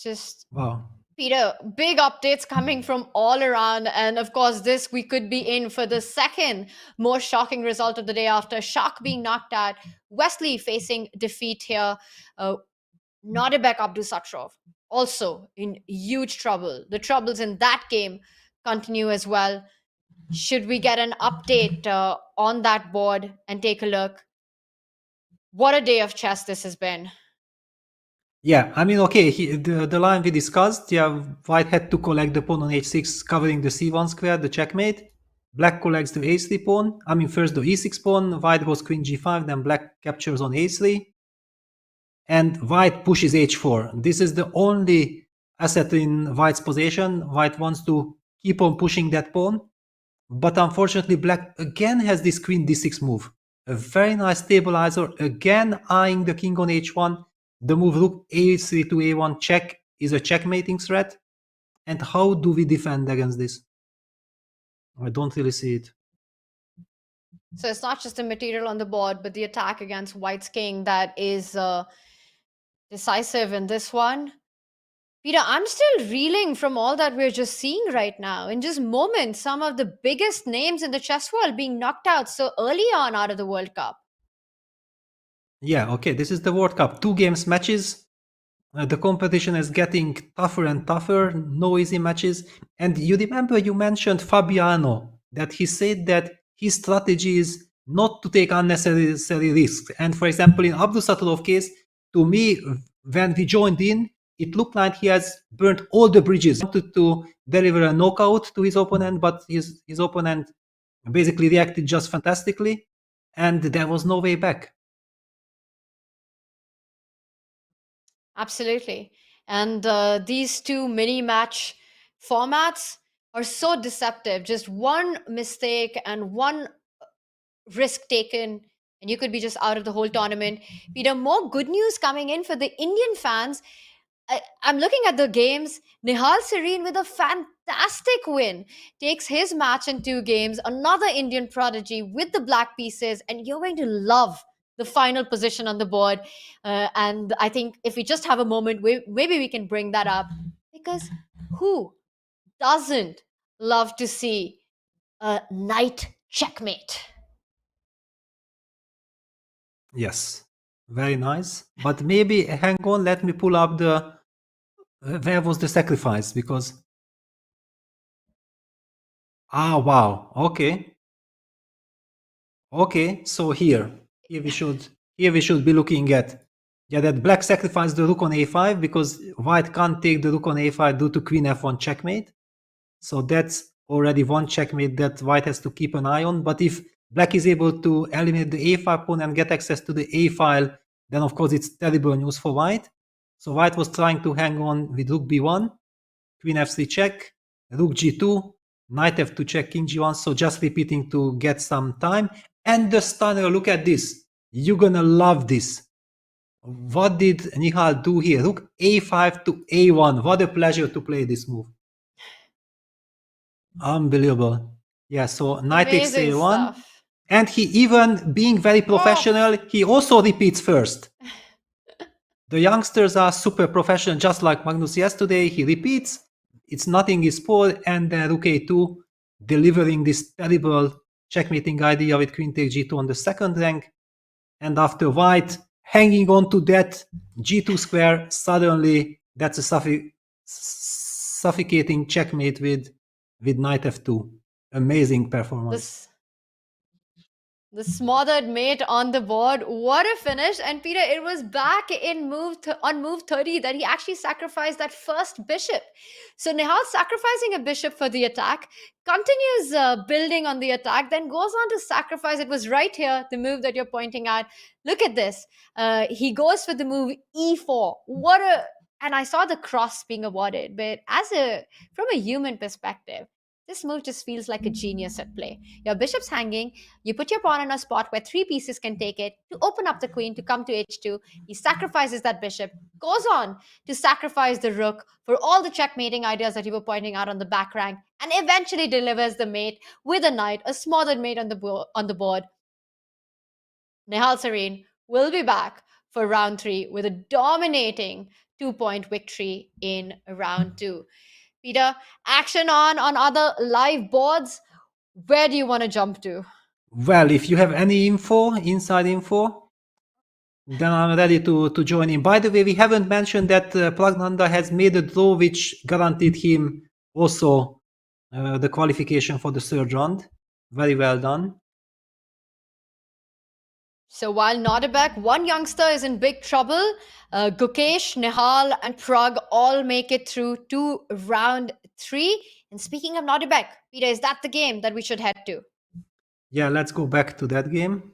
S4: Just
S5: Wow.
S4: Peter, big updates coming from all around. And of course, this we could be in for the second most shocking result of the day after Shak being knocked out. Wesley facing defeat here. Nodirbek Abdusatrov also in huge trouble. The troubles in that game continue as well. Should we get an update on that board and take a look? What a day of chess this has been.
S5: Yeah, I mean, okay, the line we discussed, yeah, white had to collect the pawn on h6, covering the c1 square, the checkmate. Black collects the a3 pawn. I mean, first the e6 pawn, white goes queen g5, then black captures on a3. And white pushes h4. This is the only asset in white's possession. White wants to keep on pushing that pawn. But unfortunately, black again has this queen d6 move. A very nice stabilizer, again eyeing the king on h1. The move rook a3 to a1 check is a checkmating threat. And how do we defend against this? I don't really see it.
S4: So it's not just the material on the board, but the attack against white's king that is decisive in this one. Peter, I'm still reeling from all that we're just seeing right now. In just moments, some of the biggest names in the chess world being knocked out so early on out of the World Cup.
S5: Yeah, okay, this is the World Cup. 2 games matches. The competition is getting tougher and tougher. No easy matches. And you remember you mentioned Fabiano, that he said that his strategy is not to take unnecessary risks. And for example, in Abdusattorov case, to me, when we joined in, it looked like he has burnt all the bridges. He wanted to deliver a knockout to his opponent, but his opponent basically reacted just fantastically, and there was no way back.
S4: Absolutely. And these two mini match formats are so deceptive. Just one mistake and one risk taken, and you could be just out of the whole tournament. Peter, more good news coming in for the Indian fans. I'm looking at the games. Nihal Sareen with a fantastic win takes his match in 2 games. Another Indian prodigy with the black pieces, and you're going to love the final position on the board. And I think if we just have a moment, maybe we can bring that up, because who doesn't love to see a knight checkmate?
S5: Yes, very nice. But maybe, hang on, let me pull up the... where was the sacrifice? Because... Ah, wow. Okay. Okay, so here we should be looking at, yeah, that black sacrificed the rook on a5 because white can't take the rook on a5 due to queen f1 checkmate. So that's already one checkmate that white has to keep an eye on. But if black is able to eliminate the a5 pawn and get access to the a file, then of course it's terrible news for white. So white was trying to hang on with rook b1, queen f3 check, rook g2, knight f2 check, king g1. So just repeating to get some time. And the stunner, look at this. You're gonna love this. What did Nihal do here? Rook a5 to a1. What a pleasure to play this move. Unbelievable. Yeah, so knight takes a1. And he, even being very professional, he also repeats first. The youngsters are super professional, just like Magnus yesterday. He repeats. It's nothing is spoiled. And then rook a2, delivering this terrible checkmating idea with queen takes g2 on the second rank. And after white hanging on to that g2 square, suddenly that's a suffocating checkmate with knight f2. Amazing performance.
S4: The smothered mate on the board. What a finish. And Peter, it was back in on move 30 that he actually sacrificed that first bishop. So Nihal sacrificing a bishop for the attack, continues building on the attack, then goes on to sacrifice. It was right here, the move that you're pointing at. Look at this. He goes for the move e4. And I saw the cross being awarded, but from a human perspective, this move just feels like a genius at play. Your bishop's hanging, you put your pawn in a spot where 3 pieces can take it to open up the queen to come to h2. He sacrifices that bishop, goes on to sacrifice the rook for all the checkmating ideas that you were pointing out on the back rank, and eventually delivers the mate with a knight, a smothered mate on the board. Nihal Sareen will be back for round 3 with a dominating 2-point victory in round 2. Peter, action on other live boards. Where do you want to jump to?
S5: Well, if you have any info, inside info, Then I'm ready to join in. By the way, we haven't mentioned that Pragnanda has made a draw which guaranteed him also the qualification for the third round. Very well done.
S4: So while Nodirbek, one youngster is in big trouble, Gukesh, Nihal, and Prag all make it through to round 3. And speaking of Nodirbek, Peter, is that the game that we should head to?
S5: Yeah, let's go back to that game.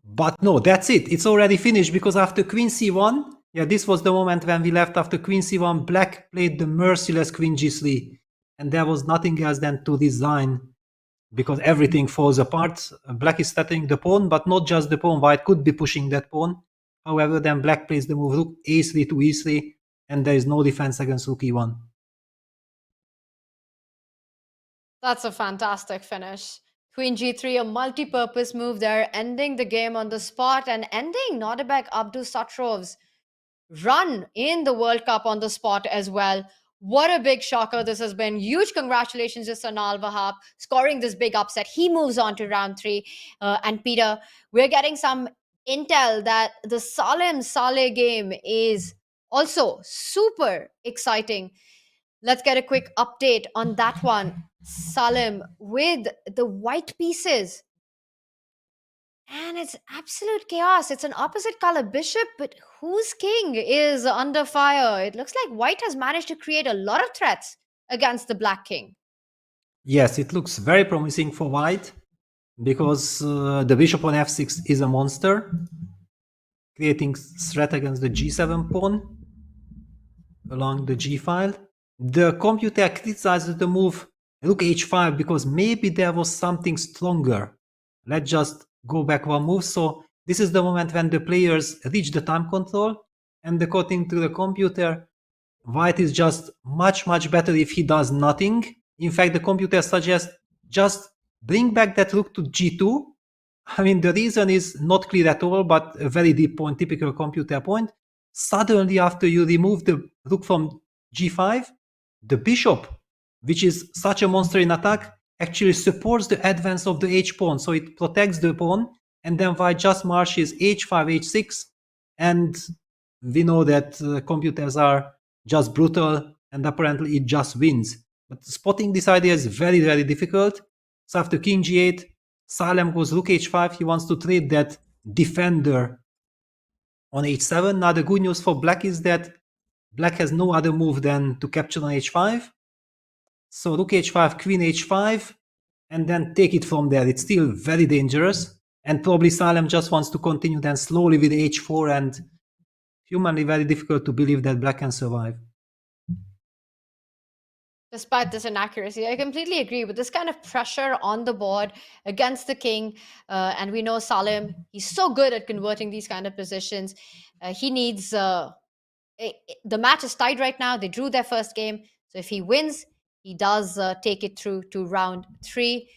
S5: But no, that's it. It's already finished because after Queen C1, yeah, this was the moment when we left. After Queen C1, Black played the merciless Queen G3. And there was nothing else than to resign because everything falls apart. Black is threatening the pawn, but not just the pawn. White could be pushing that pawn. However, then Black plays the move Rook A3 to E3, and there is no defense against Rook E1.
S4: That's a fantastic finish. Queen G3, a multi-purpose move there, ending the game on the spot and ending Nodirbek Abdusatrov's run in the World Cup on the spot as well. What a big shocker this has been. Huge congratulations to Sanal Wahab scoring this big upset. He moves on to round 3. And Peter, we're getting some intel that the Salim Saleh game is also super exciting. Let's get a quick update on that one. Salim with the white pieces. And it's absolute chaos. It's an opposite color bishop, but whose king is under fire? It looks like white has managed to create a lot of threats against the black king.
S5: Yes, it looks very promising for white because the bishop on f6 is a monster, creating threat against the g7 pawn along the g file. The computer criticizes the move Rook h5 because maybe there was something stronger. Let's just go back one move. So this is the moment when the players reach the time control, and according to the computer, white is just much better if he does nothing. In fact, the computer suggests just bring back that rook to g2. I mean, the reason is not clear at all, but a very deep point, typical computer point. Suddenly, after you remove the rook from g5, the bishop, which is such a monster in attack, actually supports the advance of the h pawn, so it protects the pawn, and then white just marches h5, h6, and we know that computers are just brutal, and apparently it just wins. But spotting this idea is very difficult. So after king g8, Salem goes rook h5, he wants to trade that defender on h7. Now the good news for black is that black has no other move than to capture on h5. So rook h5, queen h5, and then take it from there. It's still very dangerous, and probably Salem just wants to continue then slowly with h4, and humanly very difficult to believe that black can survive.
S4: Despite this inaccuracy, I completely agree with this kind of pressure on the board against the king. And we know Salem, he's so good at converting these kind of positions. He needs... the match is tied right now. They drew their first game. So if he wins, he does take it through to round 3.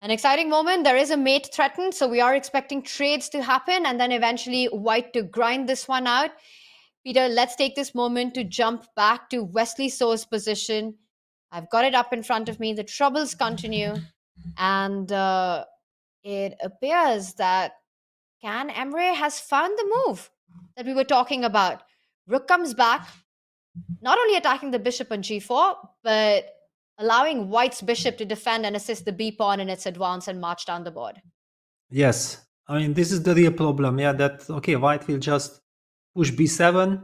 S4: An exciting moment. There is a mate threatened, so we are expecting trades to happen and then eventually white to grind this one out. Peter, let's take this moment to jump back to Wesley So's position. I've got it up in front of me. The troubles continue. And it appears that Can Emre has found the move that we were talking about. Rook comes back, not only attacking the bishop on g4, but allowing white's bishop to defend and assist the b pawn in its advance and march down the board.
S5: Yes, I mean, this is the real problem. Yeah, that, okay, white will just push b7.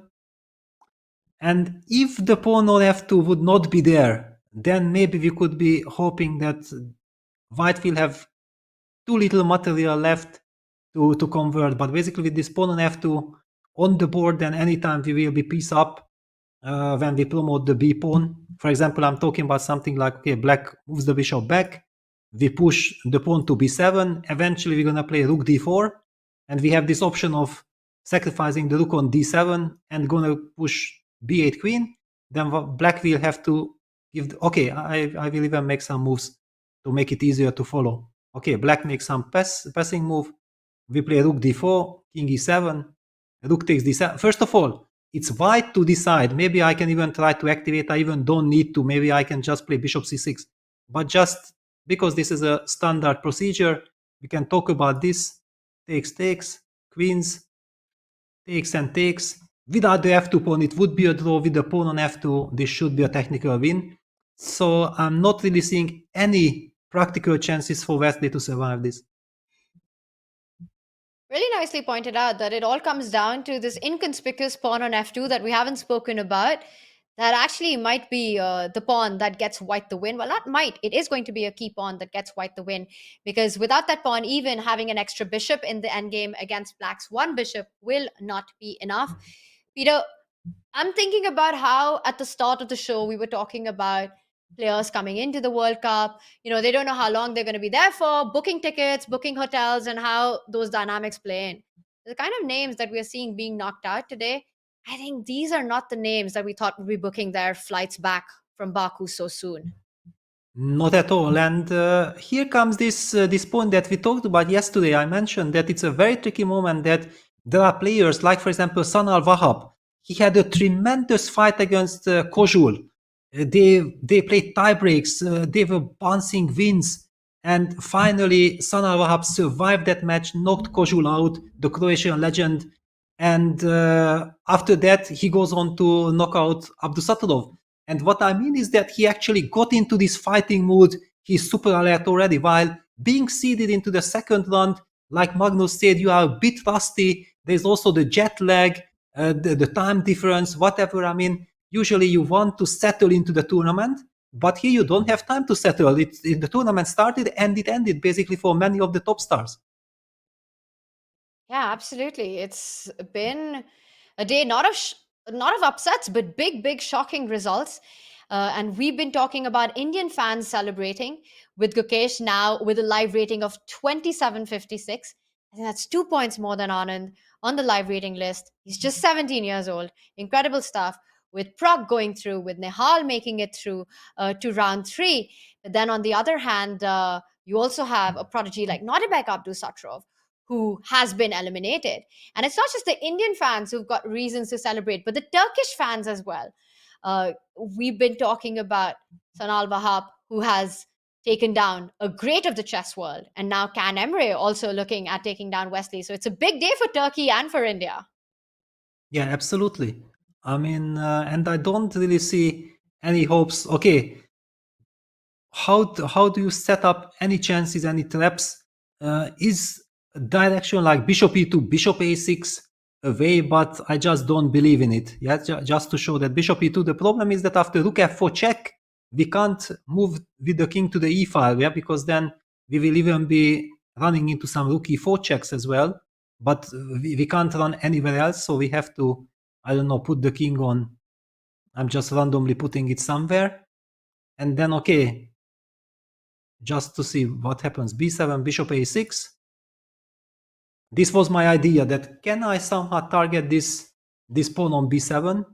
S5: And if the pawn on f2 would not be there, then maybe we could be hoping that white will have too little material left to convert. But basically with this pawn on f2 on the board, then anytime we will be piece up when we promote the b pawn. For example, I'm talking about something like, okay, black moves the bishop back, we push the pawn to b7, eventually we're going to play rook d4, and we have this option of sacrificing the rook on d7 and going to push b8 queen. Then black will have to give okay, I will even make some moves to make it easier to follow. Okay, black makes some passing move, we play rook d4, king e7, rook takes d7. First of all, it's white to decide. Maybe I can even try to activate. I even don't need to. Maybe I can just play bishop c6. But just because this is a standard procedure. We can talk about this. Takes, queens, takes and takes. Without the f2 pawn, it would be a draw. With the pawn on f2, this should be a technical win. So I'm not really seeing any practical chances for Wesley to survive this.
S4: Really nicely pointed out that it all comes down to this inconspicuous pawn on f2 that we haven't spoken about. That actually might be the pawn that gets white the win. Well, not might. It is going to be a key pawn that gets white the win. Because without that pawn, even having an extra bishop in the endgame against black's one bishop will not be enough. Peter, I'm thinking about how at the start of the show, we were talking about players coming into the World Cup. You know, they don't know how long they're going to be there for, booking tickets, booking hotels, and how those dynamics play in. The kind of names that we're seeing being knocked out today, I think these are not the names that we thought would be booking their flights back from Baku so soon.
S5: Not at all. And here comes this point that we talked about yesterday. I mentioned that it's a very tricky moment, that there are players like, for example, Sanal Wahab. He had a tremendous fight against Kozul. They played tie breaks. They were bouncing wins. And finally, Sanal Wahab survived that match, knocked Kozul out, the Croatian legend. And after that, he goes on to knock out Abdusattorov. And what I mean is that he actually got into this fighting mood. He's super alert already. While being seeded into the second round, like Magnus said, you are a bit rusty. There's also the jet lag, the time difference, whatever. I mean, usually you want to settle into the tournament, but here you don't have time to settle. The tournament started and it ended basically for many of the top stars.
S4: Yeah, absolutely. It's been a day not of upsets, but big shocking results. And we've been talking about Indian fans celebrating with Gukesh now with a live rating of 2756. I think that's 2 points more than Anand on the live rating list. He's just 17 years old. Incredible stuff. With Prag going through, with Nehal making it through to round 3. But then on the other hand, you also have a prodigy like Nodirbek Yakubboev, who has been eliminated. And it's not just the Indian fans who've got reasons to celebrate, but the Turkish fans as well. We've been talking about Sanal Wahab, who has taken down a great of the chess world, and now Can Emre also looking at taking down Wesley. So it's a big day for Turkey and for India.
S5: Yeah, absolutely. I mean, and I don't really see any hopes. Okay, how do you set up any chances, any traps? Is a direction like bishop e2, bishop a6 a way, but I just don't believe in it. Yeah, just to show that bishop e2. The problem is that after rook f4 check, we can't move with the king to the e file, yeah, because then we will even be running into some rook e4 checks as well. But we can't run anywhere else, so we have to, I don't know, put the king on. I'm just randomly putting it somewhere. And then, okay, just to see what happens. b7, bishop a6. This was my idea, that can I somehow target this pawn on b7?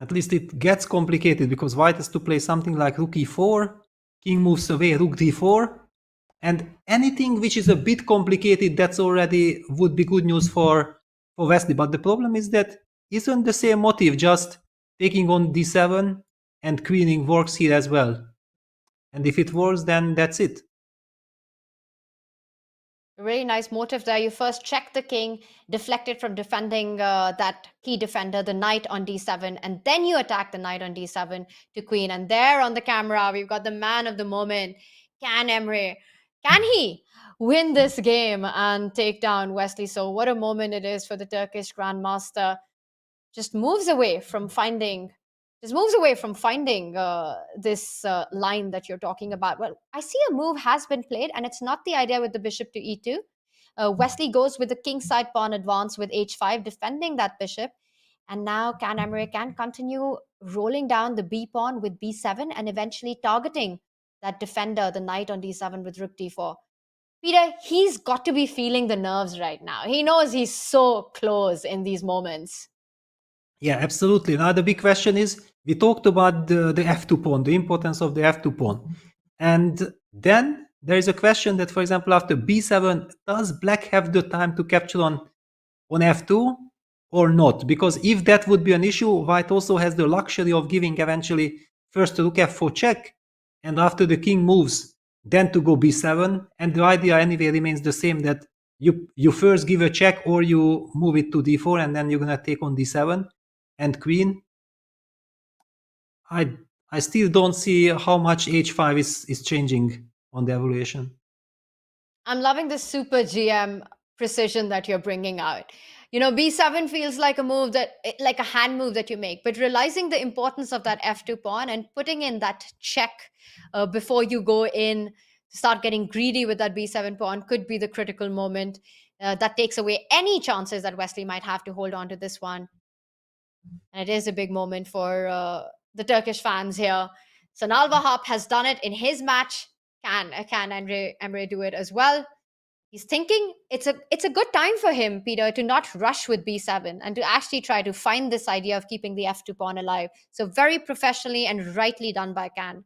S5: At least it gets complicated because white has to play something like rook e4, king moves away, rook d4. And anything which is a bit complicated, that's already would be good news for Wesley. But the problem is that isn't the same motive, just taking on d7 and queening works here as well. And if it works, then that's it.
S4: A really nice motive there. You first check the king, deflect it from defending that key defender, the knight on d7, and then you attack the knight on d7 to queen. And there on the camera, we've got the man of the moment, Can Emre. Can he win this game and take down Wesley? So what a moment it is for the Turkish Grandmaster. Just moves away from finding this line that you're talking about. Well, I see a move has been played, and it's not the idea with the bishop to e2. Wesley goes with the king side pawn advance with h5, defending that bishop. And now Can Emre can continue rolling down the b pawn with b7 and eventually targeting that defender, the knight on d7 with rook d4. Peter, he's got to be feeling the nerves right now. He knows he's so close in these moments.
S5: Yeah, absolutely. Now the big question is, we talked about the f2 pawn, the importance of the f2 pawn. And then there is a question that, for example, after b7, does black have the time to capture on f2 or not? Because if that would be an issue, white also has the luxury of giving eventually first rook f4 check, and after the king moves, then to go b7, and the idea anyway remains the same, that you first give a check or you move it to d4 and then you're gonna take on d7 and queen. I still don't see how much h5 is changing on the evaluation.
S4: I'm loving this super GM precision that you're bringing out. You know, b7 feels like a move like a hand move that you make, but realizing the importance of that f2 pawn and putting in that check before you go in, start getting greedy with that b7 pawn could be the critical moment that takes away any chances that Wesley might have to hold on to this one. And it is a big moment for the Turkish fans here. So Nalvahap has done it in his match. Can Emre do it as well? He's thinking it's a good time for him, Peter, to not rush with b7 and to actually try to find this idea of keeping the f2 pawn alive. So very professionally and rightly done by Can.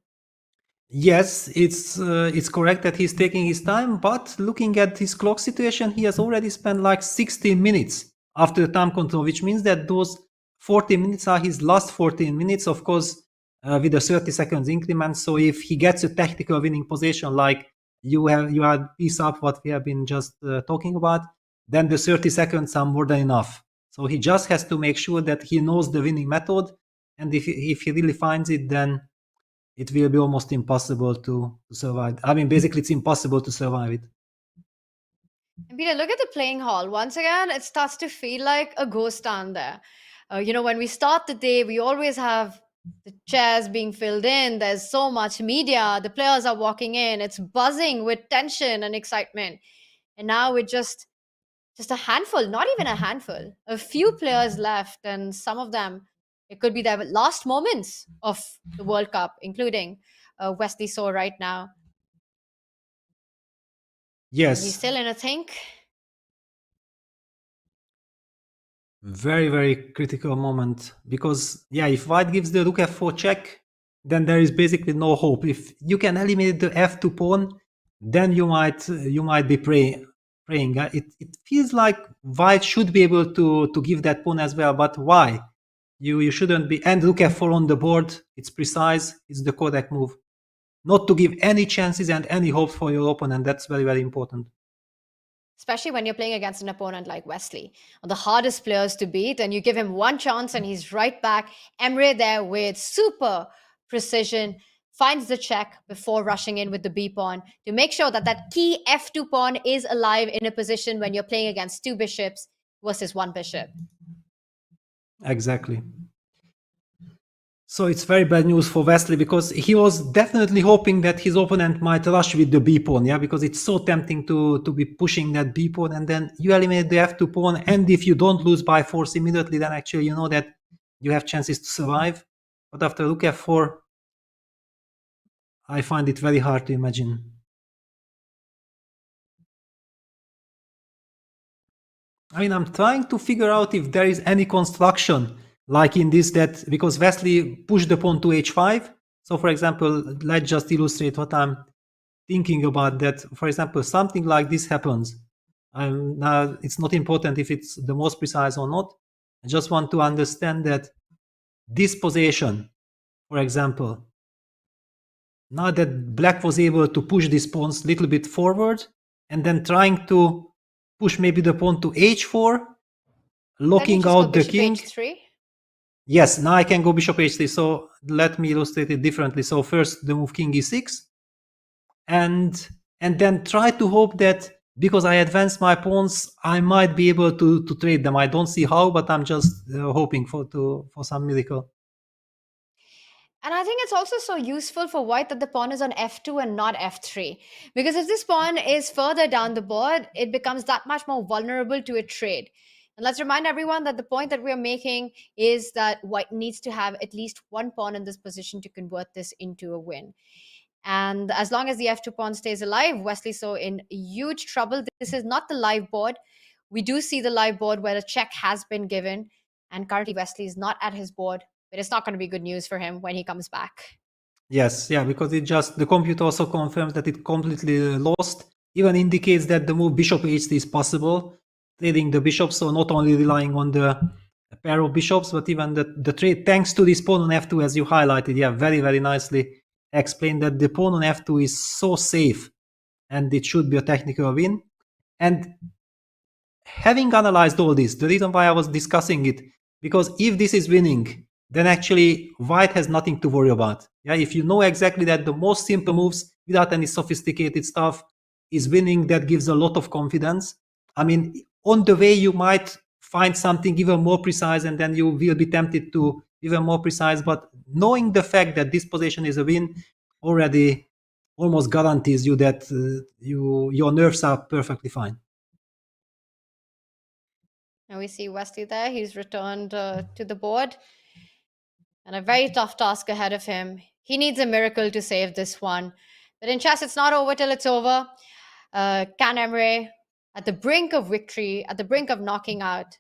S5: Yes, it's correct that he's taking his time, but looking at his clock situation, he has already spent like 16 minutes after the time control, which means that those 40 minutes are his last 14 minutes, of course, with a 30 seconds increment. So if he gets a tactical winning position like you had piece up what we have been just talking about, then the 30 seconds are more than enough. So he just has to make sure that he knows the winning method, and if he really finds it, then it will be almost impossible to survive. I mean, basically, it's impossible to survive it.
S4: And Peter, look at the playing hall. Once again, it starts to feel like a ghost town there. You know, when we start the day, we always have the chairs being filled in. There's so much media. The players are walking in. It's buzzing with tension and excitement. And now with just a handful, not even a handful, a few players left, and some of them, it could be their last moments of the World Cup, including Wesley So right now.
S5: Yes.
S4: He's still in a think.
S5: Very, very critical moment, because if white gives the rook f4 check, then there is basically no hope. If you can eliminate the f2 pawn, then you might be praying. It feels like white should be able to give that pawn as well, but why? You shouldn't be. And rook f4 on the board, it's precise, it's the correct move. Not to give any chances and any hope for your opponent. That's very, very important.
S4: Especially when you're playing against an opponent like Wesley, one of the hardest players to beat, and you give him one chance and he's right back. Emre there with super precision, finds the check before rushing in with the b pawn to make sure that that key f2 pawn is alive in a position when you're playing against two bishops versus one bishop.
S5: Exactly. So it's very bad news for Wesley, because he was definitely hoping that his opponent might rush with the b pawn, because it's so tempting to be pushing that b pawn, and then you eliminate the f2 pawn, and if you don't lose by force immediately, then actually you know that you have chances to survive. But after rook f4, I find it very hard to imagine. I mean, I'm trying to figure out if there is any construction like in this, that because Wesley pushed the pawn to h5. So for example, let's just illustrate what I'm thinking about, that for example, something like this happens. Now it's not important if it's the most precise or not. I just want to understand that this position, for example, now that black was able to push these pawns a little bit forward and then trying to push maybe the pawn to h4, locking out the king.
S4: H3?
S5: Yes, now I can go bishop h3. So let me illustrate it differently. So first the move king e6, and then try to hope that because I advance my pawns, I might be able to trade them. I don't see how, but I'm just hoping for some miracle.
S4: And I think it's also so useful for white that the pawn is on f2 and not f3. Because if this pawn is further down the board, it becomes that much more vulnerable to a trade. And let's remind everyone that the point that we're making is that white needs to have at least one pawn in this position to convert this into a win. And as long as the f2 pawn stays alive, Wesley So in huge trouble. This is not the live board. We do see the live board where a check has been given. And currently Wesley is not at his board. But it's not going to be good news for him when he comes back.
S5: Yes, because the computer also confirms that it completely lost. Even indicates that the move bishop h3 is possible, trading the bishops, so not only relying on the pair of bishops, but even the trade thanks to this pawn on f2, as you highlighted, very, very nicely. explained that the pawn on f2 is so safe and it should be a technical win. And having analyzed all this, the reason why I was discussing it, because if this is winning, then actually white has nothing to worry about. Yeah, if you know exactly that the most simple moves without any sophisticated stuff is winning, that gives a lot of confidence. I mean, on the way you might find something even more precise and then you will be tempted to even more precise, but knowing the fact that this position is a win already almost guarantees you that your nerves are perfectly fine.
S4: And we see Wesley there. He's returned to the board. And a very tough task ahead of him. He needs a miracle to save this one. But in chess, it's not over till it's over. Can Emre at the brink of victory, at the brink of knocking out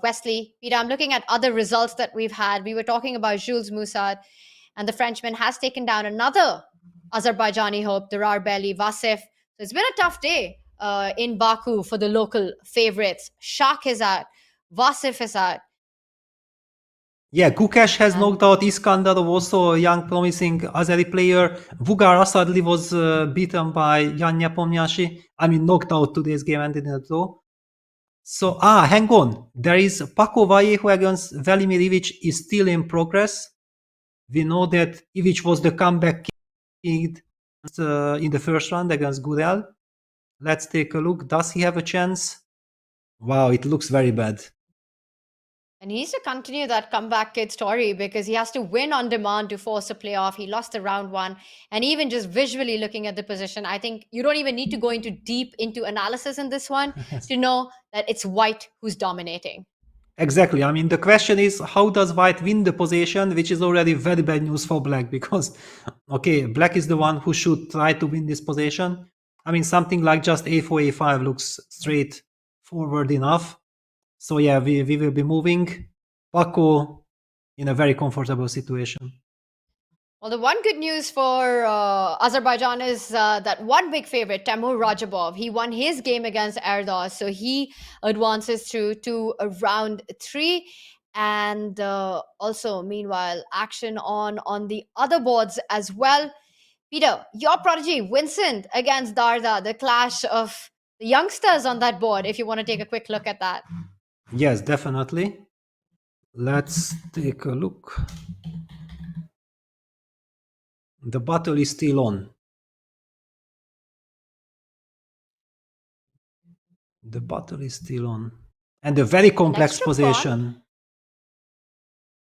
S4: Wesley. Peter, I'm looking at other results that we've had. We were talking about Jules Moussard, and the Frenchman has taken down another Azerbaijani hope, Durar Beli Vasif. So it's been a tough day in Baku for the local favorites. Shak is out. Vasif is out.
S5: Yeah, Gukesh has knocked out Iskandarov, also a young promising Azeri player. Vugar Asadli was beaten by Jan Nepomniachtchi. I mean, knocked out. Today's game ended in a draw. So, hang on. There is Paco Vallejo against Velimir Ivic is still in progress. We know that Ivic was the comeback kid in the first round against Gurel. Let's take a look. Does he have a chance? Wow, it looks very bad.
S4: And he needs to continue that comeback kid story because he has to win on demand to force a playoff. He lost the round one. And even just visually looking at the position, I think you don't even need to go into deep into analysis in this one to know that it's white who's dominating.
S5: Exactly. I mean, the question is, how does white win the position, which is already very bad news for black because, okay, black is the one who should try to win this position. I mean, something like just a4, a5 looks straightforward enough. So yeah, we will be moving. Paco in a very comfortable situation.
S4: Well, the one good news for Azerbaijan is that one big favorite, Temur Radjabov, he won his game against Erdos. So he advances through to round 3. And also, meanwhile, action on the other boards as well. Peter, your prodigy, Vincent against Darda, the clash of the youngsters on that board, if you want to take a quick look at that.
S5: Yes, definitely. Let's take a look. The battle is still on. The battle is still on. And a very complex position.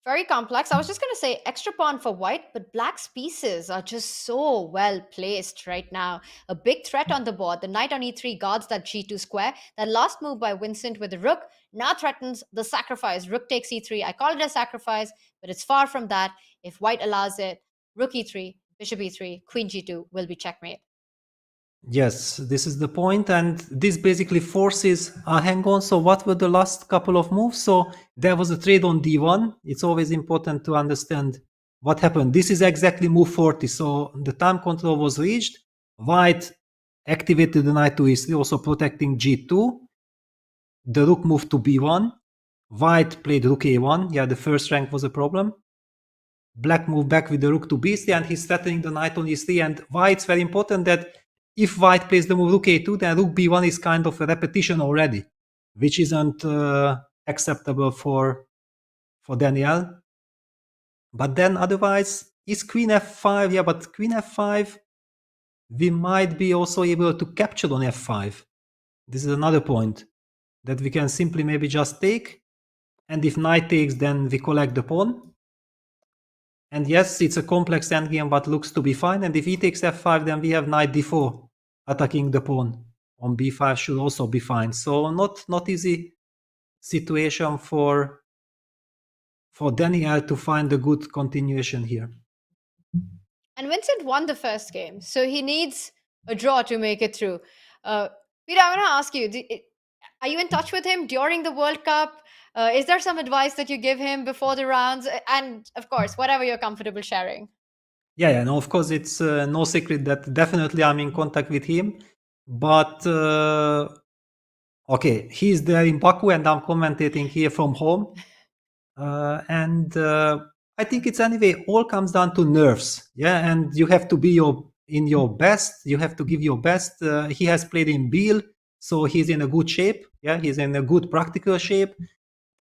S4: Very complex. I was just going to say extra pawn for white, but black's pieces are just so well placed right now. A big threat on the board. The knight on e3 guards that g2 square. That last move by Vincent with the rook now threatens the sacrifice. Rook takes e3. I call it a sacrifice, but it's far from that. If white allows it, rook e3, bishop e3, queen g2 will be checkmate.
S5: Yes, this is the point, and this basically forces a hang on. So what were the last couple of moves? So there was a trade on d1. It's always important to understand what happened. This is exactly move 40. So the time control was reached. White activated the knight to e3, also protecting g2. The rook moved to b1. White played rook a1. Yeah, the first rank was a problem. Black moved back with the rook to b3, and he's threatening the knight on e3. And why it's very important that if white plays the move rook a2, then rook b1 is kind of a repetition already, which isn't acceptable for Daniel. But then otherwise, is queen f5? Yeah, but queen f5, we might be also able to capture on f5. This is another point that we can simply maybe just take. And if knight takes, then we collect the pawn. And yes, it's a complex endgame, but looks to be fine. And if he takes f5, then we have knight d4 attacking the pawn. On b5 should also be fine. So not easy situation for Daniel to find a good continuation here.
S4: And Vincent won the first game, so he needs a draw to make it through. Peter, I want to ask you, are you in touch with him during the World Cup? Is there some advice that you give him before the rounds? And of course, whatever you're comfortable sharing.
S5: Yeah, no, of course, it's no secret that definitely I'm in contact with him. But, okay, he's there in Baku and I'm commentating here from home. And I think it's anyway all comes down to nerves, yeah, and you have to be in your best. You have to give your best. He has played in Biel, so he's in a good shape. Yeah, he's in a good practical shape,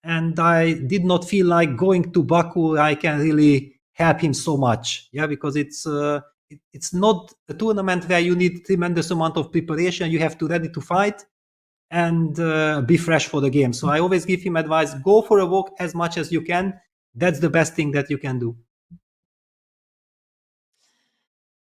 S5: and I did not feel like going to Baku. I can really help him so much, yeah, because it's not a tournament where you need tremendous amount of preparation. You have to ready to fight and be fresh for the game. So I always give him advice: go for a walk as much as you can. That's the best thing that you can do.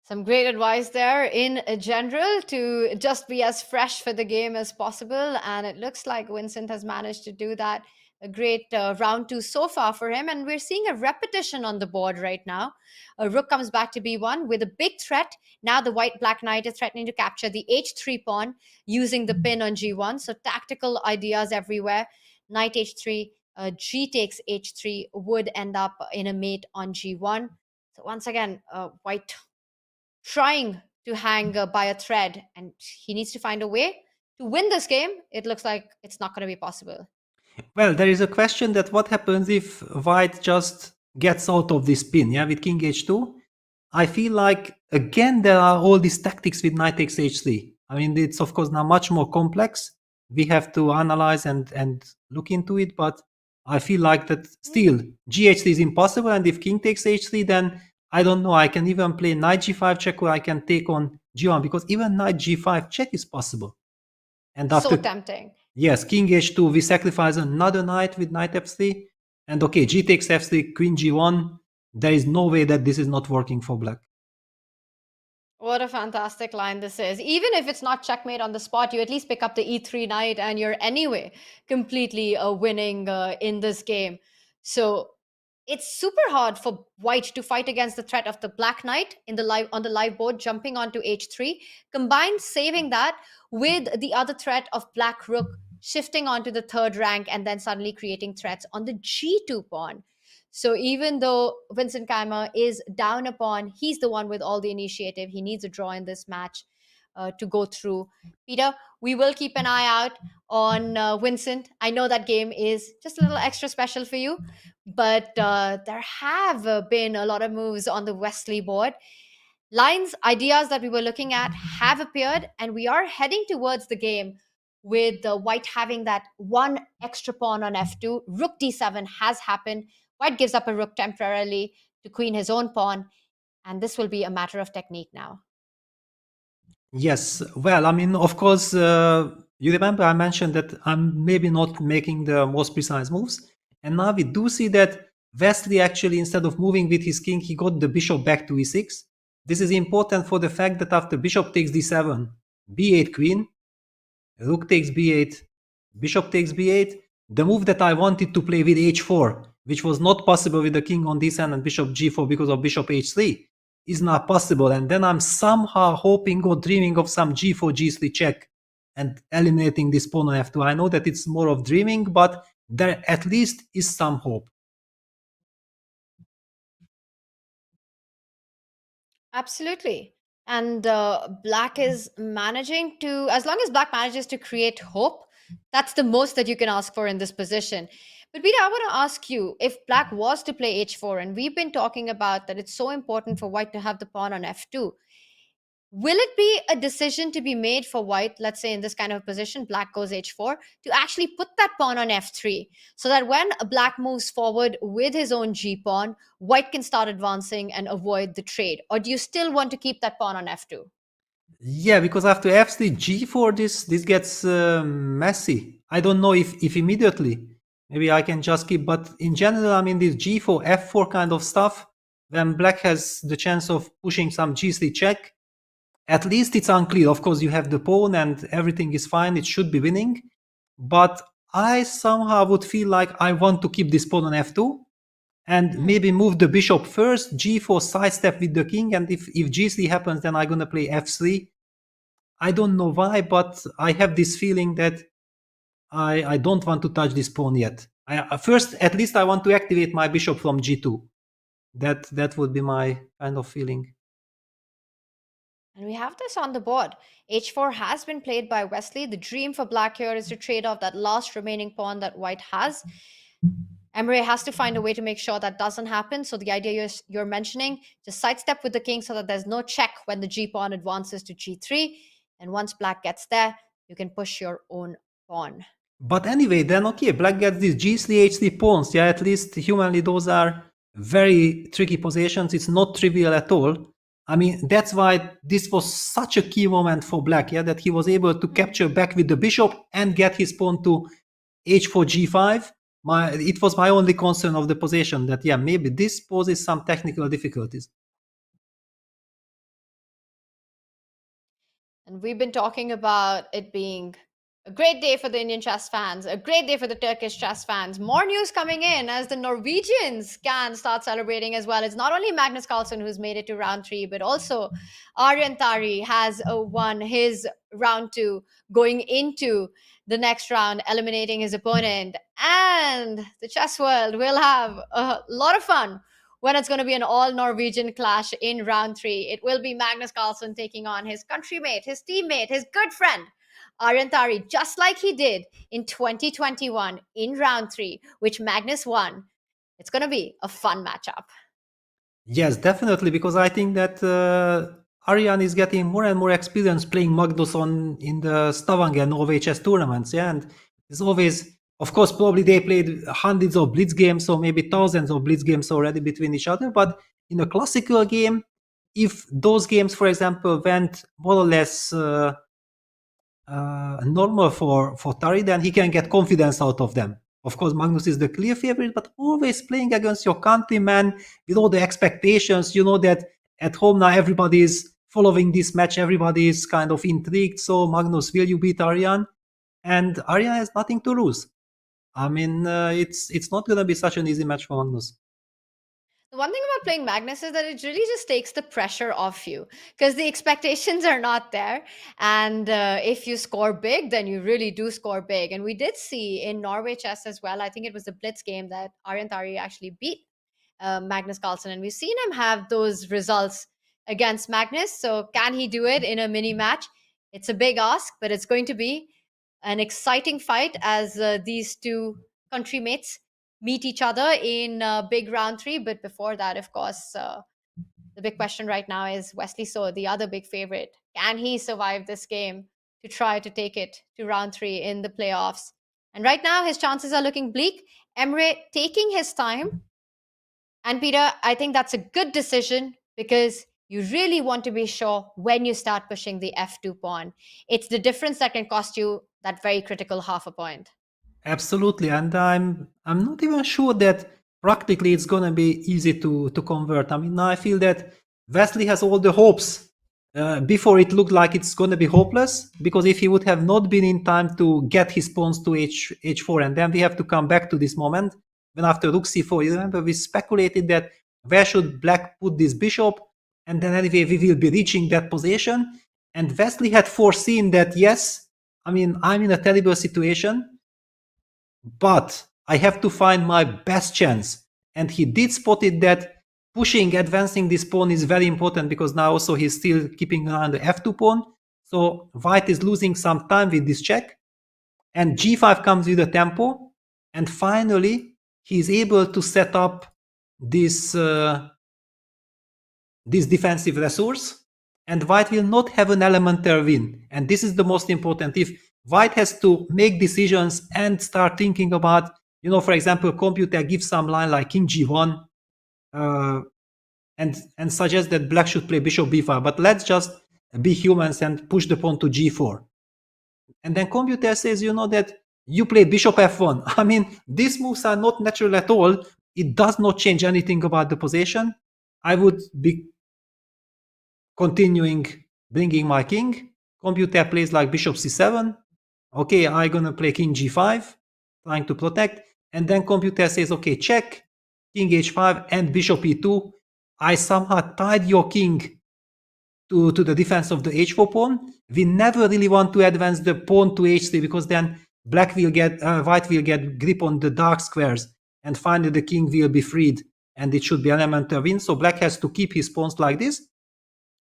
S4: Some great advice there in general to just be as fresh for the game as possible. And it looks like Vincent has managed to do that. A great round 2 so far for him. And we're seeing a repetition on the board right now. Rook comes back to B1 with a big threat. Now the white-black knight is threatening to capture the H3 pawn using the pin on G1. So tactical ideas everywhere. Knight H3, G takes H3 would end up in a mate on G1. So once again, white trying to hang by a thread, and he needs to find a way to win this game. It looks like it's not going to be possible.
S5: Well, there is a question that what happens if white just gets out of this pin, yeah, with king h2. I feel like, again, there are all these tactics with knight takes h3. I mean, it's of course now much more complex. We have to analyze and look into it, but I feel like that still gh3 is impossible, and if king takes h3, then I don't know, I can even play knight g5 check, or I can take on g1, because even knight g5 check is possible. And after,
S4: so tempting.
S5: Yes, king h2, we sacrifice another knight with knight f3, and okay, g takes f3, queen g1. There is no way that this is not working for black.
S4: What a fantastic line this is. Even if it's not checkmate on the spot, you at least pick up the e3 knight, and you're anyway completely winning in this game. So it's super hard for white to fight against the threat of the black knight on the live board jumping onto h3, combined saving that with the other threat of black rook shifting onto the third rank and then suddenly creating threats on the g2 pawn. So even though Vincent Keimer is down a pawn, he's the one with all the initiative. He needs a draw in this match to go through. Peter, we will keep an eye out on Vincent. I know that game is just a little extra special for you, but there have been a lot of moves on the Wesley board. Lines, ideas that we were looking at have appeared, and we are heading towards the game with white having that one extra pawn on f2. Rook d7 has happened. White gives up a rook temporarily to queen his own pawn, and this will be a matter of technique now.
S5: Yes, well, I mean, of course, you remember I mentioned that I'm maybe not making the most precise moves, and now we do see that Wesley actually, instead of moving with his king, he got the bishop back to e6. This is important for the fact that after bishop takes d7, b8 queen, rook takes b8, bishop takes b8, the move that I wanted to play with h4, which was not possible with the king on d7 and bishop g4 because of bishop h3, is not possible. And then I'm somehow hoping or dreaming of some g4, g3 check and eliminating this pawn on f2. I know that it's more of dreaming, but there at least is some hope.
S4: Absolutely. And black is managing to, as long as black manages to create hope, that's the most that you can ask for in this position. But Peter, I want to ask you, if black was to play h4, and we've been talking about that it's so important for white to have the pawn on f2, will it be a decision to be made for white, let's say in this kind of position, black goes h4, to actually put that pawn on f3, so that when black moves forward with his own g-pawn, white can start advancing and avoid the trade? Or do you still want to keep that pawn on f2?
S5: Yeah, because after f3, g4, this gets messy. I don't know if immediately. Maybe I can just keep, but in general, I mean, this g4, f4 kind of stuff, when black has the chance of pushing some g3 check, at least it's unclear. Of course, you have the pawn and everything is fine. It should be winning. But I somehow would feel like I want to keep this pawn on f2 and maybe move the bishop first, g4 sidestep with the king. And if g3 happens, then I'm going to play f3. I don't know why, but I have this feeling that I don't want to touch this pawn yet. First, at least I want to activate my bishop from g2. That would be my kind of feeling.
S4: And we have this on the board. h4 has been played by Wesley. The dream for black here is to trade off that last remaining pawn that white has. Emre has to find a way to make sure that doesn't happen. So the idea you're mentioning, just sidestep with the king so that there's no check when the g pawn advances to g3. And once black gets there, you can push your own pawn.
S5: But anyway, then okay, black gets these g3, h3 pawns. Yeah, at least humanly those are very tricky positions. It's not trivial at all. I mean, that's why this was such a key moment for black, yeah, that he was able to capture back with the bishop and get his pawn to h4, g5. It was my only concern of the position that, yeah, maybe this poses some technical difficulties.
S4: And we've been talking about it being a great day for the Indian chess fans, a great day for the Turkish chess fans. More news coming in as the Norwegians can start celebrating as well. It's not only Magnus Carlsen who's made it to round 3, but also Aryan Tari has won his round 2, going into the next round, eliminating his opponent. And the chess world will have a lot of fun when it's going to be an all-Norwegian clash in round 3. It will be Magnus Carlsen taking on his countrymate, his teammate, his good friend, Aryan Tari, just like he did in 2021 in round 3, which Magnus won. It's going to be a fun matchup.
S5: Yes, definitely, because I think that Aryan is getting more and more experience playing Magnus in the Stavanger Norway chess tournaments. Yeah, and it's always, of course, probably they played hundreds of blitz games or maybe thousands of blitz games already between each other. But in a classical game, if those games, for example, went more or less normal for Tari, then he can get confidence out of them. Of course, Magnus is the clear favorite, but always playing against your countryman with all the expectations. You know that at home now everybody is following this match, everybody is kind of intrigued. So Magnus, will you beat Aryan? And Aryan has nothing to lose. I mean, it's not going to be such an easy match for Magnus.
S4: The one thing about playing Magnus is that it really just takes the pressure off you because the expectations are not there. And if you score big, then you really do score big. And we did see in Norway chess as well, I think it was the Blitz game that Aryan Tari actually beat Magnus Carlsen. And we've seen him have those results against Magnus. So can he do it in a mini match? It's a big ask, but it's going to be an exciting fight as these two countrymates meet each other in big round 3. But before that, of course, the big question right now is Wesley So, the other big favorite. Can he survive this game to try to take it to round 3 in the playoffs? And right now, his chances are looking bleak. Emre taking his time. And Peter, I think that's a good decision because you really want to be sure when you start pushing the f2 pawn. It's the difference that can cost you that very critical half a point.
S5: Absolutely, and I'm not even sure that practically it's gonna be easy to convert. I mean, I feel that Wesley has all the hopes. Before it looked like it's gonna be hopeless, because if he would have not been in time to get his pawns to h4, and then we have to come back to this moment when after rook c4, you remember we speculated that where should black put this bishop, and then anyway we will be reaching that position, and Wesley had foreseen that, yes, I mean, I'm in a terrible situation, but I have to find my best chance. And he did spot it that pushing, advancing this pawn is very important because now also he's still keeping an eye on the f2 pawn. So white is losing some time with this check. And g5 comes with a tempo. And finally, he's able to set up this, this defensive resource. And white will not have an elementary win. And this is the most important. If white has to make decisions and start thinking about, you know, for example, computer gives some line like king g1 and suggest that black should play bishop b5, but let's just be humans and push the pawn to g4. And then computer says, you know, that you play bishop f1. I mean, these moves are not natural at all. It does not change anything about the position. I would be continuing bringing my king. Computer plays like bishop c7. Okay, I'm gonna play king g5, trying to protect. And then computer says, okay, check, king h5 and bishop e2. I somehow tied your king to the defense of the h4 pawn. We never really want to advance the pawn to h3 because then black will get, white will get grip on the dark squares and finally the king will be freed and it should be an elementary win. So black has to keep his pawns like this.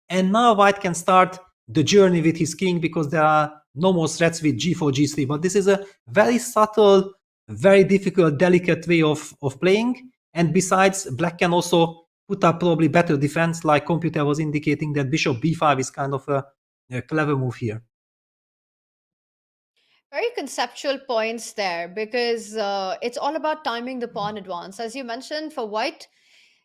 S5: And now white can start the journey with his king because there are no more threats with g4, g3. But this is a very subtle very difficult, delicate way of playing. And besides, black can also put up probably better defense, like Computer was indicating that bishop b5 is kind of a clever move here.
S4: Very conceptual points there, because it's all about timing the pawn advance. As you mentioned, for white,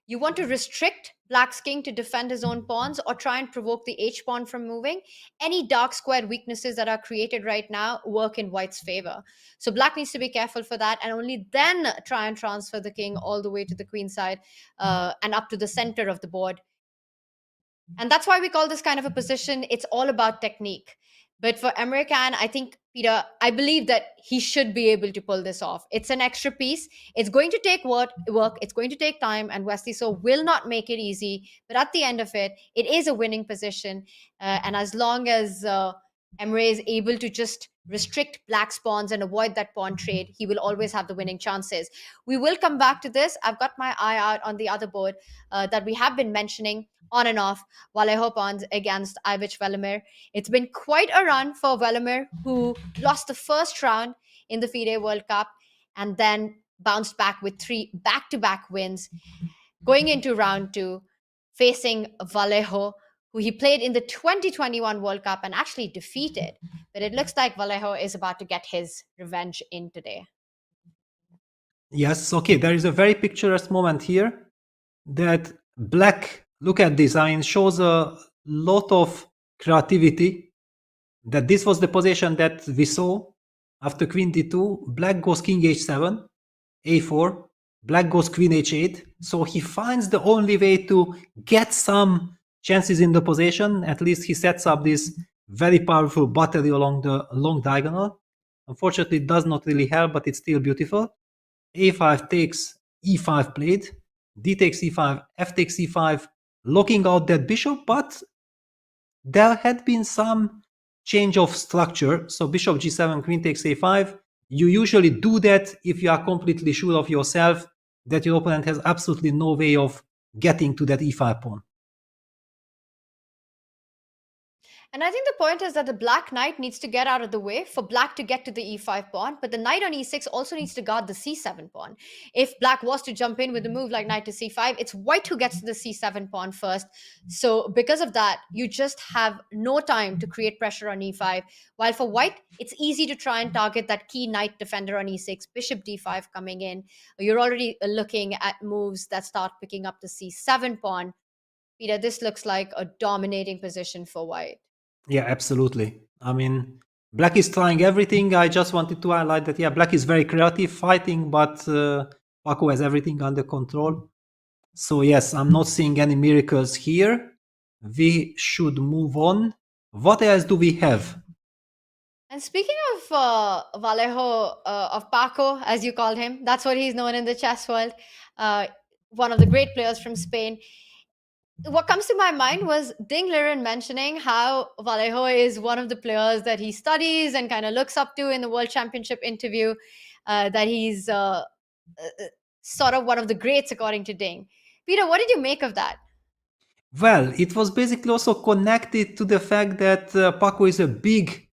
S4: you want to restrict black's king to defend his own pawns or try and provoke the h pawn from moving. Any dark square weaknesses that are created right now work in white's favor. So black needs to be careful for that, and only then try and transfer the king all the way to the queen side and up to the center of the board. And that's why we call this kind of a position, it's all about technique. But for Emre Can, I think, Peter, I believe that he should be able to pull this off. It's an extra piece. It's going to take work. It's going to take time, and Wesley So will not make it easy. But at the end of it, it is a winning position. And as long as Emre is able to just restrict black's pawns and avoid that pawn trade, he will always have the winning chances. We will come back to this. I've got my eye out on the other board that we have been mentioning on and off, Vallejo pawns against Ivich Velimir. It's been quite a run for Velimir, who lost the first round in the FIDE World Cup and then bounced back with 3 back-to-back wins, going into round 2, facing Vallejo, who he played in the 2021 World Cup and actually defeated. But it looks like Vallejo is about to get his revenge in today.
S5: Yes, okay, there is a very picturesque moment here that black, look at this, I mean, shows a lot of creativity, that this was the position that we saw after queen d2, black goes king h7, a4, black goes queen h8, so he finds the only way to get some chances in the position. At least he sets up this very powerful battery along the long diagonal. Unfortunately, it does not really help, but it's still beautiful. a5 takes, e5 played, d takes e5, f takes e5, locking out that bishop, but there had been some change of structure. So bishop g7, queen takes a5. You usually do that if you are completely sure of yourself that your opponent has absolutely no way of getting to that e5 pawn.
S4: And I think the point is that the black knight needs to get out of the way for black to get to the e5 pawn, but the knight on e6 also needs to guard the c7 pawn. If black was to jump in with a move like knight to c5, it's white who gets to the c7 pawn first. So because of that, you just have no time to create pressure on e5. While for white, it's easy to try and target that key knight defender on e6, bishop d5 coming in. You're already looking at moves that start picking up the c7 pawn. Peter, this looks like a dominating position for white.
S5: Yeah, absolutely. I mean, black is trying everything. I just wanted to highlight that, yeah, black is very creative fighting, but Paco has everything under control. So yes, I'm not seeing any miracles here. We should move on. What else do we have?
S4: And speaking of Vallejo, of Paco, as you called him, that's what he's known in the chess world, one of the great players from Spain. What comes to my mind was Ding Liren mentioning how Vallejo is one of the players that he studies and kind of looks up to in the World Championship interview, that he's sort of one of the greats, according to Ding. Peter, what did you make of that?
S5: Well, it was basically also connected to the fact that Paco is a big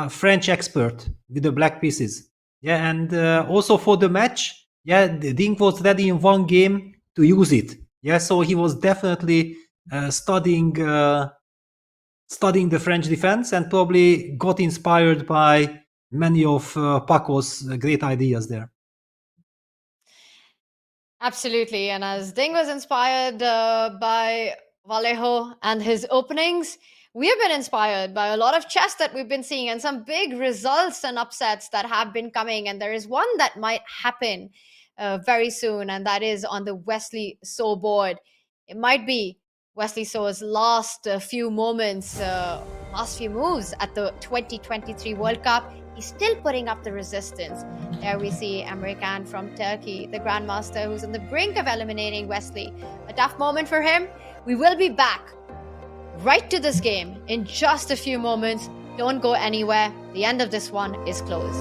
S5: French expert with the black pieces. Yeah, and also for the match, yeah, Ding was ready in one game to use it. Yeah, so he was definitely studying the French defense and probably got inspired by many of Paco's great ideas there.
S4: Absolutely, and as Ding was inspired by Vallejo and his openings, we have been inspired by a lot of chess that we've been seeing and some big results and upsets that have been coming. And there is one that might happen very soon, and that is on the Wesley So board. It might be Wesley So's last few moments, last few moves at the 2023 World Cup. He's still putting up the resistance. There we see Emre Can from Turkey, the Grandmaster, who's on the brink of eliminating Wesley. A tough moment for him. We will be back right to this game in just a few moments. Don't go anywhere. The end of this one is close.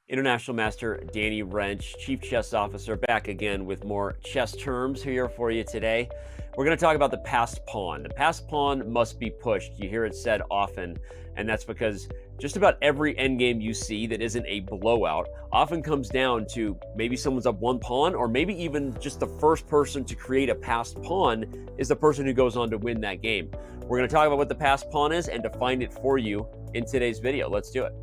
S17: International Master Danny Wrench, Chief Chess Officer, back again with more chess terms here for you today. We're going to talk about the passed pawn. The passed pawn must be pushed. You hear it said often, and that's because just about every endgame you see that isn't a blowout often comes down to maybe someone's up one pawn, or maybe even just the first person to create a passed pawn is the person who goes on to win that game. We're going to talk about what the passed pawn is and define it for you in today's video. Let's do it.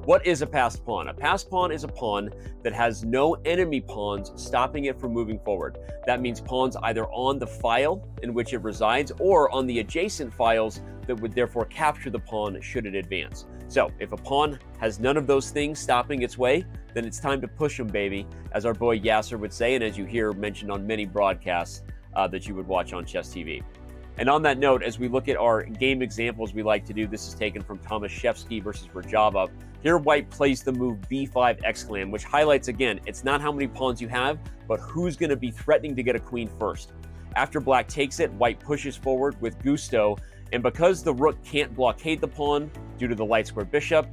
S17: What is a passed pawn? A passed pawn is a pawn that has no enemy pawns stopping it from moving forward. That means pawns either on the file in which it resides or on the adjacent files that would therefore capture the pawn should it advance. So if a pawn has none of those things stopping its way, then it's time to push them, baby, as our boy Yasser would say, and as you hear mentioned on many broadcasts that you would watch on Chess TV. And on that note, as we look at our game examples we like to do, this is taken from Tomaszewski versus Radjabov. Here, white plays the move b5 exclam, which highlights, again, it's not how many pawns you have, but who's going to be threatening to get a queen first. After black takes it, white pushes forward with gusto, and because the rook can't blockade the pawn due to the light square bishop,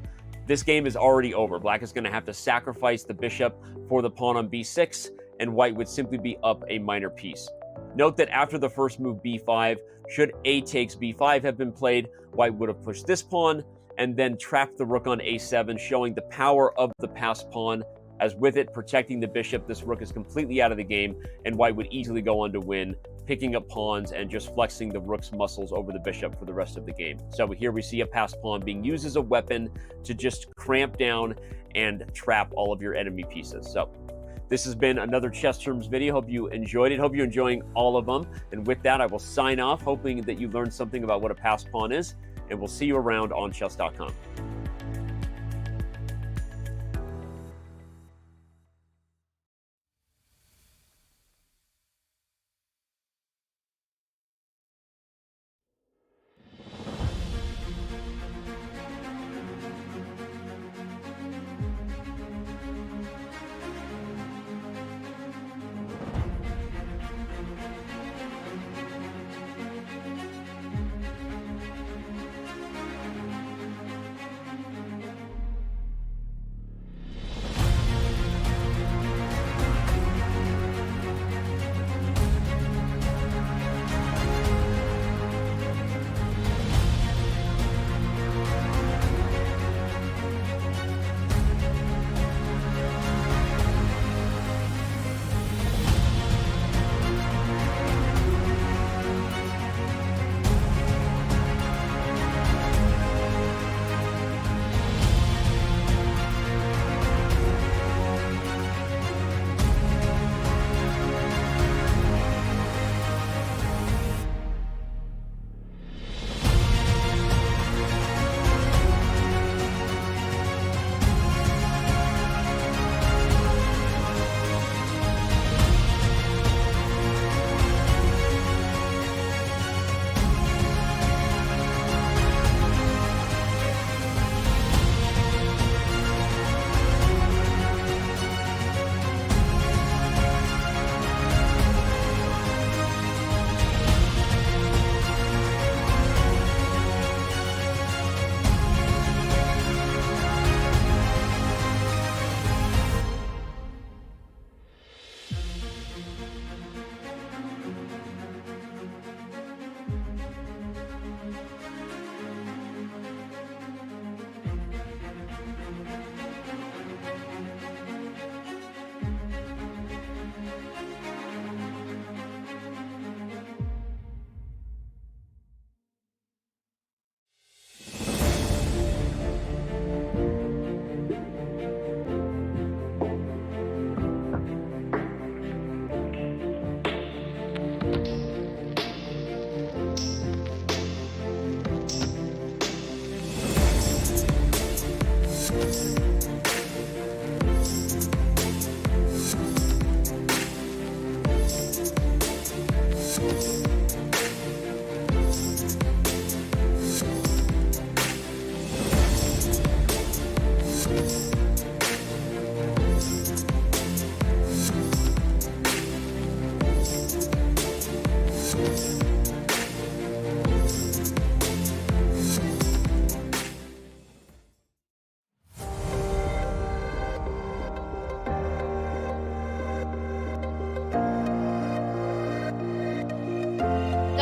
S17: this game is already over. Black is going to have to sacrifice the bishop for the pawn on b6, and white would simply be up a minor piece. Note that after the first move b5, should a takes b5 have been played, white would have pushed this pawn and then trapped the rook on a7, showing the power of the passed pawn. As with it protecting the bishop, this rook is completely out of the game, and white would easily go on to win, picking up pawns and just flexing the rook's muscles over the bishop for the rest of the game. So here we see a passed pawn being used as a weapon to just cramp down and trap all of your enemy pieces. So this has been another Chess Terms video. Hope you enjoyed it. Hope you're enjoying all of them. And with that, I will sign off, hoping that you learned something about what a passed pawn is, and we'll see you around on chess.com.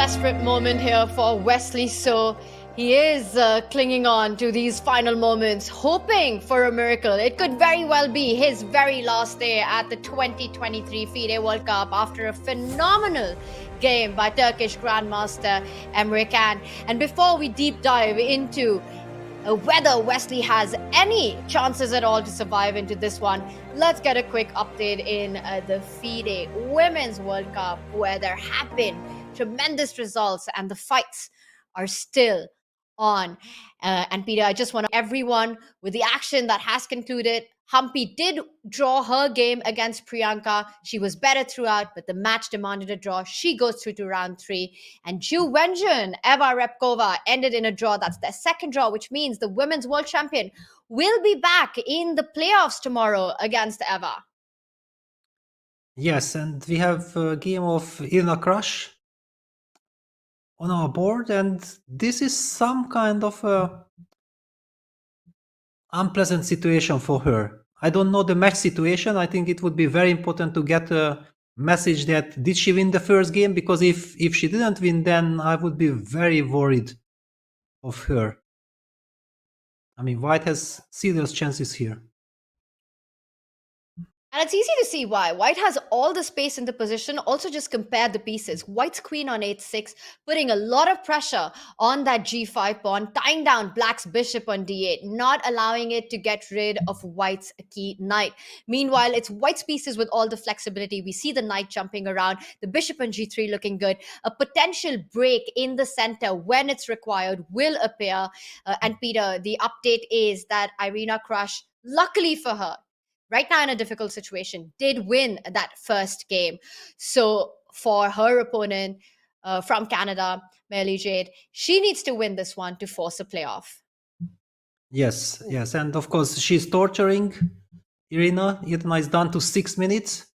S4: desperate moment here for Wesley. So he is clinging on to these final moments, hoping for a miracle. It could very well be his very last day at the 2023 FIDE World Cup after a phenomenal game by Turkish Grandmaster Emre Can. And before we deep dive into whether Wesley has any chances at all to survive into this one, let's get a quick update in the FIDE Women's World Cup, where there have been tremendous results and the fights are still on. And Peter, I just want everyone with the action that has concluded. Humpy did draw her game against Priyanka. She was better throughout, but the match demanded a draw. She goes through to round 3. And Zhu Wenjun, Eva Repkova ended in a draw. That's their second draw, which means the women's world champion will be back in the playoffs tomorrow against Eva.
S5: Yes, and we have a game of Irina Krush on our board, and this is some kind of a unpleasant situation for her. I don't know the match situation. I think it would be very important to get a message that did she win the first game, because if she didn't win, then I would be very worried of her. I mean, White has serious chances here.
S4: And it's easy to see why. White has all the space in the position. Also, just compare the pieces. White's queen on 8-6, putting a lot of pressure on that g5 pawn, tying down Black's bishop on d8, not allowing it to get rid of White's key knight. Meanwhile, it's White's pieces with all the flexibility. We see the knight jumping around, the bishop on g3 looking good. A potential break in the center when it's required will appear. And Peter, the update is that Irina Krush, luckily for her, right now in a difficult situation, did win that first game. So for her opponent from Canada, Melly Jade, she needs to win this one to force a playoff.
S5: Yes, yes. And of course, she's torturing Irina. Irina is down to 6 minutes.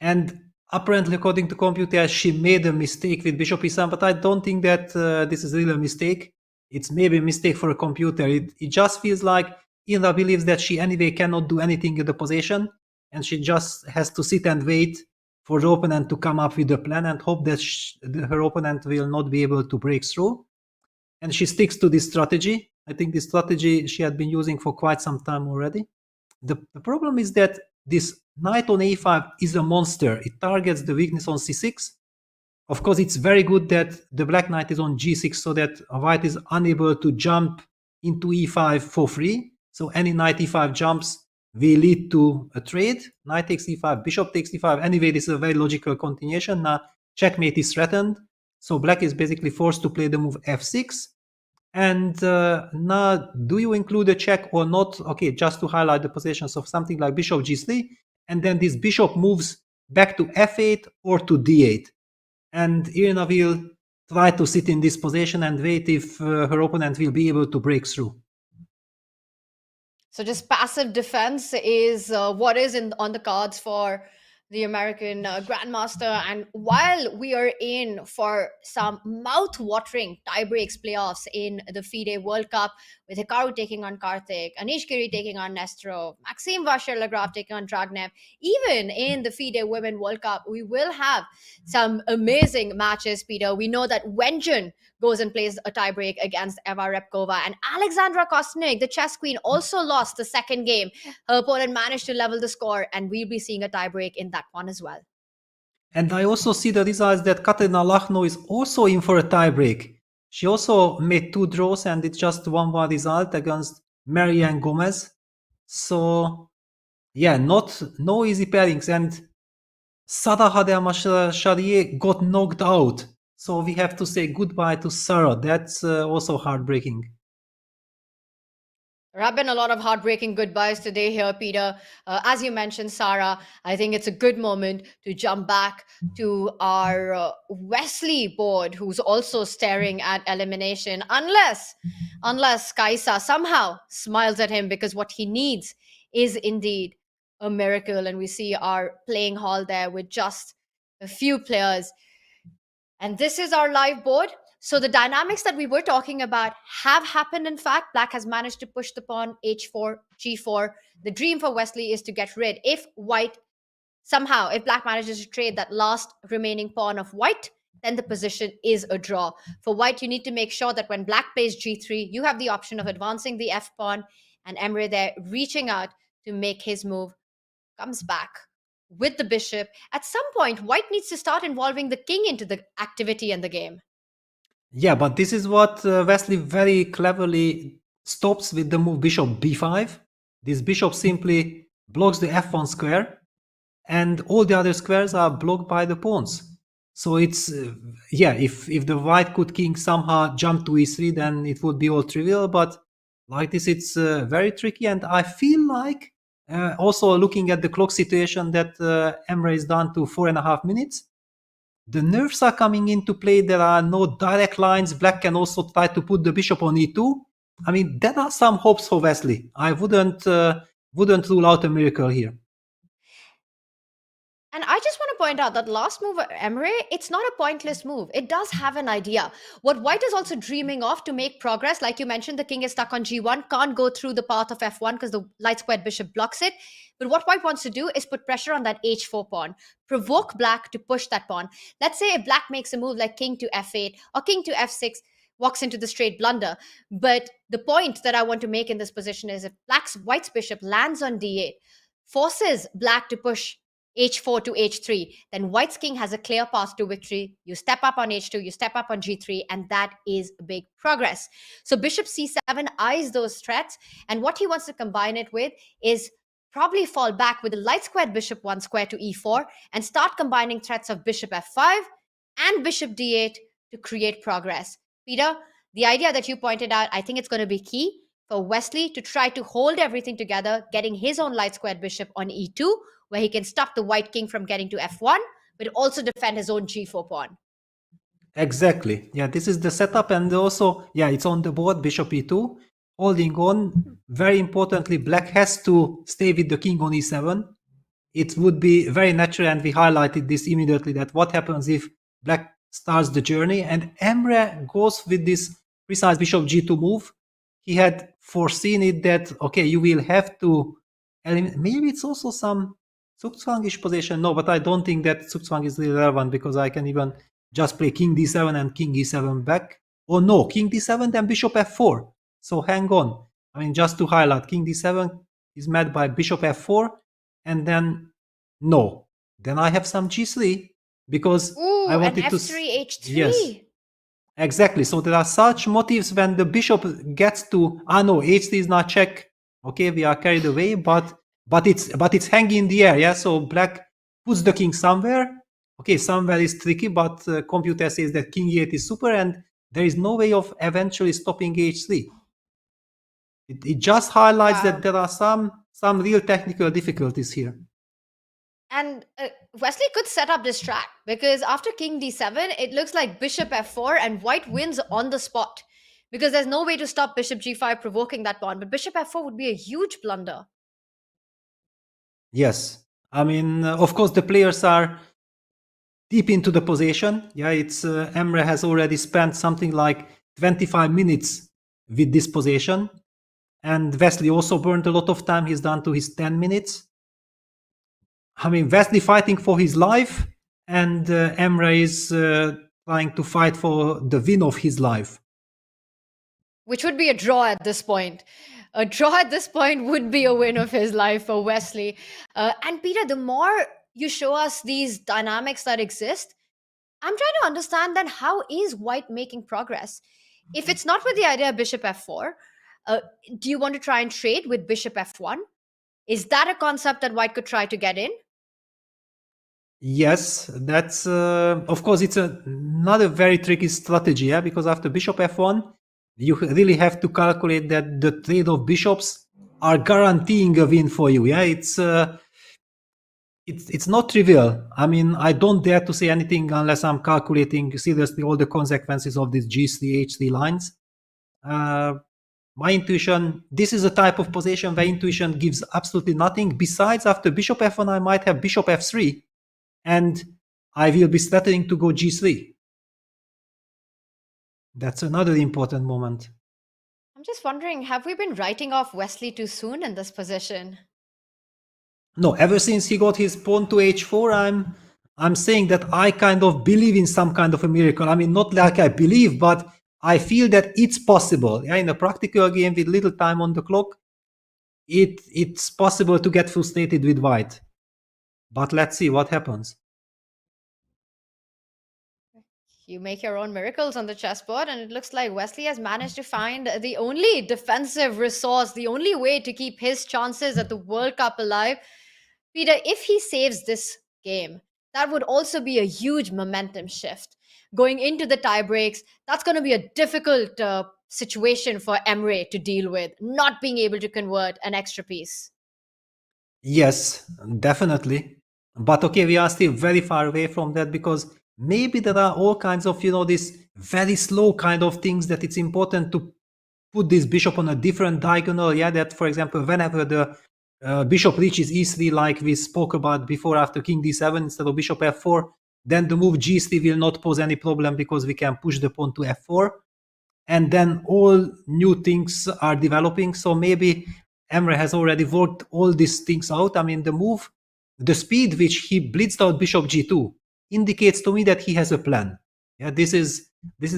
S5: And apparently, according to Computer, she made a mistake with Bishop E7, but I don't think that this is really a mistake. It's maybe a mistake for a computer. It just feels like Irina believes that she anyway cannot do anything in the position, and she just has to sit and wait for the opponent to come up with a plan and hope that her opponent will not be able to break through. And she sticks to this strategy. I think this strategy she had been using for quite some time already. The problem is that this knight on a5 is a monster. It targets the weakness on c6. Of course, it's very good that the black knight is on g6 so that white is unable to jump into e5 for free. So any knight e5 jumps will lead to a trade. Knight takes e5, bishop takes e5. Anyway, this is a very logical continuation. Now checkmate is threatened. So black is basically forced to play the move f6. And now, do you include a check or not? Okay, just to highlight the positions of something like bishop g3. And then this bishop moves back to f8 or to d8. And Irina will try to sit in this position and wait if her opponent will be able to break through.
S4: So just passive defense is what is on the cards for the American Grandmaster. And while we are in for some mouth-watering tie-breaks playoffs in the FIDE World Cup, with Hikaru taking on Karthik, Anish Giri taking on Nestorov, Maxime Vachier-Lagrave taking on Dragun, even in the FIDE Women World Cup, we will have some amazing matches, Peter. We know that Wenjun goes and plays a tiebreak against Eva Repkova, and Alexandra Kostyuk, the chess queen, also lost the second game. Her opponent managed to level the score, and we'll be seeing a tiebreak in that one as well.
S5: And I also see the results that Katerina Lachno is also in for a tiebreak. She also made 2 draws, and it's just 1-1 result against Marianne Gomez. So, yeah, no easy pairings. And Sarah Hadamasharieh got knocked out. So we have to say goodbye to Sarah. That's also heartbreaking.
S4: There have been a lot of heartbreaking goodbyes today here, Peter. As you mentioned, Sarah, I think it's a good moment to jump back to our Wesley board, who's also staring at elimination, unless Kaisa somehow smiles at him, because what he needs is indeed a miracle. And we see our playing hall there with just a few players. And this is our live board. So the dynamics that we were talking about have happened. In fact, Black has managed to push the pawn h4, g4. The dream for Wesley is to get rid. If Black manages to trade that last remaining pawn of White, then the position is a draw. For white, you need to make sure that when black plays g3, you have the option of advancing the f-pawn, and Emre there reaching out to make his move, comes back with the bishop. At some point, white needs to start involving the king into the activity and the game.
S5: Yeah, but this is what Wesley very cleverly stops with the move bishop b5. This bishop simply blocks the f1 square, and all the other squares are blocked by the pawns. So it's, yeah, if the white could king somehow jump to e3, then it would be all trivial, but like this, it's very tricky, and I feel like, also looking at the clock situation, that Emre is down to 4.5 minutes. The nerves are coming into play. There are no direct lines. Black can also try to put the bishop on e2. I mean, there are some hopes for Wesley. I wouldn't rule out a miracle here.
S4: And I just want to point out that last move of Emre, it's not a pointless move. It does have an idea. What white is also dreaming of to make progress, like you mentioned, the king is stuck on g1, can't go through the path of f1 because the light squared bishop blocks it. But what white wants to do is put pressure on that h4 pawn, provoke black to push that pawn. Let's say if black makes a move like king to f8 or king to f6, walks into the straight blunder. But the point that I want to make in this position is if white's bishop lands on d8, forces black to push h4 to h3, then white's king has a clear path to victory. You step up on h2, you step up on g3, and that is big progress. So bishop c7 eyes those threats, and what he wants to combine it with is probably fall back with the light squared bishop 1 square to e4 and start combining threats of bishop f5 and bishop d8 to create progress. Peter, the idea that you pointed out, I think it's going to be key for Wesley to try to hold everything together, getting his own light squared bishop on e2, where he can stop the white king from getting to f1, but also defend his own g4 pawn.
S5: Exactly. Yeah, this is the setup, and also, yeah, it's on the board, bishop e2, holding on. Very importantly, black has to stay with the king on e7. It would be very natural, and we highlighted this immediately, that what happens if black starts the journey, and Emre goes with this precise bishop g2 move. He had foreseen it that, okay, you will have to eliminate. Maybe it's also some Zugzwangish position. No, but I don't think that Zugzwang is really relevant, because I can even just play king d7 and king e7 back. Or no, king d7 then bishop f4. So hang on. I mean, just to highlight, king d7 is met by bishop f4, and then no. Then I have some g3, because I wanted
S4: and
S5: to...
S4: f3, h3.
S5: Yes. Exactly. So there are such motives when the bishop gets to, no, h3 is not check. Okay, we are carried away, but it's hanging in the air. Yeah. So black puts the king somewhere. Okay, somewhere is tricky, but computer says that king e8 is super, and there is no way of eventually stopping h3. It just highlights that there are some real technical difficulties here.
S4: And Wesley could set up this track, because after king d7, it looks like bishop f4 and white wins on the spot, because there's no way to stop bishop g5 provoking that pawn. But bishop f4 would be a huge blunder.
S5: Yes. I mean, of course, the players are deep into the position. Yeah, it's Emre has already spent something like 25 minutes with this position. And Wesley also burned a lot of time. He's down to his 10 minutes. I mean, Wesley fighting for his life, and Emre is trying to fight for the win of his life.
S4: Which would be a draw at this point. A draw at this point would be a win of his life for Wesley. And Peter, the more you show us these dynamics that exist, I'm trying to understand then, how is white making progress? If it's not with the idea of bishop f4, do you want to try and trade with bishop f1? Is that a concept that white could try to get in?
S5: Yes, that's of course it's not a very tricky strategy, yeah, because after bishop f1, you really have to calculate that the trade of bishops are guaranteeing a win for you. Yeah, it's not trivial. I mean, I don't dare to say anything unless I'm calculating seriously all the consequences of these g3, h3 lines. My intuition, this is a type of position where intuition gives absolutely nothing. Besides, after bishop f1, I might have bishop f3, and I will be threatening to go g3. That's another important moment.
S4: I'm just wondering, have we been writing off Wesley too soon in this position?
S5: No, ever since he got his pawn to h4, I'm saying that I kind of believe in some kind of a miracle. I mean, not like I believe, but I feel that it's possible. Yeah, in a practical game with little time on the clock, it's possible to get frustrated with white. But let's see what happens.
S4: You make your own miracles on the chessboard, and it looks like Wesley has managed to find the only defensive resource, the only way to keep his chances at the World Cup alive. Peter, if he saves this game, that would also be a huge momentum shift. Going into the tie breaks, that's going to be a difficult situation for Emre to deal with, not being able to convert an extra piece.
S5: Yes, definitely. But okay, we are still very far away from that because maybe there are all kinds of, these very slow kind of things that it's important to put this bishop on a different diagonal. Yeah, that, for example, whenever the bishop reaches e3, like we spoke about before, after king d7 instead of bishop f4, then the move g3 will not pose any problem because we can push the pawn to f4. And then all new things are developing. So maybe Emre has already worked all these things out. I mean, the speed which he blitzed out bishop g2 indicates to me that he has a plan. Yeah, this is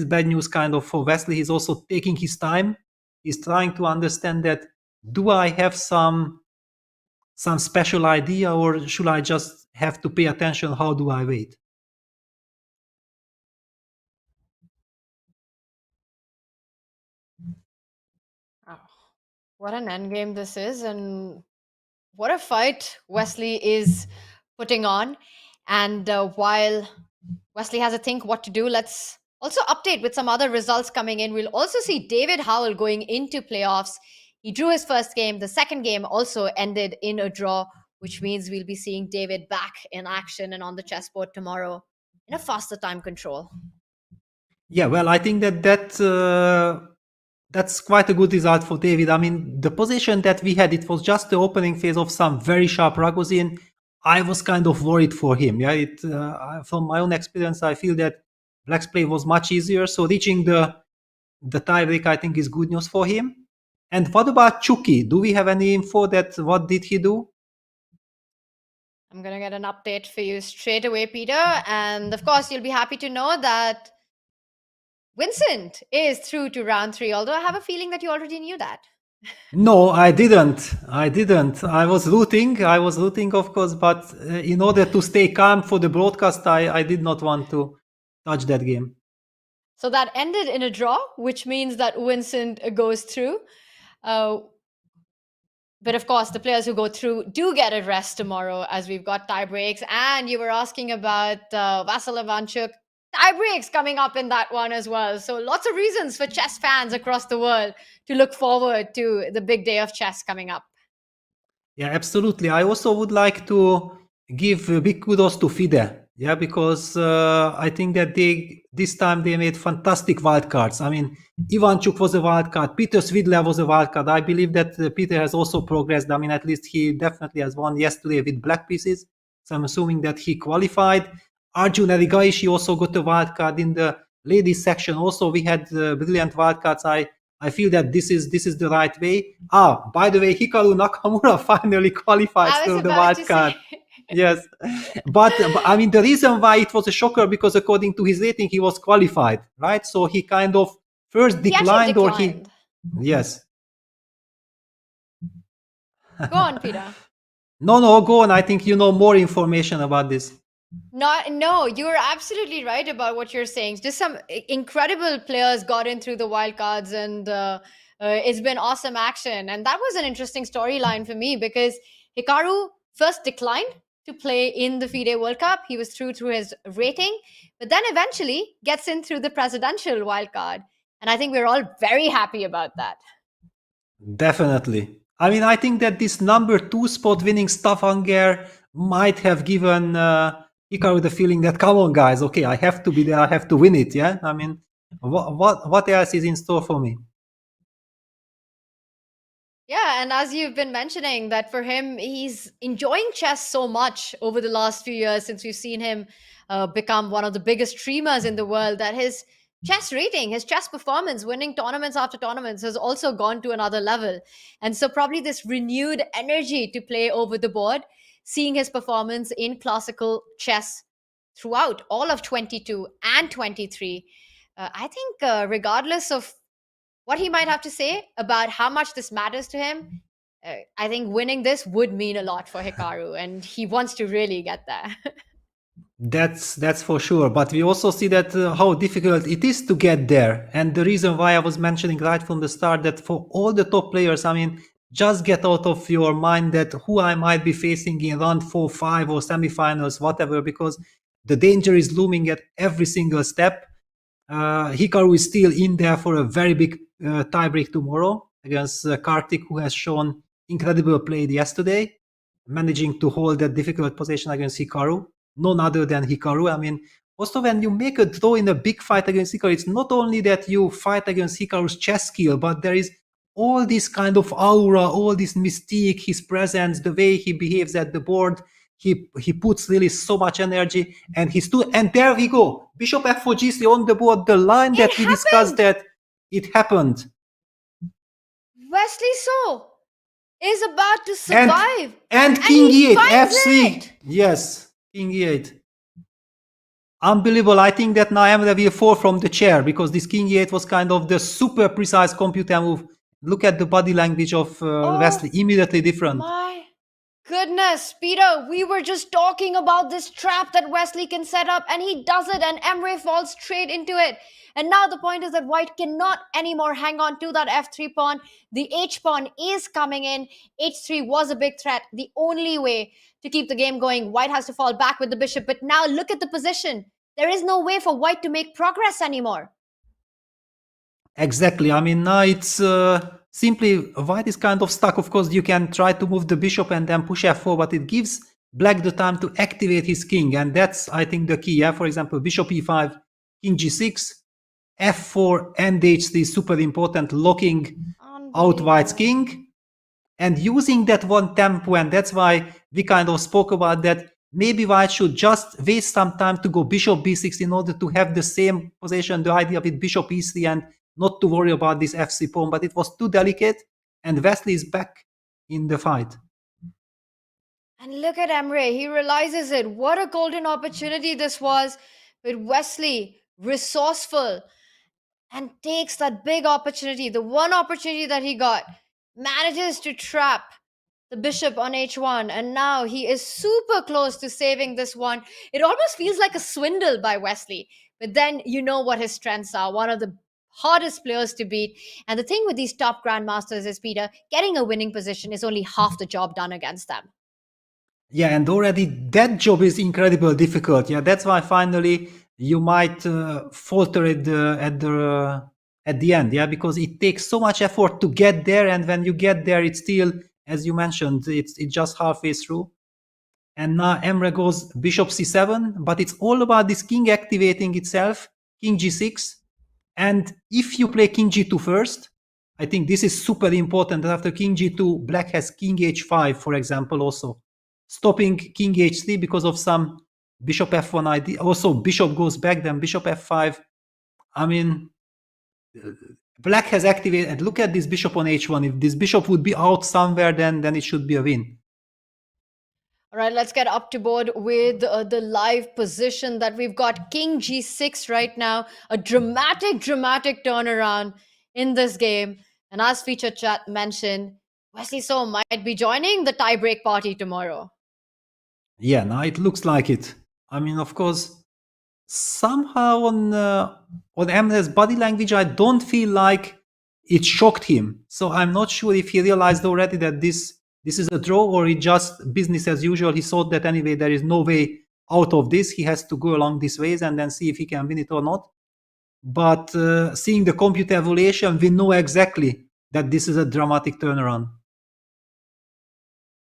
S5: bad news kind of for Wesley. He's also taking his time. He's trying to understand that, do I have some special idea, or should I just have to pay attention? How do I wait?
S4: Oh, what an endgame this is, and what a fight Wesley is putting on. And while Wesley has a think what to do, let's also update with some other results coming in. We'll also see David Howell going into playoffs. He drew his first game. The second game also ended in a draw, which means we'll be seeing David back in action and on the chessboard tomorrow in a faster time control.
S5: Yeah, well, I think that's quite a good result for David. I mean, the position that we had, it was just the opening phase of some very sharp Ragozin. I was kind of worried for him. Yeah, from my own experience, I feel that Black's play was much easier. So reaching the tiebreak, I think, is good news for him. And what about Chucky? Do we have any info that what did he do?
S4: I'm going to get an update for you straight away, Peter. And of course, you'll be happy to know that Vincent is through to round 3, although I have a feeling that you already knew that.
S5: No, I didn't. I was rooting, of course, but in order to stay calm for the broadcast, I did not want to touch that game.
S4: So that ended in a draw, which means that Vincent goes through. But of course, the players who go through do get a rest tomorrow, as we've got tie breaks. And you were asking about Vasyl Ivanchuk. Tie breaks coming up in that one as well. So lots of reasons for chess fans across the world to look forward to the big day of chess coming up.
S5: Yeah, absolutely. I also would like to give big kudos to FIDE. Yeah, because I think that this time they made fantastic wildcards. I mean, Ivanchuk was a wildcard. Peter Svidler was a wildcard. I believe that Peter has also progressed. I mean, at least he definitely has won yesterday with black pieces. So I'm assuming that he qualified. Arjun Erigaishi also got a wildcard in the ladies section. Also, we had brilliant wildcards. I feel that this is the right way. By the way, Hikaru Nakamura finally qualified for the wildcard. Yes, but I mean, the reason why it was a shocker, because according to his rating, he was qualified, right? So he kind of first declined, yes.
S4: Go on, Peter.
S5: No, go on. I think you know more information about this.
S4: No, you're absolutely right about what you're saying. Just some incredible players got in through the wildcards, and it's been awesome action. And that was an interesting storyline for me, because Hikaru first declined to play in the FIDE World Cup. He was through his rating, but then eventually gets in through the presidential wildcard. And I think we're all very happy about that.
S5: Definitely. I mean, I think that this number 2 spot winning Stavanger might have given Hikaru the feeling that, come on, guys, okay, I have to be there, I have to win it, yeah? I mean, what else is in store for me?
S4: Yeah, and as you've been mentioning, that for him, he's enjoying chess so much over the last few years since we've seen him become one of the biggest streamers in the world, that his chess rating, his chess performance, winning tournaments after tournaments, has also gone to another level. And so probably this renewed energy to play over the board, seeing his performance in classical chess throughout all of 22 and 23. I think regardless of what he might have to say about how much this matters to him, I think winning this would mean a lot for Hikaru, and he wants to really get there.
S5: That's for sure. But we also see that how difficult it is to get there. And the reason why I was mentioning right from the start that for all the top players, I mean, just get out of your mind that who I might be facing in round 4, 5 or semifinals, whatever, because the danger is looming at every single step. Hikaru is still in there for a very big tiebreak tomorrow against Karthik, who has shown incredible play yesterday, managing to hold that difficult position against Hikaru. None other than Hikaru. I mean, also when you make a draw in a big fight against Hikaru, it's not only that you fight against Hikaru's chess skill, but there is all this kind of aura, all this mystique, his presence, the way he behaves at the board. He puts really so much energy, and and there we go. Bishop f4 g3 on the board. The line that we discussed, that it happened.
S4: Wesley So is about to survive,
S5: and King e8 f3. Yes, King e8. Unbelievable. I think that now Emre will fall from the chair because this King e8 was kind of the super precise computer move. Look at the body language of Wesley. Immediately different.
S4: My goodness, Peter, we were just talking about this trap that Wesley can set up, and he does it, and Emre falls straight into it. And now the point is that White cannot anymore hang on to that f3 pawn. The h pawn is coming in. h3 was a big threat. The only way to keep the game going, White has to fall back with the bishop. But now look at the position. There is no way for White to make progress anymore.
S5: Exactly. I mean, now it's simply White is kind of stuck. Of course, you can try to move the bishop and then push f4, but it gives Black the time to activate his king. And that's, I think, the key. Yeah? For example, bishop e5, king g6, f4 and h3 is super important, locking out White's king and using that one tempo. And that's why we kind of spoke about that. Maybe White should just waste some time to go bishop b6 in order to have the same position, the idea with bishop e3, and not to worry about this f3 pawn. But it was too delicate, and Wesley is back in the fight.
S4: And look at Emre. He realizes it. What a golden opportunity this was with Wesley, resourceful, and takes that big opportunity, the one opportunity that he got, manages to trap the bishop on h1, and now he is super close to saving this one. It almost feels like a swindle by Wesley, but then you know what his strengths are. One of the hardest players to beat. And the thing with these top grandmasters is, Peter, getting a winning position is only half the job done against them.
S5: Yeah, and already that job is incredibly difficult. Yeah, that's why finally you might falter at the end. Yeah, because it takes so much effort to get there, and when you get there, it's still, as you mentioned, it's just halfway through. And now Emre goes bishop c7, but it's all about this king activating itself, king g6. And if you play king g2 first, I think this is super important. After king g2, Black has king h5, for example, also stopping king h3 because of some bishop f1 idea. Also, bishop goes back, then bishop f5. I mean, Black has activated, and look at this bishop on h1. If this bishop would be out somewhere, then it should be a win.
S4: All right, let's get up to board with the live position that we've got. King g6 right now. A dramatic turnaround in this game. And as feature chat mentioned, Wesley So might be joining the tiebreak party tomorrow.
S5: Yeah, now it looks like it. I mean, of course, somehow on Emre's body language, I don't feel like it shocked him. So I'm not sure if he realized already that this is a draw, or it just business as usual. He thought that anyway, there is no way out of this. He has to go along these ways and then see if he can win it or not. But seeing the computer evaluation, we know exactly that this is a dramatic turnaround.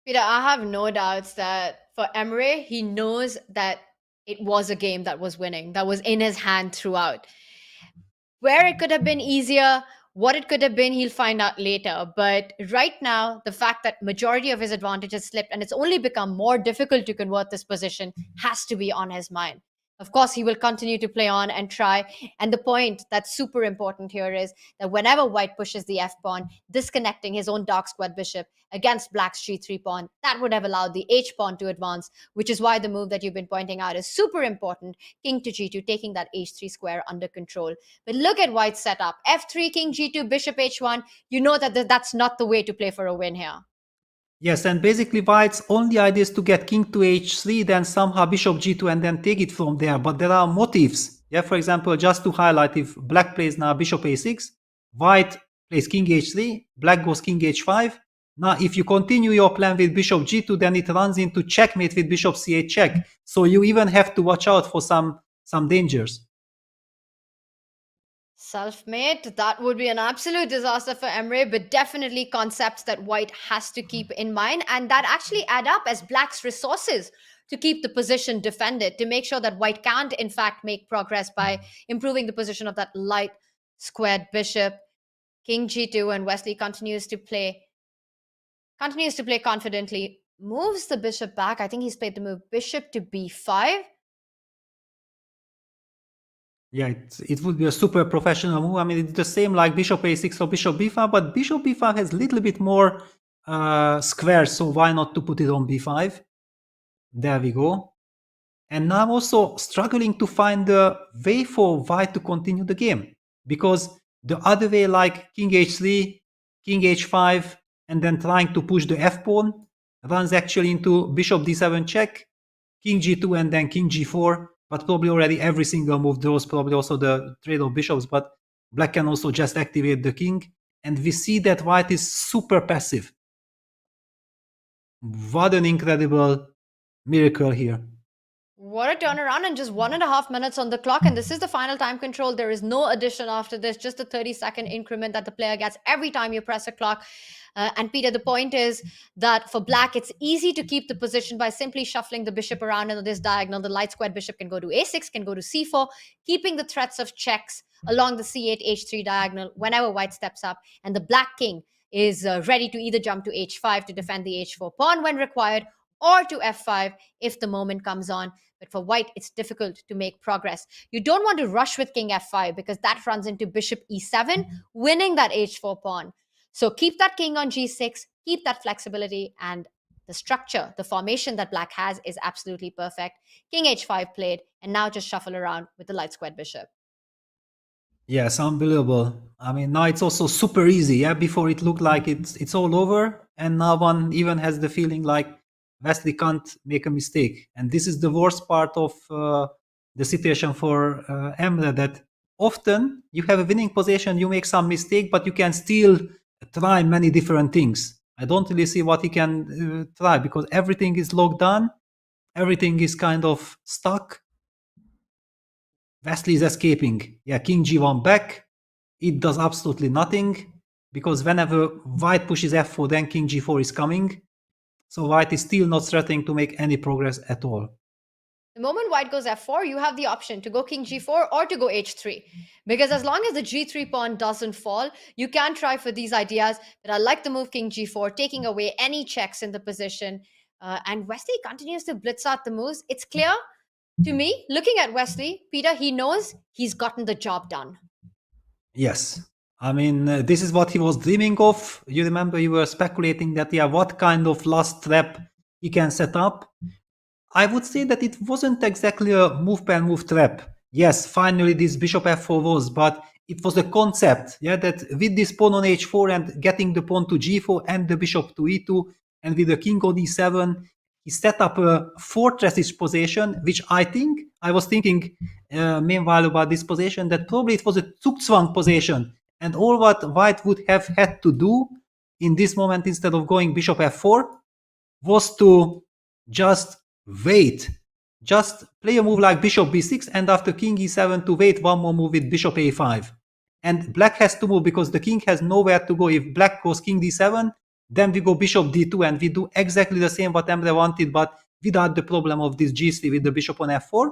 S4: Peter, I have no doubts that for Emre, he knows that it was a game that was winning, that was in his hand throughout. Where it could have been easier, what it could have been, he'll find out later. But right now, the fact that majority of his advantages slipped and it's only become more difficult to convert this position has to be on his mind. Of course, he will continue to play on and try. And the point that's super important here is that whenever white pushes the f-pawn, disconnecting his own dark squared bishop against black's g3 pawn, that would have allowed the h-pawn to advance, which is why the move that you've been pointing out is super important. King to g2, taking that h3 square under control. But look at white's setup. f3, king g2, bishop h1. You know that that's not the way to play for a win here.
S5: Yes, and basically white's only idea is to get king to h3, then somehow bishop g2 and then take it from there. But there are motives. Yeah, for example, just to highlight, if black plays now bishop a6, white plays king h3, black goes king h5. Now, if you continue your plan with bishop g2, then it runs into checkmate with bishop c8 check. So you even have to watch out for some dangers.
S4: Self-made, that would be an absolute disaster for Emre, but definitely concepts that white has to keep in mind, and that actually add up as black's resources to keep the position defended, to make sure that white can't in fact make progress by improving the position of that light squared bishop. King g2, and Wesley continues to play confidently, moves the bishop back. I think he's played the move bishop to b5.
S5: Yeah, it would be a super professional move. I mean, it's the same like bishop a6 or bishop b5, but bishop b5 has a little bit more squares, so why not to put it on b5? There we go. And now I'm also struggling to find a way for white to continue the game, because the other way, like king h3, king h5, and then trying to push the f-pawn, runs actually into bishop d7 check, king g2, and then king g4. But probably already every single move draws probably also the trade of bishops, but black can also just activate the king. And we see that white is super passive. What an incredible miracle here.
S4: What a turnaround in just 1.5 minutes on the clock. And this is the final time control. There is no addition after this, just a 30-second increment that the player gets every time you press a clock. And Peter, the point is that for black, it's easy to keep the position by simply shuffling the bishop around in this diagonal. The light squared bishop can go to a6, can go to c4, keeping the threats of checks along the c8, h3 diagonal whenever white steps up. And the black king is ready to either jump to h5 to defend the h4 pawn when required, or to f5 if the moment comes on. But for white, it's difficult to make progress. You don't want to rush with king f5 because that runs into bishop e7, winning that h4 pawn. So keep that king on g6, keep that flexibility, and the structure, the formation that black has is absolutely perfect. King h5 played, and now just shuffle around with the light squared bishop.
S5: Yes, unbelievable. I mean, now it's also super easy. Yeah, before it looked like it's all over, and now one even has the feeling like Wesley can't make a mistake. And this is the worst part of the situation for Emre, that often you have a winning position, you make some mistake, but you can still try many different things. I don't really see what he can try, because everything is locked down, everything is kind of stuck. Wesley is escaping. Yeah, king g1 back. It does absolutely nothing, because whenever white pushes f4, then king g4 is coming. So white is still not threatening to make any progress at all.
S4: The moment white goes f4, you have the option to go king g4 or to go h3. Because as long as the g3 pawn doesn't fall, you can try for these ideas. But I like the move king g4, taking away any checks in the position. And Wesley continues to blitz out the moves. It's clear to me, looking at Wesley, Peter, he knows he's gotten the job done.
S5: Yes. I mean, this is what he was dreaming of. You remember you were speculating that, yeah, what kind of last trap he can set up. I would say that it wasn't exactly a move-per-move trap. Yes, finally this bishop f4 was, but it was a concept, yeah, that with this pawn on h4 and getting the pawn to g4 and the bishop to e2, and with the king on e7, he set up a fortress-ish position, which I was thinking meanwhile about this position, that probably it was a Zugzwang position. And all what white would have had to do in this moment, instead of going bishop f4, was to just wait. Just play a move like bishop b6, and after king e7 to wait one more move with bishop a5. And black has to move because the king has nowhere to go. If black goes king d7, then we go bishop d2, and we do exactly the same what Emre wanted, but without the problem of this g3 with the bishop on f4.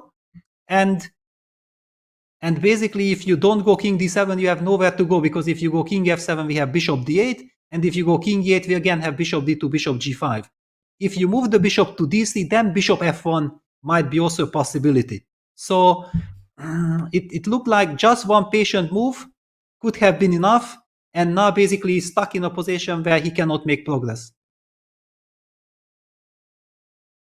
S5: And basically, if you don't go king d7, you have nowhere to go, because if you go king f7, we have bishop d8, and if you go king e8, we again have bishop d2, bishop g5. If you move the bishop to d3, then bishop f1 might be also a possibility. So it looked like just one patient move could have been enough, and now basically he's stuck in a position where he cannot make progress.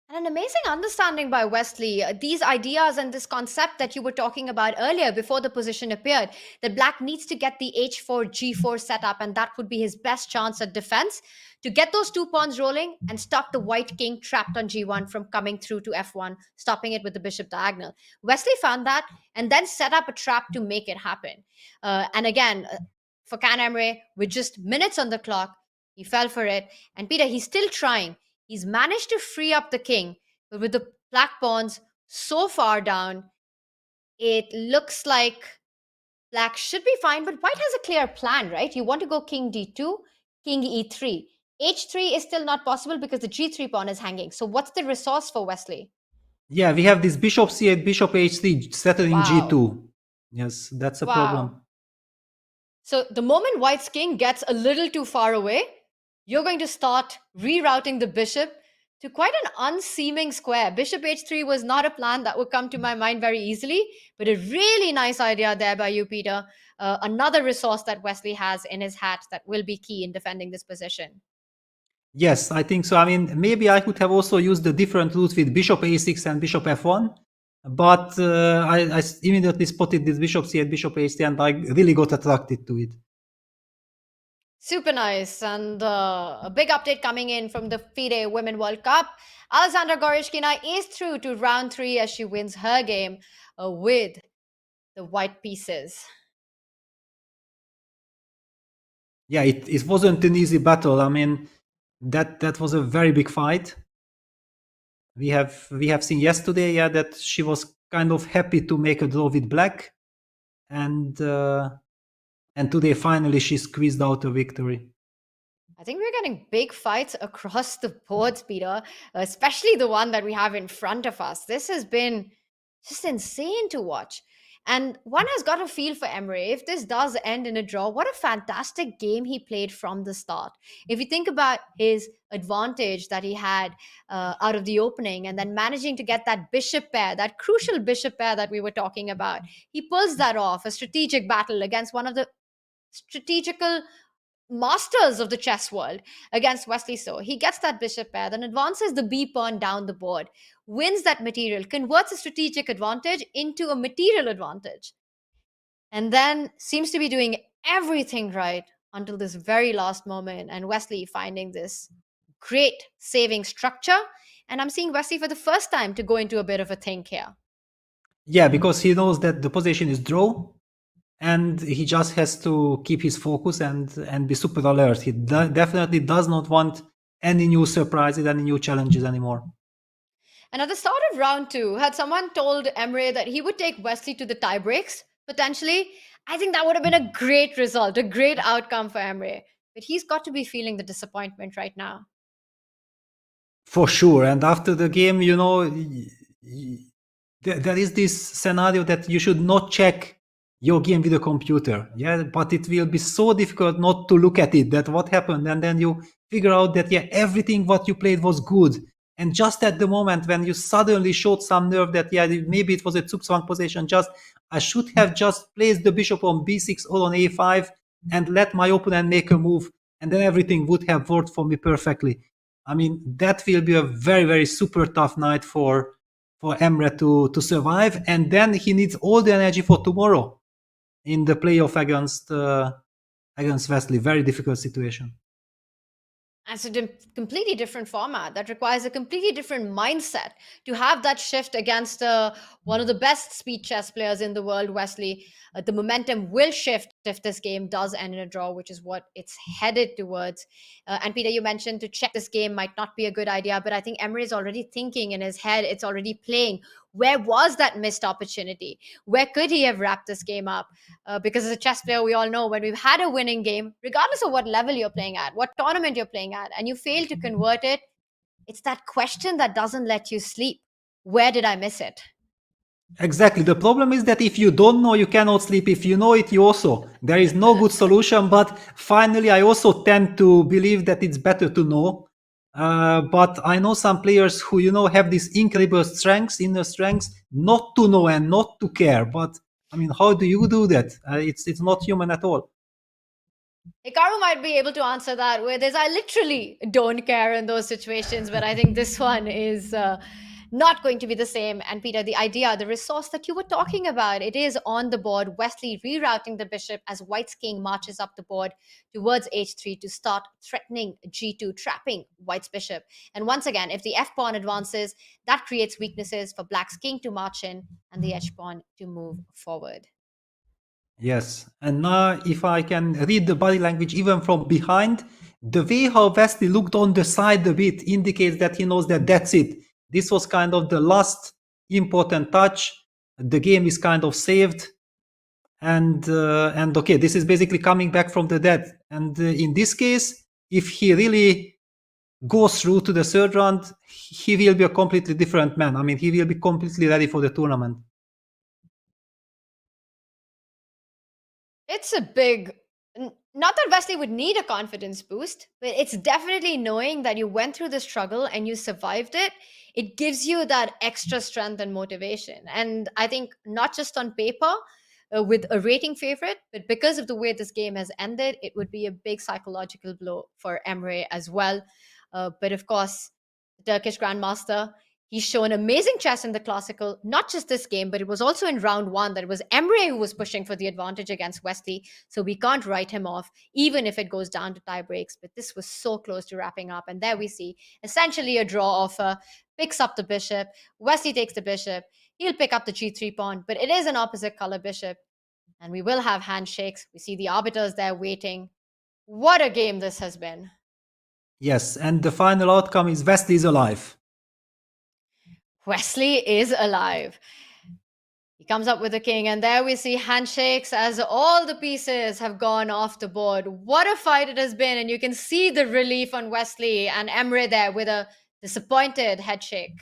S4: And an amazing understanding by Wesley. These ideas and this concept that you were talking about earlier before the position appeared, that Black needs to get the h4, g4 setup, and that would be his best chance at defense to get those 2 pawns rolling and stop the white king trapped on g1 from coming through to f1, stopping it with the bishop diagonal. Wesley found that and then set up a trap to make it happen. And again, for Can Emre, with just minutes on the clock, he fell for it. And Peter, he's still trying. He's managed to free up the king, but with the black pawns so far down, it looks like Black should be fine, but White has a clear plan, right? You want to go king d2, king e3. h3 is still not possible because the g3 pawn is hanging. So what's the resource for Wesley?
S5: Yeah, we have this bishop c8, bishop h3 settling g2. Yes, that's a problem.
S4: So the moment White's king gets a little too far away, you're going to start rerouting the bishop to quite an unseeming square. Bishop h3 was not a plan that would come to my mind very easily, but a really nice idea there by you, Peter. Another resource that Wesley has in his hat that will be key in defending this position.
S5: Yes, I think so. I mean, maybe I could have also used the different route with bishop a6 and bishop f1, but I immediately spotted this bishop c8, bishop h3, and I really got attracted to it.
S4: Super nice. And a big update coming in from the FIDE Women World Cup. Alexandra Goryachkina is through to round 3 as she wins her game with the white pieces.
S5: Yeah, it wasn't an easy battle. I mean, that was a very big fight. We have seen yesterday, that she was kind of happy to make a draw with Black, and today finally she squeezed out a victory.
S4: I think we're getting big fights across the boards, Peter, especially the one that we have in front of us. This has been just insane to watch. And one has got a feel for Emre. If this does end in a draw, what a fantastic game he played from the start. If you think about his advantage that he had out of the opening and then managing to get that bishop pair, that crucial bishop pair that we were talking about, he pulls that off, a strategic battle against one of the strategical masters of the chess world against Wesley So. He gets that bishop pair, then advances the b pawn down the board, wins that material, converts a strategic advantage into a material advantage, and then seems to be doing everything right until this very last moment, and Wesley finding this great saving structure. And I'm seeing Wesley for the first time to go into a bit of a think here.
S5: Yeah, because he knows that the position is draw, and he just has to keep his focus and be super alert. He definitely does not want any new surprises, any new challenges anymore.
S4: And at the start of round 2, had someone told Emre that he would take Wesley to the tie breaks, potentially, I think that would have been a great result, a great outcome for Emre. But he's got to be feeling the disappointment right now.
S5: For sure. And after the game, there is this scenario that you should not check your game with a computer, but it will be so difficult not to look at it, that what happened, and then you figure out that everything what you played was good, and just at the moment when you suddenly showed some nerve that maybe it was a zugzwang position, I should have just placed the bishop on b6 or on a5 and let my opponent make a move, and then everything would have worked for me perfectly. I mean, that will be a very, very super tough night for Emre to survive, and then he needs all the energy for tomorrow in the playoff against Wesley. Very difficult situation.
S4: And it's a completely different format that requires a completely different mindset to have that shift against one of the best speed chess players in the world, Wesley. The momentum will shift if this game does end in a draw, which is what it's headed towards. And Peter, you mentioned to check this game might not be a good idea, but I think Emre is already thinking in his head, it's already playing. Where was that missed opportunity? Where could he have wrapped this game up? Because as a chess player, we all know when we've had a winning game, regardless of what level you're playing at, what tournament you're playing at, and you fail to convert it, it's that question that doesn't let you sleep. Where did I miss it?
S5: Exactly. The problem is that if you don't know, you cannot sleep. If you know it, you also. There is no good solution, but finally, I also tend to believe that it's better to know But I know some players who, have this incredible strengths, inner strengths, not to know and not to care. But I mean, how do you do that? It's not human at all.
S4: Hikaru might be able to answer that with his I literally don't care in those situations, but I think this one is not going to be the same. And Peter, the idea, the resource that you were talking about, it is on the board. Wesley rerouting the bishop as White's king marches up the board towards h3 to start threatening g2, trapping White's bishop. And once again, if the f-pawn advances, that creates weaknesses for Black's king to march in and the h-pawn to move forward.
S5: Yes, and now if I can read the body language even from behind, the way how Wesley looked on the side a bit indicates that he knows that that's it. This was kind of the last important touch. The game is kind of saved, and okay, this is basically coming back from the dead. And in this case, if he really goes through to the third round, he will be a completely different man. I mean, he will be completely ready for the tournament.
S4: It's a big, not that Wesley would need a confidence boost, but it's definitely knowing that you went through the struggle and you survived it. It gives you that extra strength and motivation. And I think not just on paper with a rating favorite, but because of the way this game has ended, it would be a big psychological blow for Emre as well. But of course, the Turkish Grandmaster, he's shown amazing chess in the classical, not just this game, but it was also in round one that it was Emre who was pushing for the advantage against Wesley. So we can't write him off, even if it goes down to tie breaks. But this was so close to wrapping up. And there we see essentially a draw offer, picks up the bishop. Wesley takes the bishop. He'll pick up the g3 pawn, but it is an opposite color bishop. And we will have handshakes. We see the arbiters there waiting. What a game this has been.
S5: Yes, and the final outcome is Wesley is alive.
S4: Wesley is alive. He comes up with the king, and there we see handshakes as all the pieces have gone off the board. What a fight it has been, and you can see the relief on Wesley and Emre there with a disappointed headshake.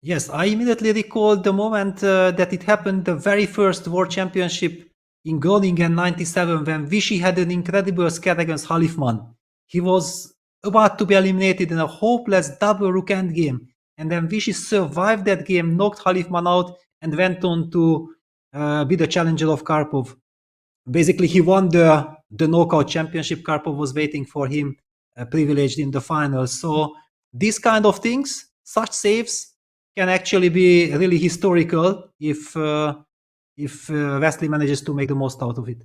S5: Yes, I immediately recalled the moment that it happened, the very first World Championship in Groningen 97, when Vichy had an incredible scare against Halifman. He was about to be eliminated in a hopeless double rook endgame. And then Vichy survived that game, knocked Halifman out, and went on to be the challenger of Karpov. Basically, he won the knockout championship. Karpov was waiting for him, privileged in the finals. So these kind of things, such saves, can actually be really historical if Wesley manages to make the most out of it.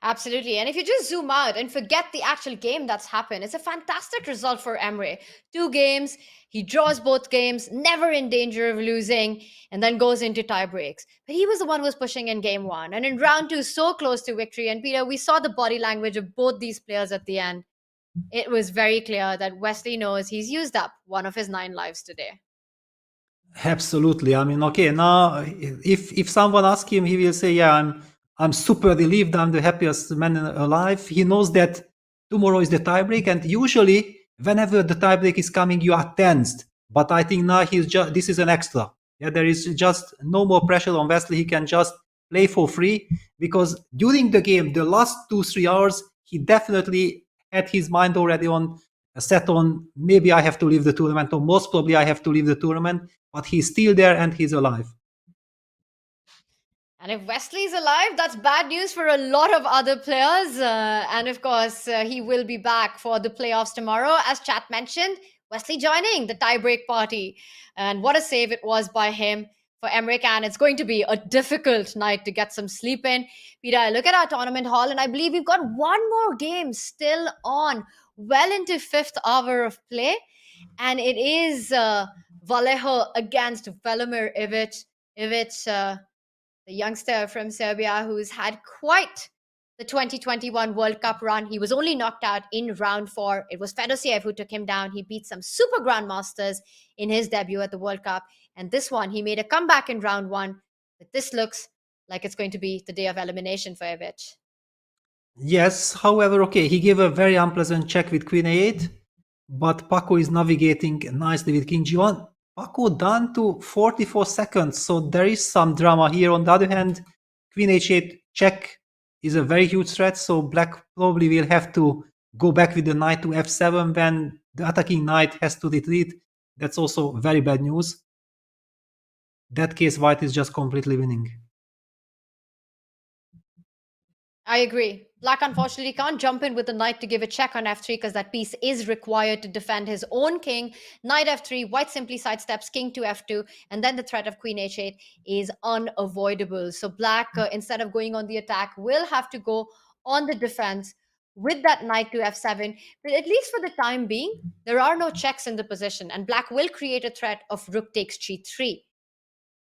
S4: Absolutely. And if you just zoom out and forget the actual game that's happened, it's a fantastic result for Emre. 2 games, he draws both games, never in danger of losing, and then goes into tie breaks. But he was the one who was pushing in game 1. And in round 2, so close to victory. And Peter, we saw the body language of both these players at the end. It was very clear that Wesley knows he's used up one of his 9 lives today.
S5: Absolutely. I mean, okay, now if someone asks him, he will say, yeah, I'm super relieved. I'm the happiest man alive. He knows that tomorrow is the tiebreak, and usually whenever the tiebreak is coming, you are tensed. But I think now this is an extra. Yeah, there is just no more pressure on Wesley. He can just play for free, because during the game, the last 2-3 hours, he definitely had his mind already set on maybe I have to leave the tournament, or most probably I have to leave the tournament. But he's still there and he's alive.
S4: And if Wesley's alive, that's bad news for a lot of other players. And of course, he will be back for the playoffs tomorrow. As chat mentioned, Wesley joining the tiebreak party. And what a save it was by him for Emre Can. It's going to be a difficult night to get some sleep in. Peter, I look at our tournament hall, and I believe we've got one more game still on, well into 5th hour of play. And it is Vallejo against Velimir Ivic. Ivic, the youngster from Serbia who's had quite the 2021 World Cup run. He was only knocked out in round 4. It was Fedosiev who took him down. He beat some super grandmasters in his debut at the World Cup. And this one, he made a comeback in round 1. But this looks like it's going to be the day of elimination for Ivic.
S5: Yes, however, okay, he gave a very unpleasant check with Queen A8, but Paco is navigating nicely with King G1. Paco down to 44 seconds, so there is some drama here. On the other hand, Queen H8 check is a very huge threat, so Black probably will have to go back with the knight to f7 when the attacking knight has to retreat. That's also very bad news. That case, white is just completely winning.
S4: I agree. Black unfortunately can't jump in with the knight to give a check on f3 because that piece is required to defend his own king. Knight f3, white simply sidesteps king to f2, and then the threat of queen h8 is unavoidable. So black, instead of going on the attack, will have to go on the defense with that knight to f7. But at least for the time being, there are no checks in the position, and black will create a threat of rook takes g3.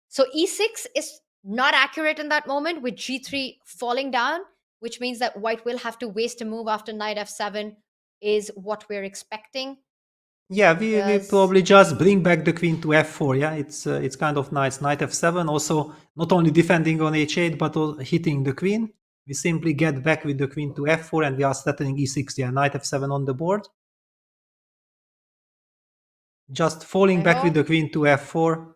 S4: So e6 is not accurate in that moment with g3 falling down, which means that white will have to waste a move after knight f7 is what we're expecting.
S5: Yeah, we probably just bring back the queen to f4. Yeah, it's kind of nice. Knight f7 also not only defending on h8 but also hitting the queen. We simply get back with the queen to f4 and we are threatening e6. Yeah, knight f7 on the board. Just falling back with the queen to f4.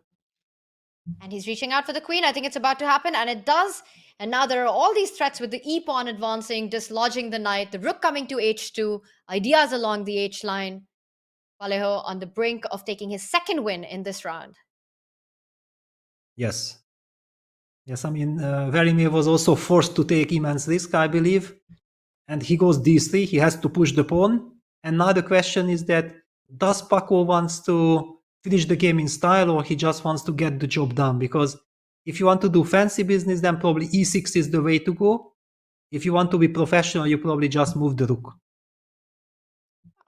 S4: And he's reaching out for the queen. I think it's about to happen, and it does. And now there are all these threats with the e-pawn advancing, dislodging the knight, the rook coming to h2, ideas along the h-line. Vallejo on the brink of taking his second win in this round.
S5: Yes. Yes, I mean, Velimir was also forced to take immense risk, I believe. And he goes d3, he has to push the pawn. And now the question is that, does Paco wants to finish the game in style or he just wants to get the job done? Because if you want to do fancy business, then probably e6 is the way to go. If you want to be professional, you probably just move the rook.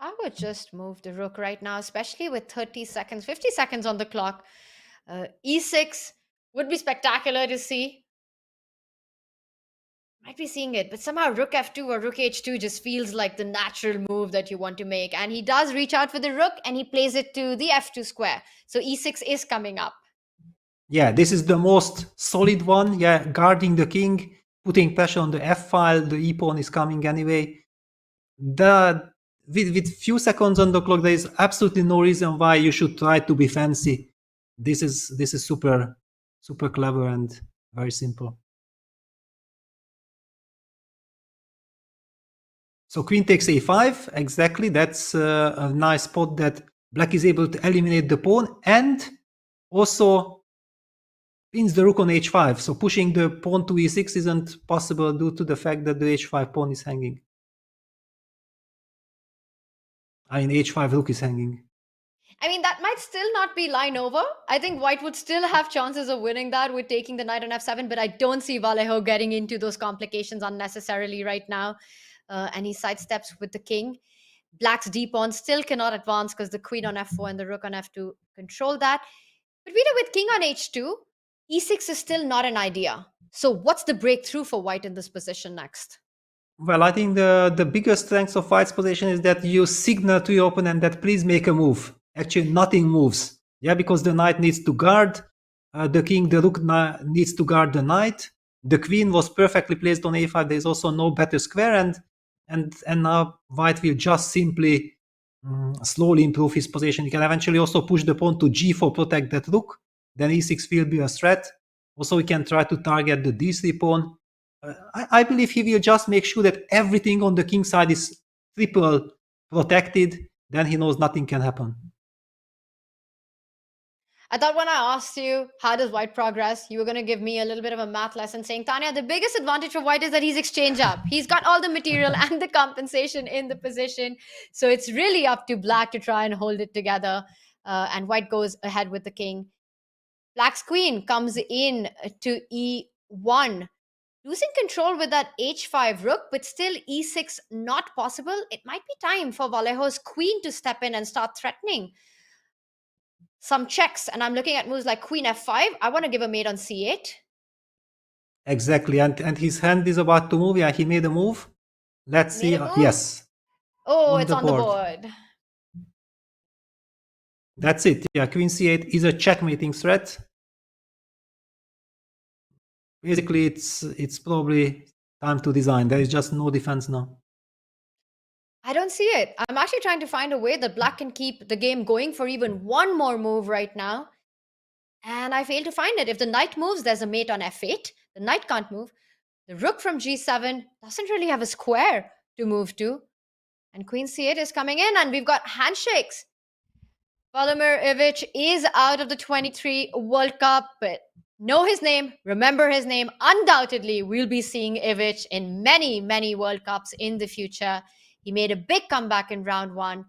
S4: I would just move the rook right now, especially with 30 seconds, 50 seconds on the clock. E6 would be spectacular to see. Might be seeing it, but somehow rook f2 or rook h2 just feels like the natural move that you want to make. And he does reach out for the rook and he plays it to the f2 square. So e6 is coming up.
S5: Yeah, this is the most solid one. Yeah, guarding the king, putting pressure on the f-file. The e-pawn is coming anyway. With few seconds on the clock, there is absolutely no reason why you should try to be fancy. This is super clever and very simple. So queen takes a5, exactly. That's a nice spot that black is able to eliminate the pawn and also pins the rook on h5. So pushing the pawn to e6 isn't possible due to the fact that the h5 pawn is hanging. I mean, h5 rook is hanging.
S4: I mean, that might still not be line over. I think white would still have chances of winning that with taking the knight on f7, but I don't see Vallejo getting into those complications unnecessarily right now. And he sidesteps with the king. Black's d-pawn still cannot advance because the queen on f4 and the rook on f2 control that. But with king on h2, e6 is still not an idea. So what's the breakthrough for white in this position next?
S5: Well, I think the biggest strength of white's position is that you signal to your opponent that please make a move. Actually, nothing moves. Yeah, because the knight needs to guard the king, the rook needs to guard the knight. The queen was perfectly placed on a5. There is also no better square, and now white will just simply slowly improve his position. He can eventually also push the pawn to g4, protect that rook. Then e6 will be a threat. Also, he can try to target the d3 pawn. I believe he will just make sure that everything on the king side is triple protected. Then he knows nothing can happen.
S4: I thought when I asked you, how does white progress, you were going to give me a little bit of a math lesson saying, Tanya, the biggest advantage for white is that he's exchange up. He's got all the material and the compensation in the position. So it's really up to black to try and hold it together. And white goes ahead with the king. Black's queen comes in to e1. Losing control with that h5 rook, but still e6 not possible. It might be time for Vallejo's queen to step in and start threatening some checks. And I'm looking at moves like queen f5. I want to give a mate on c8.
S5: Exactly, and his hand is about to move. Yeah, he made a move. Let's see. Yes.
S4: Oh, it's on the board.
S5: That's it. Yeah, queen c8 is a checkmating threat. Basically, it's probably time to design. There is just no defense now.
S4: I don't see it. I'm actually trying to find a way that black can keep the game going for even one more move right now. And I fail to find it. If the knight moves, there's a mate on f8. The knight can't move. The rook from g7 doesn't really have a square to move to. And Queen C8 is coming in, and we've got handshakes. Vladimir Ivic is out of the 23 World Cup, but know his name, remember his name. Undoubtedly, we'll be seeing Ivic in many, many World Cups in the future. He made a big comeback in round 1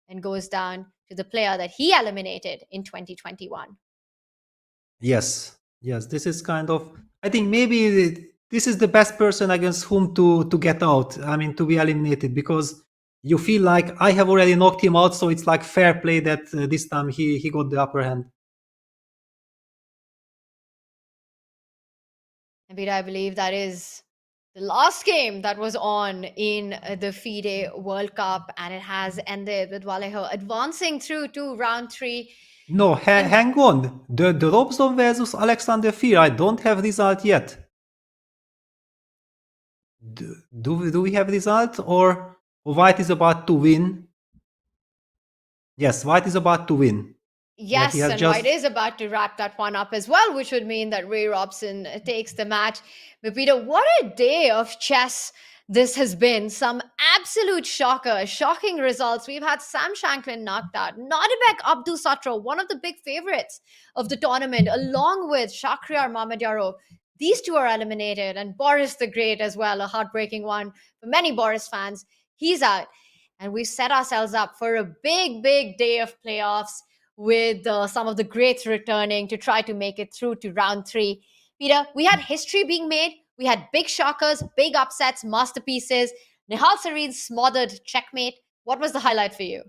S4: and goes down to the player that he eliminated in 2021.
S5: Yes, this is kind of, I think maybe this is the best person against whom to get out, I mean, to be eliminated, because you feel like I have already knocked him out, so it's like fair play that this time he got the upper hand.
S4: And I believe that is the last game that was on in the FIDE World Cup, and it has ended with Vallejo advancing through to round 3.
S5: No, hang on. The Robson versus Alexander Fear, I don't have result yet. Do we have result, or White is about to win? Yes, White is about to win.
S4: Yes, and White is about to wrap that one up as well, which would mean that Ray Robson takes the match. But Peter, what a day of chess this has been. Some absolute shocking results. We've had Sam Shanklin knocked out. Nodirbek Abdusatro, one of the big favorites of the tournament, along with Shakhriyar Mamedyarov. These two are eliminated. And Boris the Great as well, a heartbreaking one for many Boris fans. He's out. And we've set ourselves up for a big day of playoffs with some of the greats returning to try to make it through to round 3. Peter, we had history being made. We had big shockers, big upsets, masterpieces. Nihal Sarin's smothered checkmate. What was the highlight for you?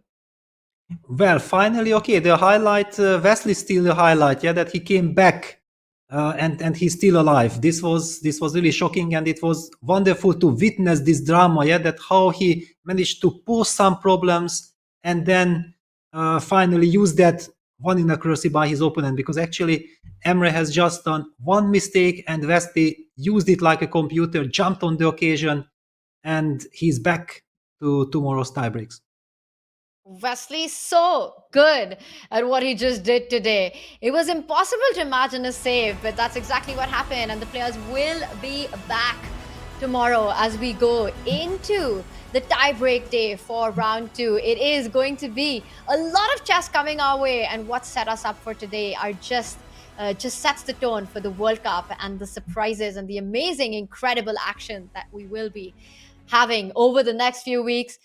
S5: Well, finally, okay, the highlight, Wesley's still the highlight, yeah, that he came back and he's still alive. This was really shocking, and it was wonderful to witness this drama, yeah, that how he managed to pose some problems and then finally use that one inaccuracy by his opponent, because actually Emre has just done one mistake and Wesley used it like a computer, jumped on the occasion, and he's back to tomorrow's tiebreaks.
S4: Wesley's so good at what he just did today. It was impossible to imagine a save, but that's exactly what happened, and the players will be back tomorrow as we go into the tie-break day for round 2. It is going to be a lot of chess coming our way, and what set us up for today are just sets the tone for the World Cup and the surprises and the amazing, incredible action that we will be having over the next few weeks.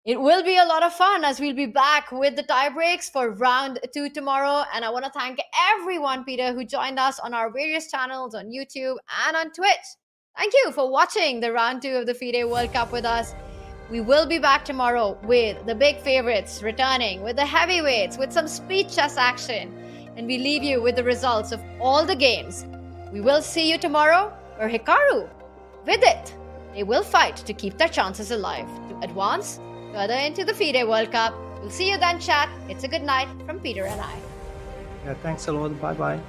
S4: It will be a lot of fun as we'll be back with the tie breaks for round 2 tomorrow. And I want to thank everyone, Peter, who joined us on our various channels on YouTube and on Twitch. Thank you for watching the round 2 of the FIDE World Cup with us. We will be back tomorrow with the big favorites returning, with the heavyweights, with some speed chess action. And we leave you with the results of all the games. We will see you tomorrow, where Hikaru, with it, they will fight to keep their chances alive to advance further into the FIDE World Cup. We'll see you then, chat. It's a good night from Peter and I.
S5: Yeah, thanks a lot. Bye-bye.